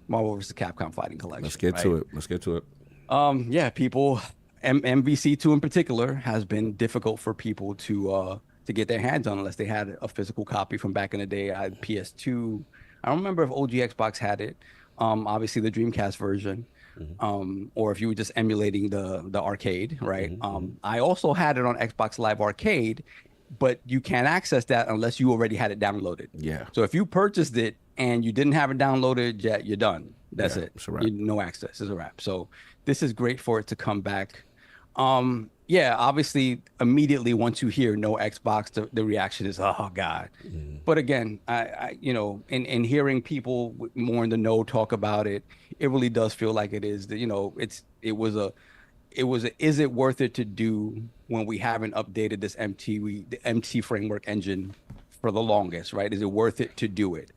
Marvel vs. Capcom Fighting Collection. Let's get to it. Yeah, people. MVC2 in particular has been difficult for people to get their hands on unless they had a physical copy from back in the day. I had PS2. I don't remember if OG Xbox had it. Obviously the Dreamcast version, or if you were just emulating the arcade, right? I also had it on Xbox Live Arcade, but you can't access that unless you already had it downloaded. Yeah. So if you purchased it and you didn't have it downloaded yet, you're done. That's it. It's a wrap. No access. It's a wrap. So this is great for it to come back. Yeah, obviously, immediately once you hear no Xbox, the reaction is, oh God. But again, I you know, in hearing people more in the know talk about it, it really does feel like it is. You know, it was a is it worth it to do when we haven't updated this the MT framework engine for the longest, right? Is it worth it to do it?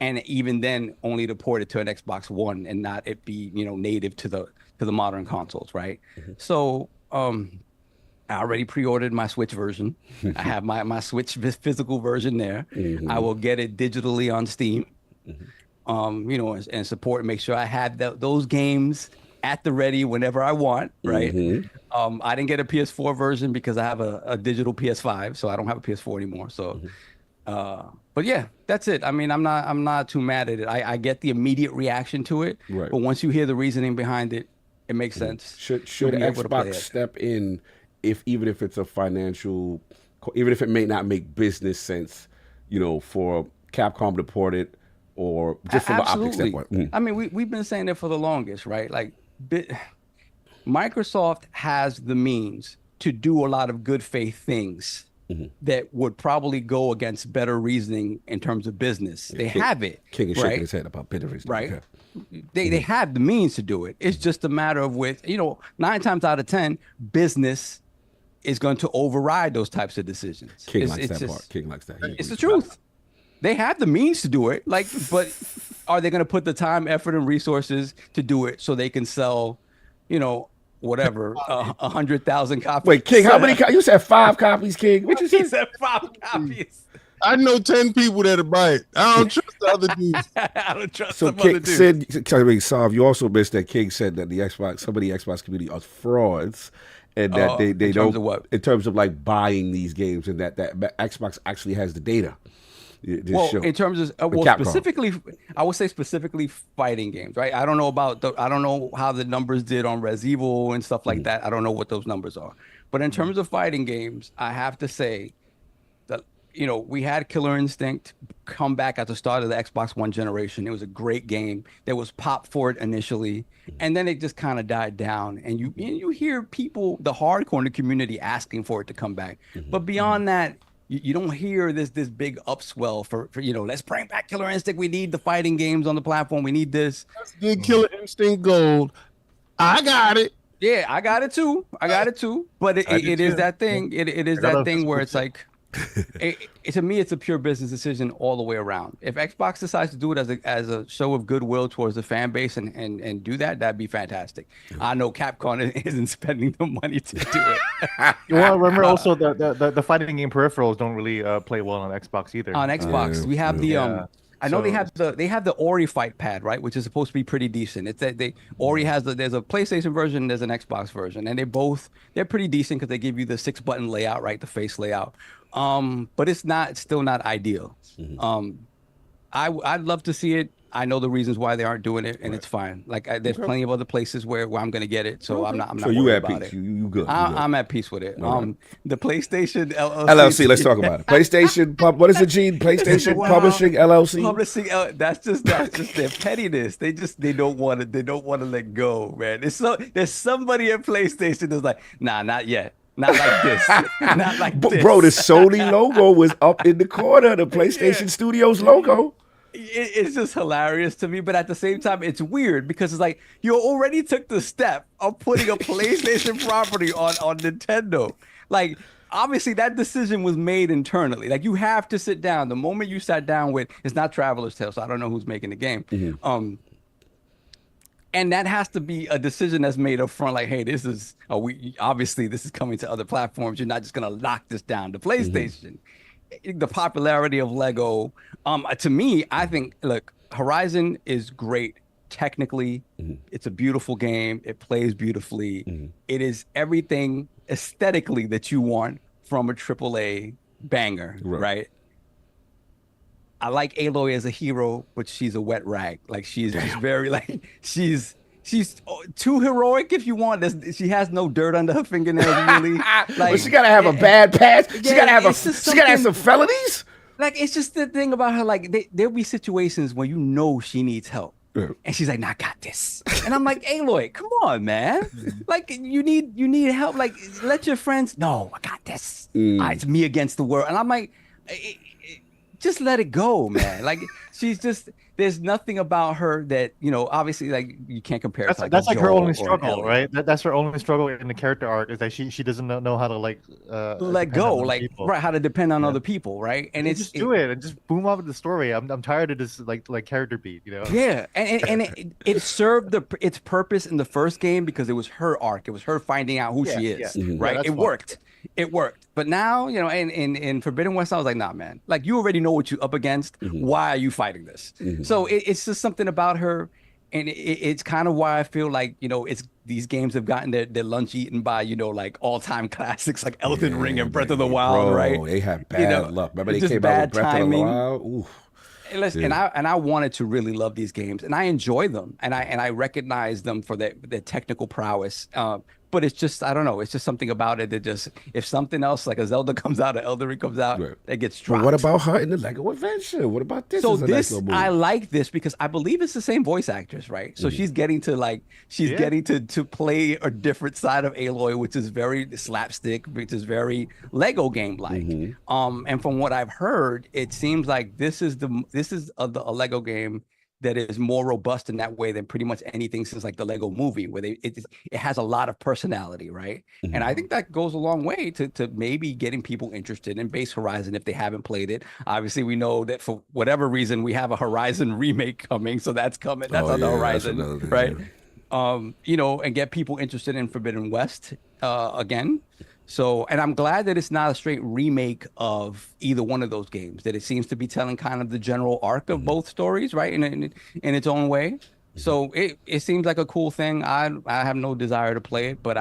And even then, only to port it to an Xbox One and not it be, you know, native to the modern consoles, right? So I already pre-ordered my Switch version. I have my Switch physical version there. I will get it digitally on Steam, you know, and support, make sure I have those games at the ready whenever I want, right? I didn't get a PS4 version because I have a digital PS5, so I don't have a PS4 anymore. So, but yeah, that's it. I mean, I'm not too mad at it. I get the immediate reaction to it, but once you hear the reasoning behind it, it makes sense. Should Xbox step in even if it's a financial, even if it may not make business sense, you know, for Capcom to port it, or just from an optics standpoint? Mm. I mean, we've been saying it for the longest, right? Like, Microsoft has the means to do a lot of good faith things that would probably go against better reasoning in terms of business. They have it. King is right? shaking his head about better reasoning. Right. Okay. They have the means to do it. It's just a matter of 9 times out of 10, business is going to override those types of decisions. King likes that part. King likes that. It's the truth. They have the means to do it. Like, but are they going to put the time, effort, and resources to do it so they can sell, whatever, 100,000 copies? Wait, King, how many copies? You said 5 copies, King. What you He said? said 5 copies. I know 10 people that'll buy it. I don't trust the other dudes. I don't trust So some other King dudes. said, you also missed that King said that some of the Xbox community are frauds, and that they in don't. terms of what? In terms of like buying these games, and that Xbox actually has the data. In terms of specifically, I would say specifically fighting games, right? I don't know how the numbers did on Res Evil and stuff like that. I don't know what those numbers are, but in terms of fighting games, I have to say that we had Killer Instinct come back at the start of the Xbox One generation. It was a great game. There was pop for it initially, and then it just kind of died down. And you hear people, the hardcore in the community, asking for it to come back, but beyond that. You don't hear this big upswell for let's bring back Killer Instinct. We need the fighting games on the platform. We need this. Let's get Killer Instinct Gold. I got it. Yeah, I got it too. But it is that thing. It is that thing where it's like, to me, it's a pure business decision all the way around. If Xbox decides to do it as a show of goodwill towards the fan base and do that, that'd be fantastic. I know Capcom isn't spending the money to do it. Well, remember also the fighting game peripherals don't really play well on Xbox either. On Xbox, we have the I know they have the Ori fight pad, right, which is supposed to be pretty decent. It's that Ori has there's a PlayStation version, there's an Xbox version, and they're pretty decent because they give you the 6-button layout, right, the face layout. But it's still not ideal. I'd love to see it. I know the reasons why they aren't doing it, and it's fine. Like there's plenty of other places where I'm going to get it, so I'm not. So you worried at about peace? it. You good? I'm at peace with it. The PlayStation LLC. LLC. Let's talk about it. PlayStation. What is it, Gene? PlayStation Publishing LLC. Publishing. That's just their pettiness. They don't want to. They don't want to let go, man. There's somebody at PlayStation that's like, nah, not yet. Not like this. Not like this. Bro, the Sony logo was up in the corner. The PlayStation Studios logo. It's just hilarious to me, but at the same time, it's weird because it's like you already took the step of putting a PlayStation property on Nintendo. Like, obviously, that decision was made internally. Like, you have to sit down. The moment you sat down with, it's not Traveler's Tale, so I don't know who's making the game. And that has to be a decision that's made up front. Like, hey, obviously this is coming to other platforms. You're not just gonna lock this down to PlayStation. The popularity of Lego, to me, I think, look, Horizon is great technically. It's a beautiful game. It plays beautifully. It is everything aesthetically that you want from a AAA banger, right? I like Aloy as a hero, but she's a wet rag. Like she's very like she's too heroic if you want. She has no dirt under her fingernails, really. Like, but she gotta have a bad past. She gotta have some felonies. Like, it's just the thing about her. Like, there'll be situations where she needs help, and she's like, "Nah, I got this." And I'm like, "Aloy, come on, man! Like, you need help. Like, let your friends know I got this. It's me against the world." And I'm like, just let it go, man. Like, she's just, there's nothing about her that, obviously, like, you can't compare. That's like her only struggle, right? That's her only struggle in the character arc, is that she doesn't know how to let go, like people. Right, how to depend on other people, right? And it's just do it and just boom off with the story. I'm tired of this like character beat, Yeah, and it served its purpose in the first game because it was her arc. It was her finding out who she is, right? Yeah, it worked. It worked. But now, in Forbidden West, I was like, nah, man. Like, you already know what you're up against. Why are you fighting this? So it's just something about her. And it's kind of why I feel like, these games have gotten their lunch eaten by, like all-time classics like Elden Ring and Breath of the Wild, right? They have bad luck. Remember they came out with Breath of the Wild? Ooh. And I wanted to really love these games, and I enjoy them, and I recognize them for their technical prowess. but it's just, I don't know, it's just something about it that just, if something else like a Zelda comes out, or Elden Ring comes out, Right. that gets But dropped. what about her in the Lego Adventure? What about this? So as a nice this, little move? I like this because I believe it's the same voice actress, right? So she's getting to like, she's getting to play a different side of Aloy, which is very slapstick, which is very Lego game like. And from what I've heard, it seems like this is a Lego game that is more robust in that way than pretty much anything since like the Lego movie, where it has a lot of personality, right? And I think that goes a long way to maybe getting people interested in Base Horizon if they haven't played it. Obviously, we know that for whatever reason we have a Horizon remake coming, so that's coming. That's on the horizon, right? You know, and get people interested in Forbidden West again. So, and I'm glad that it's not a straight remake of either one of those games, that it seems to be telling kind of the general arc of both stories, right? In its own way. So it seems like a cool thing. I have no desire to play it, but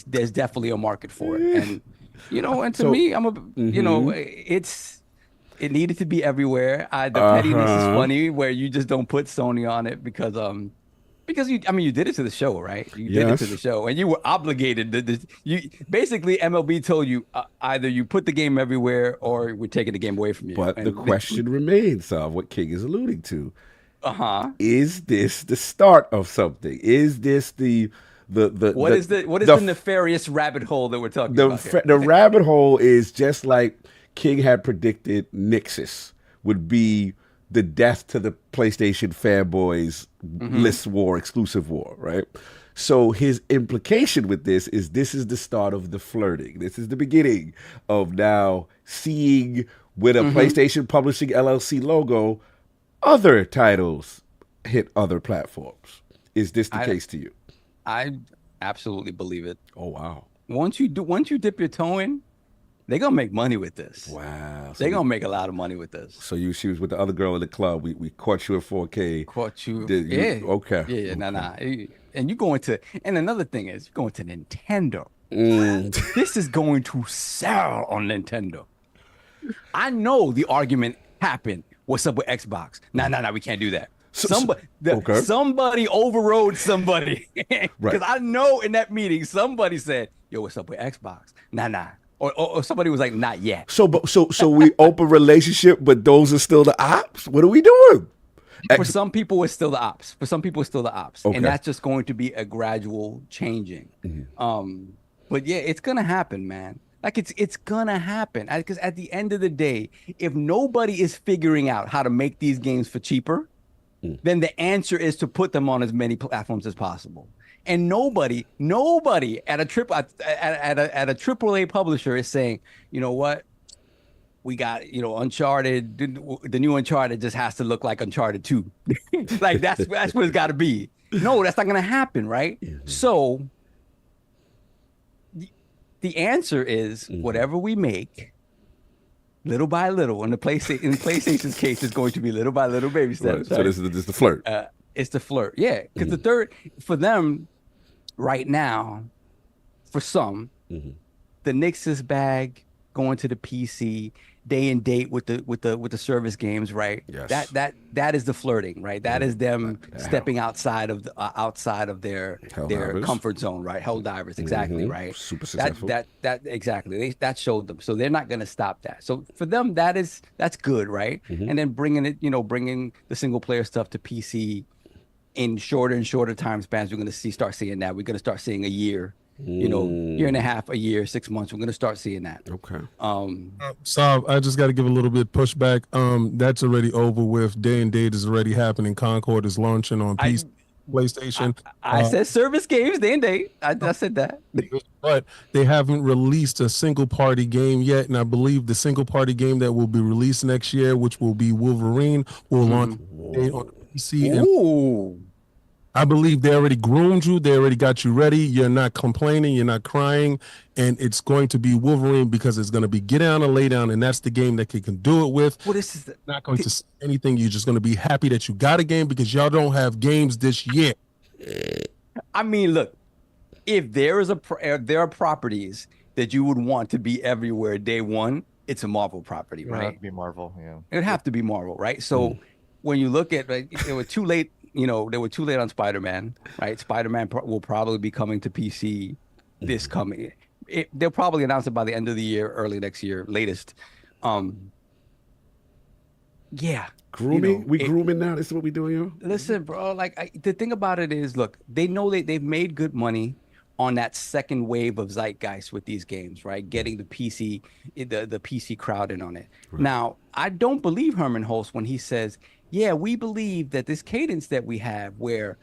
there's definitely a market for it. And, you know, and to me, you know, it needed to be everywhere. The pettiness is funny where you just don't put Sony on it because you did it to the show, right? You did it to the show, and you were obligated. You basically MLB told you either you put the game everywhere or we're taking the game away from you. But the question remains of what King is alluding to. Is this the start of something? Is this what is the nefarious rabbit hole that we're talking about here? The rabbit hole is just like King had predicted. Nixus would be the death to the PlayStation fanboys list war, exclusive war, right? So his implication with this is the start of the flirting. This is the beginning of now seeing with a PlayStation Publishing LLC logo, other titles hit other platforms. Is this the case to you? I absolutely believe it. Oh, wow. Once you dip your toe in, they're going to make money with this. Wow. They're going to make a lot of money with this. So she was with the other girl in the club. We caught you in 4K. Caught you. Yeah. Okay. Yeah, nah. And you going to, and another thing is, you're going to Nintendo. This is going to sell on Nintendo. I know the argument happened. What's up with Xbox? Nah, we can't do that. Somebody overrode somebody. Because I know in that meeting, somebody said, yo, what's up with Xbox? Nah. Or somebody was like, not yet. So we open relationship, but those are still the ops? What are we doing? For some people, it's still the ops. Okay. And that's just going to be a gradual changing. But yeah, it's going to happen, man. Like it's going to happen. Because at the end of the day, if nobody is figuring out how to make these games for cheaper, then the answer is to put them on as many platforms as possible. And nobody at a AAA publisher is saying, you know what, we got, Uncharted, the new Uncharted just has to look like Uncharted 2. Like that's what it's got to be. No, that's not going to happen, right? So the answer is whatever we make, little by little. In PlayStation's case, it's going to be little by little, baby steps. Right. So this is the flirt. It's the flirt, yeah. Because the third, for them, right now, for some, the Nixus bag going to the PC, day and date with the service games, right? Yes. That is the flirting, right? That is them stepping outside of their comfort zone, right? Helldivers, exactly, right? Super successful. That exactly. That showed them, so they're not going to stop that. So for them, that's good, right? And then bringing the single player stuff to PC in shorter and shorter time spans, we're going to start seeing that. We're going to start seeing a year, year and a half, a year, 6 months. We're going to start seeing that. Okay. So I just got to give a little bit pushback. That's already over with. Day and date is already happening. Concord is launching on PC, PlayStation. I said service games, day and date. I said that. But they haven't released a single party game yet. And I believe the single party game that will be released next year, which will be Wolverine, will launch on PC. Ooh. I believe they already groomed you. They already got you ready. You're not complaining. You're not crying. And it's going to be Wolverine because it's going to be get down and lay down. And that's the game that can do it with. Well, this is not going to say anything. You're just going to be happy that you got a game because y'all don't have games this year. I mean, look, if there are properties that you would want to be everywhere day one, it's a Marvel property, right? It would have to be Marvel, yeah. It would have to be Marvel, right? So when you look at, they were too late. They were too late on Spider-Man, right? Spider-Man will probably be coming to PC this coming. They'll probably announce it by the end of the year, early next year, latest. Yeah. Grooming? We grooming now? This is what we doing, yo? Listen, bro, like the thing about it is, look, they know they've made good money on that second wave of zeitgeist with these games, right? Getting the PC crowd in on it. Right. Now, I don't believe Herman Hulst when he says, yeah, we believe that this cadence that we have where,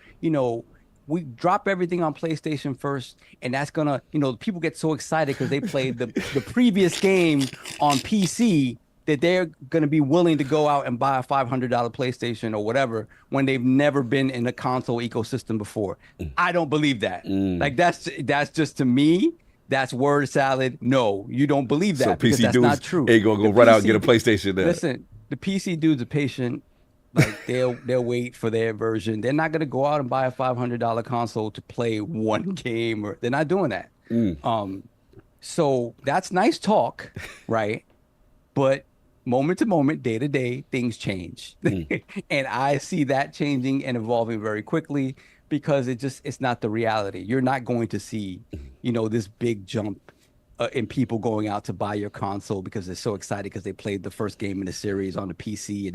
we drop everything on PlayStation first, and that's gonna, people get so excited because they played the previous game on PC that they're gonna be willing to go out and buy a $500 PlayStation or whatever when they've never been in a console ecosystem before. I don't believe that. Like that's just, to me, that's word salad. No, you don't believe that, so because PC that's dudes not true. ain't gonna go run out and get a PlayStation there. Listen, the PC dudes are patient. Like they'll wait for their version. They're not gonna go out and buy a $500 console to play one game, or they're not doing that. So that's nice talk, right? But moment to moment, day to day, things change. And I see that changing and evolving very quickly, because it's not the reality. You're not going to see, this big jump in people going out to buy your console because they're so excited because they played the first game in the series on the PC, and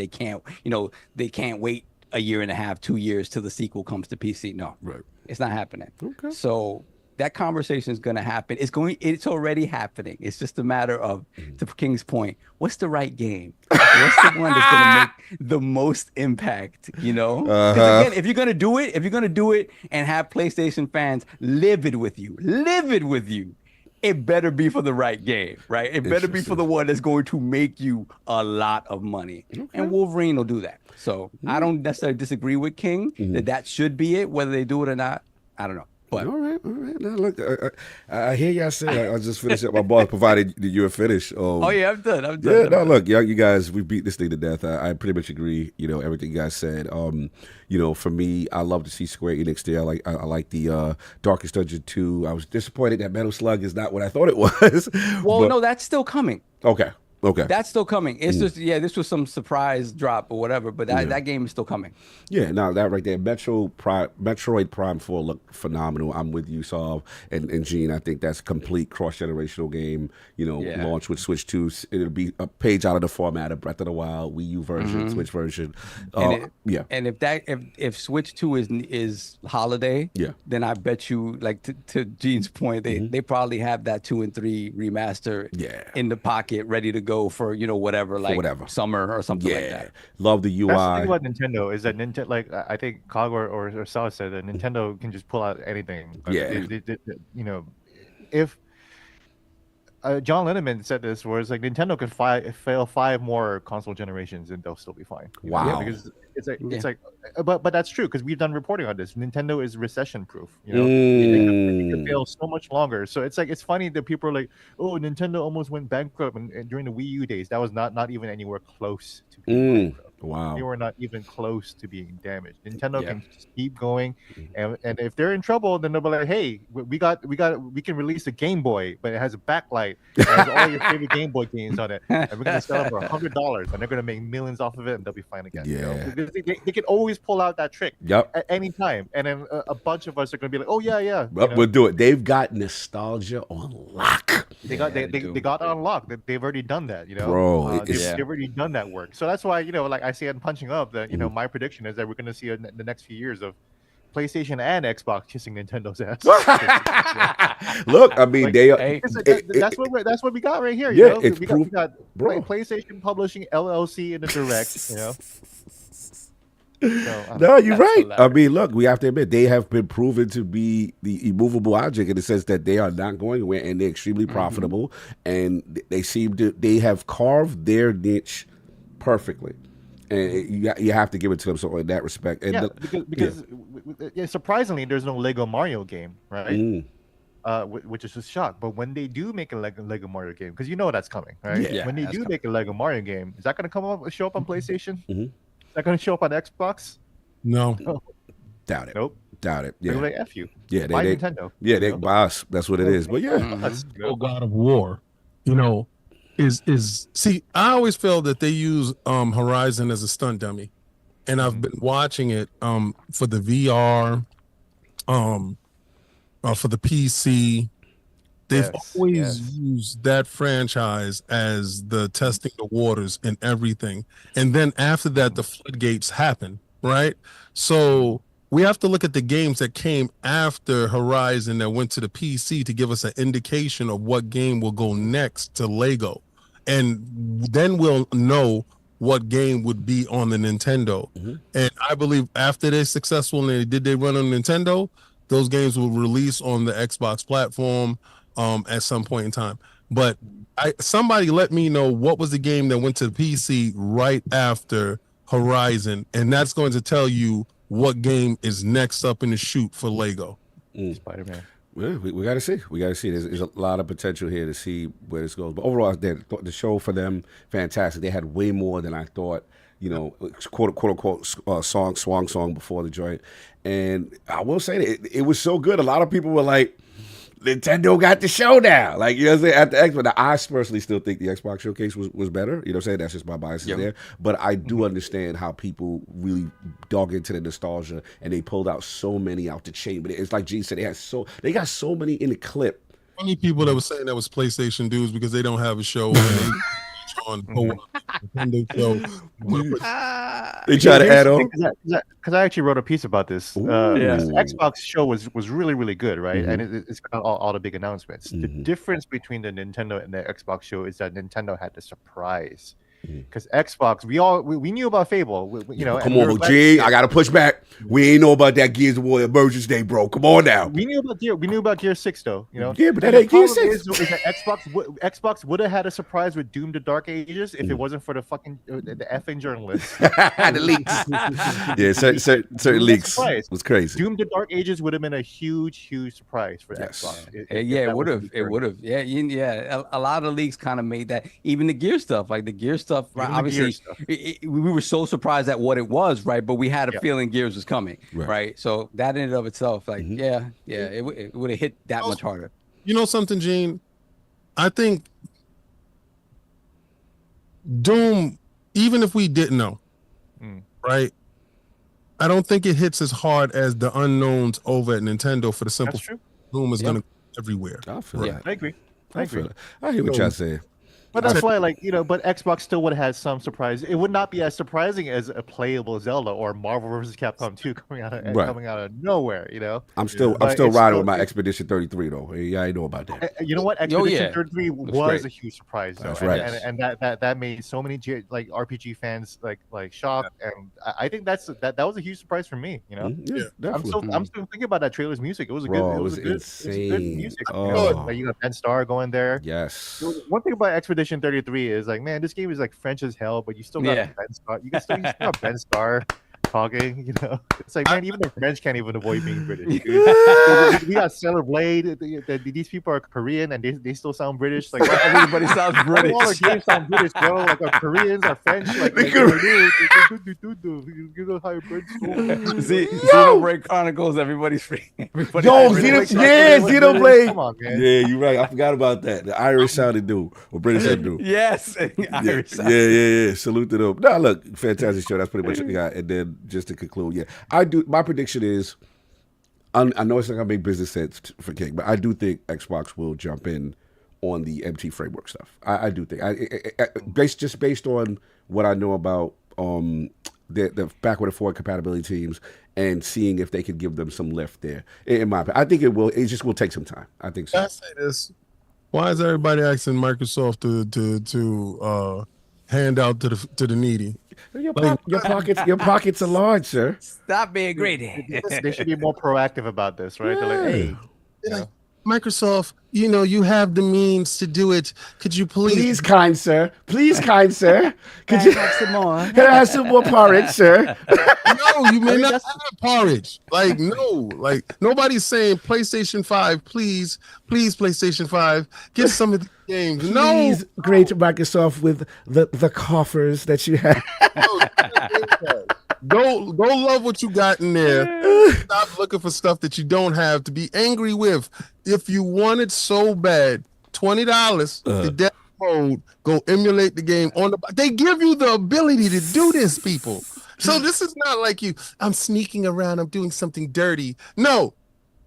they can't wait a year and a half, 2 years till the sequel comes to PC. No, right. It's not happening. Okay. So that conversation is going to happen. It's already happening. It's just a matter of, to King's point, what's the right game? What's the one that's going to make the most impact? 'Cause again, if you're going to do it and have PlayStation fans livid with you, it better be for the right game, right? It better be for the one that's going to make you a lot of money. Okay. And Wolverine will do that. So I don't necessarily disagree with King that should be it. Whether they do it or not, I don't know. But all right. Now look, I hear y'all say. I just finished up. My boss provided you a finish. Oh yeah, I'm done. Yeah, no, look, you guys, we beat this thing to death. I pretty much agree. Everything you guys said. For me, I love to see Square Enix there. I like the Darkest Dungeon 2. I was disappointed that Metal Slug is not what I thought it was. Well, no, that's still coming. Okay. That's still coming. It's just, this was some surprise drop or whatever, but that game is still coming. Yeah, no, that right there. Metroid Prime 4 looked phenomenal. I'm with you, Saul and Gene. I think that's a complete cross-generational game, launched with Switch 2. It'll be a page out of the format of Breath of the Wild, Wii U version, Switch version. And if Switch 2 is holiday, then I bet you, like to Gene's point, they probably have that 2 and 3 remaster in the pocket ready to go for whatever, like summer or something like that. Love the UI. That's the thing about Nintendo is that I think Cog or Sal said that Nintendo can just pull out anything. If John Linneman said this, where it's like Nintendo could fail 5 more console generations and they'll still be fine. Wow. Because it's like, but that's true, because we've done reporting on this. Nintendo is recession proof. They could fail so much longer. So it's funny that people are like, oh, Nintendo almost went bankrupt and during the Wii U days. That was not even anywhere close to being bankrupt. Wow. They were not even close to being damaged. Nintendo can just keep going, and if they're in trouble, then they'll be like, hey, we can release a Game Boy, but it has a backlight, it has all your favorite Game Boy games on it, and we're gonna sell it for $100, and they're gonna make millions off of it, and they'll be fine again. Because they can always pull out that trick at any time, and then a bunch of us are gonna be like, oh yeah. We'll do it. They've got nostalgia on lock. They got on lock. They've already done that. Bro, they've already done that work. So that's why like I see it punching up that my prediction is that we're going to see the next few years of PlayStation and Xbox kissing Nintendo's ass. Look, I mean, that's what we got right here. We got PlayStation publishing LLC in the direct. No, you're right. Hilarious. I mean, look, we have to admit they have been proven to be the immovable object in the sense that they are not going anywhere, and they're extremely profitable, and they have carved their niche perfectly. And you have to give it to them. So in that respect, and because surprisingly, there's no Lego Mario game, right? Which is a shock. But when they do make a Lego Mario game, because that's coming, right? When they do make a Lego Mario game, is that going to show up on PlayStation? Is that going to show up on Xbox? No. Doubt it. Nope. Doubt it. Yeah. They F you. Yeah. Buy Nintendo. Yeah. They buy us. That's what it is. But God of War, see, I always feel that they use Horizon as a stunt dummy, and I've been watching it for the VR, for the PC, They've Yes, always yes. used that franchise as the testing the waters and everything. And then after that, the floodgates happen, right? So we have to look at the games that came after Horizon that went to the PC to give us an indication of what game will go next to Lego. And then we'll know what game would be on the Nintendo. And I believe after they're successful and they run on Nintendo, those games will release on the Xbox platform at some point in time. But somebody let me know what was the game that went to the PC right after Horizon, and that's going to tell you what game is next up in the chute for Lego. Spider-Man. Well, we got to see. We got to see. There's a lot of potential here to see where this goes. But overall, the show for them, fantastic. They had way more than I thought. Quote unquote swan song before the joint. And I will say that it was so good. A lot of people were like, Nintendo got the show now. Like, you know what I'm saying? At the Xbox. I personally still think the Xbox showcase was better. You know what I'm saying? That's just my biases there. But I do understand how people really dug into the nostalgia and they pulled out so many out the chain. But it's like G said, they got so many in the clip. Funny people that were saying that was PlayStation dudes because they don't have a show on Nintendo show. They try to add on. Because I actually wrote a piece about this. The Xbox show was really, really good, right? And it's got all the big announcements. The difference between the Nintendo and the Xbox show is that Nintendo had the surprise. Because Xbox, we knew about Fable, Come on, G, I gotta push back. We ain't know about that Gears of War Emergence Day, bro. Come on now. We knew about Gear 6 though, Yeah, but that ain't Gear 6. Is that Xbox would have had a surprise with Doom: The Dark Ages if it wasn't for the fucking the effing journalists. The leaks. Yeah, certain leaks. It was crazy. Doom: The Dark Ages would have been a huge surprise for Xbox. It would have. Yeah. A lot of leaks kind of made that. Even the Gear stuff, like the Gear stuff, right? Obviously, we were so surprised at what it was, right? But we had a feeling Gears was coming, right? So that in and of itself, like, it would have hit that much harder. You know something, Gene? I think Doom, even if we didn't know, right? I don't think it hits as hard as the unknowns over at Nintendo for the simple Doom is going to go everywhere. I feel that. I agree. I hear what y'all saying. But that's why, but Xbox still would have had some surprise. It would not be as surprising as a playable Zelda or Marvel vs. Capcom 2 coming out of nowhere. I'm still riding with my Expedition 33 though. Yeah, I know about that. You know what? Expedition 33 was a huge surprise, though. That's right. And that made so many RPG fans like shocked. And I think that was a huge surprise for me. I'm still thinking about that trailer's music. It was good music. You got Ben Starr going there. Yes. One thing about Expedition 33 is like, man, this game is like French as hell, but you still got Ben Starr. You still got Ben Starr talking. It's like, man, even the French can't even avoid being British. Dude. We got Stellar Blade. These people are Korean and they still sound British. Like everybody sounds British. All our games sound British, bro. Like our Koreans, our French, Xenoblade Chronicles. Everybody's free. Xenoblade. Come on, man. Yeah, you're right. I forgot about that. The Irish sounded dude or British sounded dude. Yes, Irish. Yeah. Salute to them. Nah, look, fantastic show. That's pretty much what we got. And then just to conclude, I do. My prediction is, I know it's not gonna make business sense for King, but I do think Xbox will jump in on the MT framework stuff. I do think, based on what I know about the backward and forward compatibility teams and seeing if they could give them some lift there. In my opinion, I think it will. It just will take some time. I think so. I say this: why is everybody asking Microsoft to hand out to the needy? Your pockets are large, sir. Stop being greedy. They should be more proactive about this, right? Yeah. They're like, hey, Microsoft, you have the means to do it. Could you please, kind sir? Could you have some more? Can I have some more porridge, sir? No, you may not have porridge. Nobody's saying PlayStation 5, please, PlayStation 5, get some of the games. Please, great Microsoft with the coffers that you have. Go love what you got in there. Stop looking for stuff that you don't have to be angry with. If you want it so bad, $20, the dev mode, go emulate the game on they give you the ability to do this, people. So this is not like I'm sneaking around, I'm doing something dirty. No.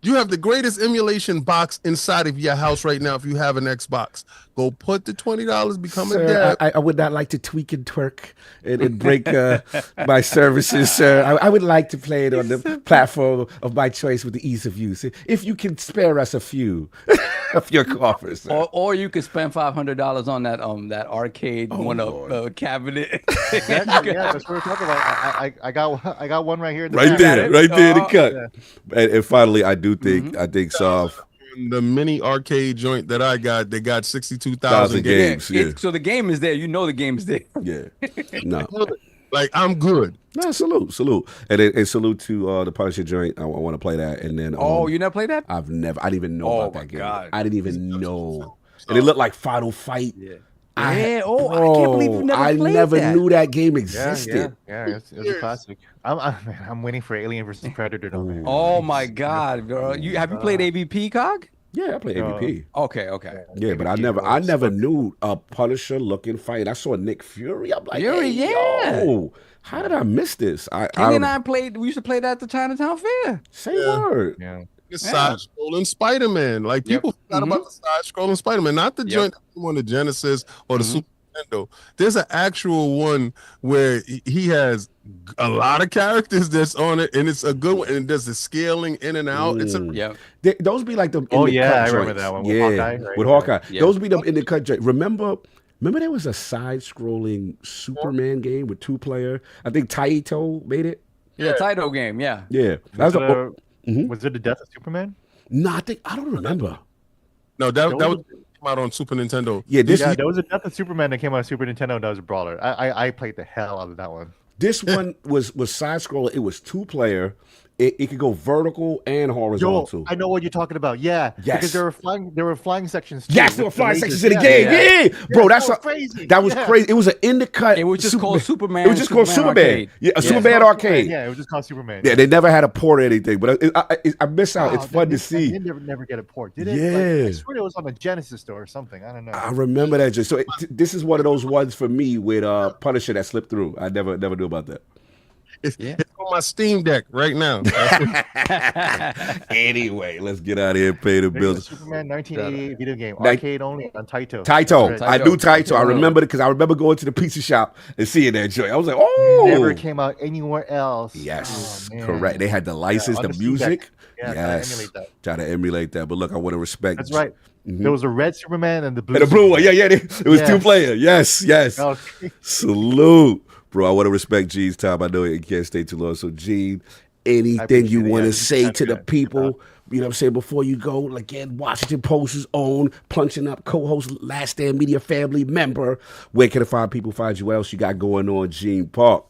You have the greatest emulation box inside of your house right now if you have an Xbox. Go put the $20, become a Sir, dad. I would not like to tweak and twerk and break my services, sir. I would like to play it on the platform of my choice with the ease of use. If you can spare us a few of your coffers, sir. Or you could spend $500 on that arcade cabinet. Exactly, yeah, that's what we're talking about. I got one right here. In the Right back. there, right there in the cut. Yeah. And finally, I do think Soft. The mini arcade joint that I got, they got 62,000 1,000 games. games. Yeah. So the game is there. You know the game is there. Yeah. No. Like, I'm good. No, salute. And salute to the Punisher joint. I want to play that. And then You never played that? I didn't even know about that game. God. I didn't even know. And it looked like Final Fight. Yeah. I can't believe you never played never that. knew that game Yeah, existed. it's a classic. I'm waiting for Alien versus Predator though, man. Oh my God, girl! Have you played AVP, Cog? Yeah, I played AVP. Okay. Yeah, but I never knew a Punisher looking fight. I saw Nick Fury. I'm like, Fury, yo, how did I miss this? Kenny and I played. We used to play that at the Chinatown Fair. Say word. Yeah. Side-scrolling Spider-Man. Like, people forgot about the side-scrolling Spider-Man, not the joint on the Genesis or the Super Nintendo. There's an actual one where he has a lot of characters that's on it, and it's a good one, and it does the scaling in and out. It's Those be like the I cut remember joints. that one with Hawkeye. Right? With Hawkeye. Yeah. Those be them in the cut joint. Remember there was a side-scrolling Superman game with 2-player. I think Taito made it. Yeah, Taito game. Yeah. Yeah, that was Was it the Death of Superman? No, I don't remember. No, that was came out on Super Nintendo. Yeah, there was a Death of Superman that came out on Super Nintendo that was a brawler. I played the hell out of that one. This one was side scroller. It was 2-player. It could go vertical and horizontal. I know what you're talking about. Yeah, Yes. because there were flying sections. Too, Yes, there were with flying lasers. sections in the game. Yeah. Bro, that's crazy. That was crazy. It was an in the cut. It was just called Superman. It was just called Superman. Arcade. Yeah, a Superman arcade. Yeah, it was just called Superman. Yeah, they never had a port or anything, but I miss out. It's fun to see. They never get a port, did it? Yeah. I swear it was on a Genesis store or something. I don't know. I remember that. So this is one of those ones for me with Punisher that slipped through. I never knew about that. It's on my Steam Deck right now. Anyway, let's get out of here and pay the bills. Superman 1988 video game, arcade only on Taito. Taito. I knew Taito. I remember it because I remember going to the pizza shop and seeing that joint. I was like, oh. Never came out anywhere else. Yes, Oh, man. correct. They had the license, on the the Steam music. Deck. Yeah, Try to emulate that. But look, I want to respect. That's right. There was a red Superman and the blue. And the blue one. Superman. Yeah. It was 2-player. Yes. Okay. Salute. Bro, I want to respect Gene's time. I know it can't stay too long. So, Gene, anything you want to say to the people, you know what I'm saying, before you go? Like, again, Washington Post's own Punching Up co-host, Last Stand Media family member. Where can find you else you got going on, Gene Park?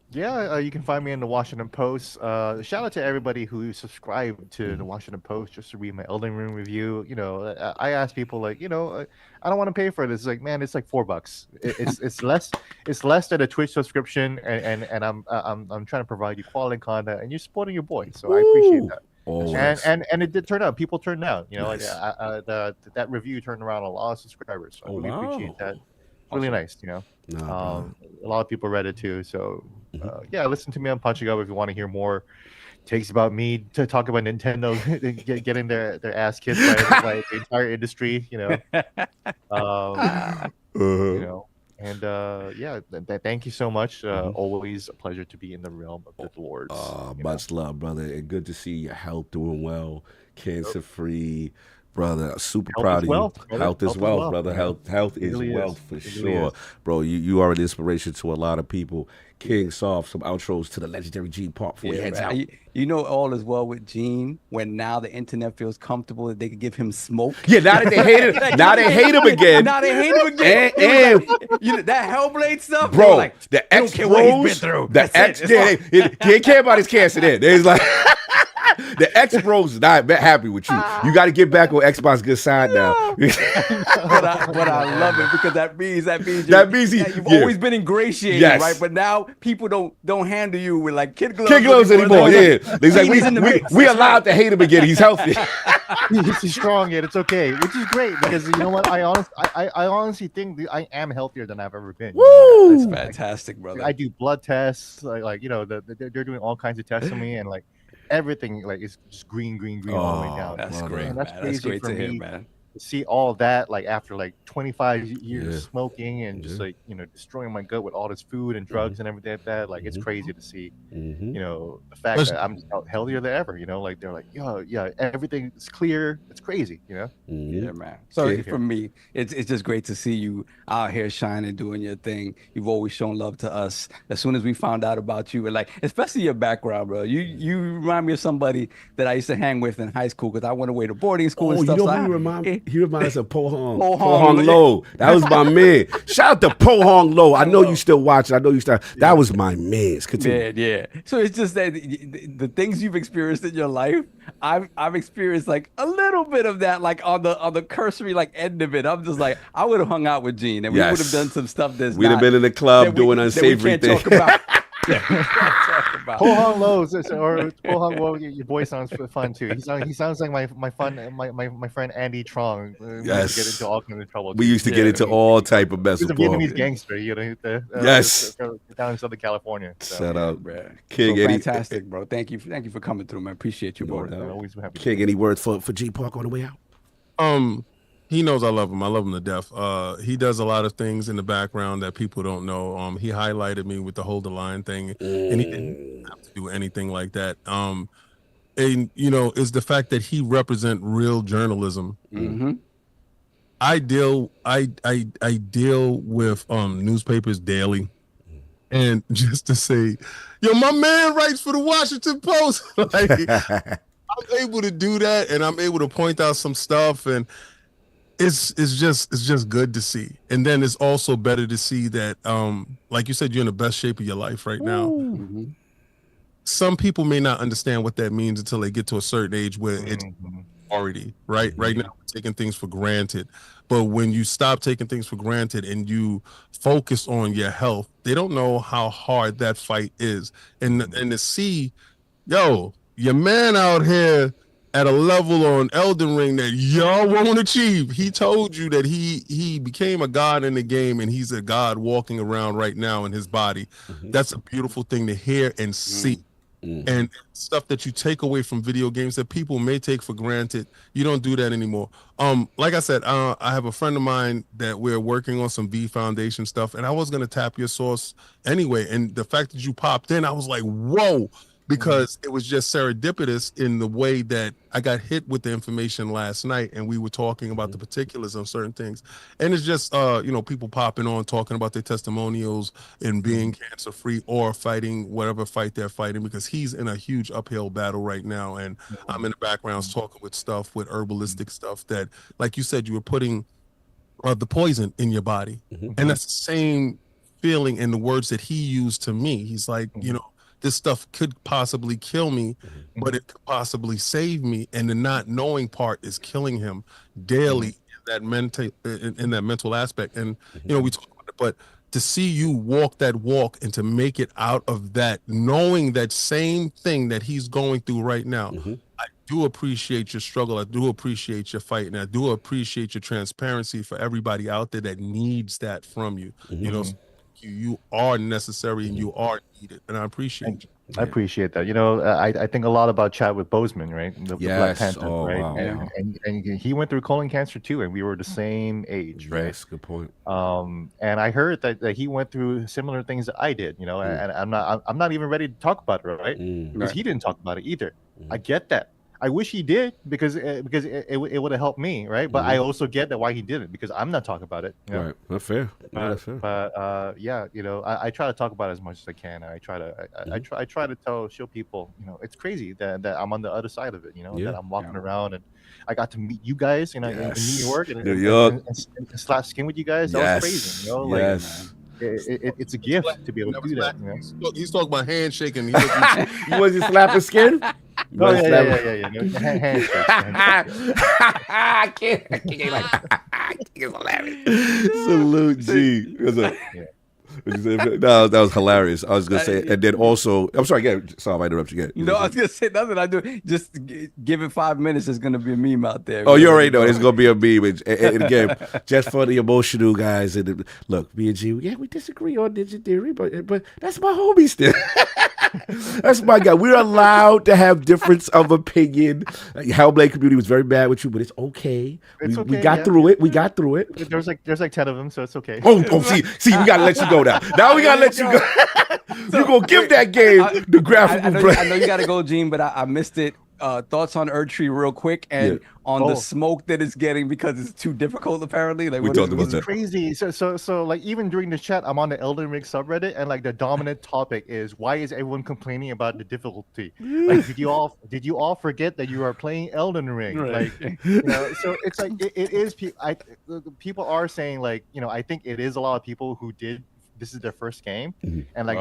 Yeah, you can find me in the Washington Post. Shout out to everybody who subscribed to the Washington Post just to read my Elden Ring review. You know, I ask people like, I don't want to pay for this. Like, man, it's like $4. It's less than a Twitch subscription, and I'm trying to provide you quality content, and you're supporting your boy, so I appreciate that. Always. And it did turn out. People turned out. Nice. That review turned around a lot of subscribers. So I really appreciate that. Really nice, Nah, a lot of people read it too. So listen to me on Punching Up if you want to hear more takes about me to talk about Nintendo getting their ass kicked by the entire industry. And thank you so much. Always a pleasure to be in the realm of the Lords. Much love, brother, and good to see your health doing well, cancer free. Brother, super proud of you. Health is wealth, brother. Health is wealth for sure. Bro, you are an inspiration to a lot of people. King Soft, some outros to the legendary Gene Park before he heads out. You know, all is well with Gene when now the internet feels comfortable that they could give him smoke. Yeah, now that they hate him, they hate him again. Now they hate him again. And that Hellblade stuff, bro, like, the X care what he's been through. The X, he didn't care about his cancer. Then he's like. The X Bros is not happy with you. You got to get back on Xbox good side now. but I love it because that means you've always been ingratiated, right? But now people don't handle you with like kid gloves anymore. Yeah, like, we allowed to hate him again. He's healthy. He's strong yet. It's okay, which is great because you know what? I honestly think I am healthier than I've ever been. Woo! That's fantastic, brother. I do blood tests, like they're doing all kinds of tests on me, and like everything like it's just green all the way Oh, down. That's love great, that. And that's man. That's crazy great for to hear, me man. to see all of that like after like 25 years Yeah. of smoking and just like destroying my gut with all this food and drugs and everything like that. Like it's crazy to see, the fact Let's- that I'm just healthier than ever. Like they're like, yeah, everything is clear. It's crazy, Yeah, man. So for me, it's just great to see you out here shining, doing your thing. You've always shown love to us. As soon as we found out about you, and like especially your background, bro, you remind me of somebody that I used to hang with in high school because I went away to boarding school and Oh, stuff. you know So who he reminds us of? Po Hong. Po Po Hong, Hong Lo. That was my man. Shout out to Po Hong Lo. I know you still watching. I know you still. That was my man. Continue. Yeah. So it's just that the things you've experienced in your life, I've experienced like a little bit of that, like on the cursory like end of it. I'm just like, I would have hung out with Gene and we would have done some stuff We'd have been in the club doing unsavory things. Talk about. Po Hong Lo or Po Hong Lo, your boy sounds fun too. He sounds like my friend Andy Trong. We used to get into all kinds of trouble. We used to get into all type of mess. He's a Vietnamese gangster, Yes. down in Southern California. So. Shout out, King. So fantastic, bro. Thank you for coming through, man. Appreciate you, bro. Always happy. King, any words for G Park on the way out? He knows I love him. I love him to death. He does a lot of things in the background that people don't know. He highlighted me with the hold the line thing, and he didn't have to do anything like that. And is the fact that he represent real journalism. I deal with newspapers daily, and just to say, my man writes for the Washington Post. Like, I'm able to do that, and I'm able to point out some stuff, and it's just good to see. And then it's also better to see that, like you said, you're in the best shape of your life right now. Some people may not understand what that means until they get to a certain age where it's already right now we're taking things for granted. But when you stop taking things for granted and you focus on your health, they don't know how hard that fight is. And to see, your man out here at a level on Elden Ring that y'all won't achieve. He told you that he became a god in the game, and he's a god walking around right now in his body. That's a beautiful thing to hear and see. And stuff that you take away from video games that people may take for granted, you don't do that anymore. Like I said, I have a friend of mine that we're working on some V Foundation stuff, and I was gonna tap your source anyway. And the fact that you popped in, I was like, whoa. Because it was just serendipitous in the way that I got hit with the information last night, and we were talking about the particulars of certain things. And it's just, people popping on, talking about their testimonials and being cancer-free or fighting whatever fight they're fighting, because he's in a huge uphill battle right now. And I'm in the backgrounds talking with herbalistic stuff that, like you said, you were putting the poison in your body. And that's the same feeling in the words that he used to me. He's like, this stuff could possibly kill me, but it could possibly save me. And the not knowing part is killing him daily in that mental aspect. And, we talk about it, but to see you walk that walk and to make it out of that, knowing that same thing that he's going through right now, I do appreciate your struggle. I do appreciate your fight. And I do appreciate your transparency for everybody out there that needs that from you. You are necessary and you are needed, and I appreciate you. I appreciate that. I think a lot about Chadwick Boseman, right? The Black Panther, right? Wow. And he went through colon cancer too, and we were the same age, right? Yes, good point. And I heard that he went through similar things that I did, and I'm not even ready to talk about it, right? Because he didn't talk about it either. I get that. I wish he did because it would have helped me, right? But I also get that why he didn't, because I'm not talking about it. Right, that's fair. That's fair. But I try to talk about it as much as I can. I try to show people, it's crazy that I'm on the other side of it. That I'm walking around and I got to meet you guys, in New York, and slap skin with you guys. That was crazy. It's a gift to be able to do that. He's talking about handshaking. You wasn't slapping skin? Oh, yeah. Handshake. I can't. Salute, G. What's up? No, that was hilarious. I was gonna say, and then also, I'm sorry, sorry, I interrupted you. No, I was gonna say nothing. I do just give it 5 minutes. It's gonna be a meme out there. Oh, you already know it's gonna be a meme. And again, just for the emotional guys. And look, me and G, we disagrey on Ninja Theory, but that's my homie still. That's my guy. We're allowed to have difference of opinion. Hellblade community was very mad with you, but it's okay. We got through it. We got through it. There's like 10 of them, so it's okay. Oh, see, we gotta let you go now. Now we gotta let you go. You're gonna give that game the graphical play. I know you gotta go, Gene, but I missed it. Thoughts on Erdtree real quick and on the smoke that it's getting because it's too difficult apparently. Like we talked about that. Crazy. So like even during the chat, I'm on the Elden Ring subreddit and like the dominant topic is why is everyone complaining about the difficulty? Like did you all forget that you are playing Elden Ring? Right. Like so it's like it is. People are saying like I think it is a lot of people who did. This is their first game, and like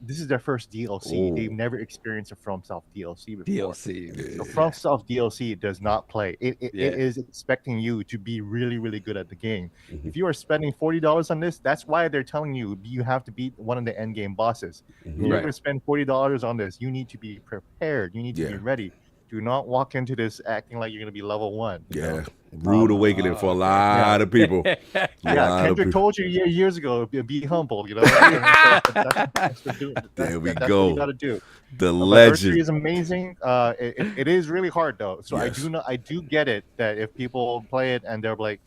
this is their first DLC. They've never experienced a FromSoft DLC before. So FromSoft DLC does not play. It is expecting you to be really, really good at the game. If you are spending $40 on this, that's why they're telling you have to beat one of the end game bosses. If you're going to spend $40 on this, you need to be prepared. You need to be ready. Do not walk into this acting like you're going to be level 1. Rude awakening for a lot of people. Kendrick told you years ago, be humble. There we that's go. What you got to do. The legend is amazing. It is really hard though. So yes. I do get it that if people play it and they're like,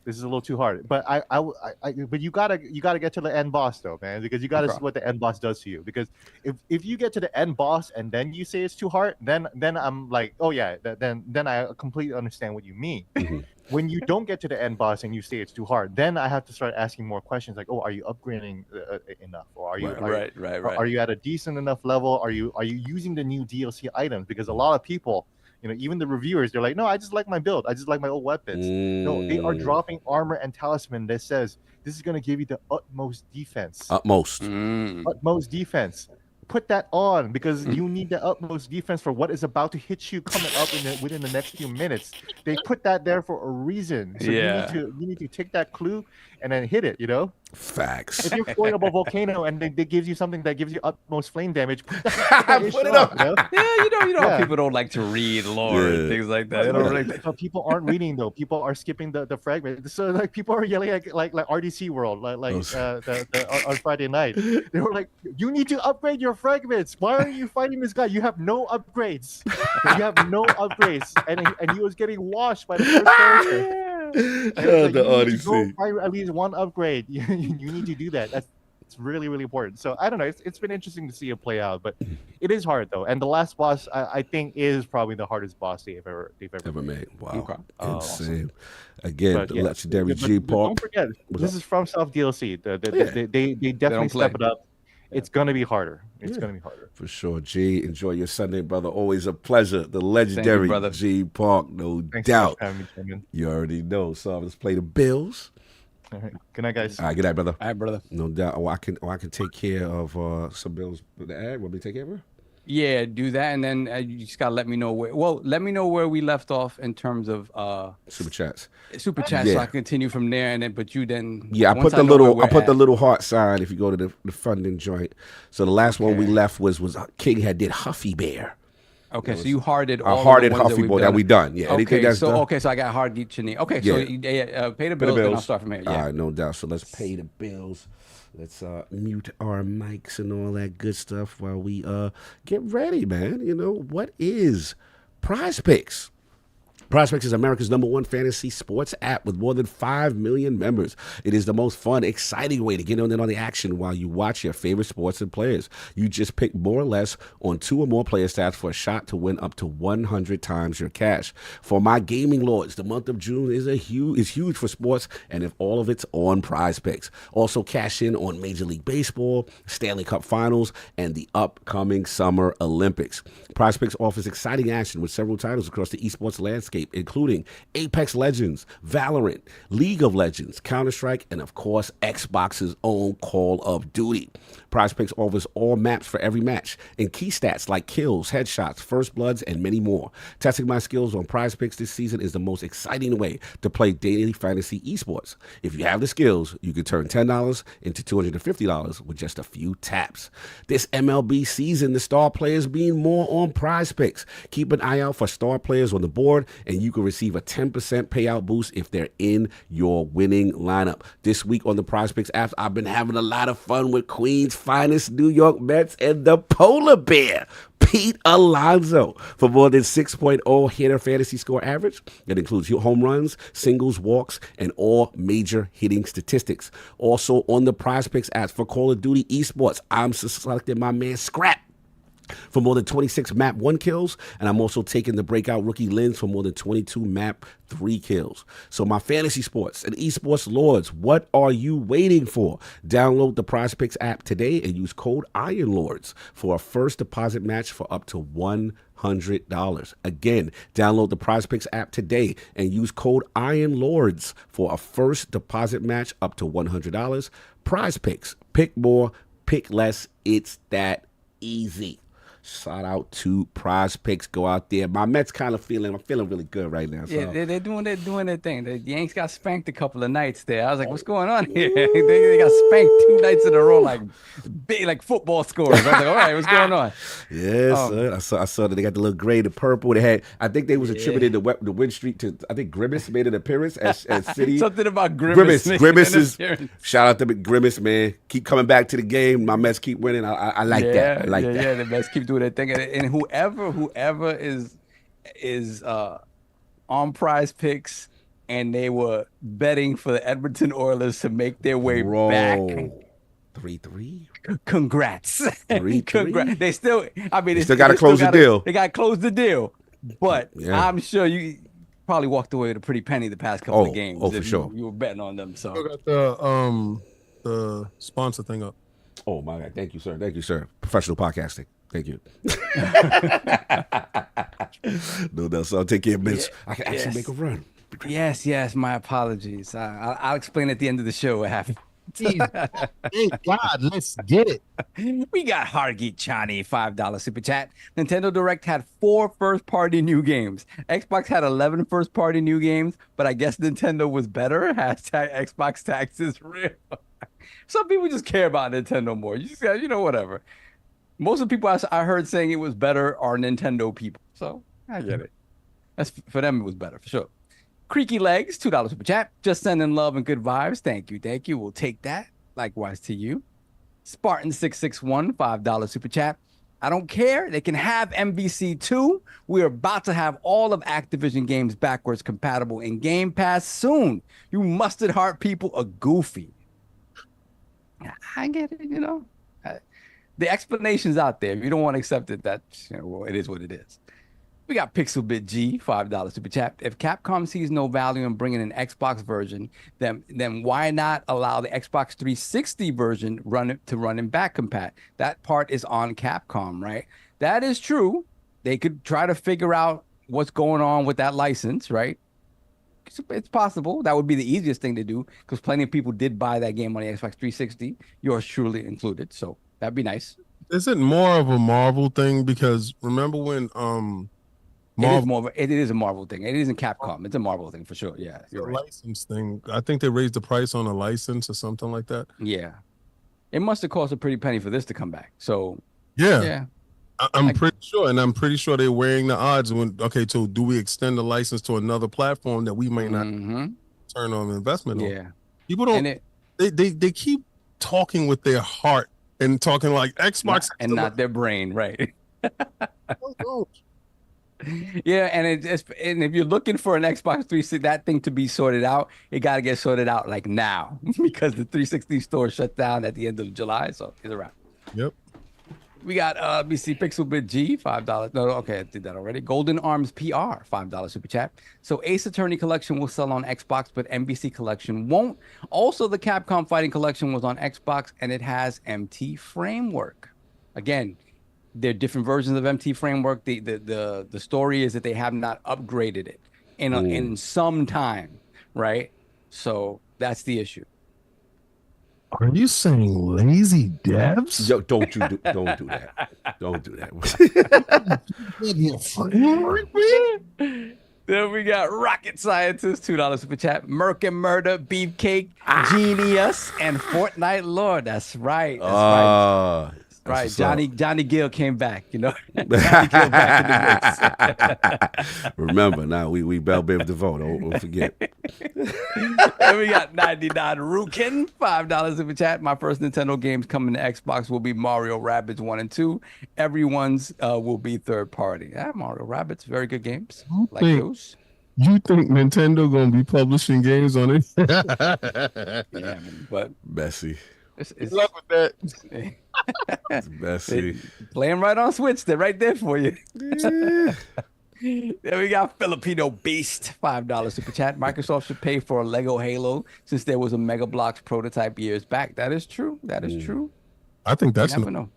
this is a little too hard, but but you gotta get to the end boss though, man, because you gotta see what the end boss does to you. Because if you get to the end boss and then you say it's too hard, then I'm like, oh yeah, then I completely understand what you mean. When you don't get to the end boss and you say it's too hard, then I have to start asking more questions like, oh, are you upgrading enough, or are you are you at a decent enough level? Are you using the new DLC items? Because a lot of people, even the reviewers, they're like, no, I just like my build. I just like my old weapons. No, they are dropping armor and talisman that says this is going to give you the utmost defense. Utmost defense. Put that on because you need the utmost defense for what is about to hit you coming up within the next few minutes. They put that there for a reason. So you need to take that clue and then hit it, Facts. If you're going up a volcano and they gives you something that gives you utmost flame damage, put it up. Yeah, people don't like to read lore and things like that. They don't really... But people aren't reading though. People are skipping the fragment. So like people are yelling like RDC World, on Friday night. They were like, "You need to upgrade your fragments. Why are you fighting this guy? You have no upgrades. You have no upgrades." And he was getting washed by the first character. The RDC. Go at least one upgrade. You need to do that. It's really, really important. So I don't know. It's been interesting to see it play out, but it is hard though. And the last boss, I think, is probably the hardest boss they've ever made. Wow, insane. Awesome. Again, the legendary G Park. Don't forget, this is FromSoft DLC. They definitely step it up. It's gonna be harder. It's gonna be harder for sure. G, enjoy your Sunday, brother. Always a pleasure. The legendary G Park, no doubt. You already know. So let's play the Bills. All right. Good night, guys. All right, good night, brother. All right, brother. No doubt. I can take care of some bills with the ad. Want me to take care of her? Yeah, do that, and then you just gotta let me know where. Well, let me know where we left off in terms of super chats. So I can continue from there, and then but you then. Yeah, I put the little heart sign if you go to the funding joint. So the last one we left was King did Huffy Bear. Okay, so you hearted all the ones Huffy Boy that we done. Yeah, anything that's done. Okay, so I got hard Chini. Okay, so pay the bills, then I'll start from here. Yeah. All right, no doubt. So let's pay the bills. Let's mute our mics and all that good stuff while we get ready, man. What is PrizePicks? PrizePicks is America's #1 fantasy sports app with more than 5 million members. It is the most fun, exciting way to get in on the action while you watch your favorite sports and players. You just pick more or less on 2 or more player stats for a shot to win up to 100 times your cash. For my gaming lords, the month of June is huge for sports, and if all of it's on PrizePicks. Also cash in on Major League Baseball, Stanley Cup Finals, and the upcoming Summer Olympics. PrizePicks offers exciting action with several titles across the esports landscape, including Apex Legends, Valorant, League of Legends, Counter-Strike, and of course, Xbox's own Call of Duty. PrizePicks offers all maps for every match and key stats like kills, headshots, first bloods, and many more. Testing my skills on PrizePicks this season is the most exciting way to play daily fantasy esports. If you have the skills, you can turn $10 into $250 with just a few taps. This MLB season, the star players mean more on PrizePicks. Keep an eye out for star players on the board, and you can receive a 10% payout boost if they're in your winning lineup. This week on the PrizePicks app, I've been having a lot of fun with Queens' finest New York Mets and the polar bear, Pete Alonso, for more than 6.0 hitter fantasy score average. That includes home runs, singles, walks, and all major hitting statistics. Also on the PrizePicks app for Call of Duty esports, I'm selecting my man Scrap for more than 26 map 1 kills, and I'm also taking the breakout rookie Lens for more than 22 map 3 kills. So my fantasy sports and esports lords, what are you waiting for? Download the PrizePicks app today and use code IronLords for a first deposit match for up to $100. Again, download the PrizePicks app today and use code IronLords for a first deposit match up to $100. PrizePicks, pick more, pick less. It's that easy. Shout out to PrizePicks. Go out there. My Mets I'm feeling really good right now. So. Yeah, they're doing their thing. The Yanks got spanked a couple of nights there. I was like, what's going on here? they got spanked 2 nights in a row, like big, like football scores. I was like, all right, what's going on? Yes, I saw that they got the little gray, the purple. They had, I think they was attributed the win streak to, I think Grimace made an appearance at City. Something about Grimace. Grimace is, shout out to Grimace, man. Keep coming back to the game. My Mets keep winning. I like that. I like that. Yeah, the Mets keep doing their thing. And whoever is on PrizePicks and they were betting for the Edmonton Oilers to make their way back. 3-3. Congrats. 3-3. Congrats. They still got to close the deal. They got to close the deal. But I'm sure you probably walked away with a pretty penny the past couple of games. Oh, for sure. You were betting on them. So I got the sponsor thing up. Oh my God. Thank you, sir. Thank you, sir. Professional podcasting. Thank you. No, so I'll take care of this. I can actually make a run. Yes. My apologies. I'll explain at the end of the show what happened. Thank God, let's get it. We got Hargeet Chani, $5 super chat. NintendoDirect had 4 first-party new games. Xbox had 11 first-party new games, but I guess Nintendo was better. Hashtag Xbox tax is real. Some people just care about Nintendo more. You just got, whatever. Most of the people I heard saying it was better are Nintendo people. So I get it. That's for them, it was better for sure. Creaky Legs, $2 super chat. Just sending love and good vibes. Thank you. We'll take that. Likewise to you. Spartan661, $5 super chat. I don't care. They can have MVC2. We're about to have all of Activision games backwards compatible in Game Pass soon. You mustard heart people are goofy. I get it, the explanation's out there. If you don't want to accept it, that's it is what it is. We got Pixelbit G, $5 super chat. If Capcom sees no value in bringing an Xbox version, then why not allow the Xbox 360 version run in back compat? That part is on Capcom, right? That is true. They could try to figure out what's going on with that license, right? It's possible. That would be the easiest thing to do because plenty of people did buy that game on the Xbox 360, yours truly included. So that'd be nice. Is it more of a Marvel thing? Because remember when it is a Marvel thing. It isn't Capcom. It's a Marvel thing for sure. Yeah, you're right. License thing. I think they raised the price on a license or something like that. Yeah, it must have cost a pretty penny for this to come back. So yeah. I'm pretty sure, and I'm pretty sure they're weighing the odds. So do we extend the license to another platform that we may not turn on investment on? Yeah, people don't. They keep talking with their heart and talking like Xbox and not their brain, right? Yeah, and if you're looking for an Xbox 360, that thing to be sorted out, it got to get sorted out like now because the 360 store shut down at the end of July, so it's a wrap. Yep. We got BC Pixelbit G, $5. No, okay, I did that already. Golden Arms PR, $5 super chat. So Ace Attorney Collection will sell on Xbox, but NBC Collection won't. Also, the Capcom Fighting Collection was on Xbox, and it has MT Framework. Again, they're different versions of MT Framework. The story is that they have not upgraded it in some time, right? So that's the issue. Are you saying lazy devs? Yo, don't do that. Don't do that. Then we got Rocket Scientist, $2 super chat. Merc and Murder, Beefcake, Genius, and Fortnite Lord. That's right. That's right. Right, Johnny Gill came back, you know. Johnny Gill back in the mix. Remember, now we Bell Biv DeVoe. Don't forget. And we got 99 Rukin, $5 super chat. My first Nintendo games coming to Xbox will be Mario Rabbids 1 and 2. Everyone's will be third party. Mario Rabbids, very good games. Like those. You think Nintendo gonna be publishing games on it? Yeah, but Messy. Good luck with that. It's messy. Play them right on Switch. They're right there for you. Yeah. Then we got Filipino Beast, $5 super chat. Microsoft should pay for a Lego Halo since there was a Mega Bloks prototype years back. That is true. That is true. I think that's You never know.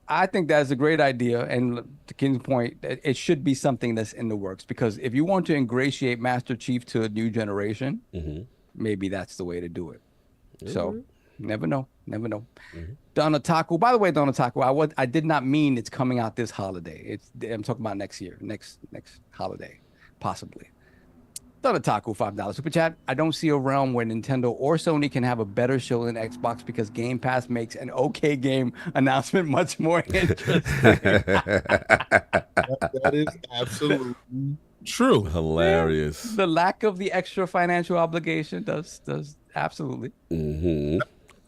I think that's a great idea. And to King's point, it should be something that's in the works, because if you want to ingratiate Master Chief to a new generation, maybe that's the way to do it. So never know. Donataku, by the way, Donataku, I did not mean it's coming out this holiday. I'm talking about next year, next holiday, possibly. Donataku, $5 super chat. I don't see a realm where Nintendo or Sony can have a better show than Xbox, because Game Pass makes an okay game announcement much more interesting. That is absolutely true. Hilarious. The lack of the extra financial obligation does absolutely.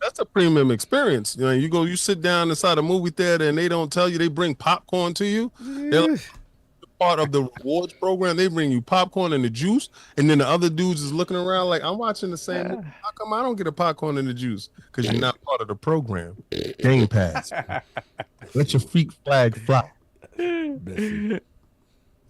That's a premium experience. You know, you sit down inside a movie theater and they don't tell you, they bring popcorn to you. They're like part of the rewards program. They bring you popcorn and the juice, and then the other dudes is looking around like, I'm watching the same movie. How come I don't get a popcorn and the juice? Because you're not part of the program. Game Pass. Let your freak flag fly.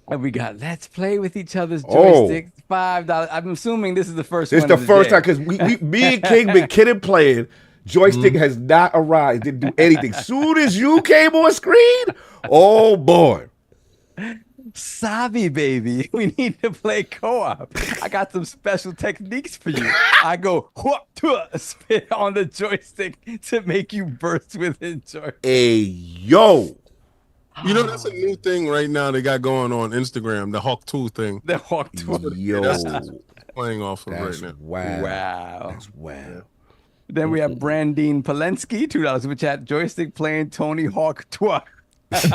And we got Let's Play with Each Other's Joysticks, $5. I'm assuming this is the first one. It's the first time, because me and King been kidding playing. Joystick has not arrived. Didn't do anything. Soon as you came on screen, oh boy. Sabi, baby. We need to play co-op. I got some special techniques for you. I go spit on the joystick to make you burst with enjoyment. Hey, yo. You know, that's a new thing right now they got going on Instagram, the Hawk 2 thing. The Hawk 2. Yo. That's playing off of That's right now. wow. That's wow. Then we have Brandine Polensky, $2 super chat. Joystick playing Tony Hawk 2. That's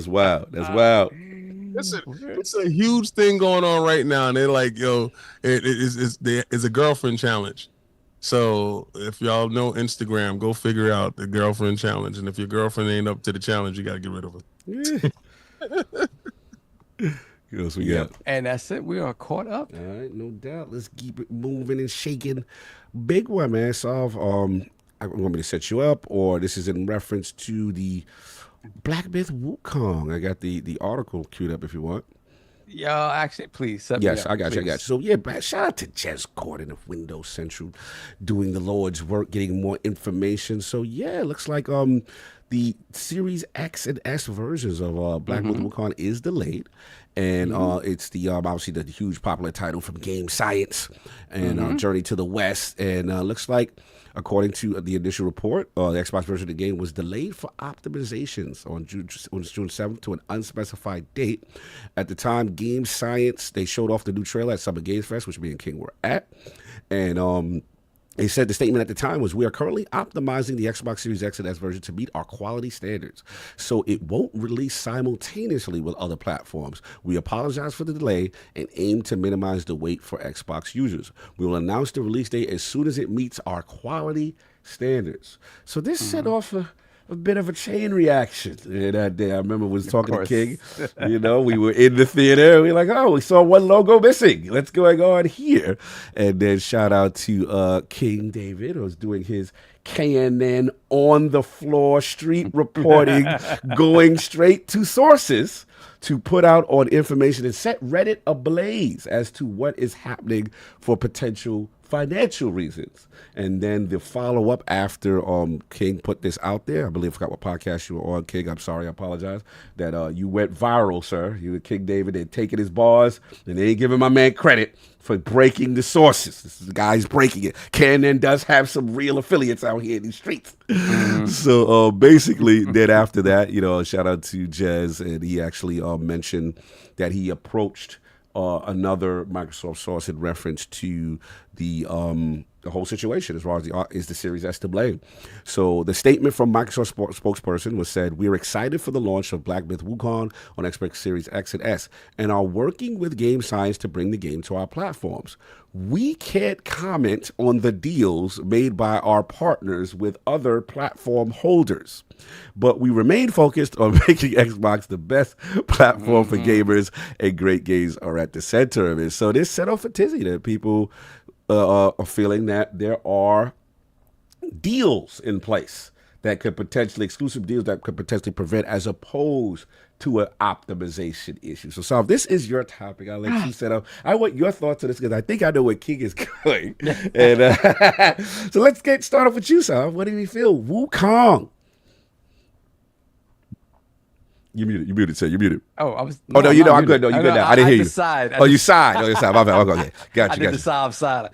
wild. That's wild. It's a huge thing going on right now, and they're like, yo, it's a girlfriend challenge. So if y'all know Instagram, go figure out the girlfriend challenge. And if your girlfriend ain't up to the challenge, you got to get rid of her. What else we got? And that's it. We are caught up. All right, no doubt. Let's keep it moving and shaking. Big one, man. Solve. I want me to set you up, or this is in reference to the BlackMythWukong. I got the article queued up if you want. Yo, actually, please. Yes, I got you. So, yeah, shout out to Jez Gordon of Windows Central doing the Lord's work, getting more information. So, yeah, it looks like the Series X and S versions of BlackMythWukong is delayed. And it's the obviously the huge popular title from Game Science and Journey to the West. And looks like, according to the initial report, the Xbox version of the game was delayed for optimizations on June 7th to an unspecified date. At the time, Game Science, they showed off the new trailer at Summer Games Fest, which me and King were at. And they said the statement at the time was, we are currently optimizing the Xbox Series X and S version to meet our quality standards, so it won't release simultaneously with other platforms. We apologize for the delay and aim to minimize the wait for Xbox users. We will announce the release date as soon as it meets our quality standards. So this set off a bit of a chain reaction that day. I remember was talking to King. You know, we were in the theater. We were like, oh, we saw one logo missing. What's going on here? And then shout out to King David, who's doing his KNN on the floor street reporting, going straight to sources to put out on information and set Reddit ablaze as to what is happening for potential financial reasons. And then the follow-up after King put this out there, I believe, I forgot what podcast you were on, King, I'm sorry, I apologize, that you went viral, sir. You and King David, they're taking his bars, and they ain't giving my man credit for breaking the sources. This is the guy's breaking it. Canon does have some real affiliates out here in these streets. So basically, then after that, shout out to Jez, and he actually mentioned that he approached another Microsoft source in reference to the whole situation as far as is the Series S to blame. So the statement from Microsoft spokesperson was said, "We're excited for the launch of BlackMythWukong on Xbox Series X and S and are working with Game Science to bring the game to our platforms. We can't comment on the deals made by our partners with other platform holders, but we remain focused on making Xbox the best platform for gamers, and great games are at the center of it." So this set off a tizzy that people are feeling that there are deals in place that could potentially, exclusive deals that could potentially prevent, as opposed to an optimization issue. So, Sav, this is your topic. I'll let you set up. I want your thoughts on this because I think I know where King is going. And so let's get started with you, Sav. What do you feel? Wukong. You muted, sir. You muted. Oh, I was. No, I'm good. No, you you're good now. I didn't hear you. Side. You side. Oh, you side. My bad. Okay. Got you. The side.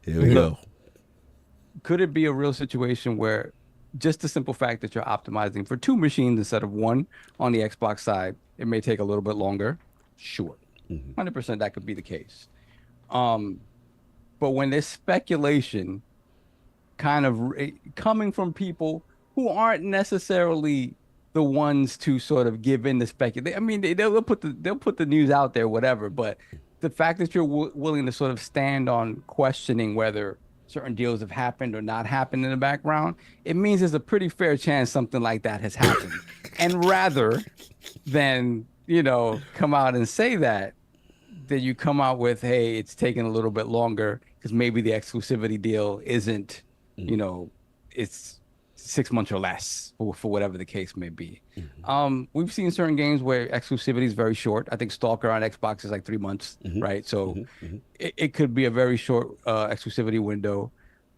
Here we go. Could it be a real situation where just the simple fact that you're optimizing for 2 machines instead of 1 on the Xbox side, it may take a little bit longer? Sure. 100% that could be the case. But when there's speculation kind of coming from people who aren't necessarily the ones to sort of give in the speculation. I mean, they'll put the news out there, whatever. But the fact that you're willing to sort of stand on questioning whether certain deals have happened or not happened in the background, it means there's a pretty fair chance something like that has happened. And rather than come out and say that, then you come out with, hey, it's taking a little bit longer because maybe the exclusivity deal isn't, it's 6 months or less for whatever the case may be. We've seen certain games where exclusivity is very short. I think Stalker on Xbox is like 3 months, right? So it could be a very short exclusivity window.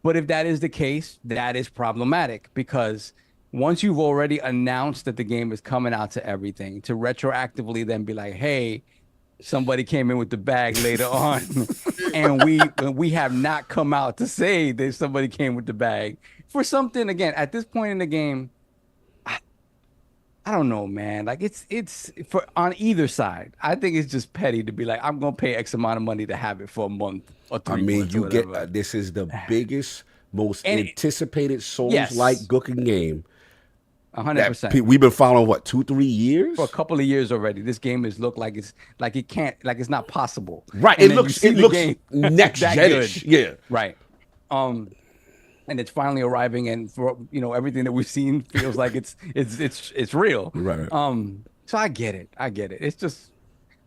But if that is the case, that is problematic because once you've already announced that the game is coming out to everything, to retroactively then be like, hey, somebody came in with the bag later on and we have not come out to say that somebody came with the bag for something. Again, at this point in the game, I don't know, man. Like it's for on either side. I think it's just petty to be like, I'm gonna pay X amount of money to have it for a month or 3 months. You get this is the biggest, most anticipated Souls-like cooking game. 100%. We've been following 2-3 years for a couple of years already. This game has looked like it's not possible. Right. And it looks next gen-ish. Yeah. Right. And it's finally arriving, and for everything that we've seen feels like it's real. Right. So I get it. It's just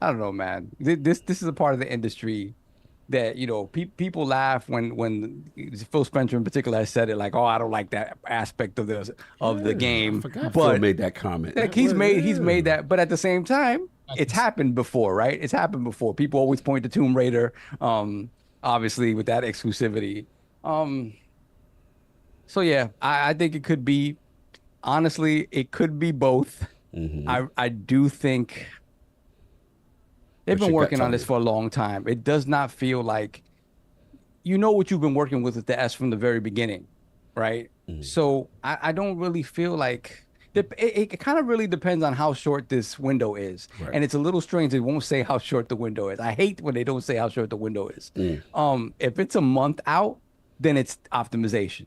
I don't know, man. This is a part of the industry that people laugh when Phil Spencer in particular has said it, like, oh, I don't like that aspect of the game. I forgot but Phil made that comment. Like he's made that, but at the same time, it's happened before, right? It's happened before. People always point to Tomb Raider, obviously with that exclusivity. So yeah, I think it could be. Honestly, it could be both. I do think. They've been working on this for a long time. It does not feel like, what you've been working with the S from the very beginning, right? So I don't really feel like, it kind of really depends on how short this window is. Right. And it's a little strange. They won't say how short the window is. I hate when they don't say how short the window is. If it's a month out, then it's optimization.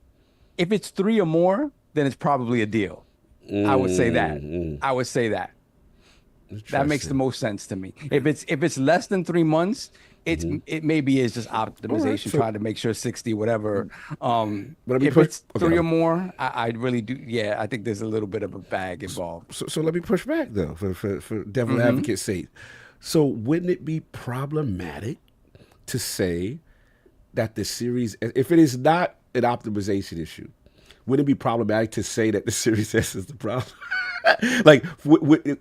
If it's 3 or more, then it's probably a deal. I would say that. That makes the most sense to me. If it's less than 3 months, it maybe is just optimization, trying to make sure 60 whatever. If it's 3 or more, I really do. Yeah, I think there's a little bit of a bag involved. So let me push back though, for devil advocate's sake. So wouldn't it be problematic to say that the series, if it is not an optimization issue, wouldn't it be problematic to say that the Series S is the problem? Like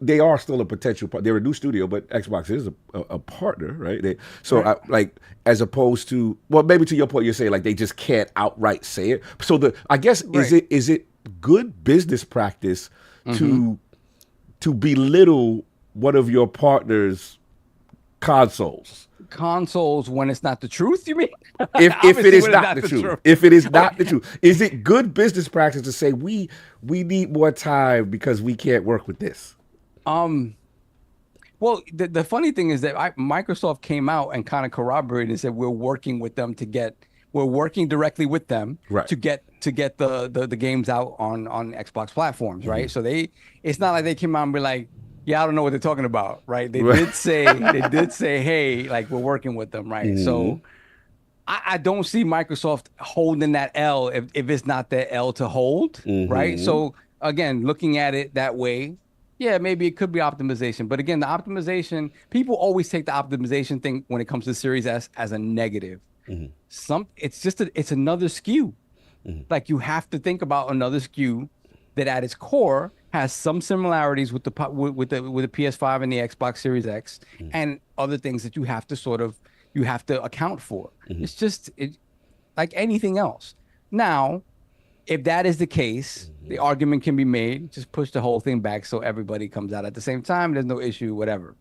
they are still a potential part. They're a new studio, but Xbox is a partner, right? Like as opposed to, well, maybe to your point, you're saying like they just can't outright say it. So I guess is it good business practice to belittle one of your partners' consoles when it's not the truth, you mean? if it is not the truth. If it is not the truth, is it good business practice to say we need more time because we can't work with this? Well, the funny thing is that Microsoft came out and kind of corroborated and said we're working directly with them to get the games out on Xbox platforms, right? So it's not like they came out and be like, yeah, I don't know what they're talking about, right? They did say, hey, like we're working with them, right? So I don't see Microsoft holding that L if it's not their L to hold, right? So again, looking at it that way, yeah, maybe it could be optimization. But again, the optimization, people always take the optimization thing when it comes to Series S as a negative. It's another SKU. Like you have to think about another SKU that at its core has some similarities with the PS5 and the Xbox Series X and other things that you have to account for. It's just like anything else. Now, if that is the case, the argument can be made, just push the whole thing back so everybody comes out at the same time. There's no issue, whatever.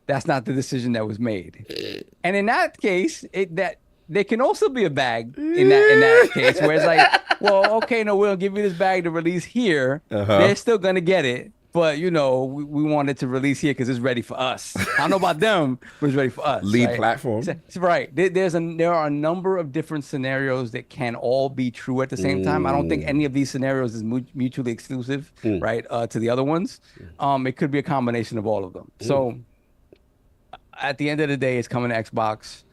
That's not the decision that was made. And in that case, there can also be a bag in that case where it's like, well, okay, no, we'll give you this bag to release here. They're still going to get it. But, we want it to release here because it's ready for us. I don't know about them, but it's ready for us. Lead platform. Right. There are a number of different scenarios that can all be true at the same time. I don't think any of these scenarios is mutually exclusive, right, to the other ones. It could be a combination of all of them. So at the end of the day, it's coming to Xbox.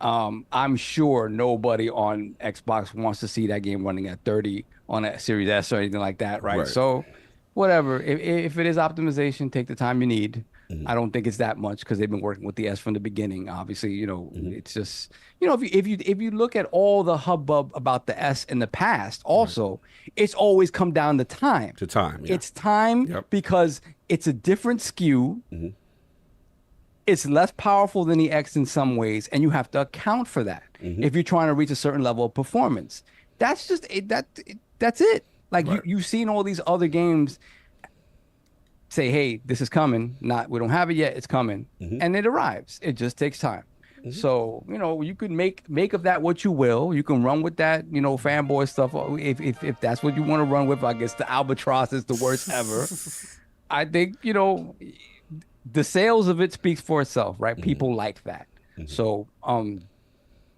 I'm sure nobody on Xbox wants to see that game running at 30 on a Series S or anything like that, right? So whatever. If it is optimization, take the time you need. I don't think it's that much because they've been working with the S from the beginning. Obviously, it's just, if you look at all the hubbub about the S in the past, also, it's always come down to time. It's time because it's a different SKU. It's less powerful than the X in some ways, and you have to account for that if you're trying to reach a certain level of performance. That's just it. That's it. Like you've seen all these other games say, "Hey, this is coming." We don't have it yet. It's coming, and it arrives. It just takes time. So you can make of that what you will. You can run with that, fanboy stuff. If that's what you want to run with, I guess the albatross is the worst ever. I think the sales of it speaks for itself, right? People like that. So,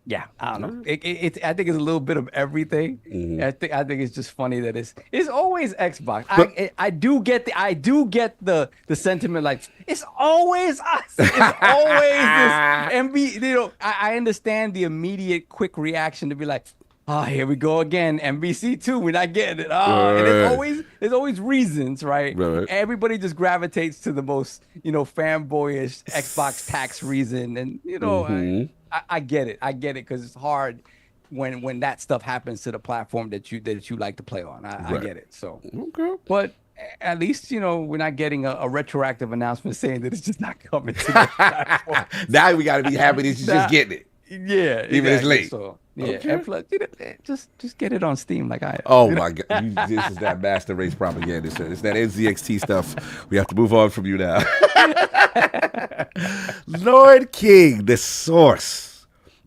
yeah, I don't know. I think it's a little bit of everything. I think it's just funny that it's always Xbox. I do get the sentiment, like it's always us. It's always this. I understand the immediate quick reaction to be like, oh, here we go again. MVC2, we're not getting it. And there's always reasons, right? Everybody just gravitates to the most, fanboyish Xbox tax reason. And, I get it. I get it because it's hard when that stuff happens to the platform that you like to play on. I get it. So, but at least, we're not getting a retroactive announcement saying that it's just not coming to the platform. Now we got to be happy that you're just getting it. Yeah, even it's late. So, yeah, and plus, just get it on Steam like I. Oh my God, this is that master race propaganda. It's that NZXT stuff. We have to move on from you now. Lord King, the source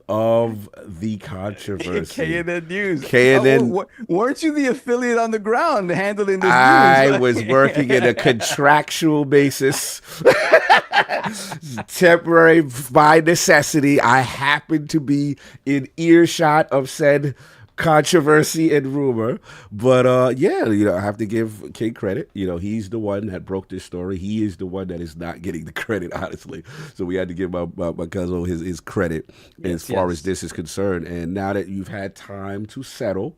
of the controversy. KNN News. KNN. Weren't you the affiliate on the ground handling this news? I was working in a contractual basis. Temporary by necessity. I happened to be in earshot of said controversy and rumor, but I have to give King credit. He's the one that broke this story. He is the one that is not getting the credit, honestly. So we had to give my cousin his credit as far as this is concerned. And now that you've had time to settle,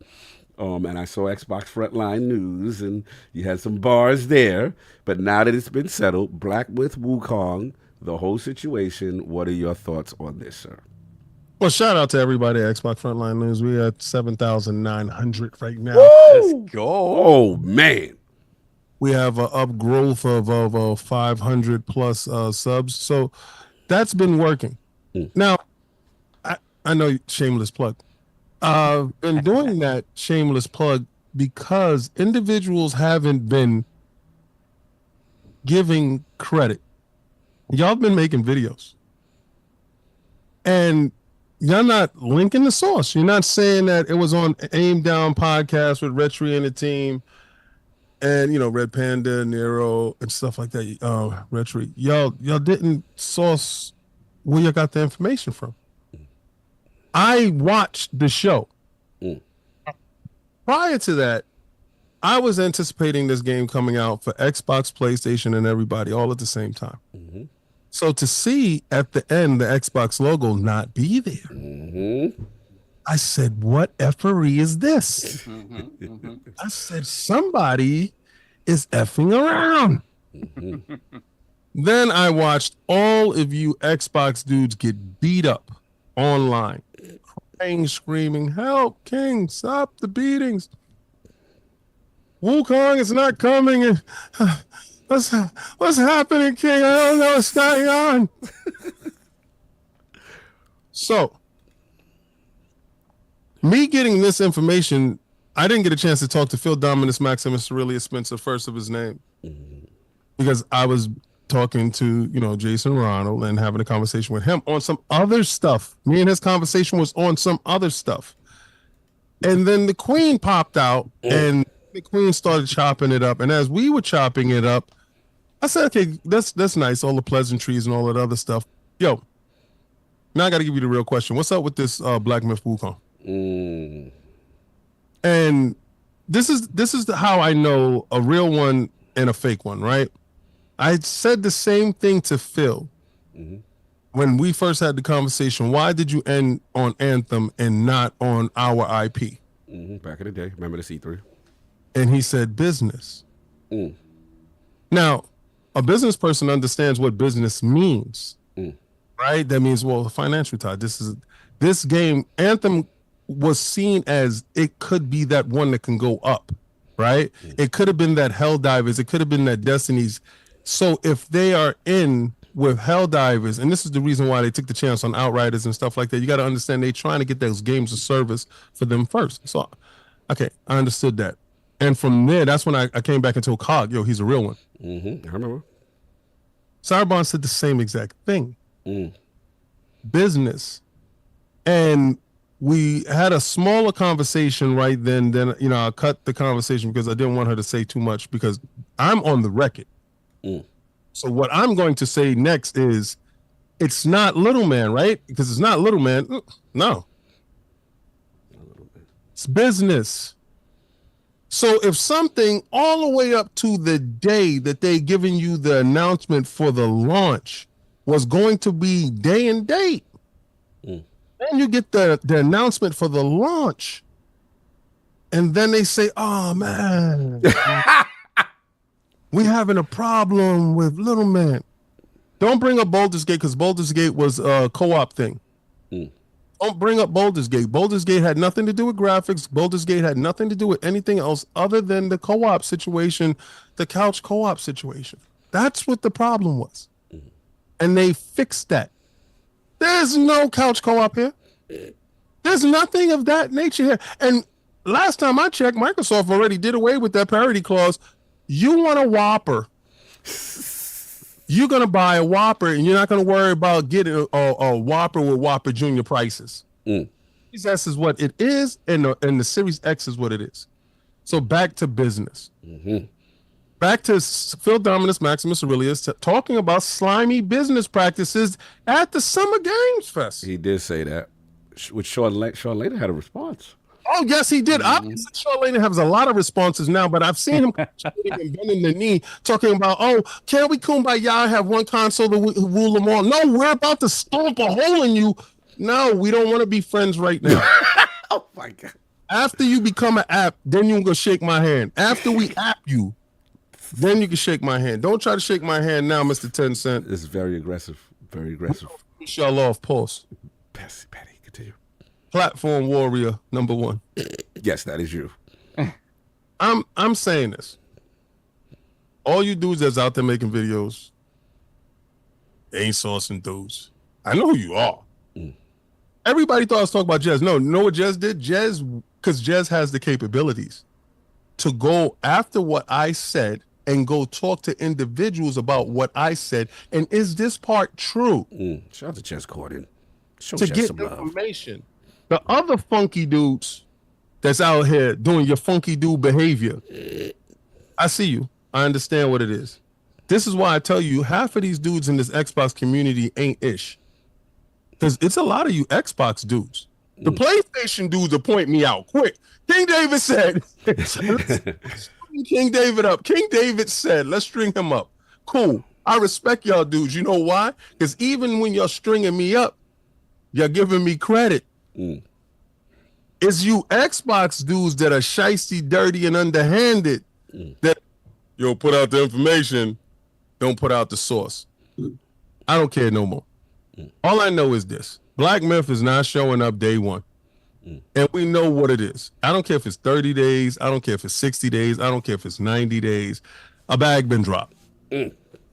and I saw Xbox Frontline News, and you had some bars there. But now that it's been settled, BlackMythWukong, the whole situation, what are your thoughts on this, sir? Well, shout out to everybody at Xbox Frontline News. We are 7,900 right now. Woo! Let's go. Oh, man. We have an upgrowth of 500 plus subs. So that's been working. Now, I know shameless plug. Been doing that shameless plug because individuals haven't been giving credit. Y'all been making videos. And you're not linking the source. You're not saying that it was on Aim Down podcast with Erdtree and the team and, Red Panda, Nero, and stuff like that. Erdtree. Y'all didn't source where you got the information from. I watched the show. Prior to that, I was anticipating this game coming out for Xbox, PlayStation, and everybody all at the same time. So to see at the end the Xbox logo not be there, I said, what effery is this? I said, somebody is effing around. Then I watched all of you Xbox dudes get beat up online, crying, screaming, help, King, stop the beatings. Wukong is not coming. What's happening, King? I don't know what's going on. So, me getting this information, I didn't get a chance to talk to Phil Dominus Maximus Aurelius Spencer, first of his name, because I was talking to, Jason Ronald and having a conversation with him on some other stuff. Me and his conversation was on some other stuff. And then the Queen popped out and the Queen started chopping it up. And as we were chopping it up, I said, okay, that's nice, all the pleasantries and all that other stuff. Yo, now I got to give you the real question. What's up with this BlackMythWukong? And this is how I know a real one and a fake one, right? I said the same thing to Phil when we first had the conversation. Why did you end on Anthem and not on our IP? Back in the day, remember the C3? And he said business. Now, a business person understands what business means, right? That means, well, financial tie. This game, Anthem, was seen as it could be that one that can go up, right? It could have been that Helldivers. It could have been that Destinies. So if they are in with Helldivers, and this is the reason why they took the chance on Outriders and stuff like that, you got to understand they're trying to get those games of service for them first. So, okay, I understood that. And from there, that's when I came back and told Cog, yo, he's a real one. I remember. Cybon said the same exact thing. Business. And we had a smaller conversation right then. Then, I cut the conversation because I didn't want her to say too much because I'm on the record. So what I'm going to say next is it's not Little Man, right? Because it's not Little Man. No. It's business. So if something all the way up to the day that they giving you the announcement for the launch was going to be day and date, then you get the announcement for the launch, and then they say, oh, man, we having a problem with Little Man. Don't bring up Baldur's Gate because Baldur's Gate was a co-op thing. Don't bring up Baldur's Gate. Baldur's Gate had nothing to do with graphics. Baldur's Gate had nothing to do with anything else other than the co-op situation, the couch co-op situation. That's what the problem was. And they fixed that. There's no couch co-op here. There's nothing of that nature here. And last time I checked, Microsoft already did away with that parity clause. You want a Whopper, you're going to buy a Whopper, and you're not going to worry about getting a Whopper with Whopper Junior prices. Series S is what it is, and the Series X is what it is. So back to business. Back to Phil Dominus Maximus Aurelius talking about slimy business practices at the Summer Games Fest. He did say that. Which Shaun later had a response. Oh, yes, he did. Obviously, Shaun Layden has a lot of responses now, but I've seen him bending the knee talking about, oh, can't we kumbaya have one console to rule them all? No, we're about to stomp a hole in you. No, we don't want to be friends right now. Oh, my God. After you become an app, then you can go shake my hand. After we app you, then you can shake my hand. Don't try to shake my hand now, Mr. 10 Cent. This is very aggressive. Very aggressive. Shall off, pause. Patty, continue. Platform warrior #1. Yes, that is you. I'm saying this. all you dudes that's out there making videos ain't sourcing dudes. I know who you are. Everybody thought I was talking about Jez. No, you know what Jez did? Because Jez has the capabilities to go after what I said and go talk to individuals about what I said. And is this part true? Shout out to Jez Corden. Show To Jez get some love. information. The other funky dudes that's out here doing your funky dude behavior, I see you. I understand what it is. This is why I tell you, half of these dudes in this Xbox community ain't ish. Because it's a lot of you Xbox dudes. The PlayStation dudes will point me out quick. King David said, King David up. King David said, let's string him up. Cool. I respect y'all dudes. You know why? Because even when y'all stringing me up, you're giving me credit. It's you Xbox dudes that are shysty, dirty, and underhanded that you'll put out the information, don't put out the source. I don't care no more. All I know is this. Black Myth is not showing up day one. And we know what it is. I don't care if it's 30 days. I don't care if it's 60 days. I don't care if it's 90 days. A bag been dropped.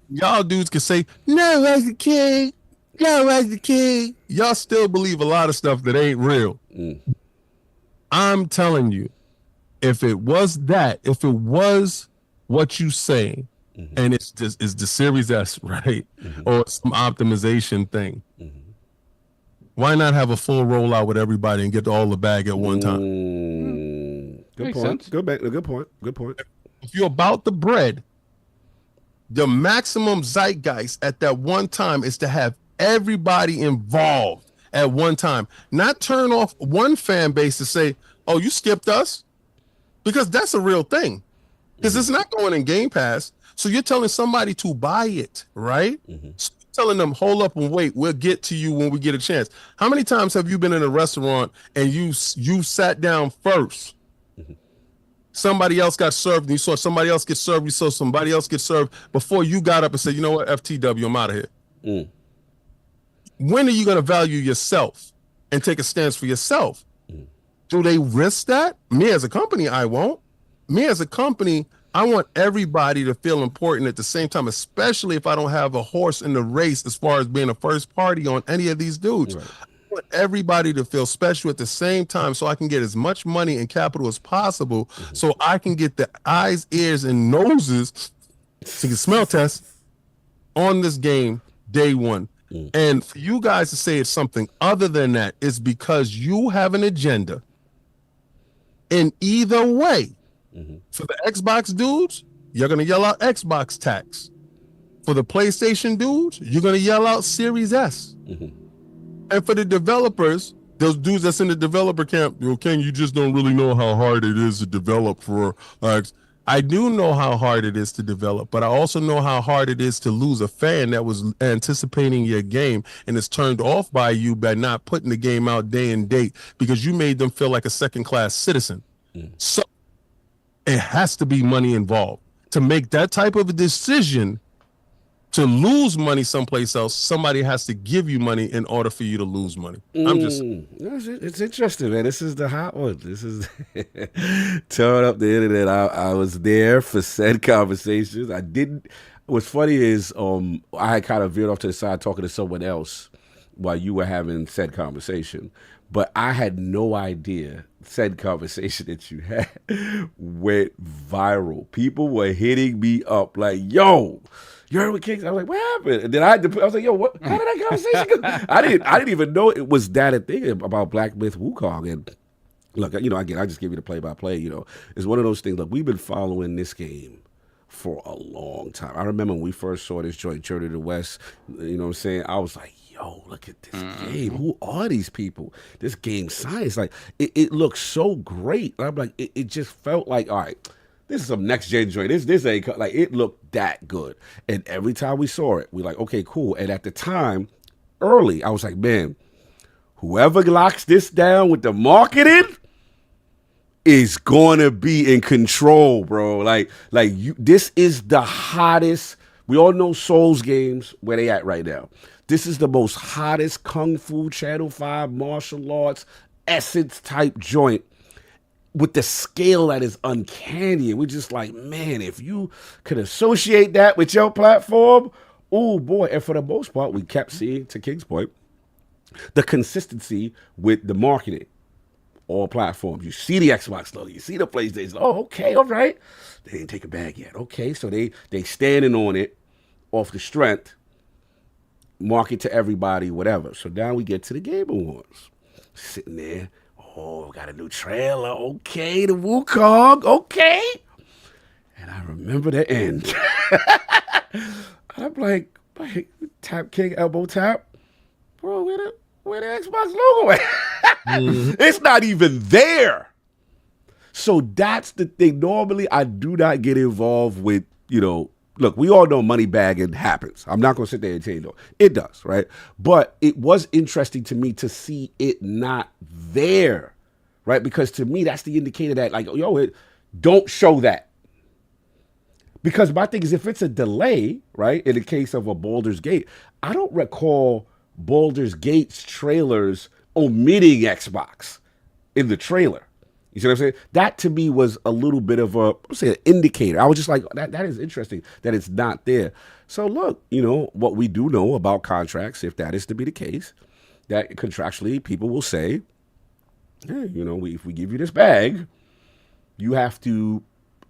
Y'all dudes can say, no, as a kid. No, as a kid. Y'all still believe a lot of stuff that ain't real. I'm telling you, if it was that, if it was what you say, and it's the Series S, right? Or some optimization thing. Why not have a full rollout with everybody and get all the bag at one time? Good point. Good point. If you're about the bread, the maximum zeitgeist at that one time is to have everybody involved at one time. Not turn off one fan base to say, oh, you skipped us? Because that's a real thing. Because it's not going in Game Pass. So you're telling somebody to buy it, right? So telling them, hold up and wait, we'll get to you when we get a chance. How many times have you been in a restaurant and you sat down first? Somebody else got served, and you saw somebody else get served, you saw somebody else get served before you got up and said, you know what, FTW, I'm out of here. When are you going to value yourself and take a stance for yourself? Do they risk that? Me as a company, I won't. Me as a company, I want everybody to feel important at the same time, especially if I don't have a horse in the race as far as being a first party on any of these dudes. I want everybody to feel special at the same time so I can get as much money and capital as possible so I can get the eyes, ears, and noses to get smell tests on this game day one. And for you guys to say it's something other than that is because you have an agenda. In either way, for the Xbox dudes, you're going to yell out Xbox tax. For the PlayStation dudes, you're going to yell out Series S. And for the developers, those dudes that's in the developer camp, King, you just don't really know how hard it is to develop for I do know how hard it is to develop, but I also know how hard it is to lose a fan that was anticipating your game and is turned off by you by not putting the game out day and date because you made them feel like a second-class citizen. So it has to be money involved. To make that type of a decision to lose money someplace else, somebody has to give you money in order for you to lose money. It's interesting, man. This is the hot one. This is tearing up the internet. I was there for said conversations. I didn't. What's funny is I had kind of veered off to the side talking to someone else while you were having said conversation. But I had no idea said conversation that you had went viral. People were hitting me up like, yo, you heard what King said? I was like, what happened? And then I was like, yo, what? How did that conversation go? I didn't even know it was that a thing about BlackMythWukong. And look, again, I just give you the play-by-play. It's one of those things. Look, we've been following this game for a long time. I remember when we first saw this joint, Journey to the West. You know what I'm saying? I was like, yo, look at this game. Who are these people? This game science, like it looks so great. And I'm like, it just felt like, all right, this is some next gen joint. This ain't like it looked that good. And every time we saw it, we like, okay, cool. And at the time, early, I was like, man, whoever locks this down with the marketing is going to be in control, bro. This is the hottest. We all know Souls games where they at right now. This is the most hottest Kung Fu Channel 5 martial arts essence type joint. with the scale that is uncanny. And we're just like, man, if you could associate that with your platform, oh boy. And for the most part, we kept seeing, to King's point, the consistency with the marketing. All platforms. You see the Xbox logo, you see the PlayStation. Oh, okay, all right. They didn't take a bag yet. Okay, so they standing on it off the strength, market to everybody, whatever. So now we get to the Game Awards. Sitting there, oh, got a new trailer. Okay, the Wukong. Okay. And I remember the end. I'm like, tap King, elbow tap. Bro, where the Xbox logo at? It's not even there. So that's the thing. Normally, I do not get involved with, look, we all know money bagging happens. I'm not going to sit there and tell you, no. It does, right? But it was interesting to me to see it not there, right? Because to me, that's the indicator that, like, don't show that. Because my thing is, if it's a delay, right, in the case of a Baldur's Gate, I don't recall Baldur's Gate's trailers omitting Xbox in the trailer. You see what I'm saying? That to me was a little bit of an indicator. I was just like, that is interesting that it's not there. So look, what we do know about contracts, if that is to be the case, that contractually people will say, hey, if we give you this bag, you have to,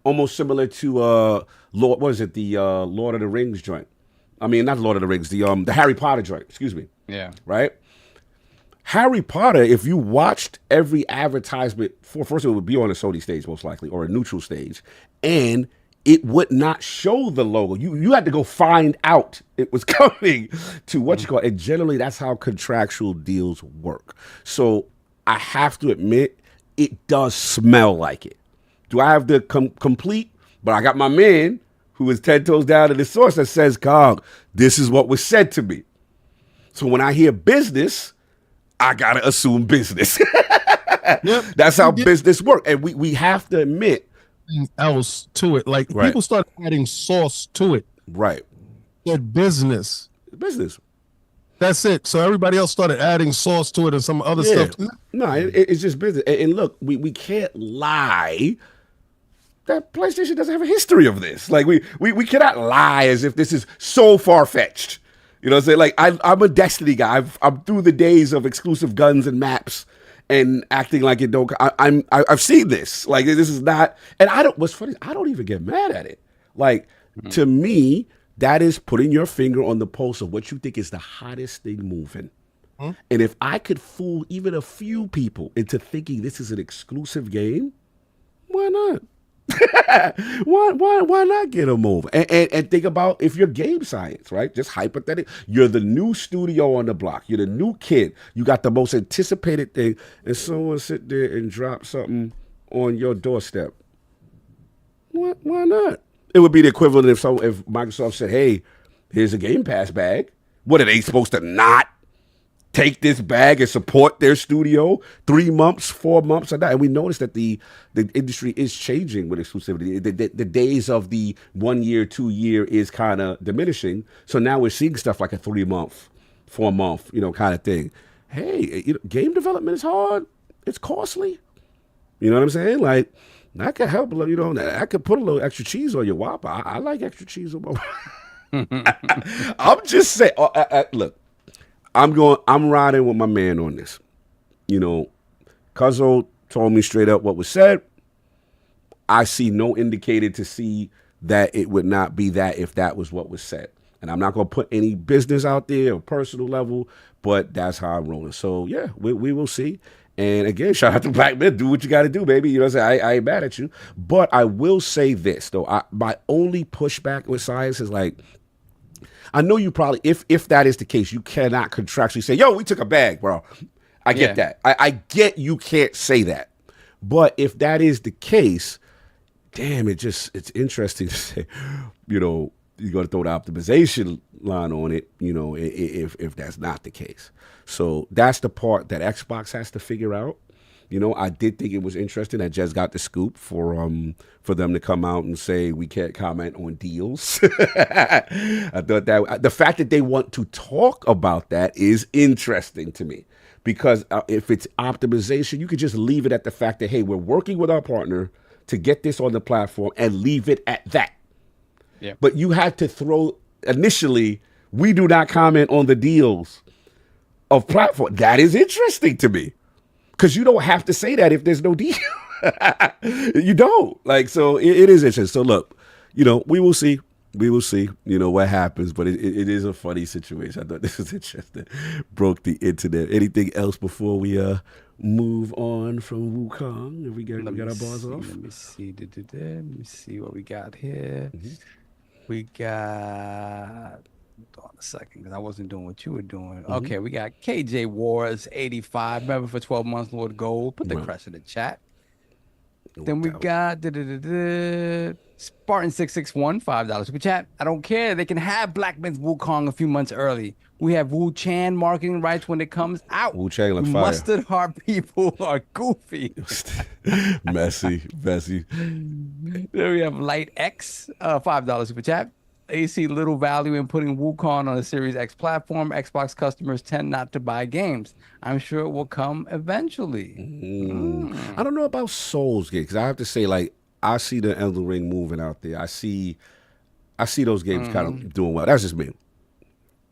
almost similar to Lord of the Rings joint. I mean, not Lord of the Rings, the Harry Potter joint, excuse me. Yeah. Right? Harry Potter, if you watched every advertisement, first it would be on a Sony stage most likely, or a neutral stage, and it would not show the logo. You had to go find out it was coming to what you call it. And generally, that's how contractual deals work. So I have to admit, it does smell like it. Do I have the complete? But I got my man who is 10 toes down to the source that says, Cog, this is what was said to me. So when I hear business, I got to assume business. Yep. That's how business works. And we have to admit. Else to it. Like people started adding sauce to it. Right. Said business. Business. That's it. So everybody else started adding sauce to it and some other stuff. No, it's just business. And look, we can't lie that PlayStation doesn't have a history of this. Like we cannot lie as if this is so far-fetched. You know what I'm saying? Like I'm a Destiny guy. I'm through the days of exclusive guns and maps and acting like it don't. I've seen this. Like this is not. And what's funny? I don't even get mad at it. Like to me, that is putting your finger on the pulse of what you think is the hottest thing moving. And if I could fool even a few people into thinking this is an exclusive game, why not? why not get them over? And think about if you're game science, right? Just hypothetical. You're the new studio on the block. You're the new kid. You got the most anticipated thing, and someone sit there and drop something on your doorstep. Why not? It would be the equivalent if Microsoft said, "Hey, here's a Game Pass bag." What are they supposed to not take this bag and support their studio 3 months, 4 months, or that? And we noticed that the industry is changing with exclusivity. The days of the 1 year, 2 year is kind of diminishing. So now we're seeing stuff like a 3 month, 4 month, kind of thing. Hey, game development is hard. It's costly. You know what I'm saying? Like, I could help, I could put a little extra cheese on your Whopper. I like extra cheese on my I'm just saying, look, I'm riding with my man on this. Cuzzo told me straight up what was said. I see no indicator to see that it would not be that if that was what was said. And I'm not going to put any business out there or personal level, but that's how I'm rolling. So, yeah, we will see. And again, shout out to Black Men. Do what you got to do, baby. You know what I'm saying? I ain't mad at you. But I will say this, though. My only pushback with science is like, I know you probably, if that is the case, you cannot contractually say, yo, we took a bag, bro. I get that. I get you can't say that. But if that is the case, damn, it's interesting to say, you're going to throw the optimization line on it, if that's not the case. So that's the part that Xbox has to figure out. You know, I did think it was interesting. I just got the scoop for them to come out and say we can't comment on deals. I thought that the fact that they want to talk about that is interesting to me, because if it's optimization, you could just leave it at the fact that, hey, we're working with our partner to get this on the platform and leave it at that. Yeah. But you had to throw initially, we do not comment on the deals of platform. That is interesting to me, because you don't have to say that if there's no deal. You don't. Like, so it is interesting. So look, you know, we will see. We will see, you know, what happens, but it is a funny situation. I thought this was interesting. Broke the internet. Anything else before we move on from Wukong? We got our bars off. Let me see. Let me see what we got here. We got. Hold on a second, because I wasn't doing what you were doing. Okay, we got KJ Wars 85, member for 12 months, Lord Gold. Put the crest in the chat. Then we got Spartan 661, $5 super chat. I don't care. They can have BlackMythWukong a few months early. We have Wu Chan marketing rights when it comes out. Wu Chan like fire. Mustard heart people are goofy. Messy. Then we have Light X, $5 super chat. They see little value in putting Wukong on a Series X platform. Xbox customers tend not to buy games. I'm sure it will come eventually. I don't know about Souls games, because I have to say, like, I see the Elden Ring moving out there. I see those games kind of doing well. That's just me.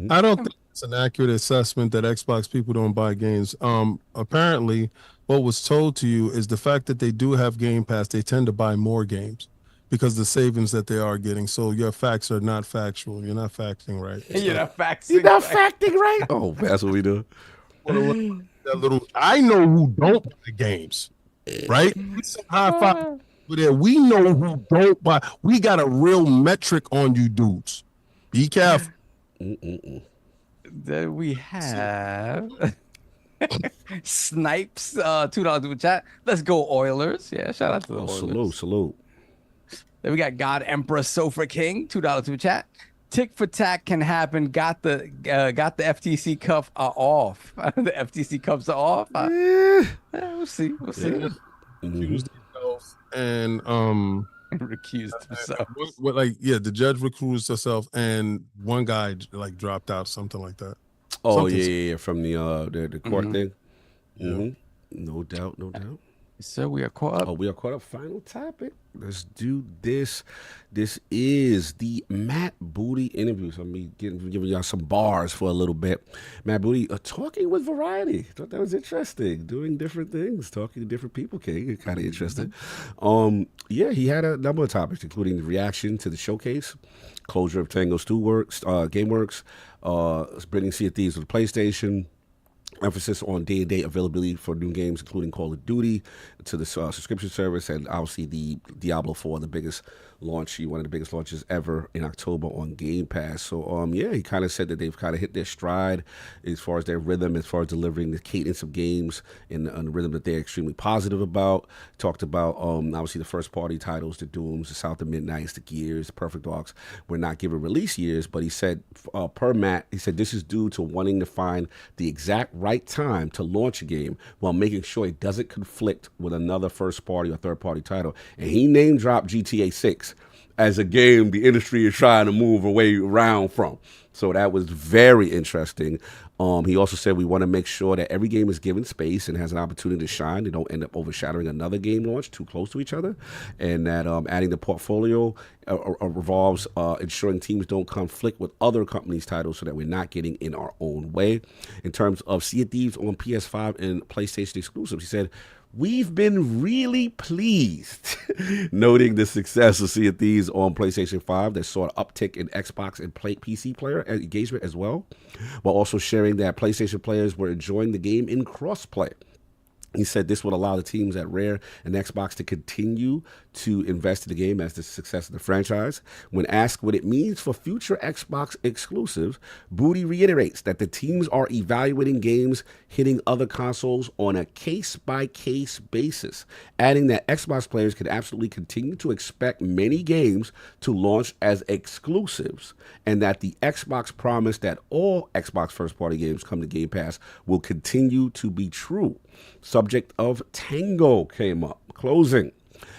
I don't think it's an accurate assessment that Xbox people don't buy games. Apparently, what was told to you is the fact that they do have Game Pass, they tend to buy more games because the savings that they are getting. So your facts are not factual. You're not facting right. You're not facting. You're not facting right. Oh, that's what we do. That little, I know who don't buy games, right? Some high five over there. We know who don't buy. We got a real metric on you dudes. Be careful. Then we have Snipes, $2 super chat. Let's go Oilers. Yeah, shout out to the Oilers. Salute. Then we got God Emperor Sofa King, $2 super chat. Tick for tack can happen. Got the FTC cuff off. The FTC cuffs are off. We'll see. Recused himself and recused himself. The judge recused herself and one guy like dropped out, something like that. Oh, yeah, from the court thing. No doubt. So we are caught up. Oh, we are caught up. Final topic. Let's do this. This is the MattBooty interview. So I'm giving y'all some bars for a little bit. MattBooty talking with Variety. Thought that was interesting. Doing different things, talking to different people. Okay, kind of interesting. He had a number of topics, including the reaction to the showcase, closure of Tango GameWorks, bringing Sea of Thieves to the PlayStation. Emphasis on day-to-day availability for new games, including Call of Duty, to the subscription service, and obviously the Diablo 4, the biggest launch, one of the biggest launches ever in October on Game Pass. So, he kind of said that they've kind of hit their stride as far as their rhythm, as far as delivering the cadence of games and the rhythm that they're extremely positive about. Talked about, obviously, the first-party titles, the Dooms, the South of Midnights, the Gears, the Perfect Dogs. We're not given release years, but he said, per Matt, he said this is due to wanting to find the exact right time to launch a game while making sure it doesn't conflict with another first-party or third-party title. And he name-dropped GTA 6 as a game the industry is trying to move away around from. So that was very interesting. He also said we want to make sure that every game is given space and has an opportunity to shine. They don't end up overshadowing another game launch too close to each other. And that adding the portfolio revolves ensuring teams don't conflict with other companies' titles so that we're not getting in our own way. In terms of Sea of Thieves on PS5 and PlayStation exclusives, he said, we've been really pleased, noting the success of Sea of Thieves on PlayStation 5 that saw an uptick in Xbox and PC player engagement as well, while also sharing that PlayStation players were enjoying the game in crossplay. He said this would allow the teams at Rare and Xbox to continue to invest in the game as the success of the franchise. When asked what it means for future Xbox exclusives, Booty reiterates that the teams are evaluating games hitting other consoles on a case-by-case basis, adding that Xbox players can absolutely continue to expect many games to launch as exclusives, and that the Xbox promise that all Xbox first-party games come to Game Pass will continue to be true. Subject of Tango came up. Closing.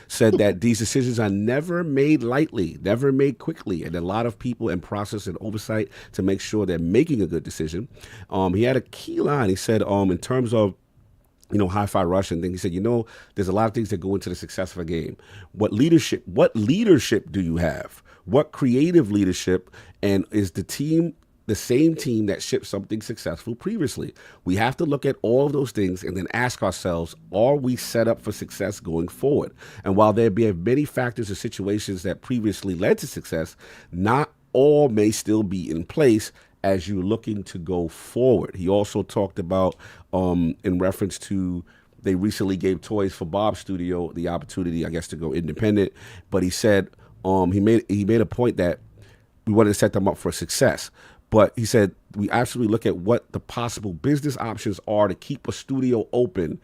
Said that these decisions are never made lightly, never made quickly, and a lot of people and process and oversight to make sure they're making a good decision. He had a key line. He said, in terms of Hi-Fi Rush and things, he said, there's a lot of things that go into the success of a game. What leadership do you have? What creative leadership, and is the team the same team that shipped something successful previously? We have to look at all of those things and then ask ourselves, are we set up for success going forward? And while there be many factors or situations that previously led to success, not all may still be in place as you're looking to go forward. He also talked about, in reference to, they recently gave Toys for Bob Studio the opportunity, I guess, to go independent. But he said, he made a point that we wanted to set them up for success. But he said, we absolutely look at what the possible business options are to keep a studio open.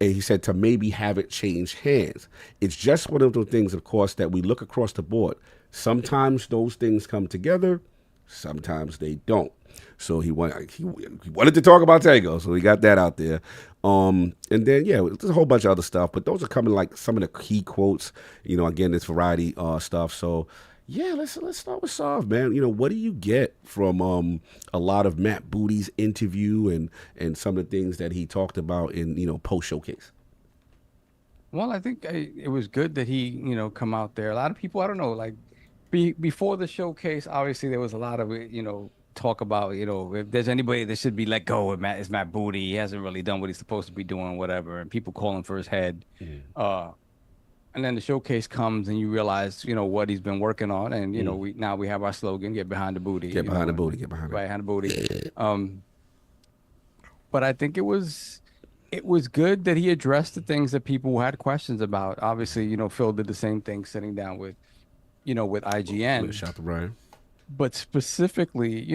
And he said to maybe have it change hands. It's just one of those things, of course, that we look across the board. Sometimes those things come together. Sometimes they don't. So he wanted to talk about Tango. So he got that out there. And then, there's a whole bunch of other stuff. But those are coming like some of the key quotes. Again, it's variety stuff. So, yeah, let's start with Soft, man. What do you get from a lot of MattBooty's interview and some of the things that he talked about in post showcase? Well, I think it was good that he come out there. A lot of people, I don't know, like before the showcase, obviously there was a lot of talk about if there's anybody that should be let go, it's MattBooty. He hasn't really done what he's supposed to be doing, whatever, and people calling for his head. And then the showcase comes and you realize, what he's been working on. And, we have our slogan, get behind the booty. Get behind the booty, get behind the booty. But I think it was good that he addressed the things that people had questions about. Obviously, Phil did the same thing sitting down with IGN. Shout out to Brian. But specifically,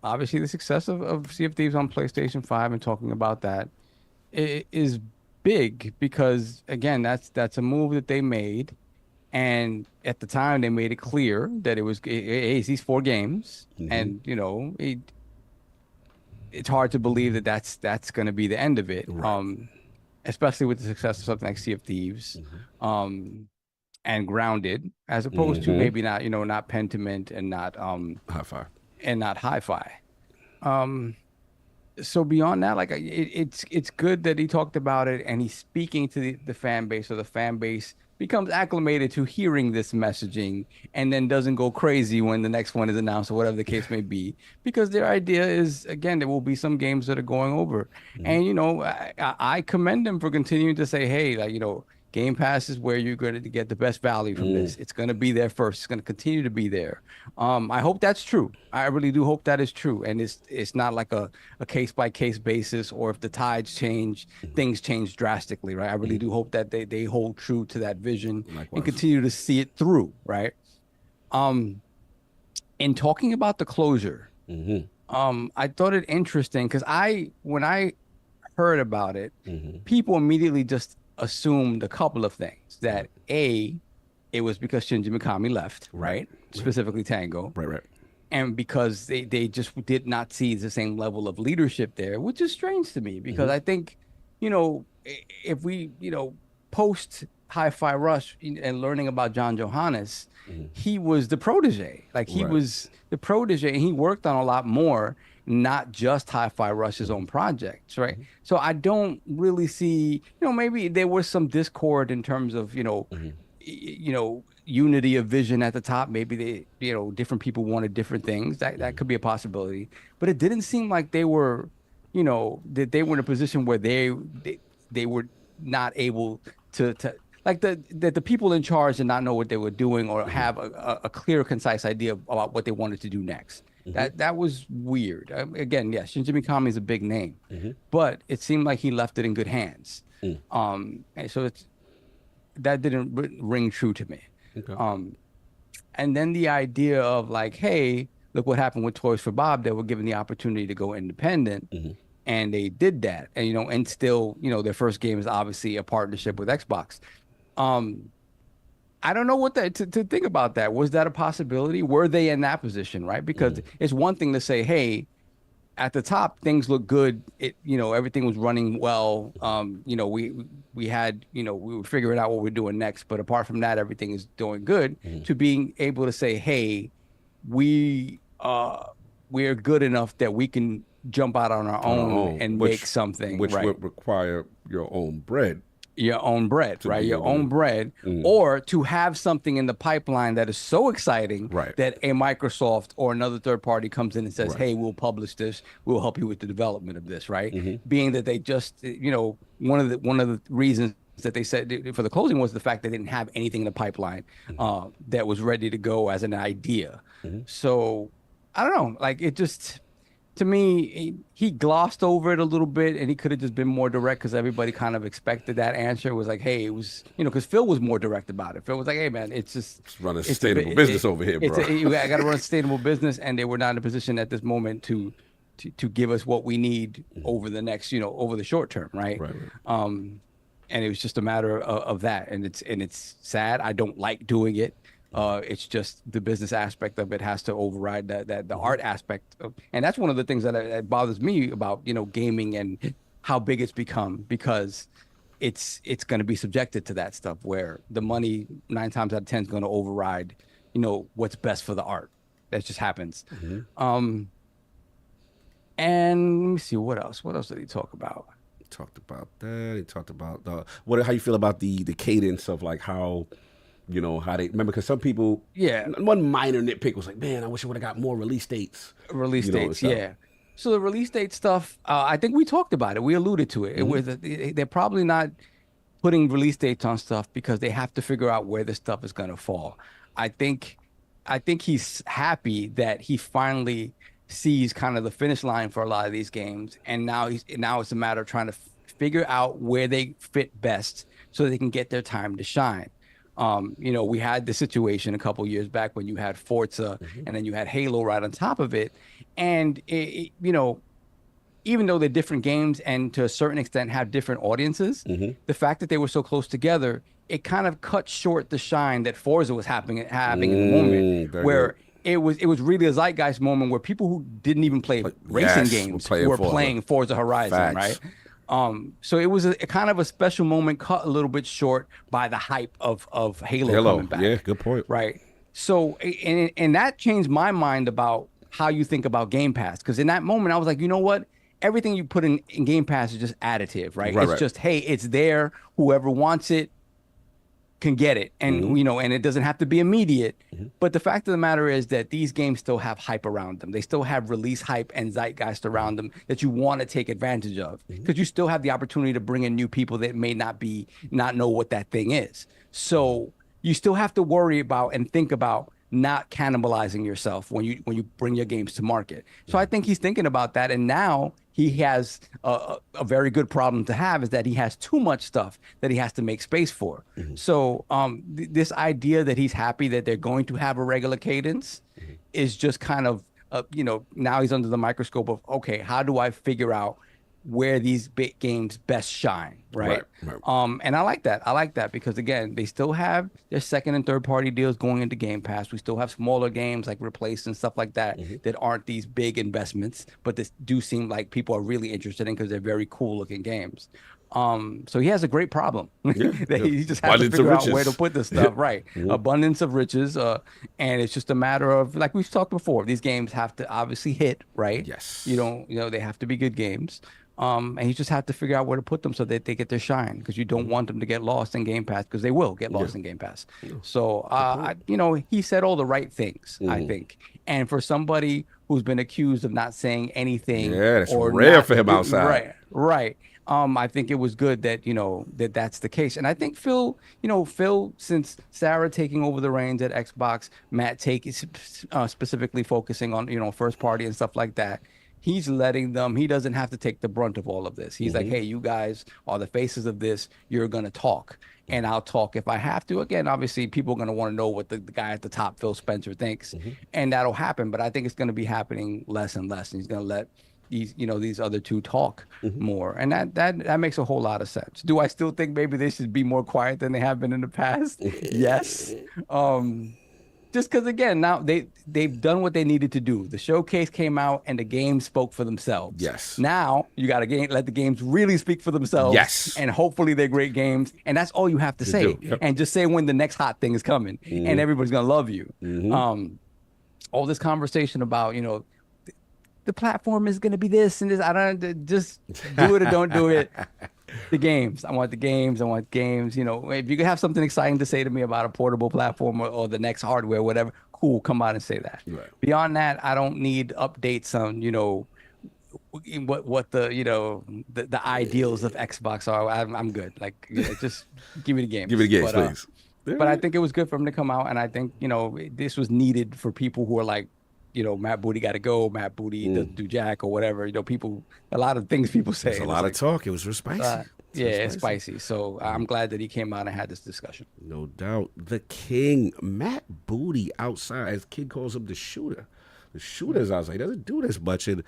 obviously the success of Sea of Thieves on PlayStation 5 and talking about that is big because, again, that's a move that they made, and at the time they made it clear that it's these 4 games, and it's hard to believe that's going to be the end of it, right. Especially with the success of something like Sea of Thieves, and Grounded, as opposed to maybe not not Pentiment and not Hi-Fi. So beyond that, like it's good that he talked about it and he's speaking to the fan base, so the fan base becomes acclimated to hearing this messaging and then doesn't go crazy when the next one is announced or whatever the case may be, because their idea is, again, there will be some games that are going over. And I commend them for continuing to say, hey, like Game Pass is where you're going to get the best value from this. It's going to be there first. It's going to continue to be there. I hope that's true. I really do hope that is true. And it's not like a case-by-case basis, or if the tides change, things change drastically, right? I really do hope that they hold true to that vision. Likewise. And continue to see it through, right? In talking about the closure, I thought it interesting because when I heard about it, people immediately just assumed a couple of things. That it was because Shinji Mikami left, right? Specifically Tango. Right. And because they just did not see the same level of leadership there, which is strange to me because I think, if we, post Hi-Fi Rush and learning about John Johannes, he was the protege. Like he was the protege and he worked on a lot more, not just Hi-Fi Rush's own projects, right? So I don't really see, maybe there was some discord in terms of, unity of vision at the top. Maybe they, different people wanted different things. That could be a possibility. But it didn't seem like they were, that they were in a position where they were not able to like the people in charge did not know what they were doing or have a clear, concise idea about what they wanted to do next. That was weird. Again, yes, Shinji Mikami is a big name, but it seemed like he left it in good hands. And so ring true to me. Okay. And then the idea of like, hey, look what happened with Toys for Bob. They were given the opportunity to go independent, and they did that. And and still, their first game is obviously a partnership with Xbox. I don't know what to think about that. Was that a possibility? Were they in that position, right? Because it's one thing to say, hey, at the top things look good. Everything was running well. We had, we were figuring out what we're doing next. But apart from that, everything is doing good. To being able to say, hey, we're good enough that we can jump out on our own and make something, which right? would require your own bread. Your own bread, right? Your own bread, or to have something in the pipeline that is so exciting that a Microsoft or another third party comes in and says, hey, we'll publish this, we'll help you with the development of this, right? Being that they just, one of the reasons that they said for the closing was the fact they didn't have anything in the pipeline that was ready to go as an idea. So I don't know, like it just, to me, he glossed over it a little bit, and he could have just been more direct because everybody kind of expected that answer. It was like, hey, it was, because Phil was more direct about it. Phil was like, hey, man, it's running a sustainable business over here, bro. I got to run a sustainable business, and they were not in a position at this moment to give us what we need over the next, over the short term, right? And it was just a matter of that, and it's sad. I don't like doing it. It's just the business aspect of it has to override that the art aspect and that's one of the things that bothers me about gaming and how big it's become, because it's going to be subjected to that stuff where the money 9 times out of 10 is going to override what's best for the art. That just happens. And let me see, what else did he talk about? He talked about that. He talked about how you feel about the cadence of like how how they remember, because some people, one minor nitpick was like, man, I wish I would have got more release dates. So the release date stuff, I think we talked about it. We alluded to it. It was they're probably not putting release dates on stuff because they have to figure out where the stuff is going to fall. I think he's happy that he finally sees kind of the finish line for a lot of these games, and now it's a matter of trying to figure out where they fit best so they can get their time to shine. We had the situation a couple years back when you had Forza and then you had Halo right on top of it. And, even though they're different games and to a certain extent have different audiences, the fact that they were so close together, it kind of cut short the shine that Forza was having in the moment where it was really a zeitgeist moment where people who didn't even play racing games were playing Forza Horizon, right? So it was a kind of a special moment cut a little bit short by the hype of Halo coming back. Yeah, good point. Right. So, and that changed my mind about how you think about Game Pass. Because in that moment, I was like, you know what? Everything you put in Game Pass is just additive, right? It's just, hey, it's there. Whoever wants it can get it, and and it doesn't have to be immediate. But the fact of the matter is that these games still have hype around them. They still have release hype and zeitgeist around them that you want to take advantage of, because you still have the opportunity to bring in new people that may not know what that thing is. So you still have to worry about and think about not cannibalizing yourself when you bring your games to market. So I think he's thinking about that, and now he has a very good problem to have, is that he has too much stuff that he has to make space for. So this idea that he's happy that they're going to have a regular cadence is just kind of, now he's under the microscope of, okay, how do I figure out where these big games best shine, right? And I like that because, again, they still have their second and third party deals going into Game Pass. We still have smaller games like Replace and stuff like that that aren't these big investments, but this do seem like people are really interested in because they're very cool looking games. So he has a great problem. He just has to figure out where to put this stuff, right? Abundance of riches, and it's just a matter of, like we've talked before, these games have to obviously hit, right? Yes. They have to be good games. And you just have to figure out where to put them so that they get their shine, because you don't want them to get lost in Game Pass, because they will get lost in Game Pass. So, he said all the right things, I think. And for somebody who's been accused of not saying anything, that's rare for him outside. Right. I think it was good that, that's the case. And I think Phil, since Sarah taking over the reins at Xbox, Matt specifically focusing on, first party and stuff like that, he's letting them, he doesn't have to take the brunt of all of this. He's like, hey, you guys are the faces of this. You're going to talk. And I'll talk if I have to. Again, obviously, people are going to want to know what the guy at the top, Phil Spencer, thinks. And that'll happen. But I think it's going to be happening less and less. And he's going to let these other two talk more. And that makes a whole lot of sense. Do I still think maybe they should be more quiet than they have been in the past? Yes. Just because, again, now they've done what they needed to do. The showcase came out and the games spoke for themselves. Yes. Now you got to let the games really speak for themselves. Yes. And hopefully they're great games. And that's all you have to say. Yep. And just say when the next hot thing is coming and everybody's going to love you. All this conversation about, the platform is going to be this and this. I don't just do it or don't do it. The games. I want the games. I want games. If you could have something exciting to say to me about a portable platform or the next hardware, whatever, cool, come out and say that. Right. Beyond that, I don't need updates on, what the ideals of Xbox are. I'm good. Like, just give me the games. Give me the games, please. But I think it was good for him to come out, and I think, this was needed for people who are like, MattBooty got to go, MattBooty doesn't do jack or whatever. People, a lot of things people say. There's a lot of talk. It was real spicy. It's spicy. So I'm glad that he came out and had this discussion. No doubt. The king, MattBooty, outside, as Kid calls him, the shooter. The shooter's outside. He doesn't do this much. And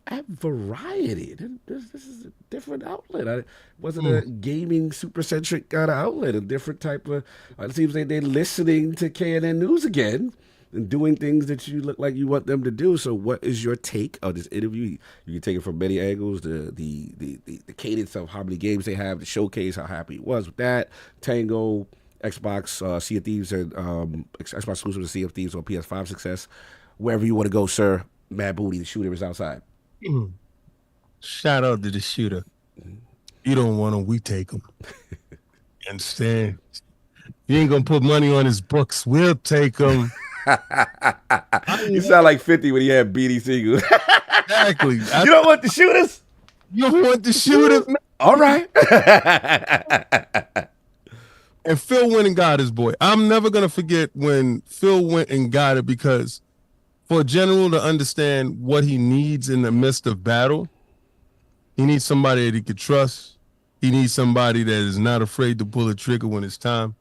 at Variety, this is a different outlet. It wasn't a gaming super-centric kind of outlet. A different type of, it seems like they're listening to KNN News again and doing things that you look like you want them to do. So what is your take on this interview? You can take it from many angles, the cadence of how many games they have, the showcase, how happy he was with that, Tango, Xbox, Sea of Thieves, and Xbox exclusive to Sea of Thieves on PS5 success. Wherever you want to go, sir, MattBooty, the shooter, is outside. Shout out to the shooter. You don't want him, we take him. Understand? You ain't going to put money on his books, we'll take him. You sound like 50 when he had BD singles. Exactly. You don't want the shooters? You don't want the shooters? All right. And Phil went and got his boy. I'm never going to forget when Phil went and got it, because for a general to understand what he needs in the midst of battle, he needs somebody that he could trust. He needs somebody that is not afraid to pull a trigger when it's time.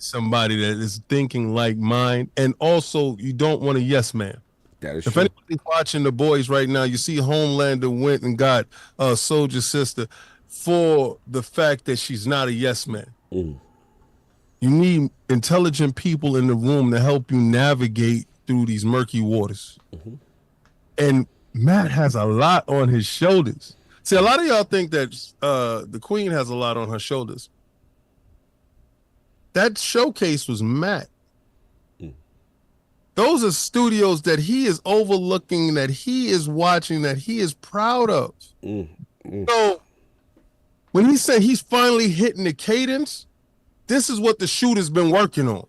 Somebody that is thinking like mine. And also, you don't want a yes man. That is if true. anybody's watching The Boys right now, you see Homelander went and got Soldier Sister for the fact that she's not a yes man. You need intelligent people in the room to help you navigate through these murky waters. And Matt has a lot on his shoulders. See, a lot of y'all think that the Queen has a lot on her shoulders. That showcase was Matt. Those are studios that he is overlooking, that he is watching, that he is proud of. So when he said he's finally hitting the cadence, this is what the shooter's been working on.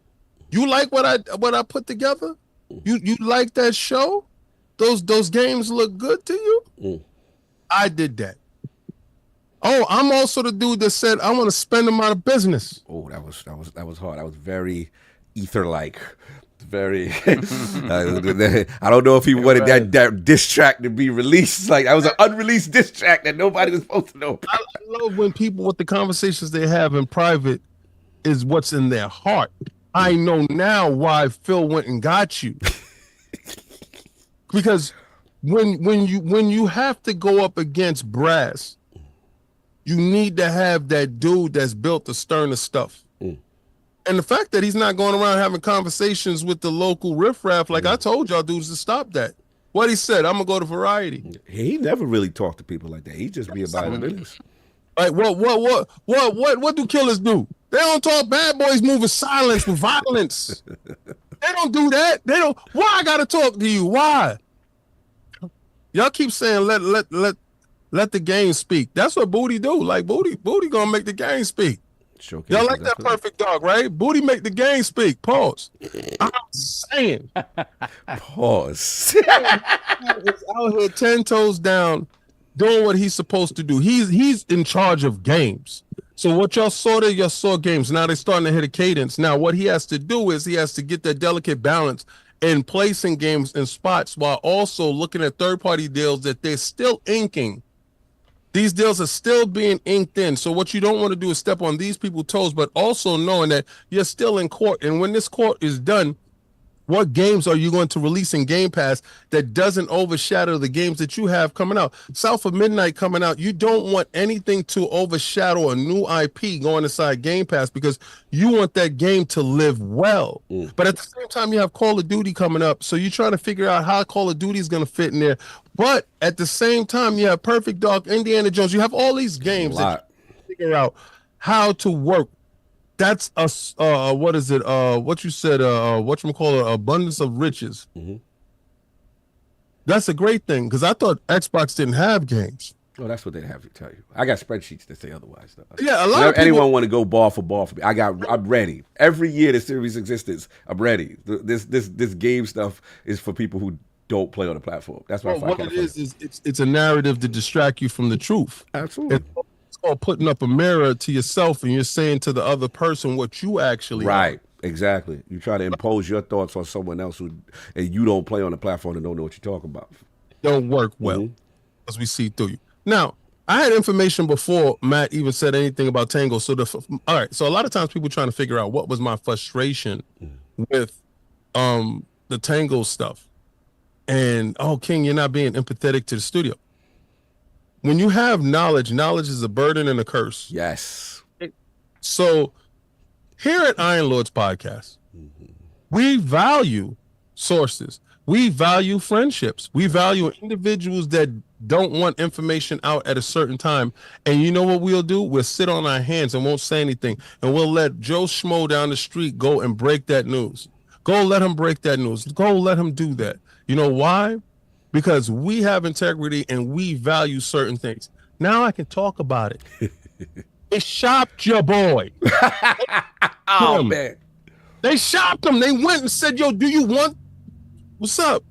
You like what I put together? You like that show? Those games look good to you? I did that. Oh, I'm also the dude that said I want to spend them out of business. Oh, that was hard. That was very ether-like. Very. I don't know if he wanted that diss track to be released. Like, that was an unreleased diss track that nobody was supposed to know. I love when people, with the conversations they have in private, is what's in their heart. I know now why Phil went and got you. Because when you have to go up against brass, you need to have that dude that's built the sterner stuff. And the fact that he's not going around having conversations with the local riffraff, like I told y'all dudes to stop that. What he said, I'm gonna go to Variety. He never really talked to people like that. He just be about the business. Like what do killers do? They don't talk. Bad boys move in silence with violence. They don't do that. They don't. Why I gotta talk to you? Why? Y'all keep saying let the game speak. That's what Booty do. Like Booty gonna make the game speak. Showcase. Y'all like that perfect dog, right? Booty make the game speak. Pause. I'm saying. Pause. He's out here 10 toes down doing what he's supposed to do. He's in charge of games. So what y'all saw there, y'all saw games. Now they're starting to hit a cadence. Now what he has to do is he has to get that delicate balance and placing games in spots while also looking at third-party deals that they're still inking. These deals are still being inked in. So what you don't want to do is step on these people's toes, but also knowing that you're still in court. And when this court is done, what games are you going to release in Game Pass that doesn't overshadow the games that you have coming out? South of Midnight coming out, you don't want anything to overshadow a new IP going inside Game Pass because you want that game to live well. But at the same time, you have Call of Duty coming up, so you're trying to figure out how Call of Duty is going to fit in there. But at the same time, you have Perfect Dark, Indiana Jones. You have all these games that you figure out how to work. That's what is it? What you said? Whatchamacallit, abundance of riches. That's a great thing because I thought Xbox didn't have games. Oh, that's what they have to tell you. I got spreadsheets that say otherwise. Though. Yeah, a lot of people, anyone want to go ball for me? I'm ready. Every year the series existence, I'm ready. This game stuff is for people who don't play on the platform. That's why. What it is it's a narrative to distract you from the truth. Absolutely. It's called putting up a mirror to yourself, and you're saying to the other person what you actually are. Exactly. You try to impose your thoughts on someone else and you don't play on the platform and don't know what you're talking about. Don't work well as we see through you. Now, I had information before Matt even said anything about Tango. So all right. So a lot of times people trying to figure out what was my frustration with the Tango stuff. And King, you're not being empathetic to the studio. When you have knowledge is a burden and a curse. Yes. So here at Iron Lords Podcast, we value sources. We value friendships. We value individuals that don't want information out at a certain time. And you know what we'll do? We'll sit on our hands and won't say anything. And we'll let Joe Schmo down the street go and break that news. Go let him break that news. Go let him do that. You know why? Because we have integrity and we value certain things. Now I can talk about it. They shopped your boy. Man. They shopped him. They went and said, yo, do you want? What's up?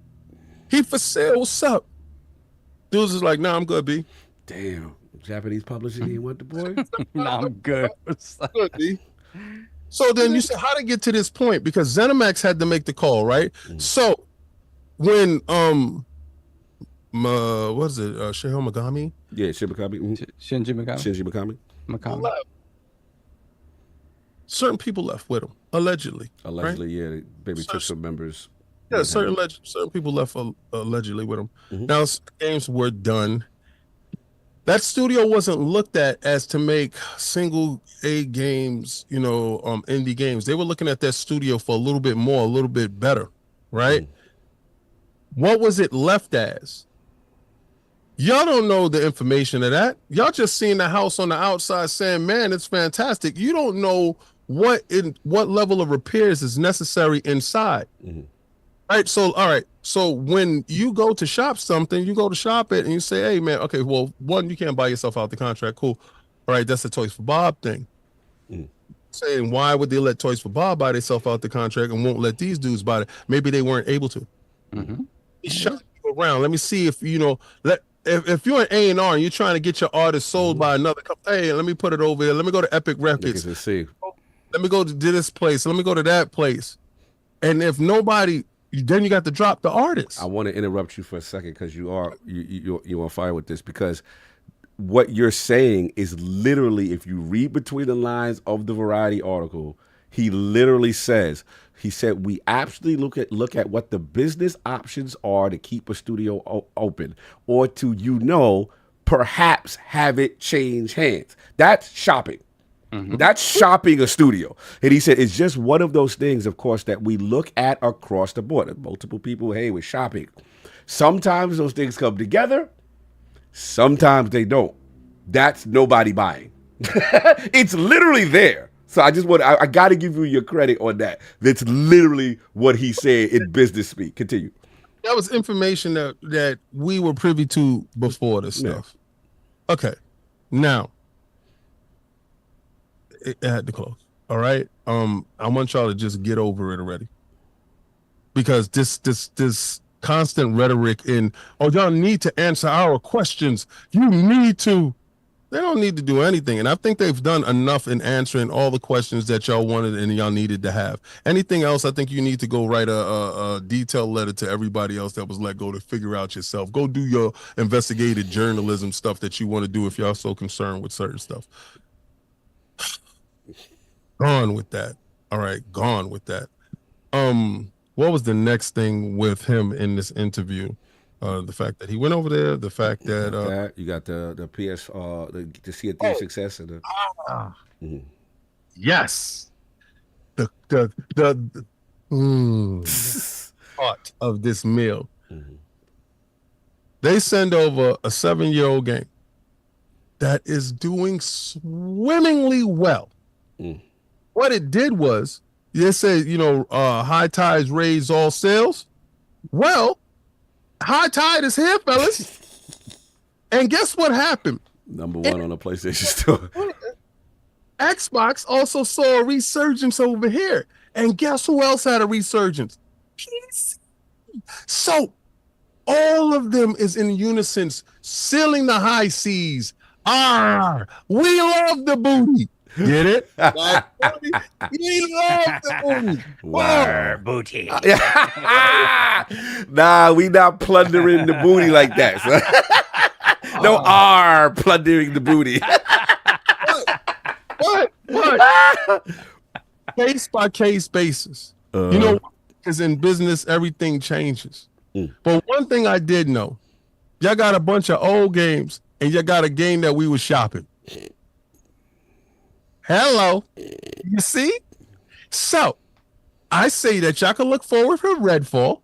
He for sale. What's up? Dudes is like, nah, I'm good, B. Damn. Japanese publishing, he want the boy? Nah, I'm good. Good, B. So then you said, how to get to this point? Because ZeniMax had to make the call, right? So when what is it? Shiho Megami? Yeah, Shinji Mikami. Certain people left with him, allegedly. Allegedly, right? Yeah. Maybe took some members. Yeah, certain people left allegedly with him. Now, games were done. That studio wasn't looked at as to make single A games, indie games. They were looking at that studio for a little bit more, a little bit better, right? What was it left as? Y'all don't know the information of that. Y'all just seeing the house on the outside saying, man, it's fantastic. You don't know what level of repairs is necessary inside. Right. So when you go to shop something, you go to shop it and you say, hey, man, okay, well, one, you can't buy yourself out the contract. Cool. All right. That's a Toys for Bob thing. Saying, why would they let Toys for Bob buy themselves out the contract and won't let these dudes buy it? Maybe they weren't able to. Shop you around. Let me see if, if you're an A&R and you're trying to get your artist sold by another company, hey, let me put it over here. Let me go to Epic Records. Let me go to this place. Let me go to that place. And if nobody, then you got to drop the artist. I want to interrupt you for a second because you're on fire with this, because what you're saying is literally, if you read between the lines of the Variety article, he literally says, we absolutely look at what the business options are to keep a studio open, or to, perhaps have it change hands. That's shopping. That's shopping a studio. And he said it's just one of those things, of course, that we look at across the board. Multiple people, hey, we're shopping. Sometimes those things come together. Sometimes they don't. That's nobody buying. It's literally there. So I got to give you your credit on that. That's literally what he said in business speak. Continue. That was information that we were privy to before this stuff. Okay. Now, it had to close. All right. I want y'all to just get over it already. Because this constant rhetoric y'all need to answer our questions. You need to. They don't need to do anything. And I think they've done enough in answering all the questions that y'all wanted and y'all needed to have. Anything else, I think you need to go write a detailed letter to everybody else that was let go to figure out yourself. Go do your investigative journalism stuff that you want to do if y'all so concerned with certain stuff. Gone with that. All right, gone with that. What was the next thing with him in this interview? The fact that he went over there, the fact that you got the PS the CA3 success and the yes, the part of this meal. They send over a 7-year-old game that is doing swimmingly well. What it did was they said, high tides raise all sails. Well, high tide is here, fellas. And guess what happened? #1 on the PlayStation Store. Xbox also saw a resurgence over here. And guess who else had a resurgence? PC. So all of them is in unison, sealing the high seas. We love the booty. Get it? We love the booty. War booty. Nah, we not plundering the booty like that. So. No plundering the booty. What? Case by case basis. Because in business, everything changes. But one thing I did know, y'all got a bunch of old games and y'all got a game that we was shopping. Hello. You see? So I say that y'all can look forward for Redfall.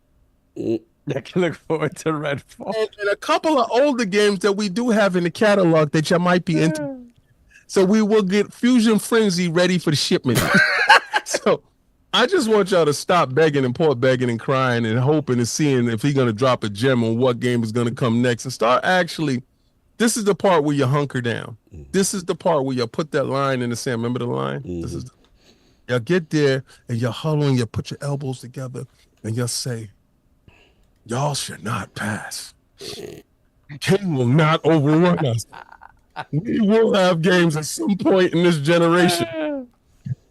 I can look forward to Redfall. And a couple of older games that we do have in the catalog that y'all might be into. So we will get Fusion Frenzy ready for the shipment. So I just want y'all to stop begging and poor begging and crying and hoping and seeing if he's going to drop a gem on what game is going to come next and start actually. This is the part where you hunker down. This is the part where you put that line in the sand. Remember the line? This is y'all get there and you huddle and you put your elbows together and you'll say, y'all should not pass. King will not overrun us. We will have games at some point in this generation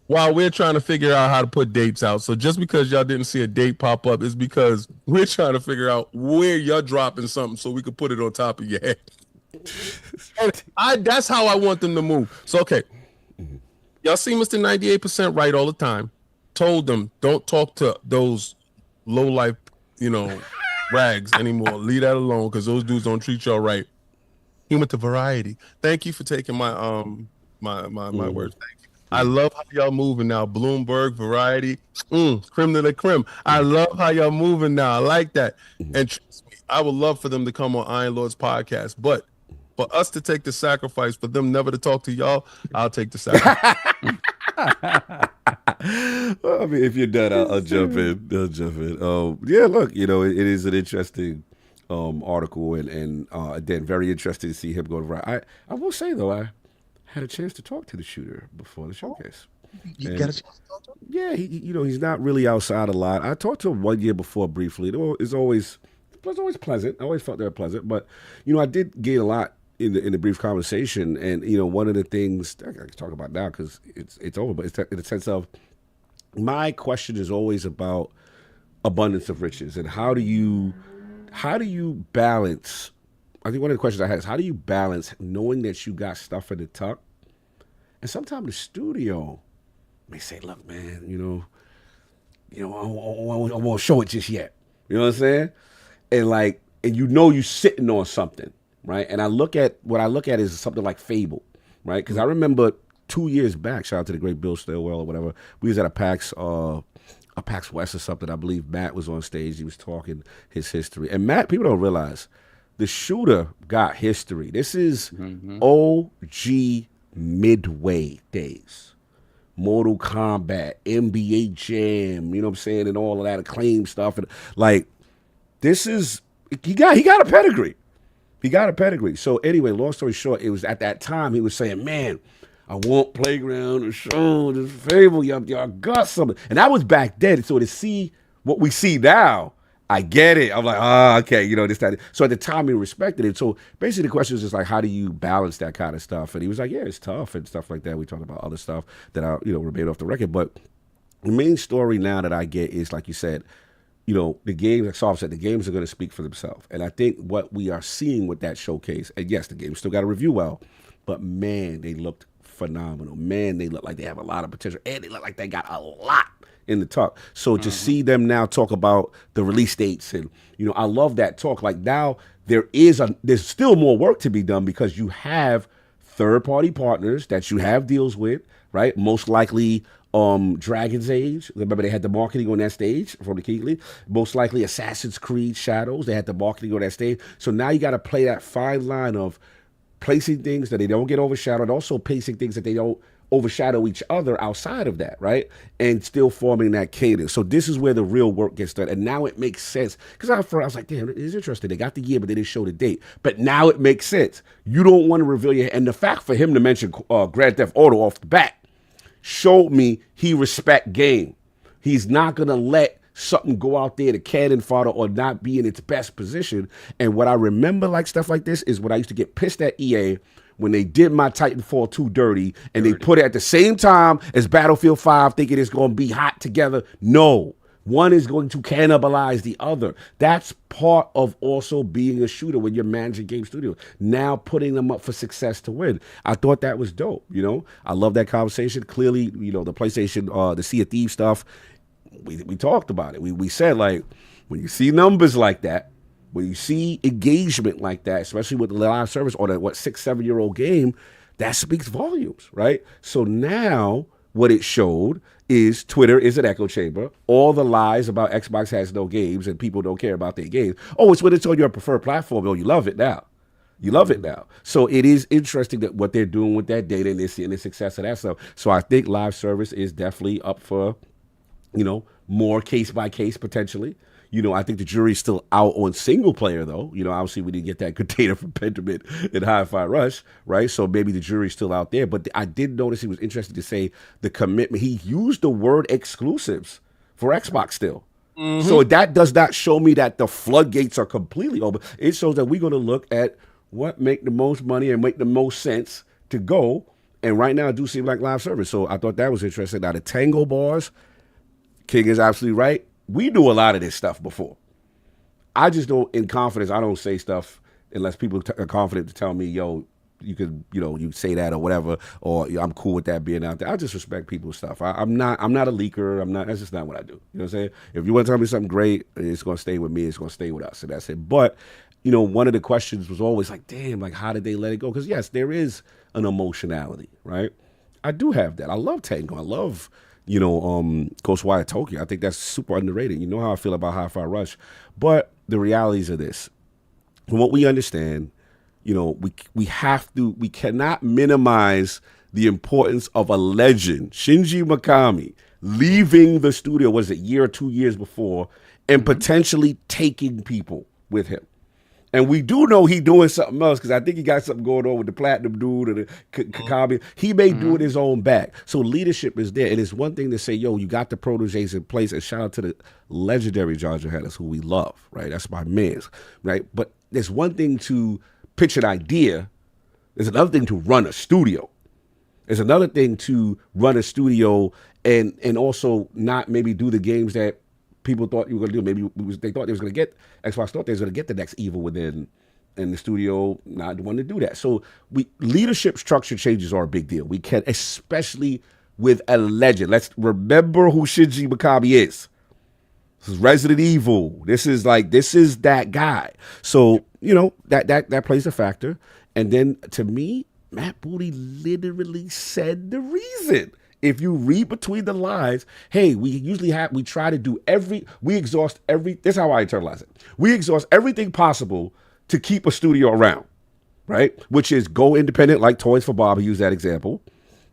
while we're trying to figure out how to put dates out. So just because y'all didn't see a date pop up is because we're trying to figure out where you're dropping something so we can put it on top of your head. And that's how I want them to move. So, okay. Y'all see Mr. 98% right all the time. Told them, don't talk to those low life, rags anymore. Leave that alone because those dudes don't treat y'all right. He went to Variety. Thank you for taking my my words. Thank you. I love how y'all moving now. Bloomberg, Variety, creme de la creme. I love how y'all moving now. I like that. And trust me, I would love for them to come on Iron Lord's podcast. But for us to take the sacrifice, for them never to talk to y'all, I'll take the sacrifice. Well, I mean, if you're done, I'll jump in. Yeah, look, it is an interesting article and then very interesting to see him go to. I will say though, I had a chance to talk to the shooter before the showcase. You got a chance to talk to him? Yeah, he's not really outside a lot. I talked to him 1 year before briefly. It was always pleasant. I always felt they were pleasant, but I did gain a lot in the brief conversation. And one of the things I can talk about now because it's over, but it's in the sense of my question is always about abundance of riches and how do you balance. I think one of the questions I had is how do you balance knowing that you got stuff in the tuck, and sometimes the studio may say, "Look, man, I won't show it just yet." You know what I'm saying? And you're sitting on something, right? And what I look at is something like Fable, right? Because I remember 2 years back, shout out to the great Bill Stillwell or whatever, we was at a PAX West or something. I believe Matt was on stage. He was talking his history. And Matt, people don't realize, the shooter got history. This is OG Midway days. Mortal Kombat, NBA Jam, you know what I'm saying, and all of that acclaimed stuff. And this is, he got a pedigree. He got a pedigree. So anyway, long story short, it was at that time he was saying, man, I want Playground and Shaun and Fable. Y'all got something. And that was back then. So to see what we see now, I get it. I'm like, okay, this, that. So at the time, he respected it. So basically, the question is just like, how do you balance that kind of stuff? And he was like, yeah, it's tough and stuff like that. We talked about other stuff that I, remain off the record. But the main story now that I get is, like you said, the games, like Soft said, the games are going to speak for themselves. And I think what we are seeing with that showcase, and yes, the game still got to review well, but man, they looked phenomenal. Man, they look like they have a lot of potential, and they look like they got a lot in the talk. So to see them now talk about the release dates, and I love that talk. Like now there's still more work to be done because you have third-party partners that you have deals with, right? Most likely Dragon's Age. Remember they had the marketing on that stage from the Keighley. Most likely Assassin's Creed Shadows. They had the marketing on that stage. So now you got to play that fine line of placing things that they don't get overshadowed, also placing things that they don't overshadow each other outside of that, right? And still forming that cadence. So this is where the real work gets done. And now it makes sense. Because I was like, damn, it's interesting. They got the year, but they didn't show the date. But now it makes sense. You don't want to reveal your... And the fact for him to mention Grand Theft Auto off the bat showed me he respect game. He's not going to let something go out there to cannon fodder or not be in its best position. And what I remember like stuff like this is when I used to get pissed at EA when they did my Titanfall 2 dirty and they put it at the same time as Battlefield 5 thinking it's going to be hot together. No. One is going to cannibalize the other. That's part of also being a shooter when you're managing game studios. Now putting them up for success to win. I thought that was dope, I love that conversation. Clearly, the PlayStation, the Sea of Thieves stuff, we talked about it. We said, like, when you see numbers like that, when you see engagement like that, especially with the live service on a 6-7-year-old game, that speaks volumes, right? So now what it showed is Twitter is an echo chamber. All the lies about Xbox has no games and people don't care about their games. Oh, it's when it's on your preferred platform. Oh, you love it now. You love it now. So it is interesting that what they're doing with that data and they're seeing the success of that stuff. So I think live service is definitely up for, more case by case potentially. I think the jury's still out on single player, though. Obviously we didn't get that good data from Pentiment and Hi-Fi Rush, right? So maybe the jury's still out there. But I did notice it was interesting to say the commitment. He used the word exclusives for Xbox still. Mm-hmm. So that does not show me that the floodgates are completely open. It shows that we're going to look at what make the most money and make the most sense to go. And right now it do seem like live service. So I thought that was interesting. Now the Tango bars, King is absolutely right. We do a lot of this stuff before. I just don't, in confidence, I don't say stuff unless people are confident to tell me, yo, you could, you say that or whatever, or I'm cool with that being out there. I just respect people's stuff. I'm not a leaker. That's just not what I do. You know what I'm saying? If you want to tell me something great, it's going to stay with me. It's going to stay with us. And that's it. But, one of the questions was always like, damn, like, how did they let it go? Because, yes, there is an emotionality, right? I do have that. I love Tango. I love... Ghostwire Tokyo. I think that's super underrated. You know how I feel about Hi-Fi Rush. But the realities of this, from what we understand, we cannot minimize the importance of a legend, Shinji Mikami, leaving the studio, was it year or 2 years before, and potentially taking people with him. And we do know he doing something else because I think he got something going on with the Platinum dude or the Kakabi. He may do it his own back. So leadership is there. And it's one thing to say, yo, you got the proteges in place. And shout out to the legendary John Johannes, who we love, right? That's my man, right? But there's one thing to pitch an idea. There's another thing to run a studio. There's another thing to run a studio and also not maybe do the games that people thought you were going to do. Maybe they thought they was going to get, Xbox thought they was going to get the next Evil Within, and the studio not want to do that. So leadership structure changes are a big deal. We can, especially with a legend. Let's remember who Shinji Mikami is. This is Resident Evil. This is that guy. So, that plays a factor. And then to me, MattBooty literally said the reason. If you read between the lines, hey, we try to do we exhaust this is how I internalize it. We exhaust everything possible to keep a studio around, right? Which is go independent, like Toys for Bob, who used that example.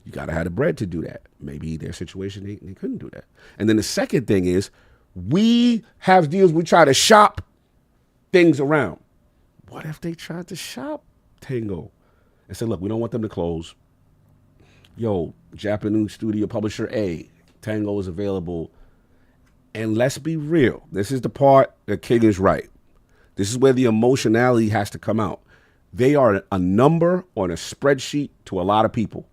You got to have the bread to do that. Maybe their situation, they couldn't do that. And then the second thing is, we have deals, we try to shop things around. What if they tried to shop Tango and said, look, we don't want them to close. Yo, Japanese studio publisher A, Tango is available. And let's be real. This is the part that King is right. This is where the emotionality has to come out. They are a number on a spreadsheet to a lot of people.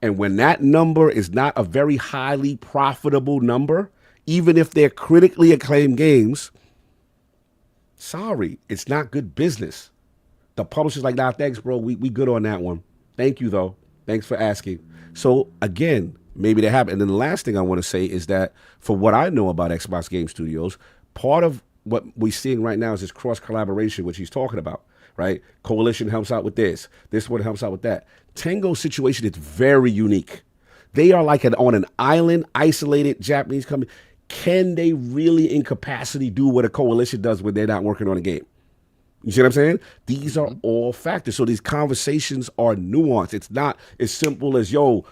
And when that number is not a very highly profitable number, even if they're critically acclaimed games, sorry, it's not good business. The publisher's like, nah, thanks, bro. We good on that one. Thank you, though. Thanks for asking. So, again, maybe that happened. And then the last thing I want to say is that for what I know about Xbox Game Studios, part of what we're seeing right now is this cross-collaboration, which he's talking about, right? Coalition helps out with this. This one helps out with that. Tango's situation is very unique. They are like on an island, isolated Japanese company. Can they really in capacity do what a coalition does when they're not working on a game? You see what I'm saying? These are all factors. So these conversations are nuanced. It's not as simple as, yo,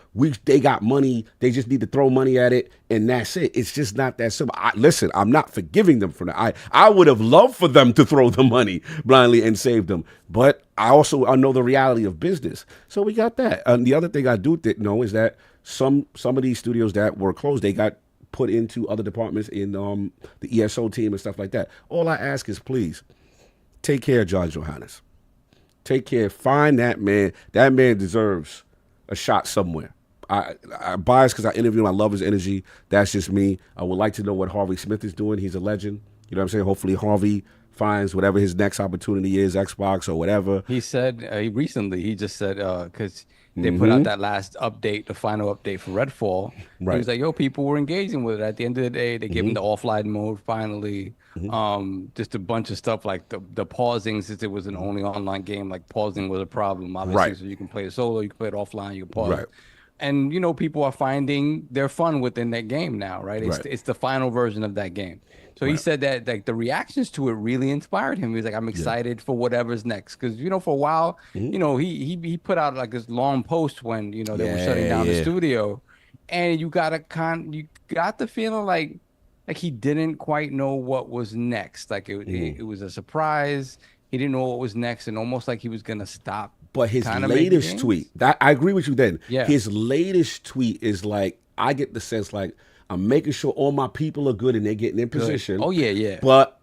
they got money. They just need to throw money at it, and that's it. It's just not that simple. Listen, I'm not forgiving them for that. I would have loved for them to throw the money blindly and save them. But I know the reality of business. So we got that. And the other thing I do know is that some of these studios that were closed, they got put into other departments in the ESO team and stuff like that. All I ask is, please, take care of George Johannes. Take care. Find that man. That man deserves a shot somewhere. I'm biased because I interview him. I love his energy. That's just me. I would like to know what Harvey Smith is doing. He's a legend. You know what I'm saying? Hopefully Harvey finds whatever his next opportunity is, Xbox or whatever. He said he just said because they put out that last update, the final update for Redfall. Right. He was like, yo, people were engaging with it. At the end of the day, they gave him the offline mode finally. Just a bunch of stuff like the pausing, since it was an only online game, like pausing was a problem, obviously. Right. So you can play it solo, you can play it offline, you can pause. Right. And, people are finding their fun within that game now, right? It's the final version of that game. So he said that like the reactions to it really inspired him. He was like, I'm excited for whatever's next. Because, for a while, he put out like this long post when, they were shutting down the studio. And you got the feeling like he didn't quite know what was next. Like it was a surprise. He didn't know what was next, and almost like he was going to stop. But his latest tweet, I agree with you then. Yeah. His latest tweet is like, I get the sense like, I'm making sure all my people are good and they're getting in position. Oh, yeah. But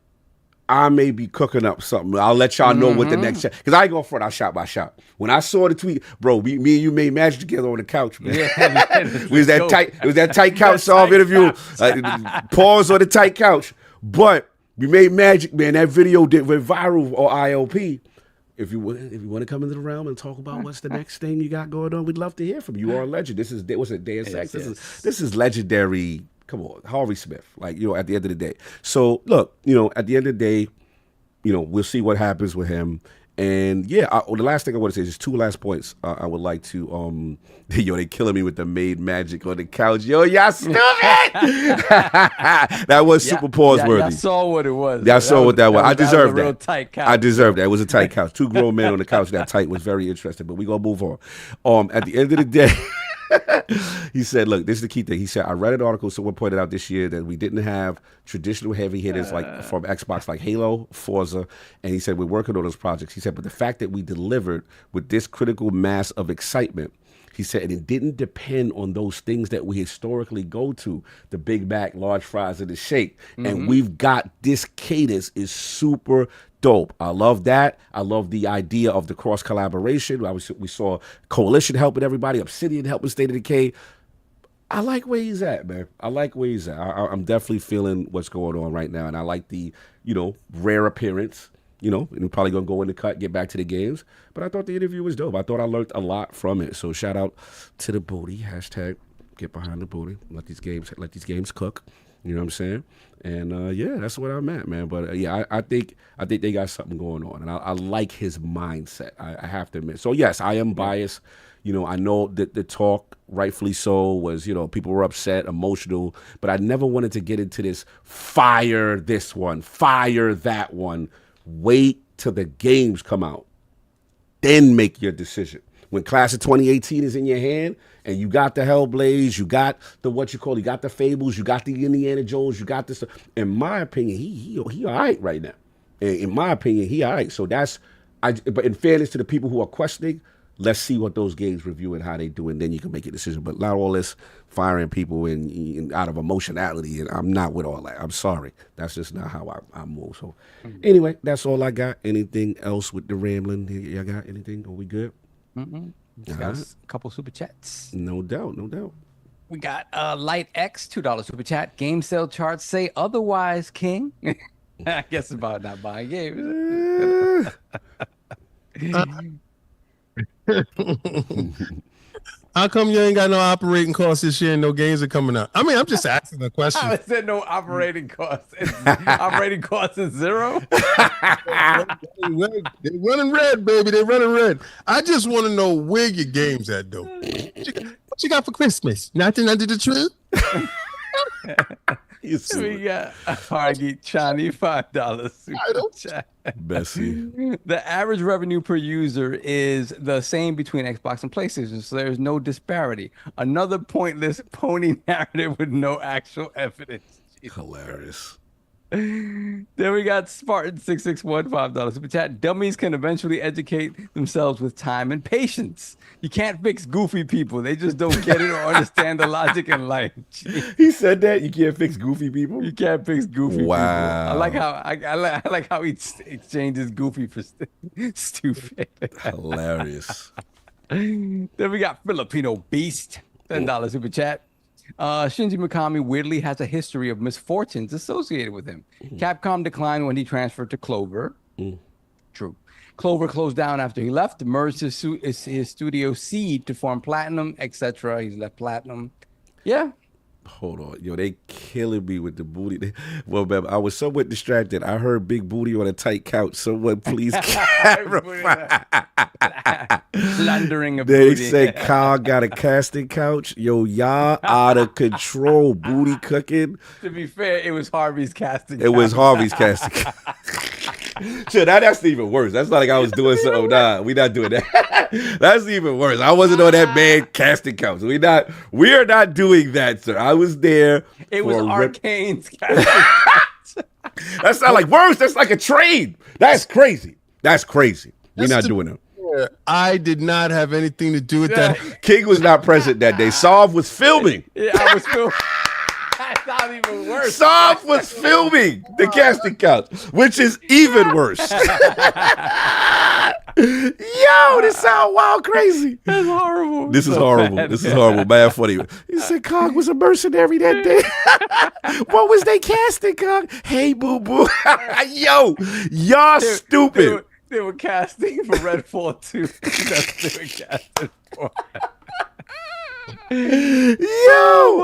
I may be cooking up something. I'll let y'all know what the next shot. Because I ain't going front, I shot by shot. When I saw the tweet, bro, me and you made magic together on the couch, man. Yeah, it was that tight couch solve interview. Pause on the tight couch. But we made magic, man. That video went viral on ILP. If you want to come into the realm and talk about what's the next thing you got going on, we'd love to hear from you. You are a legend. This is what's it, Day of Sex? This is legendary. Come on, Harvey Smith. Like, at the end of the day. So look, at the end of the day, we'll see what happens with him. And yeah, the last thing I want to say is just two last points. I would like to, they killing me with the made magic on the couch. Yo, y'all stupid. That was super pause-worthy. I saw what it was. I saw what that was. I deserved that. Real tight couch. I deserved that. It was a tight couch. Two grown men on the couch that tight was very interesting, but we're going to move on. At the end of the day, he said, look, this is the key thing. He said, I read an article, someone pointed out this year that we didn't have traditional heavy hitters like from Xbox, like Halo, Forza, and he said, we're working on those projects. He said, but the fact that we delivered with this critical mass of excitement, he said, and it didn't depend on those things that we historically go to, the Big Mac, large fries, and the shake. And we've got this cadence is super dope. I love that. I love the idea of the cross collaboration. We saw Coalition helping everybody, Obsidian helping State of Decay. I like where he's at, man. I like where he's at. I'm definitely feeling what's going on right now, and I like the rare appearance. And we're probably gonna go in the cut, get back to the games. But I thought the interview was dope. I thought I learned a lot from it. So shout out to the booty. # get behind the booty. Let these games cook. You know what I'm saying? And yeah, that's what I'm at, man. But yeah, I think they got something going on, and I like his mindset. I have to admit. So yes, I am biased. I know that the talk, rightfully so, was people were upset, emotional, but I never wanted to get into this fire this one, fire that one. Wait till the games come out, then make your decision. When Class of 2018 is in your hand and you got the Hellblaze, you got the you got the Fables, you got the Indiana Jones, you got this. In my opinion, he all right right now. In my opinion, he all right. So but in fairness to the people who are questioning, let's see what those games review and how they do, and then you can make a decision. But not all this firing people in out of emotionality, and I'm not with all that. I'm sorry. That's just not how I move. So anyway, that's all I got. Anything else with the rambling? Y'all got anything? Are we good? Just got a couple super chats. No doubt, no doubt. We got Light X, $2 super chat. Game sale charts say otherwise, King. I guess it's about not buying games. How come you ain't got no operating costs this year and no games are coming out? I mean, I'm just asking a question. I said no operating costs. Operating costs is zero. They're running red, baby. They're running red. I just want to know where your games at, though. What you got for Christmas? Nothing under the tree? We got Hargy Chani, $5 super chat. Bessie. The average revenue per user is the same between Xbox and PlayStation, so there's no disparity. Another pointless pony narrative with no actual evidence. Hilarious. Then we got Spartan661, $5 super chat. Dummies can eventually educate themselves with time and patience. You can't fix goofy people. They just don't get it or understand the logic in life. He said that you can't fix goofy people. You can't fix goofy people. Wow. I like how I like how he exchanges goofy for stupid. Hilarious. Then we got Filipino Beast, $10 super chat. Shinji Mikami weirdly has a history of misfortunes associated with him. Capcom declined when he transferred to Clover. True. Clover closed down after he left, merged his studio Seed to form Platinum, etc. He's left Platinum. Yeah. Hold on. Yo, they killing me with the booty. Well, man, I was somewhat distracted. I heard big booty on a tight couch. Someone please clarify. Plundering of They booty. said Kyle got a casting couch. Yo, y'all out of control. Booty cooking. To be fair, it was Harvey's casting. It was Harvey's casting couch. Sure, that's even worse. That's not like I was doing something. Nah, we not doing that. That's even worse. I wasn't on that man casting couch. We are not doing that, sir. I was there. It was Arcane's casting couch. That's not like worse. That's like a trade. That's crazy. That's crazy. We're not doing it. I did not have anything to do with that. King was not present that day. Solve was filming. Yeah, I was filming. That's not even worse. Solve was filming the casting couch, which is even worse. Yo, this sound wild crazy. That's horrible. This is horrible. This is horrible. Bad funny. He said Cog was a mercenary that day. What was they casting, Cog? Hey, boo boo. Yo, y'all stupid. They were casting for Redfall 2. That's what they were casting for. Yo,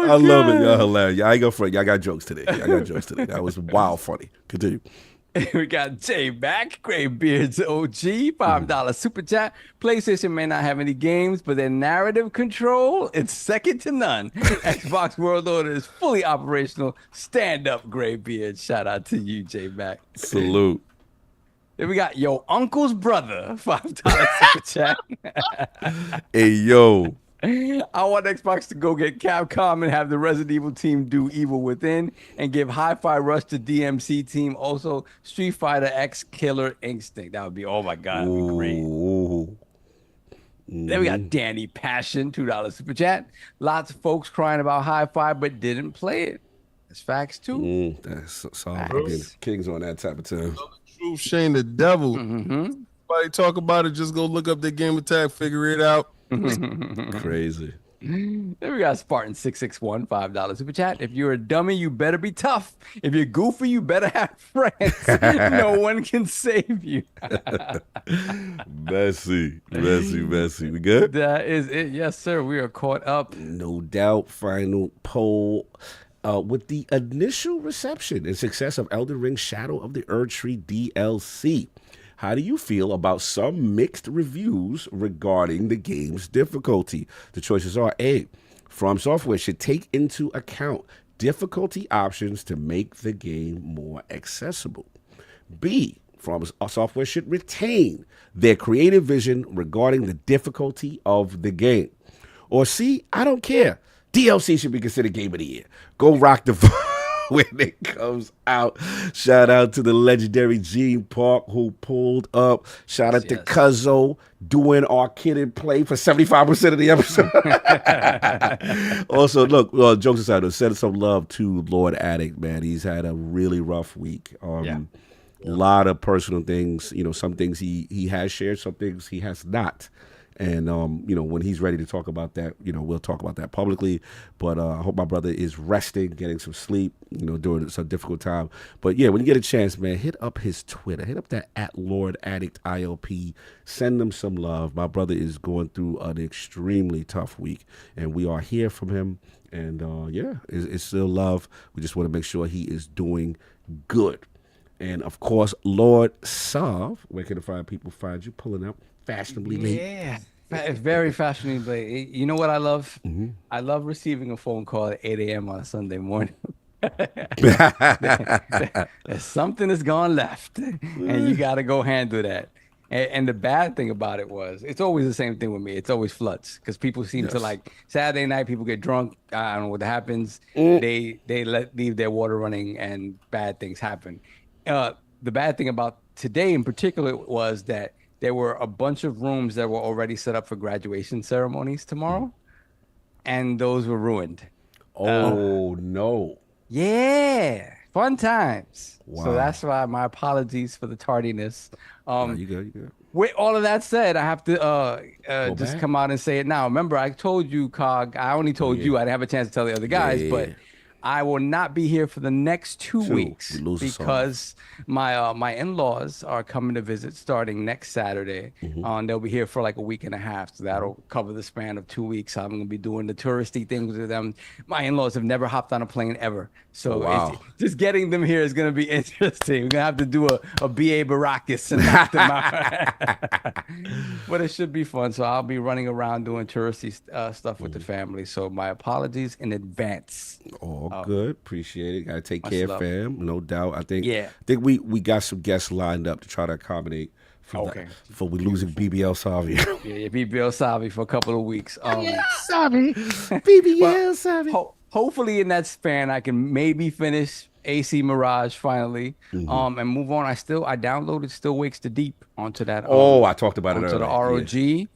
I love it. Y'all hilarious. Y'all ain't gonna front. Y'all got jokes today. That was wild funny. Continue. We got Jay Mack, Graybeard's OG, $5 super chat. PlayStation may not have any games, but their narrative control, it's second to none. Xbox World Order is fully operational. Stand up, Graybeard. Shout out to you, Jay Mack. Salute. Then we got Yo Uncle's Brother, $5 super chat. Hey, yo. I want Xbox to go get Capcom and have the Resident Evil team do Evil Within and give Hi-Fi Rush to DMC team. Also, Street Fighter X Killer Instinct. That would be, oh my God, that'd be great. Ooh. Then we got Danny Passion, $2 super chat. Lots of folks crying about Hi-Fi but didn't play it. That's facts too. That's solid. King's on that type of time. Truth, Shane the devil. Somebody talk about it, just go look up their game attack, figure it out. Crazy. Then we got Spartan661, $5 super chat. If you're a dummy, you better be tough. If you're goofy, you better have friends. No one can save you. Messy. We good? That is it. Yes, sir. We are caught up. No doubt. Final poll. With the initial reception and success of Elden Ring Shadow of the Erdtree DLC, how do you feel about some mixed reviews regarding the game's difficulty? The choices are A, From Software should take into account difficulty options to make the game more accessible. B, From Software should retain their creative vision regarding the difficulty of the game. Or C, I don't care. DLC should be considered Game of the Year. Go rock the vote. when it comes out. Shout out to the legendary Gene Park who pulled up. Shout out to Cuzzo doing our kid and play for 75% of the episode. Also, look, jokes aside, send some love to Lord Addict, man. He's had a really rough week. A lot of personal things, some things he has shared, some things he has not. And, when he's ready to talk about that, we'll talk about that publicly. But I hope my brother is resting, getting some sleep, during some difficult time. But, yeah, when you get a chance, man, hit up his Twitter. Hit up that @LordAddictILP. Send him some love. My brother is going through an extremely tough week, and we are here from him. And, it's still love. We just want to make sure he is doing good. And, of course, Lord Sav, where can the fine people find you? Pulling up fashionably late. Yeah, very fashionably late. You know what I love? Mm-hmm. I love receiving a phone call at 8 a.m. on a Sunday morning. There's something that's gone left, and you got to go handle that. And the bad thing about it was, it's always the same thing with me. It's always floods because people seem to like Saturday night. People get drunk. I don't know what happens. They leave their water running, and bad things happen. The bad thing about today in particular was that there were a bunch of rooms that were already set up for graduation ceremonies tomorrow, and those were ruined. Oh, no. Yeah, fun times. Wow. So that's why my apologies for the tardiness. You good. With all of that said, I have to just back? come out and say it now. Remember, I told you, Cog, I only told you. I didn't have a chance to tell the other guys, but I will not be here for the next 2 weeks because my in-laws are coming to visit starting next Saturday. They'll be here for like a week and a half, so that'll cover the span of 2 weeks. I'm gonna be doing the touristy things with them. My in-laws have never hopped on a plane ever, so just getting them here is gonna be interesting. We're gonna have to do a B.A. Baracus and knock them out. But it should be fun. So I'll be running around doing touristy stuff with the family. So my apologies in advance. Good, appreciate it. Gotta take care, fam. No doubt. I think we got some guests lined up to try to accommodate for we losing BBL Savi. Yeah, BBL Savi for a couple of weeks. Savi, BBL Savi. Hopefully in that span I can maybe finish AC Mirage finally, and move on. I downloaded Still Wakes the Deep onto that. I talked about it onto the ROG.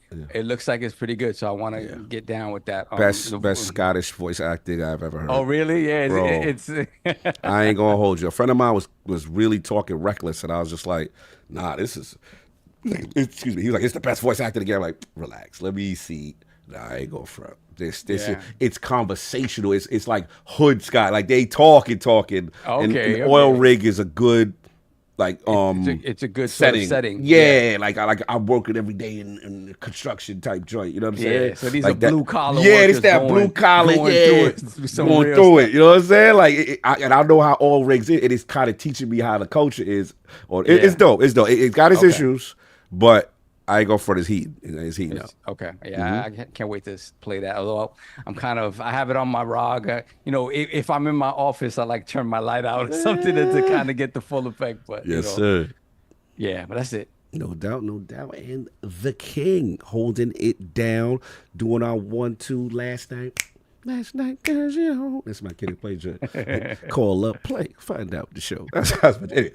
Yeah. It looks like it's pretty good, so I want to get down with that. Best Scottish voice acting I've ever heard. Oh, really? Yeah, it's I ain't gonna hold you. A friend of mine was really talking reckless, and I was just like, nah, this is. Excuse me. He was like, it's the best voice acting again. I'm like, relax. Let me see. Nah, I ain't going front. It's conversational. It's like hood Scott. Like they talking. And Oil Rig is a good it's a good setting. Yeah, like I'm working every day in a construction type joint. You know what I'm saying? Yeah, so these like are blue collar. Yeah, it's that blue collar. Going through it. You know what I'm saying? Like, and I know how Oil Rigs is. It is kind of teaching me how the culture is. It's dope. It's dope. It's got its issues, but I ain't go for his heat. His heat now. Okay. Yeah, I can't wait to play that. Although I have it on my ROG. If I'm in my office, I like turn my light out or something to kind of get the full effect. But sir. Yeah, but that's it. No doubt. And the King holding it down, doing our 1-2 last night. That's my kid who plays it. Call up, play, find out the show. That's anyway.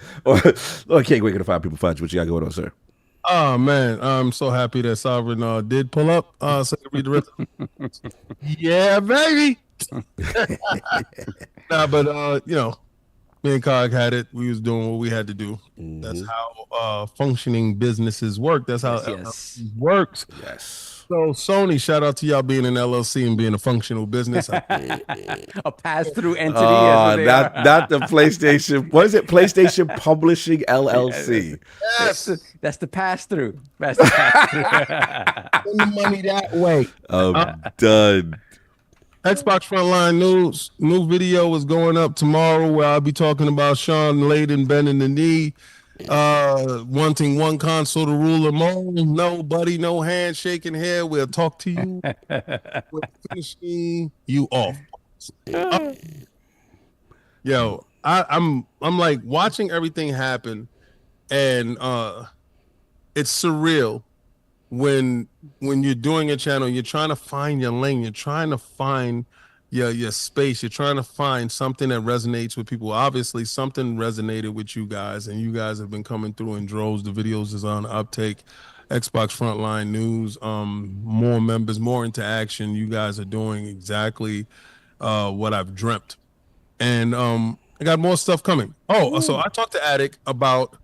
Lord King, where can the fine people find you? What you got going on, sir? Oh man, I'm so happy that Sovereign did pull up. So I can read the rest. Yeah, baby. But me and Cog had it. We was doing what we had to do. That's how functioning businesses work. That's how it works. Yes. So Sony, shout out to y'all being an LLC and being a functional business. A pass-through entity. Not the PlayStation. What is it? PlayStation Publishing LLC. Yes. That's the pass-through. That's the pass-through. Send the money that way. I'm done. Xbox Frontline News. New video is going up tomorrow where I'll be talking about Shaun Layden bending the knee. Wanting one console to rule them all. No, buddy, no handshaking here. We'll talk to you. We're finishing you off. Yo, I'm like watching everything happen, and it's surreal when you're doing a channel, you're trying to find your lane, you're trying to find your space. You're trying to find something that resonates with people. Obviously, something resonated with you guys, and you guys have been coming through in droves. The videos is on uptake. Xbox Frontline News, more members, more interaction. You guys are doing exactly what I've dreamt. And I got more stuff coming. Oh, so I talked to Attic about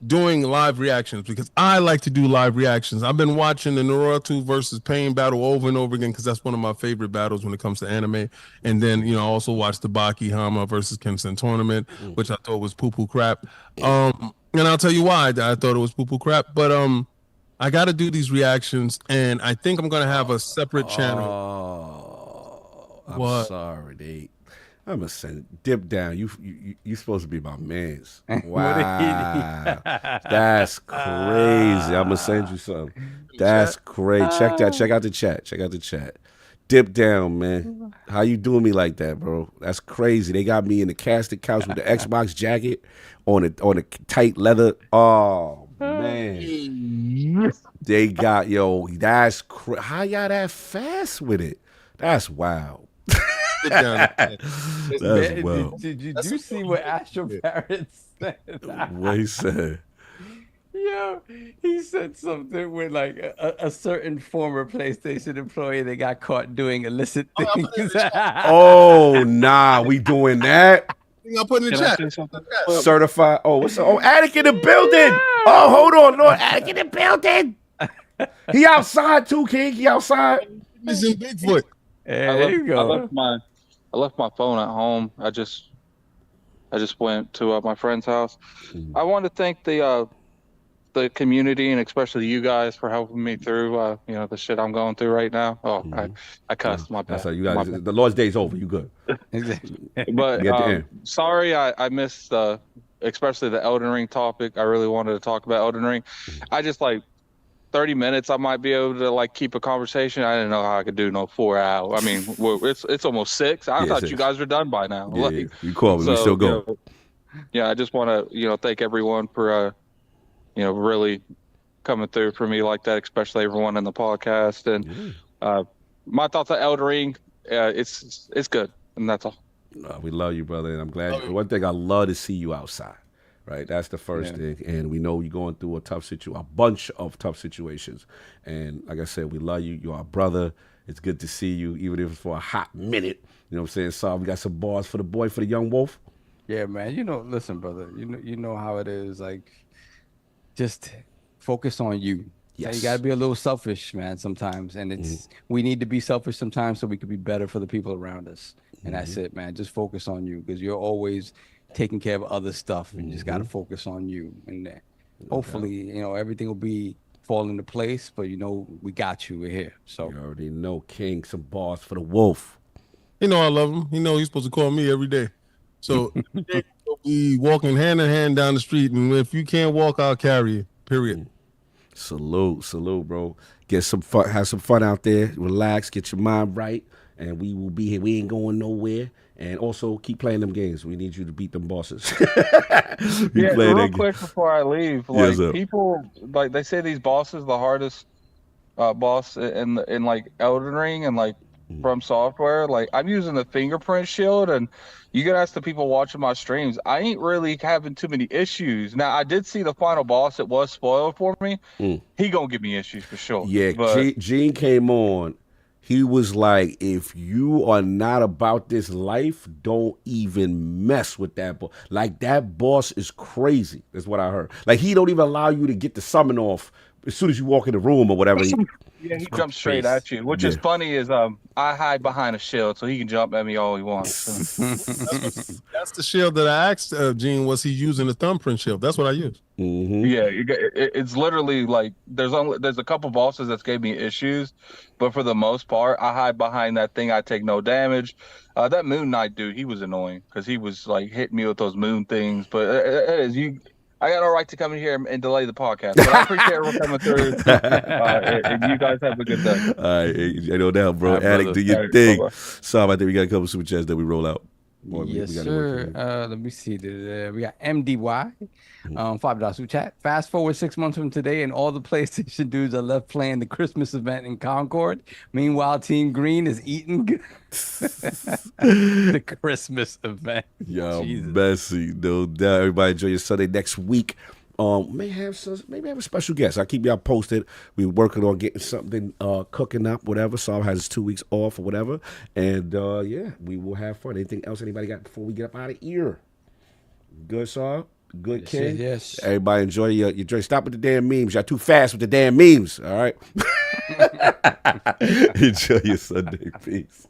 doing live reactions because I like to do live reactions. I've been watching the Naruto versus Pain battle over and over again because that's one of my favorite battles when it comes to anime. And then, I also watched the Baki Hama versus Kensen tournament, which I thought was poo-poo crap. And I'll tell you why I thought it was poo-poo crap. But I got to do these reactions, and I think I'm going to have a separate channel. I'm sorry, I'm gonna send dip down. You supposed to be my man's. Wow, that's crazy. I'm gonna send you something. That's great. Check that. Check out the chat. Check out the chat. Dip down, man. How you doing me like that, bro? That's crazy. They got me in the casted couch with the Xbox jacket on a tight leather. Oh man, they got That's how y'all that fast with it? That's wild. That's well. Did you see what Astro Parrot said? What he said? Yo, he said something with like a certain former PlayStation employee that got caught doing illicit things. Oh, nah, we doing that? I'll put in the chat. Certified. Oh, what's up? Oh, Attic in the building. Oh, hold on, Lord. Attic in the building. He outside too, King. He outside. He's in Bigfoot. There you go. I left my phone at home. I just went to my friend's house. I want to thank the community and especially you guys for helping me through the shit I'm going through right now. Oh, I cussed my bad. That's how you guys. The Lord's Day's over. You good? But sorry I missed especially the Elden Ring topic. I really wanted to talk about Elden Ring. I just 30 minutes I might be able to keep a conversation. I didn't know how I could do 4 hours. I mean, it's almost 6. I thought 6. You guys were done by now. Yeah, you call me. We still go. I just want to thank everyone for really coming through for me like that, especially everyone in the podcast. And my thoughts on Elden Ring, it's good, and that's all. We love you, brother, and I'm glad. One thing I love to see you outside. Right, that's the first thing, and we know you're going through a bunch of tough situations. And like I said, we love you. You're our brother. It's good to see you, even if it's for a hot minute. You know what I'm saying? So we got some bars for the boy, for the young wolf. Yeah, man. Listen, brother. You know how it is. Just focus on you. Yes. You gotta be a little selfish, man. Sometimes, and we need to be selfish sometimes so we can be better for the people around us. And that's it, man. Just focus on you because you're always taking care of other stuff, and just got to focus on you, and hopefully everything will fall into place. But we got you. We're here. So you already know, King. Some bars for the wolf. I love him. He's supposed to call me every day. So we'll be walking hand in hand down the street, and if you can't walk, I'll carry you. Period. Salute, bro. Get some fun, have some fun out there. Relax, get your mind right, and we will be here. We ain't going nowhere. And also keep playing them games. We need you to beat them bosses. Real quick before I leave, people they say these bosses the hardest boss in Elden Ring and From Software. I'm using the fingerprint shield, and you can ask the people watching my streams. I ain't really having too many issues. Now I did see the final boss; it was spoiled for me. He gonna give me issues for sure. Yeah, but Gene came on. He was like, if you are not about this life, don't even mess with that boss. That boss is crazy, is what I heard. He don't even allow you to get the summon off as soon as you walk in the room or whatever. He jumps straight at you. Which is funny is I hide behind a shield, so he can jump at me all he wants. That's the shield that I asked Gene, was he using the thumbprint shield? That's what I use. Yeah, it's literally there's a couple bosses that gave me issues, but for the most part, I hide behind that thing. I take no damage. That Moon Knight dude, he was annoying because he was hitting me with those moon things. But I got no right to come in here and delay the podcast. But I appreciate everyone coming through. And you guys have a good day. All right, no doubt, bro. Addict, do your thing. Sorry, I think we got a couple super chats that we roll out. Yes, sir. Let me see. We got MDY, $5 super chat. Fast forward 6 months from today, and all the PlayStation dudes are left playing the Christmas event in Concord. Meanwhile, Team Green is eating the Christmas event. Yo, messy, no doubt. Everybody enjoy your Sunday next week. May have a special guest. I'll keep y'all posted. We're working on getting something cooking up, whatever. Saul has 2 weeks off or whatever. And yeah, we will have fun. Anything else anybody got before we get up out of here? Good, Saul? Good, Ken? Yes. Everybody enjoy your drink. Stop with the damn memes. Y'all too fast with the damn memes. All right? Enjoy your Sunday. Peace.